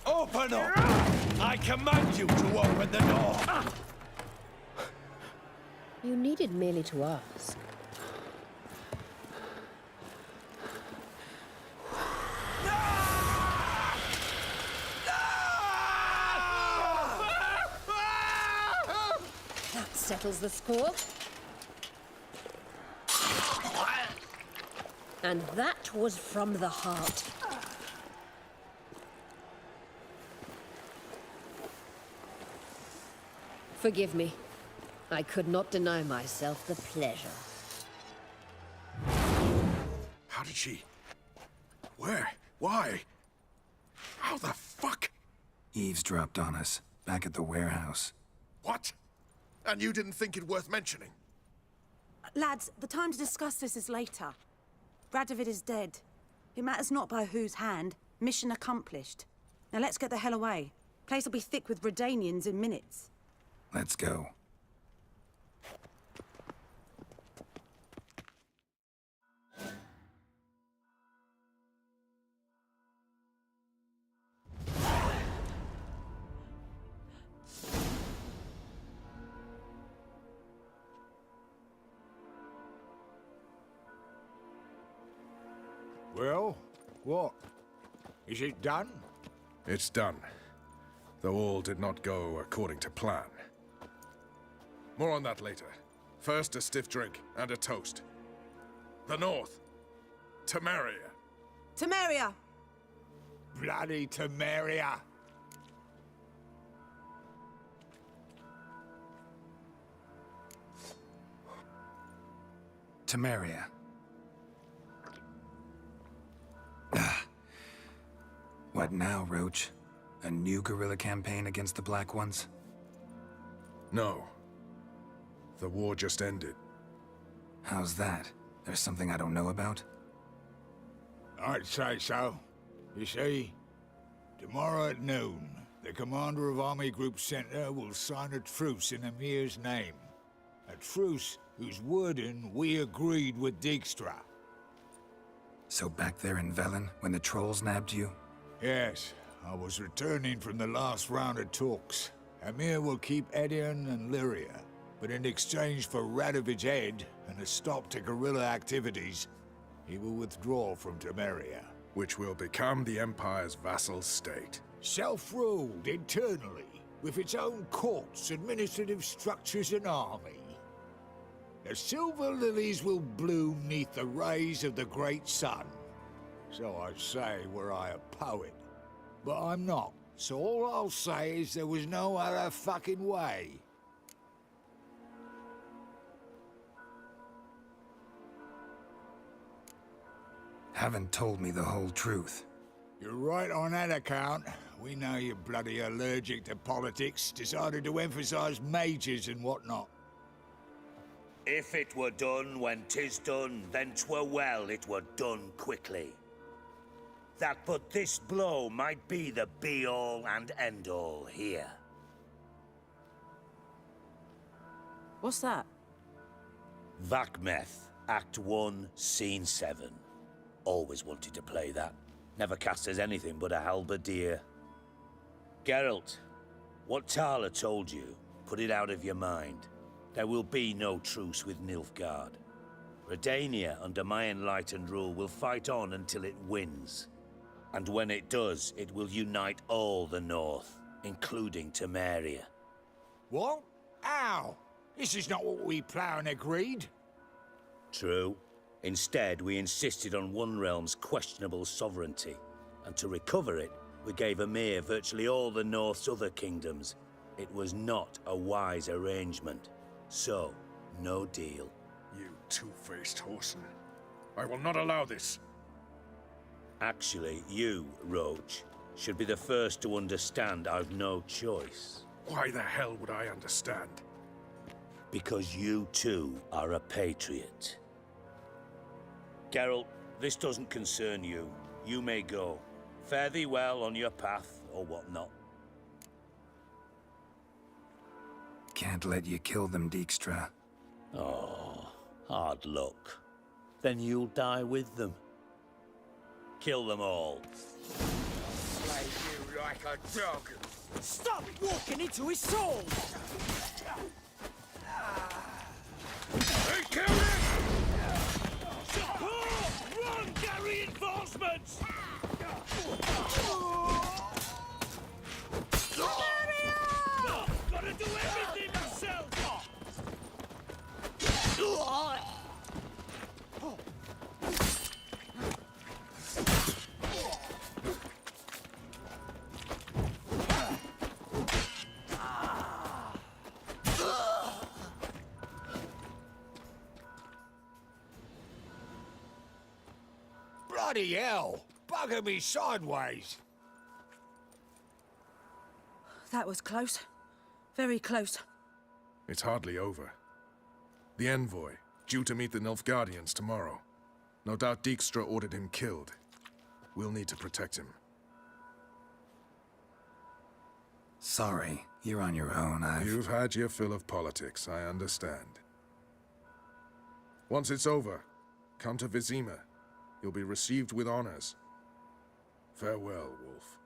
Open up! I command you to open the door! You needed merely to ask. That settles the score. And that was from the heart. Forgive me. I could not deny myself the pleasure. How did she... Where? Why? How the fuck? Eavesdropped on us, back at the warehouse. What? And you didn't think it worth mentioning? Lads, the time to discuss this is later. Radovid is dead. It matters not by whose hand. Mission accomplished. Now let's get the hell away. Place will be thick with Redanians in minutes. Let's go. Well, what? Is it done? It's done. Though all did not go according to plan. More on that later. First, a stiff drink and a toast. The North. Temeria. Temeria! Bloody Temeria! Temeria. What now, Roach? A new guerrilla campaign against the Black Ones? No. The war just ended. How's that? There's something I don't know about? I'd say so. You see, tomorrow at noon, the commander of Army Group Center will sign a truce in Emir's name. A truce whose wording we agreed with Dijkstra. So back there in Velen, when the trolls nabbed you? Yes, I was returning from the last round of talks. Emir will keep Edion and Lyria, but in exchange for Radovid's head and a stop to guerrilla activities, he will withdraw from Temeria. Which will become the Empire's vassal state. Self-ruled internally, with its own courts, administrative structures and army. The silver lilies will bloom neath the rays of the great sun. So I say were I a poet. But I'm not, so all I'll say is there was no other fucking way. Haven't told me the whole truth. You're right on that account. We know you're bloody allergic to politics, decided to emphasize majors and whatnot. If it were done when 'tis done, then 'twere well it were done quickly. That but this blow might be the be-all and end-all here. What's that? Vakmeth, Act 1, Scene 7. Always wanted to play that. Never cast as anything but a halberdier. Geralt, what Tala told you, put it out of your mind. There will be no truce with Nilfgaard. Redania, under my enlightened rule, will fight on until it wins. And when it does, it will unite all the North, including Temeria. What? How? This is not what we planned and agreed. True. Instead, we insisted on one realm's questionable sovereignty. And to recover it, we gave Emir virtually all the North's other kingdoms. It was not a wise arrangement. So, no deal. You two-faced whoreson. I will not allow this. Actually, you, Roach, should be the first to understand I've no choice. Why the hell would I understand? Because you too are a patriot. Geralt, this doesn't concern you. You may go. Fare thee well on your path, or whatnot. Can't let you kill them, Dijkstra. Oh, hard luck. Then you'll die with them. Kill them all. Slay you like a dog. Stop walking into his soul! Hey, kill him! Support! Run, get reinforcements! Gotta do everything myself! Bloody hell! Bugger me sideways! That was close. Very close. It's hardly over. The envoy, due to meet the Nilfgaardians tomorrow. No doubt Dijkstra ordered him killed. We'll need to protect him. Sorry, you're on your own. You've had your fill of politics, I understand. Once it's over, come to Vizima. You'll be received with honors. Farewell, Wolf.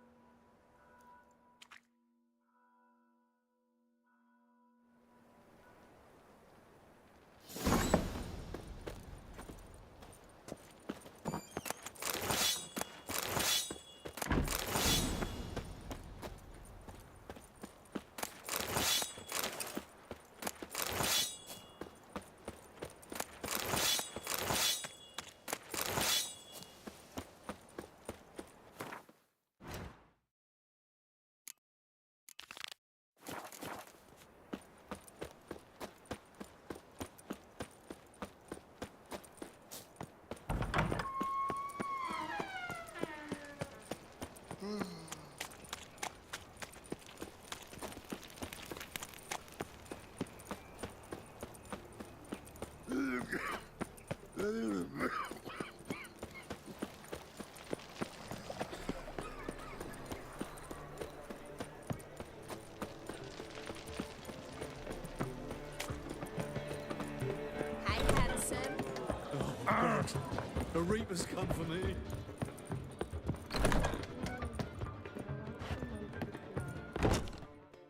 out! The Reapers come for me.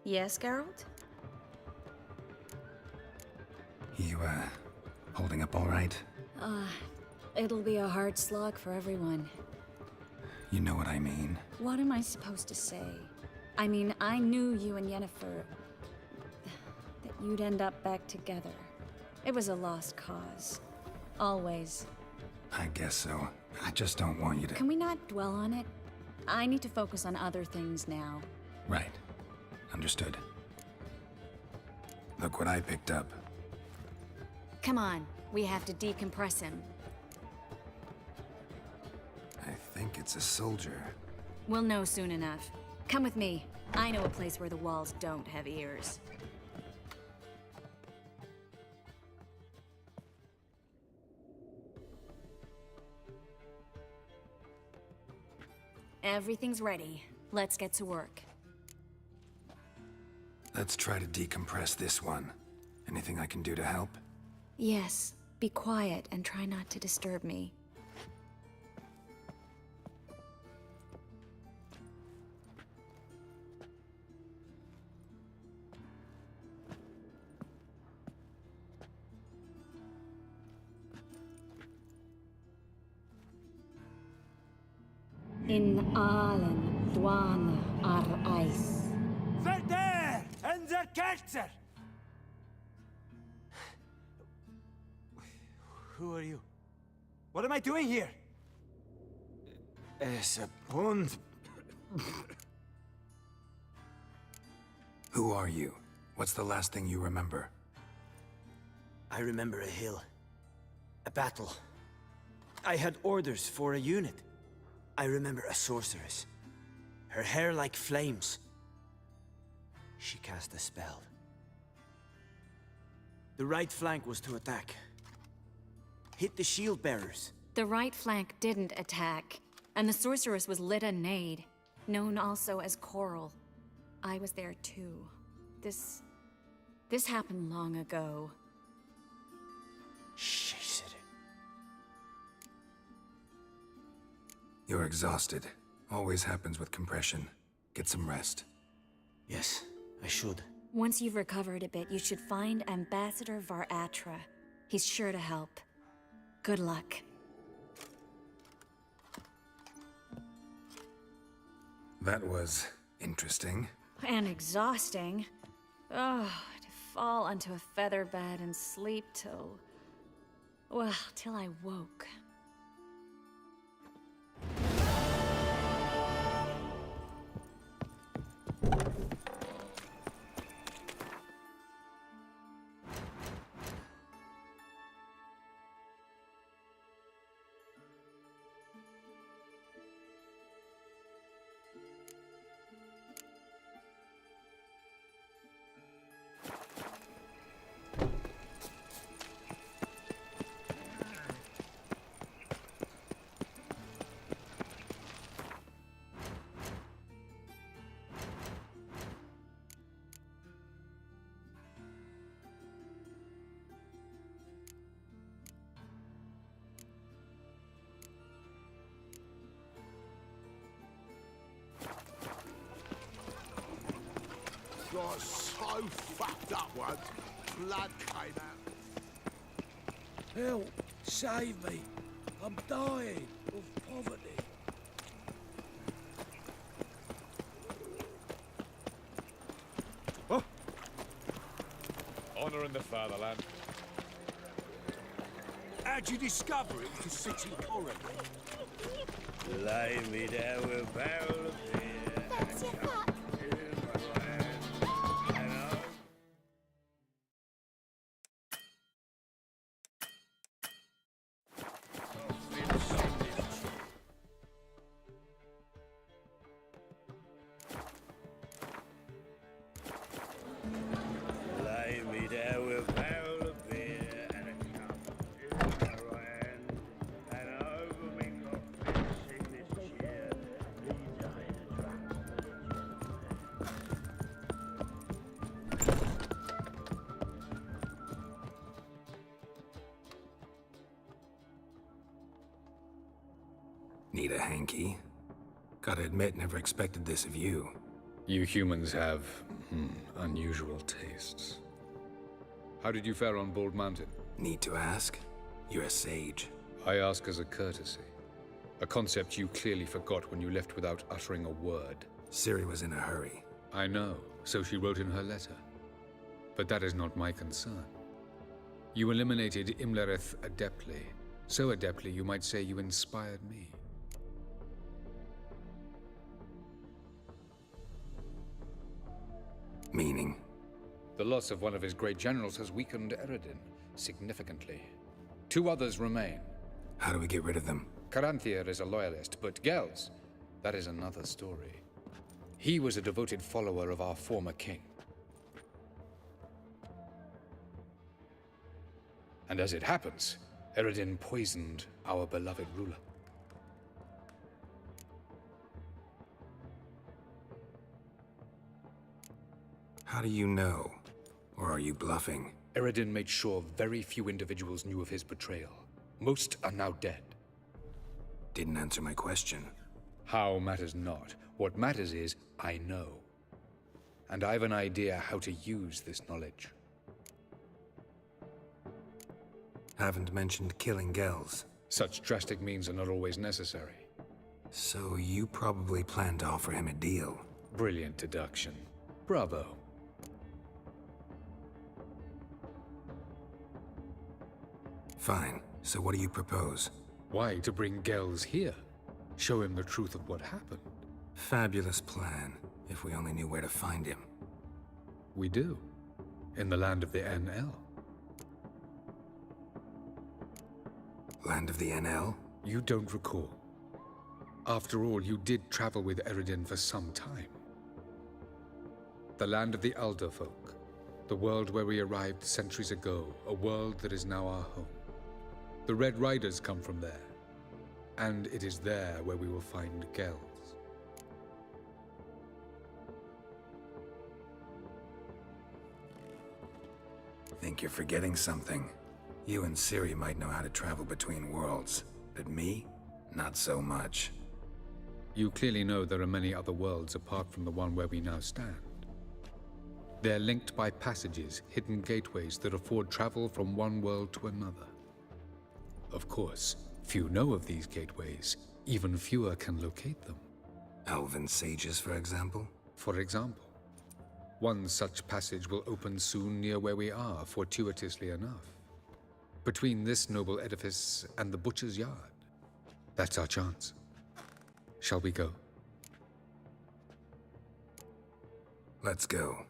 Yes, Geralt? You, holding up all right? It'll be a hard slog for everyone. You know what I mean. What am I supposed to say? I mean, I knew you and Yennefer... that you'd end up back together. It was a lost cause. Always. I guess so. I just don't want you to... Can we not dwell on it? I need to focus on other things now. Right. Understood. Look what I picked up. Come on, we have to decompress him. I think it's a soldier. We'll know soon enough. Come with me. I know a place where the walls don't have ears. Everything's ready. Let's get to work. Let's try to decompress this one. Anything I can do to help? Yes, be quiet and try not to disturb me. In Allen, Dwana, ar Eis. Verder! In der Kerzer! Who are you? What am I doing here? Es a pond. Who are you? What's the last thing you remember? I remember a hill. A battle. I had orders for a unit. I remember a sorceress. Her hair like flames. She cast a spell. The right flank was to attack. Hit the shield bearers. The right flank didn't attack, and the sorceress was Lyta Nade, known also as Coral. I was there too. This happened long ago. Shit. You're exhausted. Always happens with compression. Get some rest. Yes, I should. Once you've recovered a bit, you should find Ambassador Varatra. He's sure to help. Good luck. That was interesting. And exhausting. Oh, to fall onto a feather bed and sleep till... well, till I woke. Got so fucked up once, blood came out. Help! Save me! I'm dying of poverty. Oh. Honor in the fatherland. How'd you discover it was a city horror? Lay me down with a barrel of beer. That's your fuck. Lay me down with a barrel of beer and a cup in my right hand, and over me got fish in this chair. These are the drunk. lucky. Gotta admit, never expected this of you. You humans have, unusual tastes. How did you fare on Bald Mountain? Need to ask? You're a sage. I ask as a courtesy. A concept you clearly forgot when you left without uttering a word. Ciri was in a hurry. I know, so she wrote in her letter. But that is not my concern. You eliminated Imlerith adeptly. So adeptly, you might say you inspired me. Meaning? The loss of one of his great generals has weakened Eredin significantly. 2 others remain. How do we get rid of them? Caranthir is a loyalist, but Gels, that is another story. He was a devoted follower of our former king. And as it happens, Eredin poisoned our beloved ruler. How do you know? Or are you bluffing? Eredin made sure very few individuals knew of his betrayal. Most are now dead. Didn't answer my question. How matters not. What matters is, I know. And I have an idea how to use this knowledge. Haven't mentioned killing Gels. Such drastic means are not always necessary. So you probably plan to offer him a deal. Brilliant deduction. Bravo. Fine. So what do you propose? Why, to bring Gels here. Show him the truth of what happened. Fabulous plan, if we only knew where to find him. We do. In the land of the NL. Land of the NL? You don't recall. After all, you did travel with Eredin for some time. The land of the Alder folk. The world where we arrived centuries ago. A world that is now our home. The Red Riders come from there. And it is there where we will find Gels. Think you're forgetting something. You and Ciri might know how to travel between worlds, but me? Not so much. You clearly know there are many other worlds apart from the one where we now stand. They're linked by passages, hidden gateways that afford travel from one world to another. Of course, few know of these gateways. Even fewer can locate them. Elven sages, for example? For example. One such passage will open soon near where we are, fortuitously enough. Between this noble edifice and the butcher's yard. That's our chance. Shall we go? Let's go.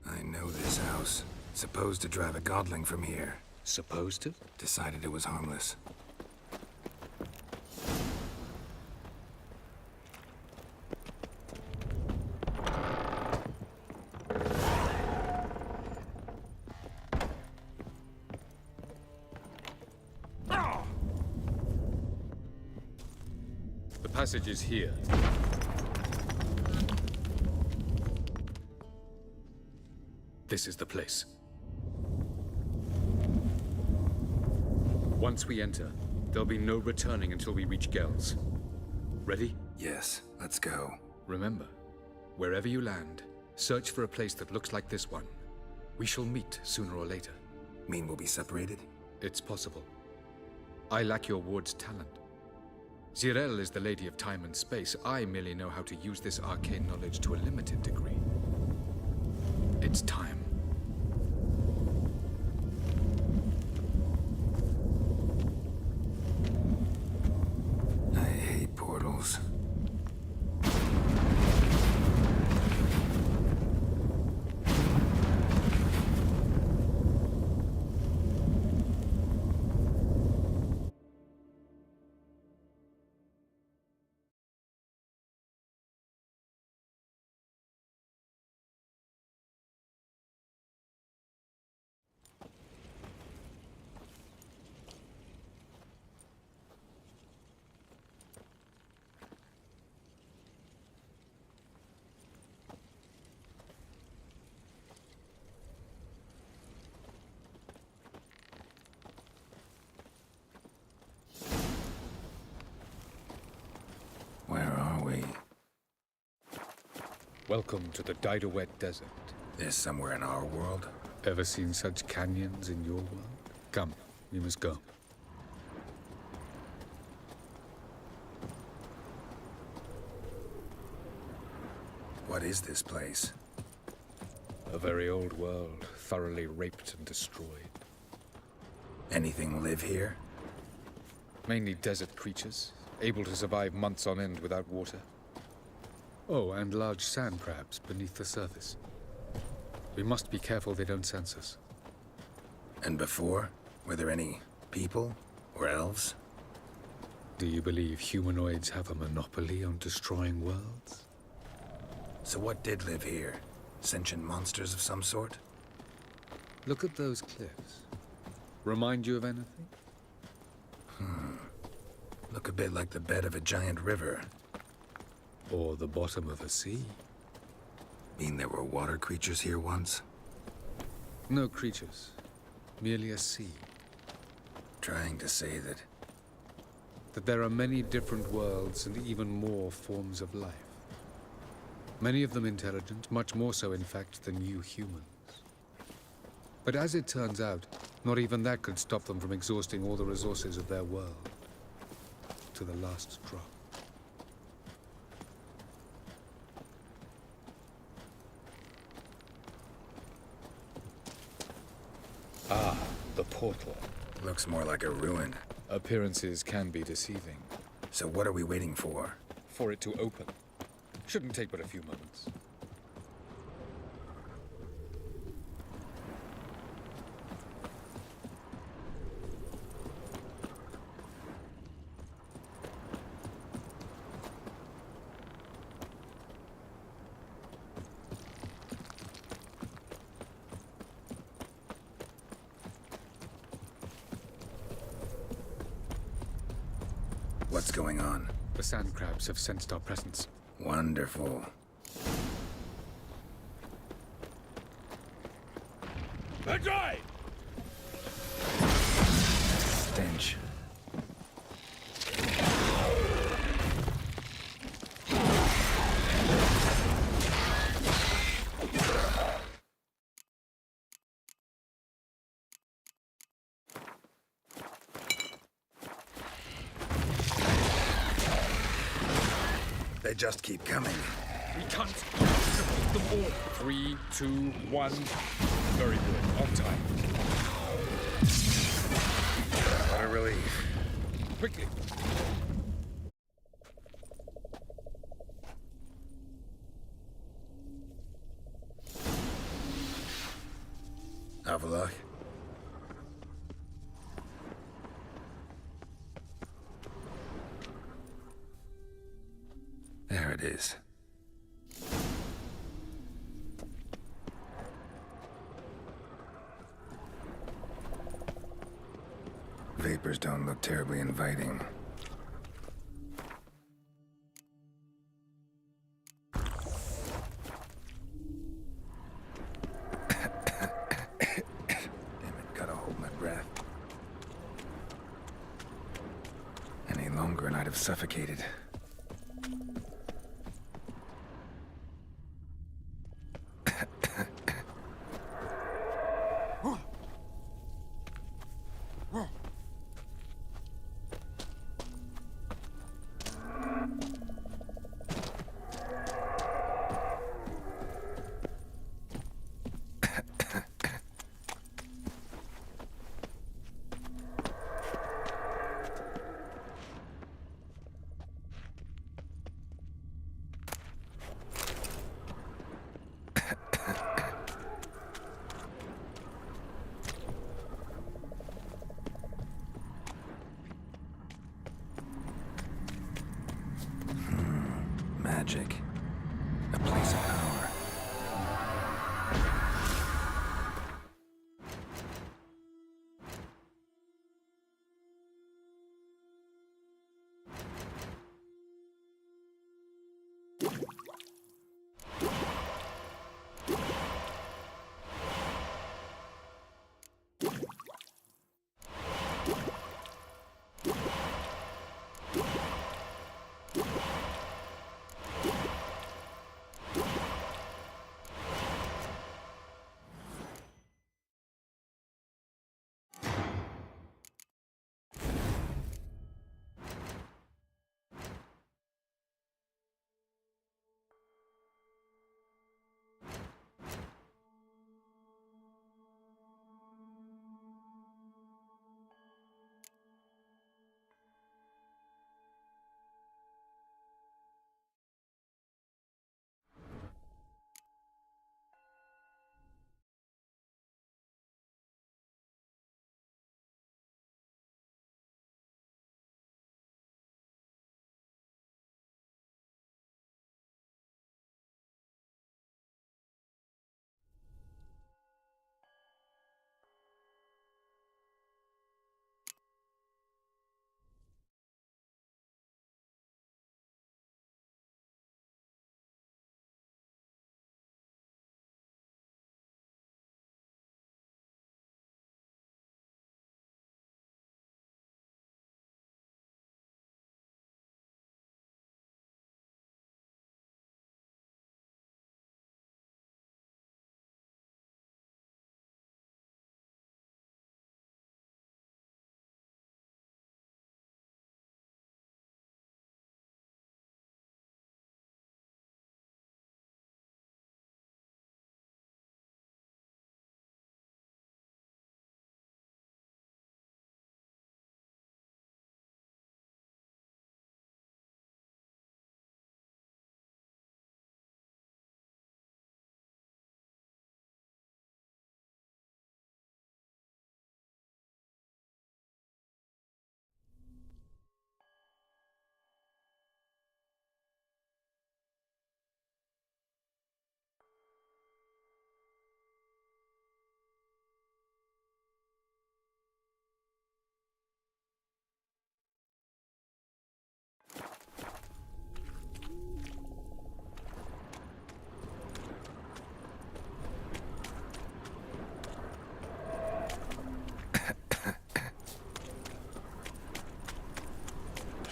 I know this house. Supposed to drive a godling from here. Supposed to? Decided it was harmless. The passage is here. This is the place. Once we enter, there'll be no returning until we reach Gels. Ready? Yes, let's go. Remember, wherever you land, search for a place that looks like this one. We shall meet sooner or later. Mean we'll be separated? It's possible. I lack your ward's talent. Zirel is the lady of time and space. I merely know how to use this arcane knowledge to a limited degree. It's time. I hate portals. Welcome to the Didowet Desert. This somewhere in our world? Ever seen such canyons in your world? Come, we must go. What is this place? A very old world, thoroughly raped and destroyed. Anything live here? Mainly desert creatures, able to survive months on end without water. Oh, and large sand crabs beneath the surface. We must be careful they don't sense us. And before? Were there any people or elves? Do you believe humanoids have a monopoly on destroying worlds? So what did live here? Sentient monsters of some sort? Look at those cliffs. Remind you of anything? Look a bit like the bed of a giant river. Or the bottom of a sea. Mean there were water creatures here once? No creatures. Merely a sea. Trying to say that... That there are many different worlds and even more forms of life. Many of them intelligent, much more so in fact than you humans. But as it turns out, not even that could stop them from exhausting all the resources of their world. To the last drop. Ah, the portal. Looks more like a ruin. Appearances can be deceiving. So what are we waiting for? For it to open. Shouldn't take but a few moments. What's going on? The sand crabs have sensed our presence. Wonderful. Enjoy! Stench. They just keep coming. We can't defeat them all. 3, 2, 1. Very good. On time. What a relief. Quickly. Have a look. There it is. Vapors don't look terribly inviting. Damn it, gotta hold my breath. Any longer and I'd have suffocated. Magic. A place of power.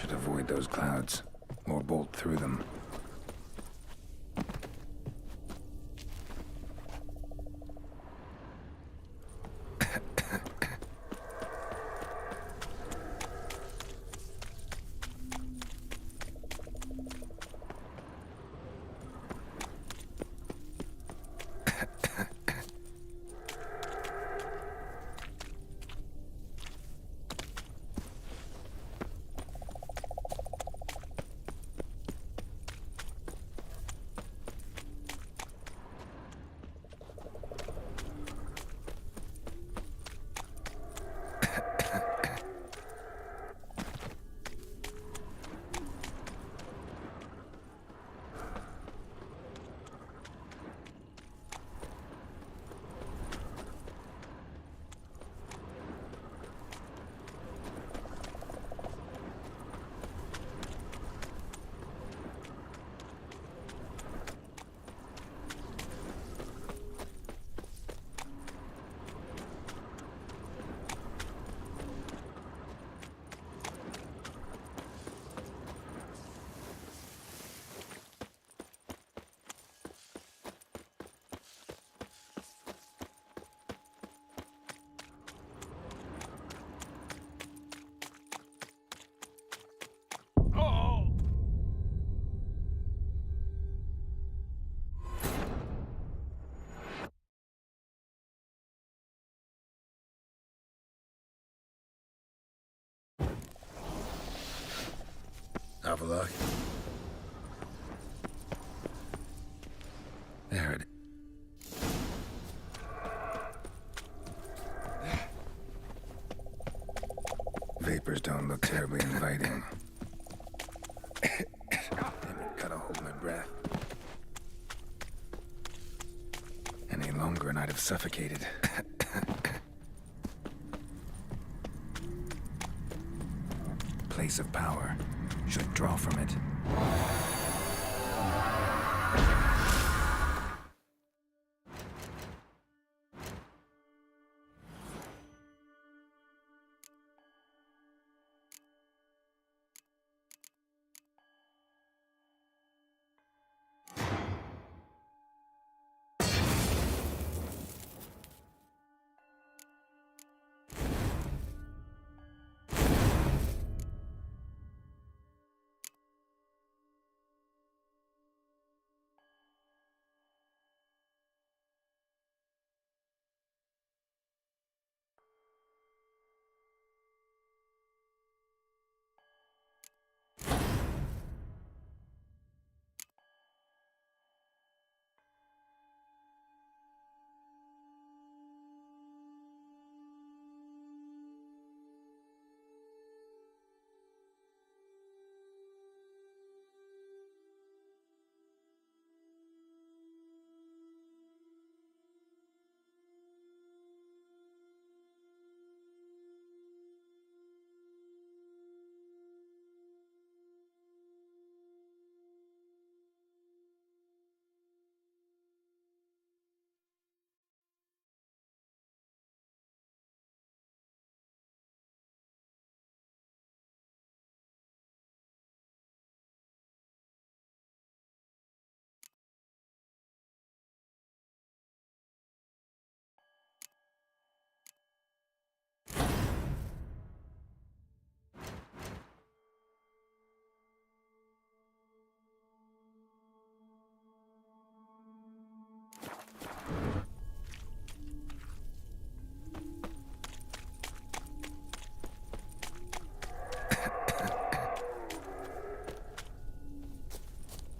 Should avoid those clouds, or bolt through them. Have a look. There it is. Vapors don't look terribly inviting. Damn it, gotta hold my breath. Any longer and I'd have suffocated. Place of power. Should draw from it.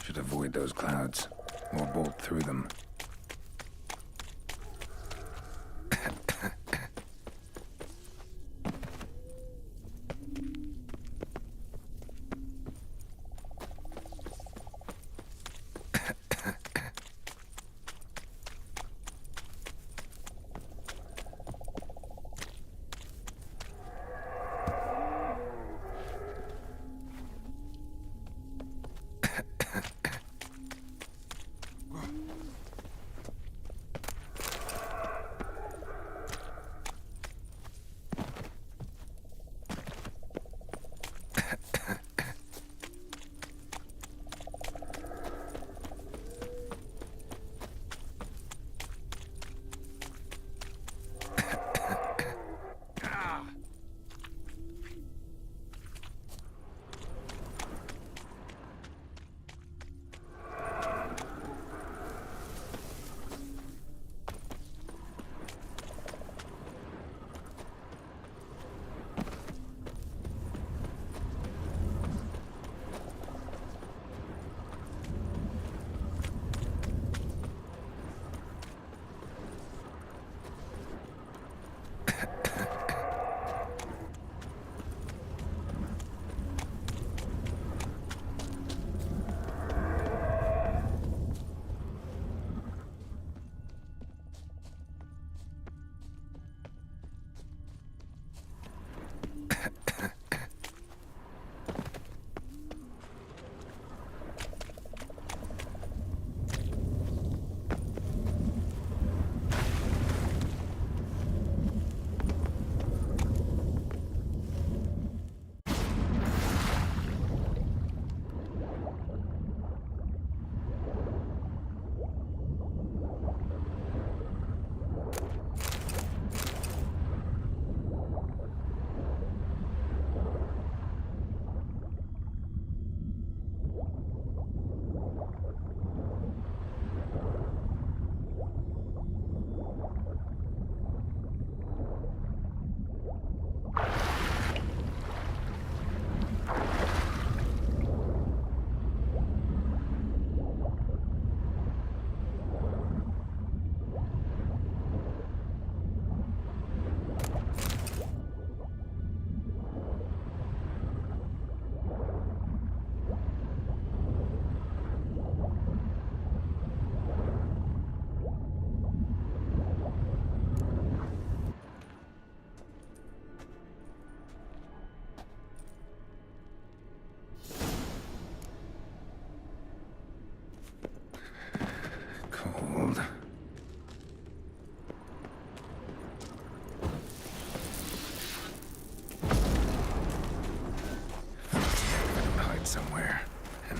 Should avoid those clouds, or bolt through them.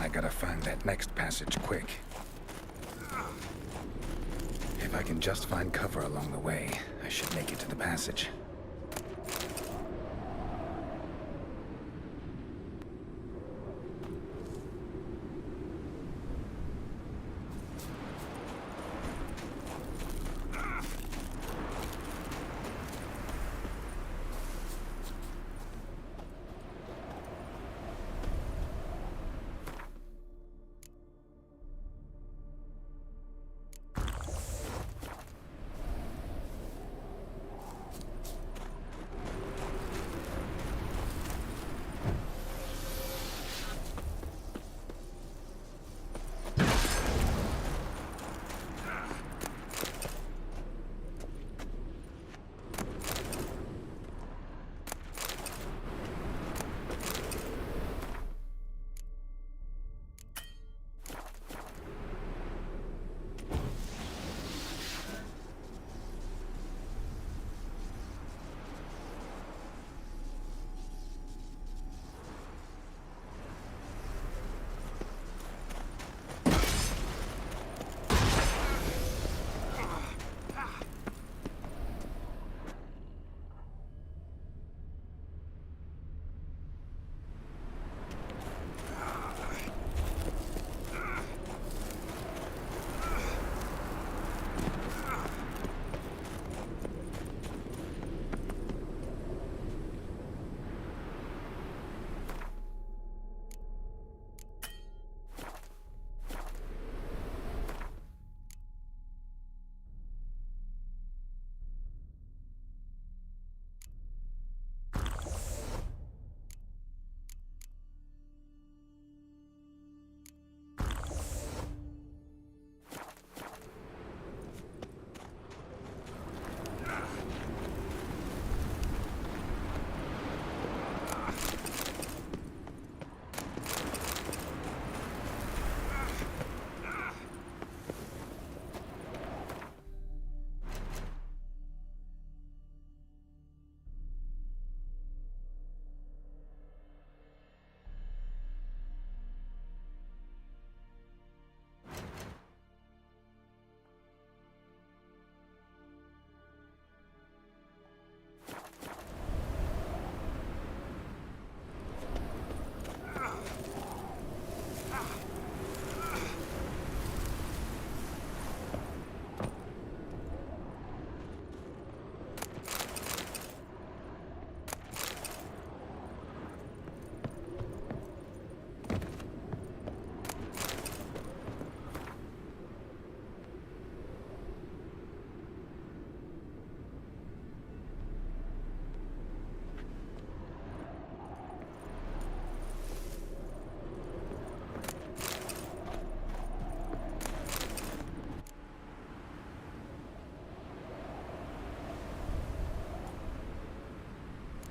I gotta find that next passage quick. If I can just find cover along the way, I should make it to the passage.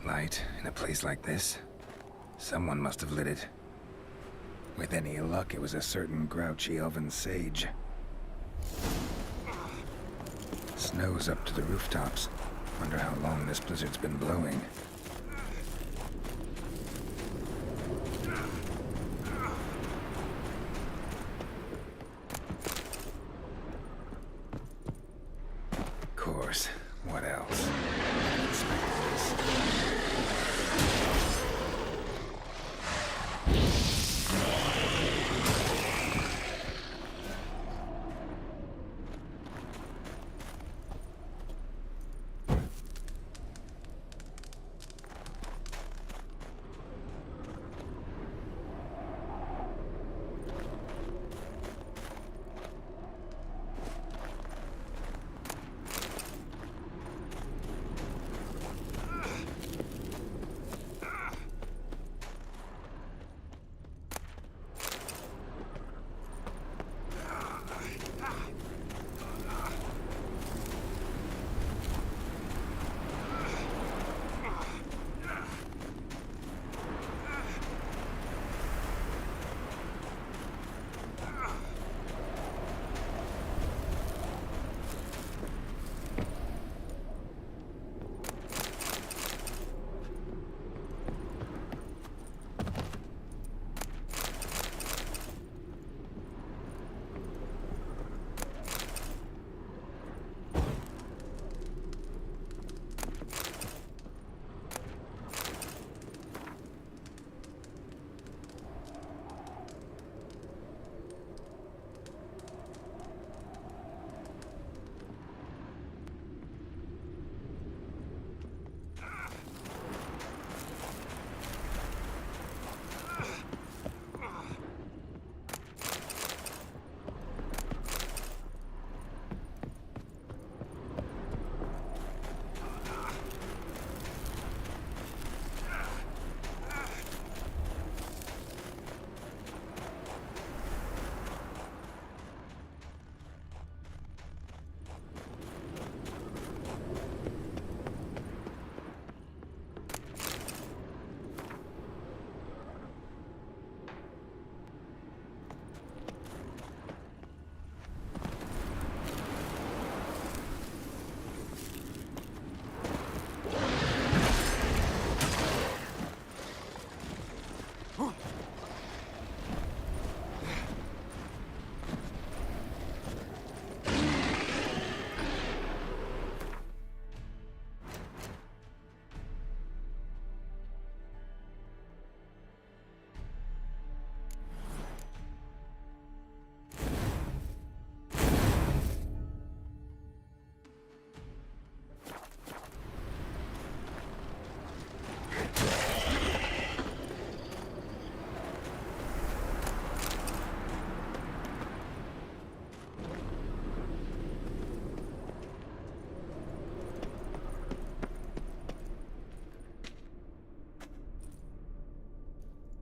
Light in a place like this? Someone must have lit it. With any luck, it was a certain grouchy elven sage. Snow's up to the rooftops. Wonder how long this blizzard's been blowing. Of course. What else?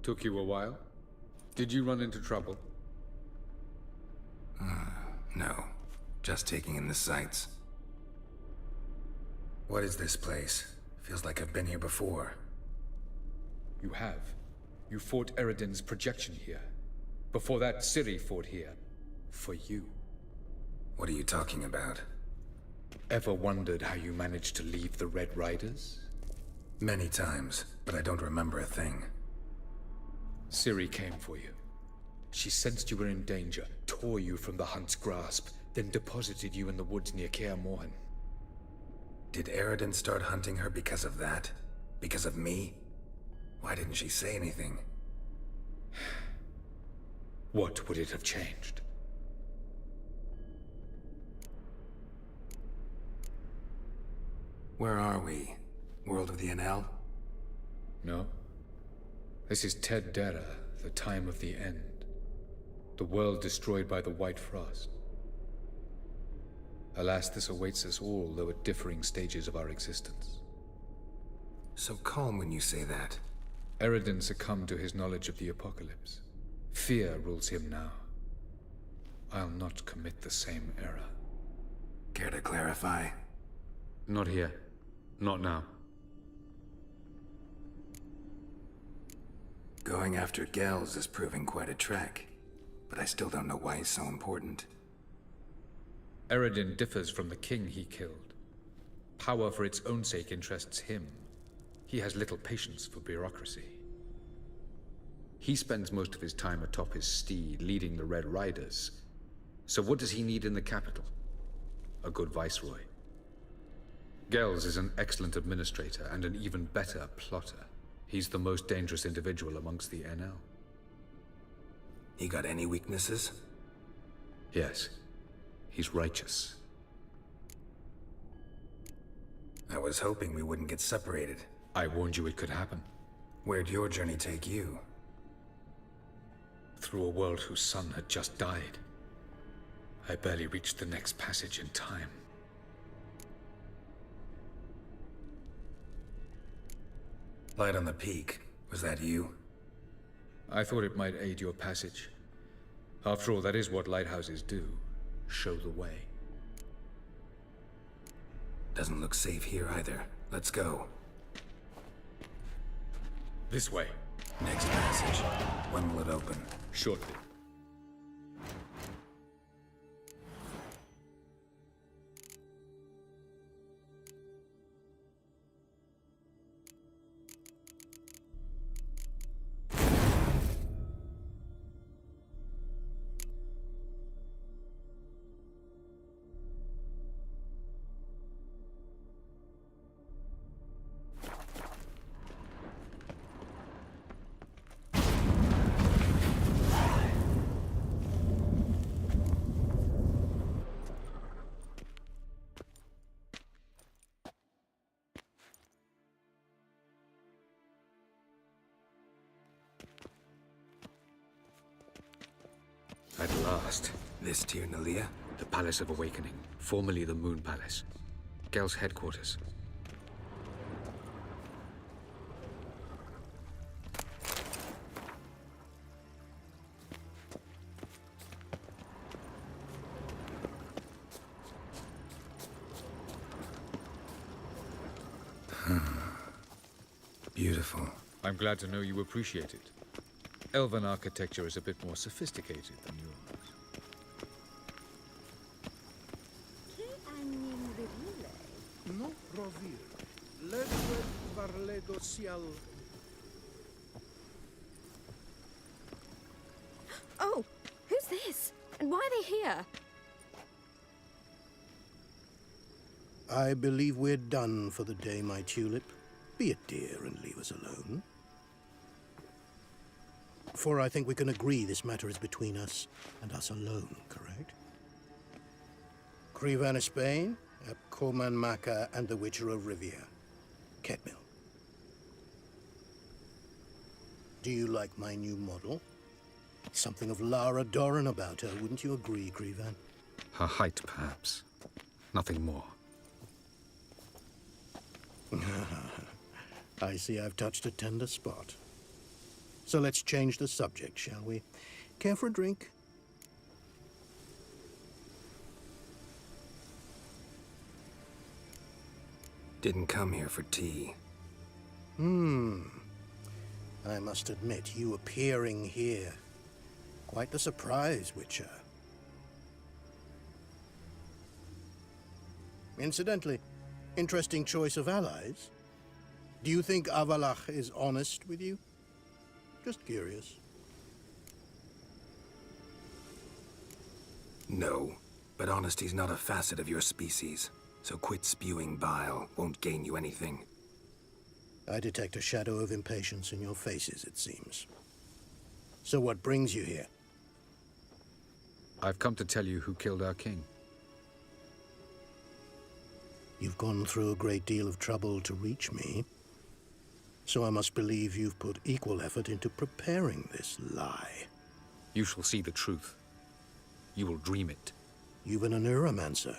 Took you a while? Did you run into trouble? No. Just taking in the sights. What is this place? Feels like I've been here before. You have. You fought Eredin's projection here. Before that, Ciri fought here. For you. What are you talking about? Ever wondered how you managed to leave the Red Riders? Many times, but I don't remember a thing. Ciri came for you. She sensed you were in danger, tore you from the Hunt's grasp, then deposited you in the woods near Kaer Morhen. Did Eredin start hunting her because of that? Because of me? Why didn't she say anything? What would it have changed? Where are we? World of the NL? No. This is Ted Dera, the time of the end. The world destroyed by the White Frost. Alas, this awaits us all, though at differing stages of our existence. So calm when you say that. Eredin succumbed to his knowledge of the apocalypse. Fear rules him now. I'll not commit the same error. Care to clarify? Not here. Not now. Going after Gels is proving quite a trek, but I still don't know why he's so important. Eredin differs from the king he killed. Power for its own sake interests him. He has little patience for bureaucracy. He spends most of his time atop his steed, leading the Red Riders. So what does he need in the capital? A good viceroy. Gels is an excellent administrator and an even better plotter. He's the most dangerous individual amongst the NL. He got any weaknesses? Yes. He's righteous. I was hoping we wouldn't get separated. I warned you it could happen. Where'd your journey take you? Through a world whose son had just died. I barely reached the next passage in time. Light on the peak. Was that you? I thought it might aid your passage. After all, that is what lighthouses do. Show the way. Doesn't look safe here either. Let's go. This way. Next passage. When will it open? Shortly. At last. This Tir Nalia? The Palace of Awakening, formerly the Moon Palace. Gel's headquarters. Beautiful. I'm glad to know you appreciate it. Elven architecture is a bit more sophisticated than yours. No provir. Ledwed varledo sial. Oh, who's this? And why are they here? I believe we're done for the day, my tulip. Be a dear and leave us alone. For I think we can agree this matter is between us and us alone, correct? Crevan of Spain, Coman Maca, and the Witcher of Rivia. Ketmil. Do you like my new model? Something of Lara Doran about her, wouldn't you agree, Crevan? Her height, perhaps. Nothing more. I see I've touched a tender spot. So let's change the subject, shall we? Care for a drink? Didn't come here for tea. I must admit, you appearing here. Quite the surprise, Witcher. Incidentally, interesting choice of allies. Do you think Avalach is honest with you? Just curious. No, but honesty's not a facet of your species. So quit spewing bile. Won't gain you anything. I detect a shadow of impatience in your faces, it seems. So what brings you here? I've come to tell you who killed our king. You've gone through a great deal of trouble to reach me. So I must believe you've put equal effort into preparing this lie. You shall see the truth. You will dream it. You've been a neuromancer.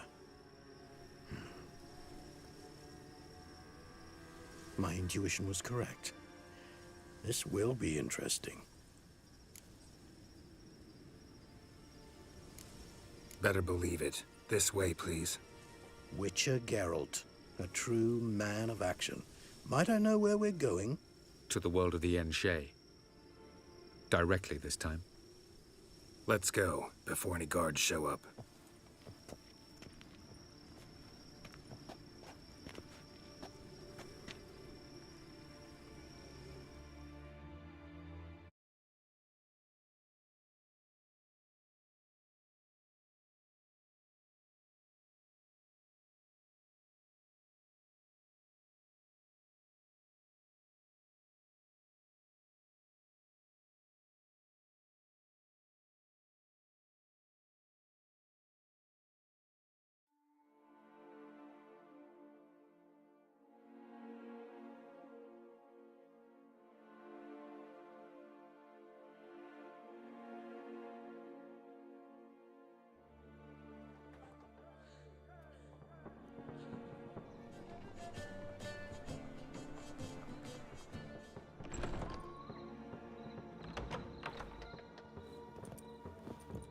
My intuition was correct. This will be interesting. Better believe it. This way, please. Witcher Geralt, a true man of action. Might I know where we're going? To the world of the Enshe. Directly this time. Let's go, before any guards show up.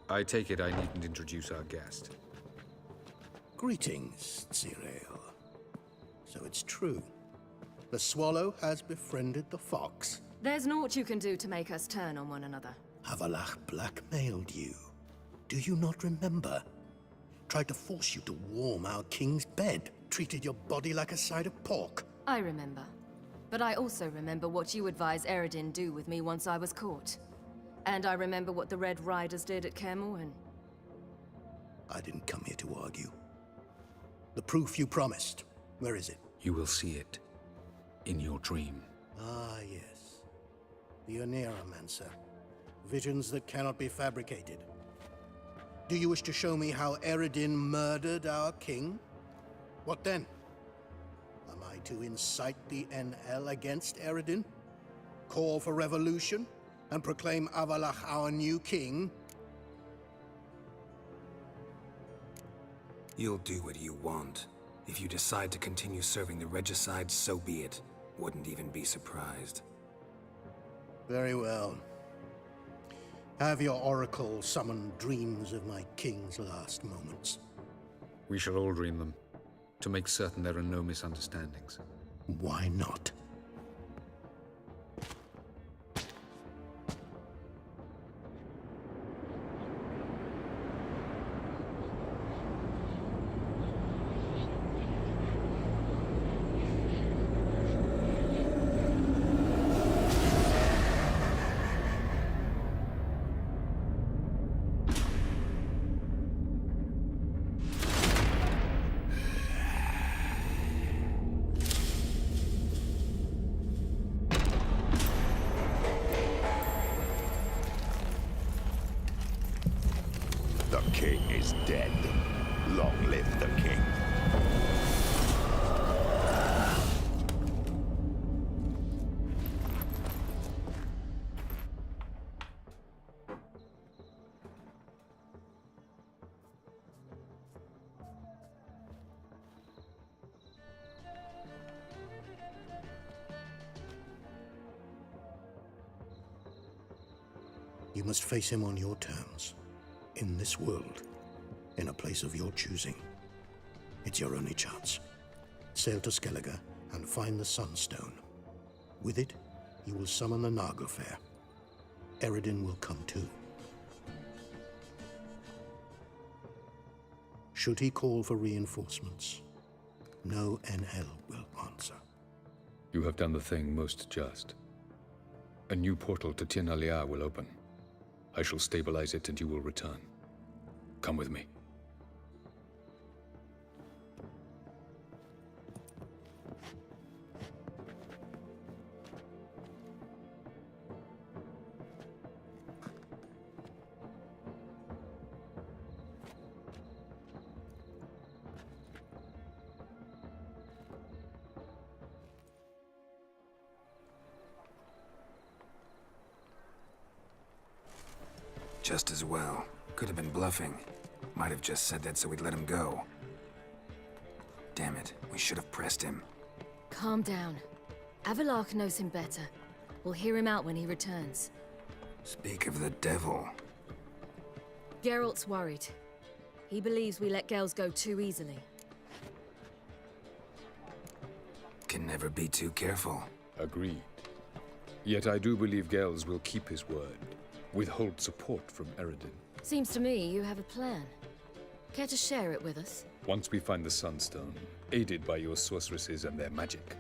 I take it I needn't introduce our guest. Greetings, Cyril. So it's true. The swallow has befriended the fox. There's naught you can do to make us turn on one another. Avalach blackmailed you. Do you not remember? Tried to force you to warm our king's bed. Treated your body like a side of pork. I remember. But I also remember what you advised Eredin do with me once I was caught. And I remember what the Red Riders did at Kaer Morhen. I didn't come here to argue. The proof you promised, where is it? You will see it. In your dream. Ah, yes. The Oneiromancer. Visions that cannot be fabricated. Do you wish to show me how Eredin murdered our king? What then? Am I to incite the NL against Eredin? Call for revolution? And proclaim Avalach our new king? You'll do what you want. If you decide to continue serving the regicide, so be it. Wouldn't even be surprised. Very well. Have your oracle summon dreams of my king's last moments. We shall all dream them, to make certain there are no misunderstandings. Why not? The king is dead. Long live the king. You must face him on your terms. In this world. In a place of your choosing. It's your only chance. Sail to Skellige and find the Sunstone. With it, you will summon the Nagelfair. Eredin will come too. Should he call for reinforcements, no NL will answer. You have done the thing most just. A new portal to Tir na Liar will open. I shall stabilize it and you will return. Come with me. Just as well. Could have been bluffing. Might have just said that so we'd let him go. Damn it, we should have pressed him. Calm down. Avalok knows him better. We'll hear him out when he returns. Speak of the devil. Geralt's worried. He believes we let girls go too easily. Can never be too careful. Agreed. Yet I do believe Gels will keep his word. Withhold support from Eredin. Seems to me you have a plan. Care to share it with us? Once we find the Sunstone, aided by your sorceresses and their magic,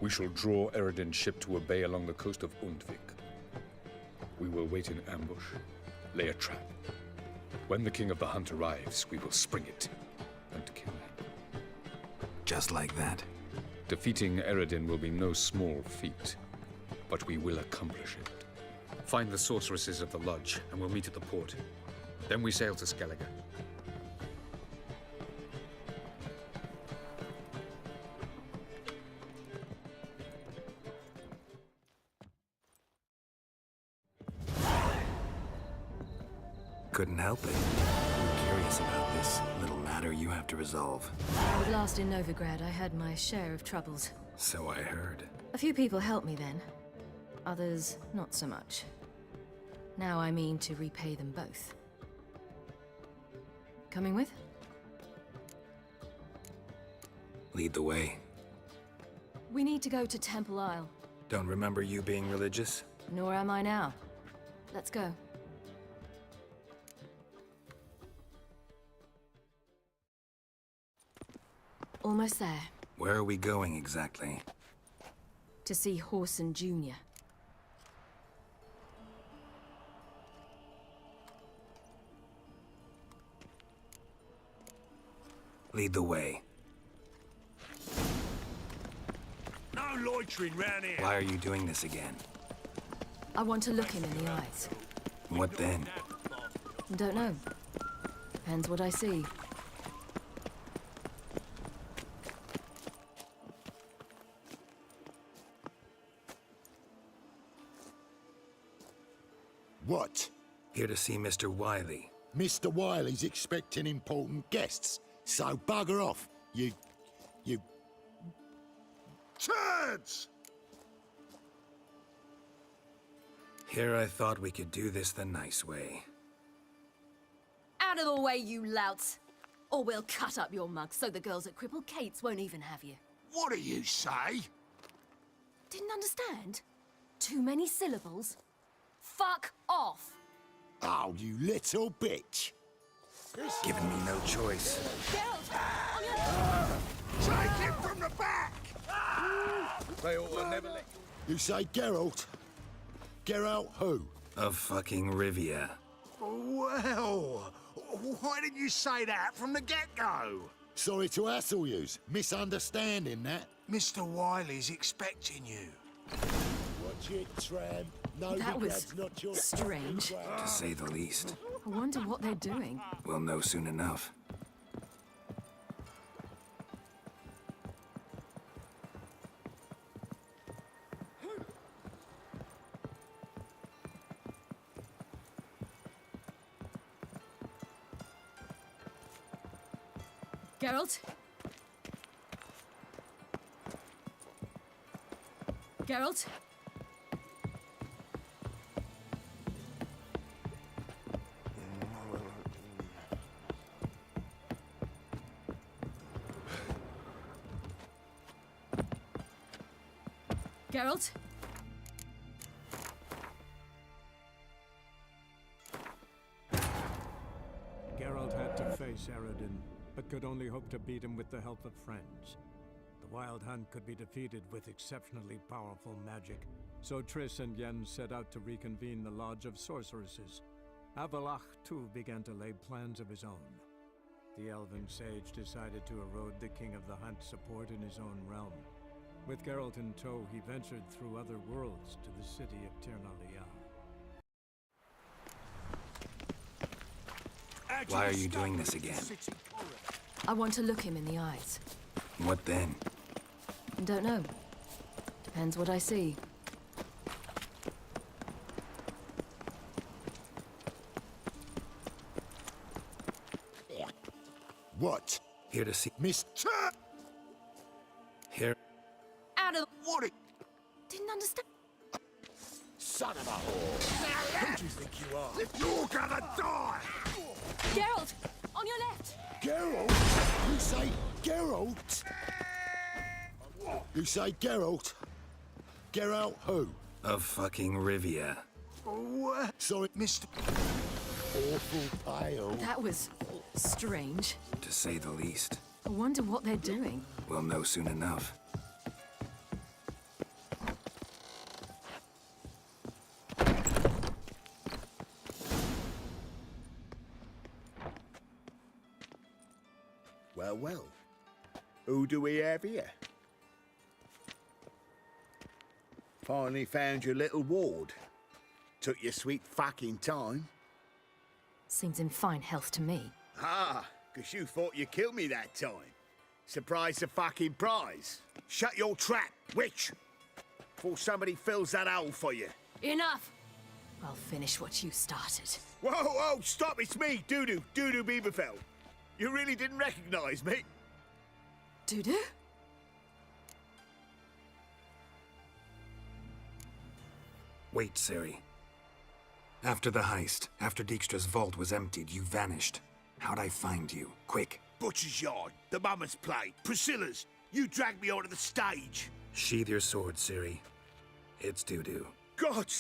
we shall draw Eredin's ship to a bay along the coast of Undvik. We will wait in ambush, lay a trap. When the King of the Hunt arrives, we will spring it and kill him. Just like that? Defeating Eredin will be no small feat, but we will accomplish it. Find the sorceresses of the lodge, and we'll meet at the port. Then we sail to Skellige. Couldn't help it. I'm curious about this little matter you have to resolve. I was last in Novigrad. I had my share of troubles. So I heard. A few people helped me then. Others, not so much. Now I mean to repay them both. Coming with? Lead the way. We need to go to Temple Isle. Don't remember you being religious? Nor am I now. Let's go. Almost there. Where are we going exactly? To see Horson Jr. Lead the way. No loitering round here. Why are you doing this again? I want to look him in the eyes. What then? Don't know. Depends what I see. What? Here to see Mr. Wiley. Mr. Wiley's expecting important guests, so bugger off, you turds! Here I thought we could do this the nice way. Out of the way, you louts! Or we'll cut up your mug so the girls at Cripple Kate's won't even have you. What do you say? Didn't understand? Too many syllables? Fuck off! Oh, you little bitch! Giving me no choice. Take him from the back! They ought to never let You say Geralt? Geralt who? Of fucking Rivia. Well, why didn't you say that from the get-go? Sorry to hassle yous. Misunderstanding that. Mr. Wiley's expecting you. Watch it, tramp. No, That was strange. To say the least. I wonder what they're doing. We'll know soon enough. Geralt? Geralt? Geralt. Geralt had to face Eredin, but could only hope to beat him with the help of friends. The Wild Hunt could be defeated with exceptionally powerful magic, so Triss and Yen set out to reconvene the Lodge of Sorceresses. Avalach, too, began to lay plans of his own. The elven sage decided to erode the King of the Hunt's support in his own realm. With Geralt in tow, he ventured through other worlds to the city of Tirnalia. Why are you doing this again? I want to look him in the eyes. What then? Don't know. Depends what I see. What? Here to see Mr. Here. Out of... What? Didn't understand. Son of a whore! Who do you think you are? You're gonna die! Geralt! On your left! Geralt? You say Geralt? You say Geralt? Geralt who? Of fucking Rivia. What? Sorry, Mr. Awful pale. That was strange. To say the least. I wonder what they're doing. We'll know soon enough. Well, well. Who do we have here? Finally found your little ward. Took your sweet fucking time. Seems in fine health to me. Ah, 'cause you thought you killed me that time. Surprise the fucking prize. Shut your trap, witch! Before somebody fills that hole for you. Enough! I'll finish what you started. Whoa, whoa, stop, it's me, Dudu Beaverfell. You really didn't recognize me? Dudu? Wait, Ciri. After the heist, after Dijkstra's vault was emptied, you vanished. How'd I find you? Quick. Butcher's Yard, the Mama's Plate, Priscilla's. You dragged me onto the stage. Sheathe your sword, Ciri. It's Dudu. God,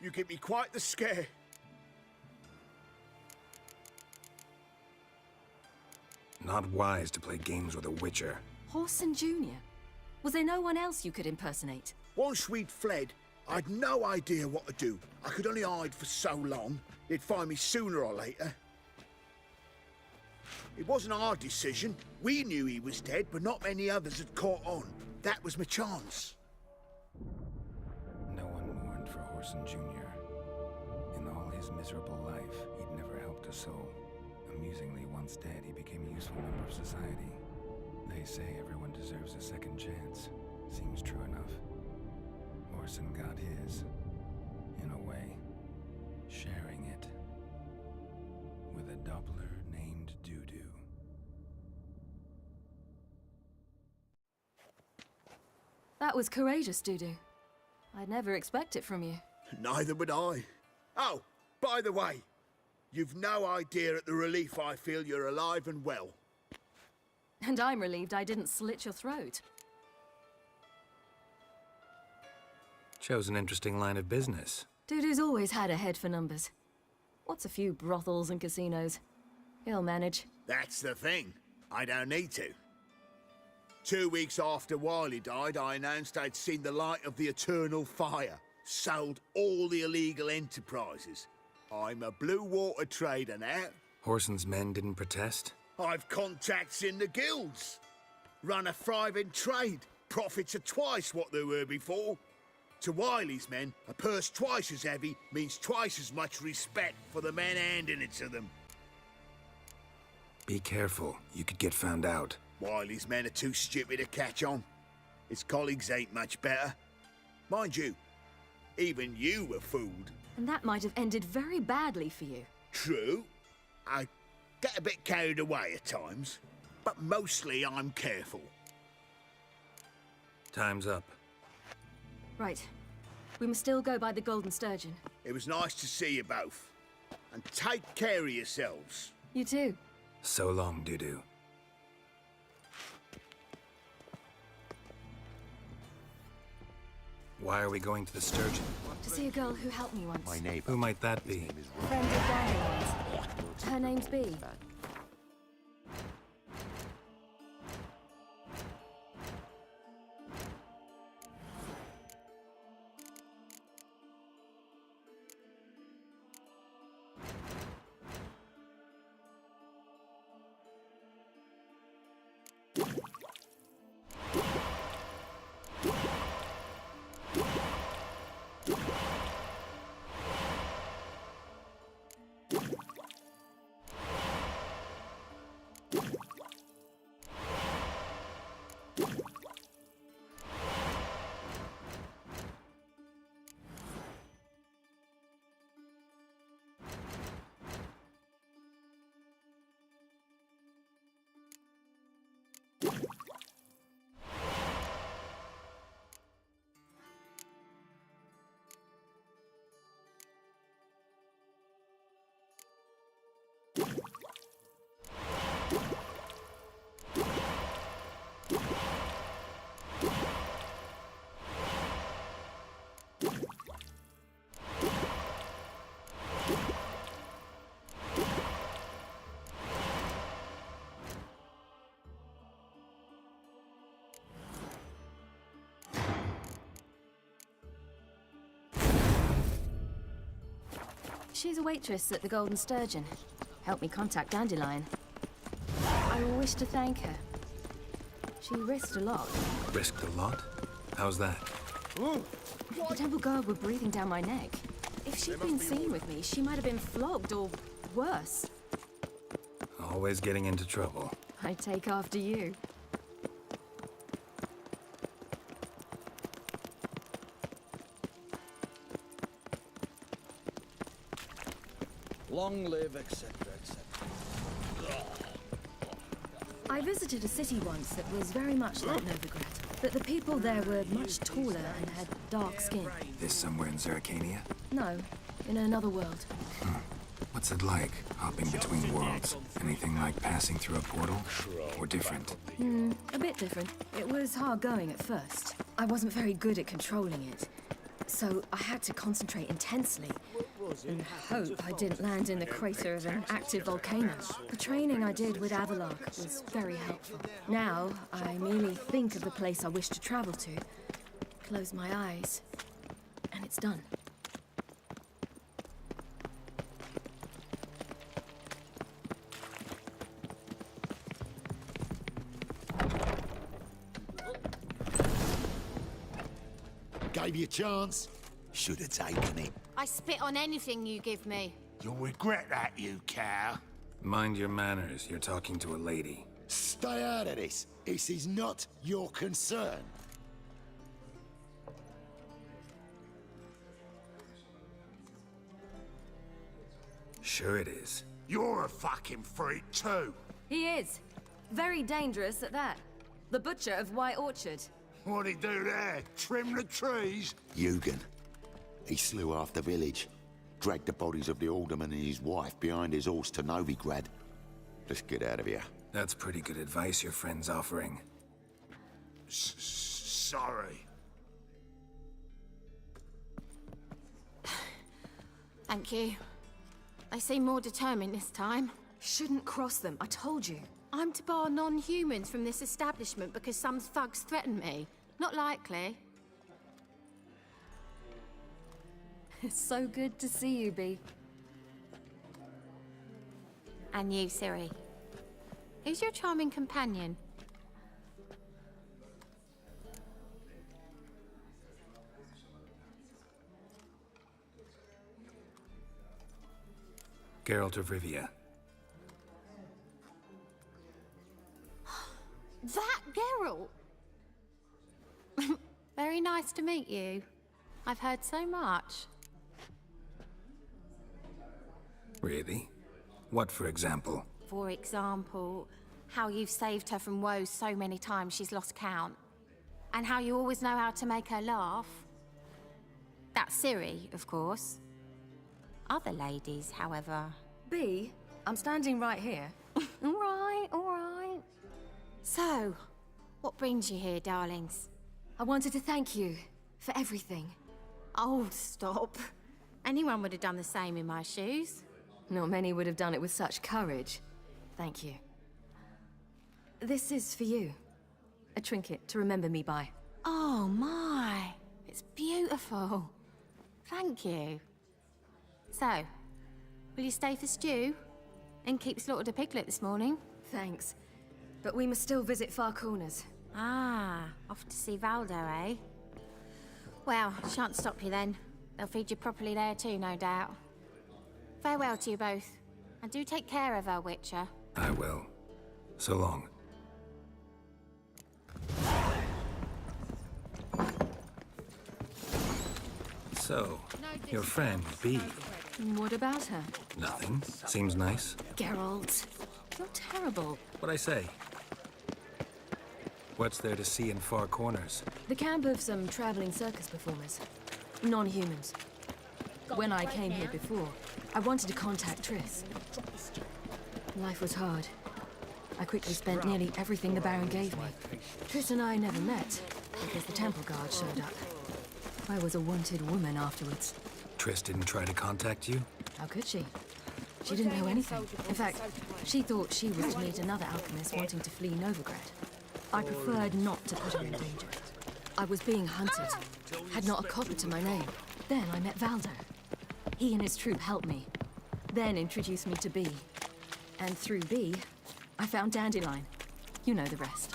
you give me quite the scare. Not wise to play games with a witcher. Horson Jr. Was there no one else you could impersonate? Once we'd fled, I'd no idea what to do. I could only hide for so long. They'd find me sooner or later. It wasn't our decision. We knew he was dead, but not many others had caught on. That was my chance. No one mourned for Horson Jr. In all his miserable life, he'd never helped a soul. Amusingly, once dead, he became a useful member of society. They say everyone deserves a second chance. Seems true enough. Horson got his, in a way, sharing it with a Doppler named Dudu. That was courageous, Dudu. I'd never expect it from you. Neither would I. Oh, by the way, you've no idea at the relief I feel you're alive and well. And I'm relieved I didn't slit your throat. Chose an interesting line of business. Dudu's always had a head for numbers. What's a few brothels and casinos? He'll manage. That's the thing. I don't need to. 2 weeks after Wiley died, I announced I'd seen the light of the eternal fire. Sold all the illegal enterprises. I'm a blue water trader now. Horson's men didn't protest? I've contacts in the guilds. Run a thriving trade. Profits are twice what they were before. To Wiley's men, a purse twice as heavy means twice as much respect for the men handing it to them. Be careful. You could get found out. Wiley's men are too stupid to catch on. His colleagues ain't much better. Mind you, even you were fooled. And that might have ended very badly for you. True. I get a bit carried away at times, but mostly I'm careful. Time's up. Right. We must still go by the Golden Sturgeon. It was nice to see you both. And take care of yourselves. You too. So long, Dudu. Why are we going to the Sturgeon? To see a girl who helped me once. My neighbor. Who might that be? Friend of Dandelion's. Her name's Bee. She's a waitress at the Golden Sturgeon. Helped me contact Dandelion. I wish to thank her. She risked a lot. Risked a lot? How's that? The temple guard were breathing down my neck. If she'd been seen with me, she might have been flogged or worse. Always getting into trouble. I take after you. Long live, etc., etc. I visited a city once that was very much like Novigrad, but the people there were much taller and had dark skin. This somewhere in Zeracania? No, in another world. What's it like, hopping between worlds? Anything like passing through a portal? Or different? A bit different. It was hard going at first. I wasn't very good at controlling it, so I had to concentrate intensely and hope I didn't land in the crater of an active volcano. The training I did with Avalok was very helpful. Now, I merely think of the place I wish to travel to, close my eyes, and it's done. Gave you a chance. Should have taken it. I spit on anything you give me. You'll regret that, you cow. Mind your manners, you're talking to a lady. Stay out of this. This is not your concern. Sure it is. You're a fucking freak too. He is. Very dangerous at that. The butcher of White Orchard. What'd he do there? Trim the trees? Eugen. He slew half the village. Dragged the bodies of the alderman and his wife behind his horse to Novigrad. Let's get out of here. That's pretty good advice your friend's offering. Sorry. Thank you. They seem more determined this time. Shouldn't cross them, I told you. I'm to bar non-humans from this establishment because some thugs threaten me. Not likely. It's so good to see you, Bee. And you, Ciri. Who's your charming companion? Geralt of Rivia. That Geralt! Very nice to meet you. I've heard so much. Really? What, for example? For example, how you've saved her from woes so many times she's lost count. And how you always know how to make her laugh. That's Ciri, of course. Other ladies, however... Bee, I'm standing right here. All right, all right. So, what brings you here, darlings? I wanted to thank you For everything. Oh, stop. Anyone would have done the same in my shoes. Not many would have done it with such courage. Thank you. This is for you. A trinket to remember me by. Oh, my. It's beautiful. Thank you. So, will you stay for stew? And keep slaughtered a piglet this morning? Thanks. But we must still visit Far Corners. Ah, off to see Valdo, eh? Well, shan't stop you then. They'll feed you properly there too, no doubt. Farewell to you both. And do take care of her, Witcher. I will. So long. So, your friend, B. What about her? Nothing. Seems nice. Geralt, you're terrible. What'd I say? What's there to see in Far Corners? The camp of some traveling circus performers. Non-humans. When I came here before, I wanted to contact Triss. Life was hard. I quickly spent nearly everything the Baron gave me. Triss and I never met, because the temple guard showed up. I was a wanted woman afterwards. Triss didn't try to contact you? How could she? She didn't know anything. In fact, she thought she was to meet another alchemist wanting to flee Novigrad. I preferred not to put her in danger. I was being hunted. Had not a copper to my name. Then I met Valdo. He and his troop helped me. Then introduced me to B. And through B, I found Dandelion. You know the rest.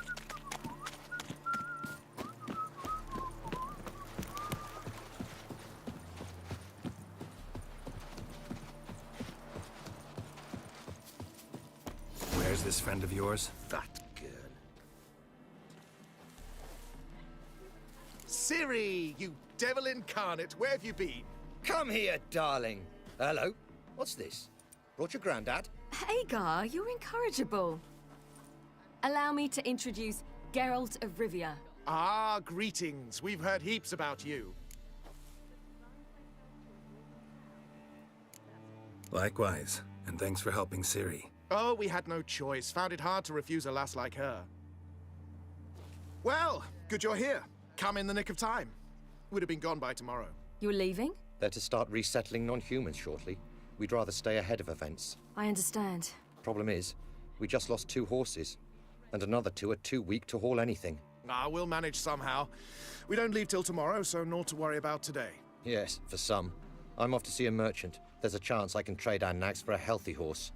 Where's this friend of yours? That girl. Ciri, you devil incarnate, where have you been? Come here, darling. Hello. What's this? Brought your granddad? Hagar, you're incorrigible. Allow me to introduce Geralt of Rivia. Ah, greetings. We've heard heaps about you. Likewise, and thanks for helping Ciri. Oh, we had no choice. Found it hard to refuse a lass like her. Well, good you're here. Come in the nick of time. Would have been gone by tomorrow. You're leaving? They're to start resettling non-humans shortly. We'd rather stay ahead of events. I understand. Problem is, we just lost 2 horses, and another 2 are too weak to haul anything. Ah, we'll manage somehow. We don't leave till tomorrow, so naught to worry about today. Yes, for some. I'm off to see a merchant. There's a chance I can trade our nags for a healthy horse.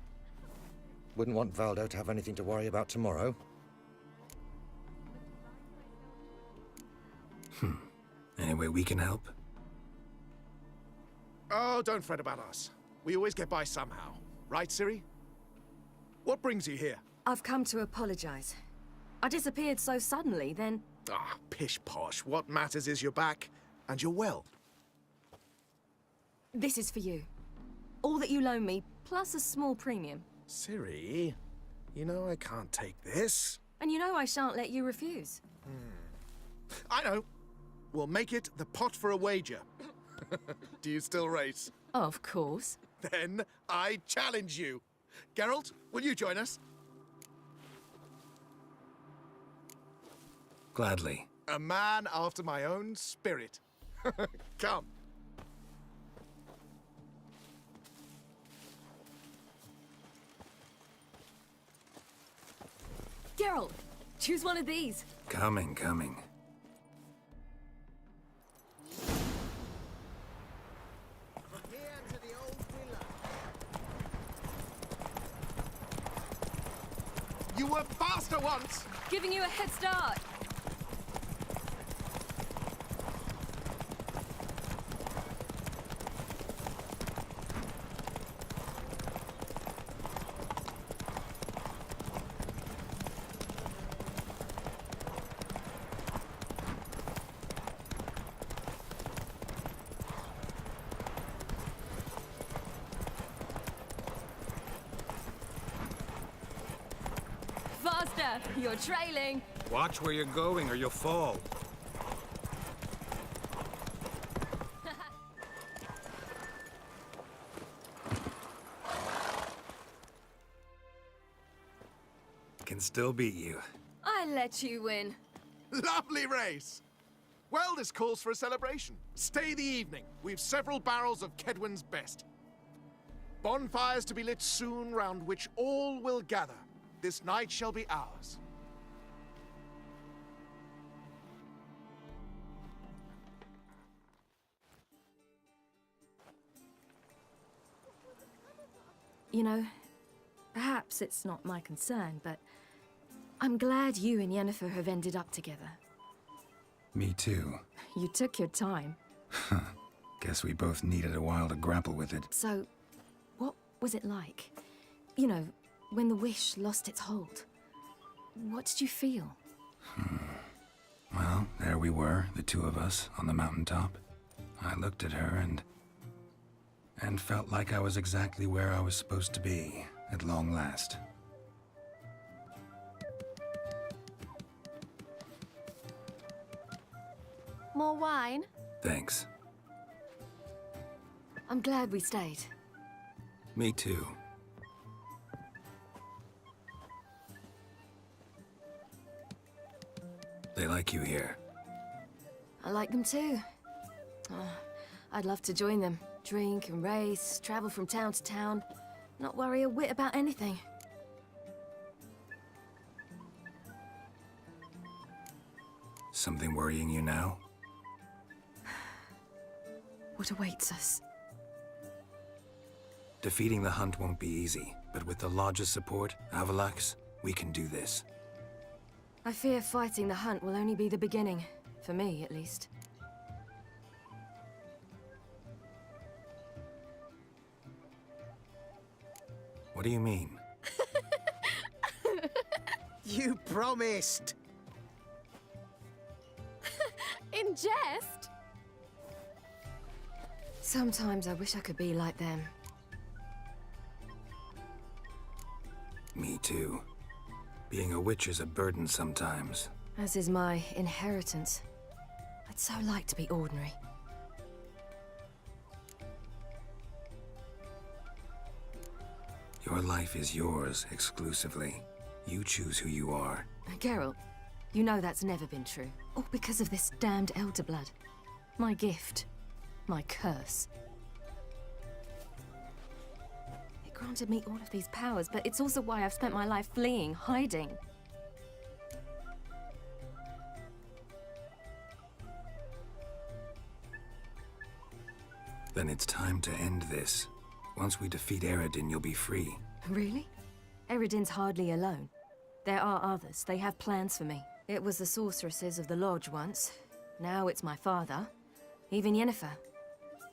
Wouldn't want Valdo to have anything to worry about tomorrow. Any way we can help? Oh, don't fret about us. We always get by somehow. Right, Ciri? What brings you here? I've come to apologize. I disappeared so suddenly, then... Ah, pish-posh. What matters is you're back, and you're well. This is for you. All that you loan me, plus a small premium. Ciri, you know I can't take this. And you know I shan't let you refuse. I know. We'll make it the pot for a wager. Do you still race? Of course. Then I challenge you. Geralt, will you join us? Gladly. A man after my own spirit. Come. Geralt, choose one of these. Coming. You were faster once! Giving you a head start. Faster! You're trailing! Watch where you're going or you'll fall. Can still beat you. I let you win. Lovely race! Well, this calls for a celebration. Stay the evening. We've several barrels of Kedwen's best. Bonfires to be lit soon, round which all will gather. This night shall be ours. You know, perhaps it's not my concern, but I'm glad you and Yennefer have ended up together. Me too. You took your time. Guess we both needed a while to grapple with it. So, what was it like? You know, when the wish lost its hold. What did you feel? Well, there we were, the two of us, on the mountaintop. I looked at her and felt like I was exactly where I was supposed to be, at long last. More wine? Thanks. I'm glad we stayed. Me too. They like you here. I like them too. I'd love to join them. Drink and race, travel from town to town. Not worry a whit about anything. Something worrying you now? What awaits us? Defeating the hunt won't be easy, but with the Lodge's support, Avalax, we can do this. I fear fighting the hunt will only be the beginning. For me, at least. What do you mean? You promised! In jest? Sometimes I wish I could be like them. Me too. Being a witch is a burden sometimes. As is my inheritance. I'd so like to be ordinary. Your life is yours, exclusively. You choose who you are. Geralt, you know that's never been true. All because of this damned Elder Blood. My gift. My curse. It granted me all of these powers, but it's also why I've spent my life fleeing, hiding. Then it's time to end this. Once we defeat Eredin, you'll be free. Really? Eredin's hardly alone. There are others. They have plans for me. It was the sorceresses of the Lodge once. Now it's my father. Even Yennefer.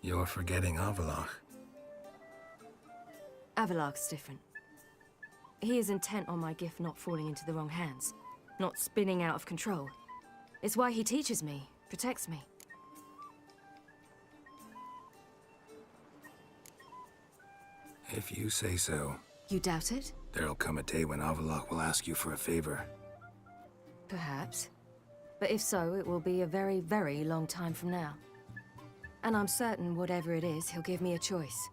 You're forgetting Avalach. Avalach's different. He is intent on my gift not falling into the wrong hands. Not spinning out of control. It's why he teaches me, protects me. If you say so. You doubt it? There'll come a day when Avalach will ask you for a favor. Perhaps. But if so, it will be a very, very long time from now. And I'm certain whatever it is, he'll give me a choice.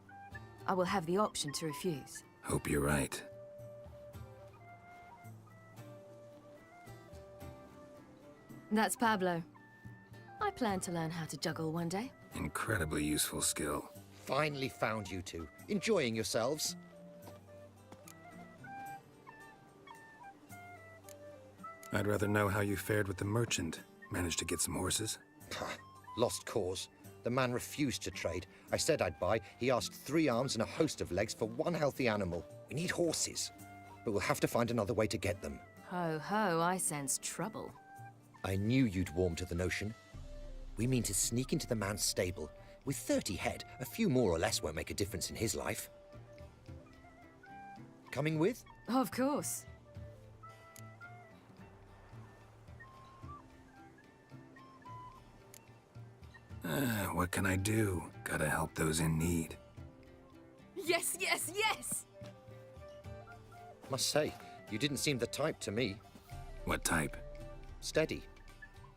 I will have the option to refuse. Hope you're right. That's Pablo. I plan to learn how to juggle one day. Incredibly useful skill. Finally found you two. Enjoying yourselves? I'd rather know how you fared with the merchant. Managed to get some horses? Lost cause. The man refused to trade. I said I'd buy. He asked 3 arms and a host of legs for 1 healthy animal. We need horses. But we'll have to find another way to get them. Ho ho, I sense trouble. I knew you'd warm to the notion. We mean to sneak into the man's stable. With 30 head, a few more or less won't make a difference in his life. Coming with? Of course. What can I do? Gotta help those in need. Yes, yes, yes! Must say, you didn't seem the type to me. What type? Steady.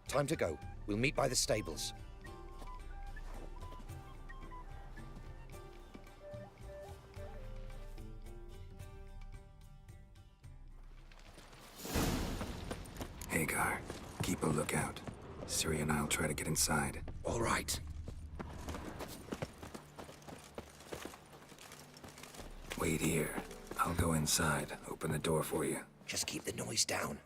Time to go. We'll meet by the stables. Hagar, keep a lookout. Ciri and I'll try to get inside. All right. Wait here. I'll go inside, open the door for you. Just keep the noise down.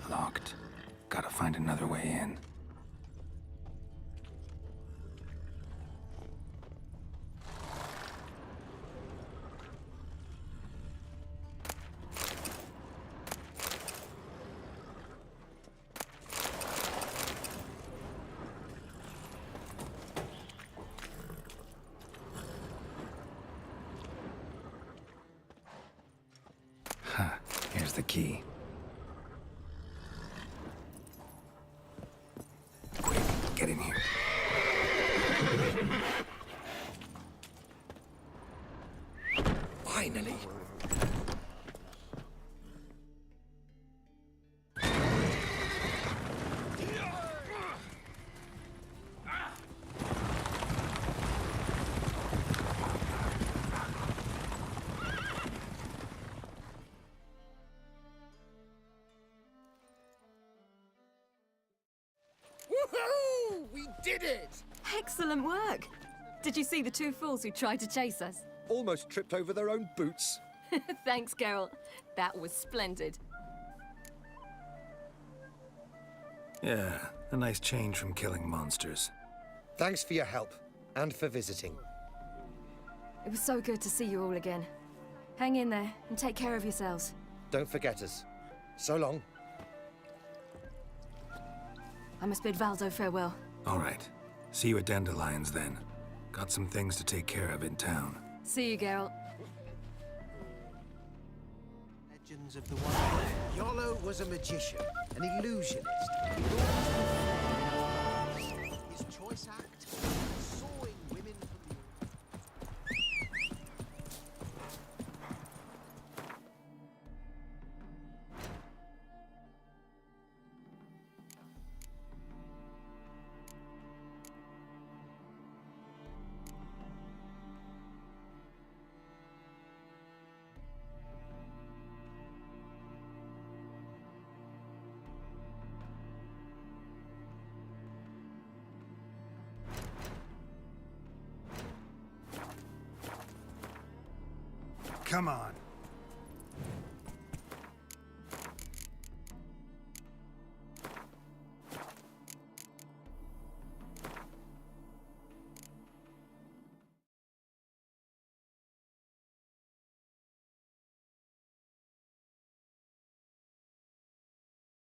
Locked. Gotta find another way in. Huh. Here's the key. Quick, get in here. Finally. Woohoo! We did it! Excellent work. Did you see the two fools who tried to chase us? Almost tripped over their own boots. Thanks, Geralt. That was splendid. Yeah, a nice change from killing monsters. Thanks for your help, and for visiting. It was so good to see you all again. Hang in there, and take care of yourselves. Don't forget us. So long. I must bid Valdo farewell. All right. See you at Dandelions, then. Got some things to take care of in town. See you, Geralt. Legends of the Wild. Yolo was a magician, an illusionist. His choice act, sawing women from the... Come on.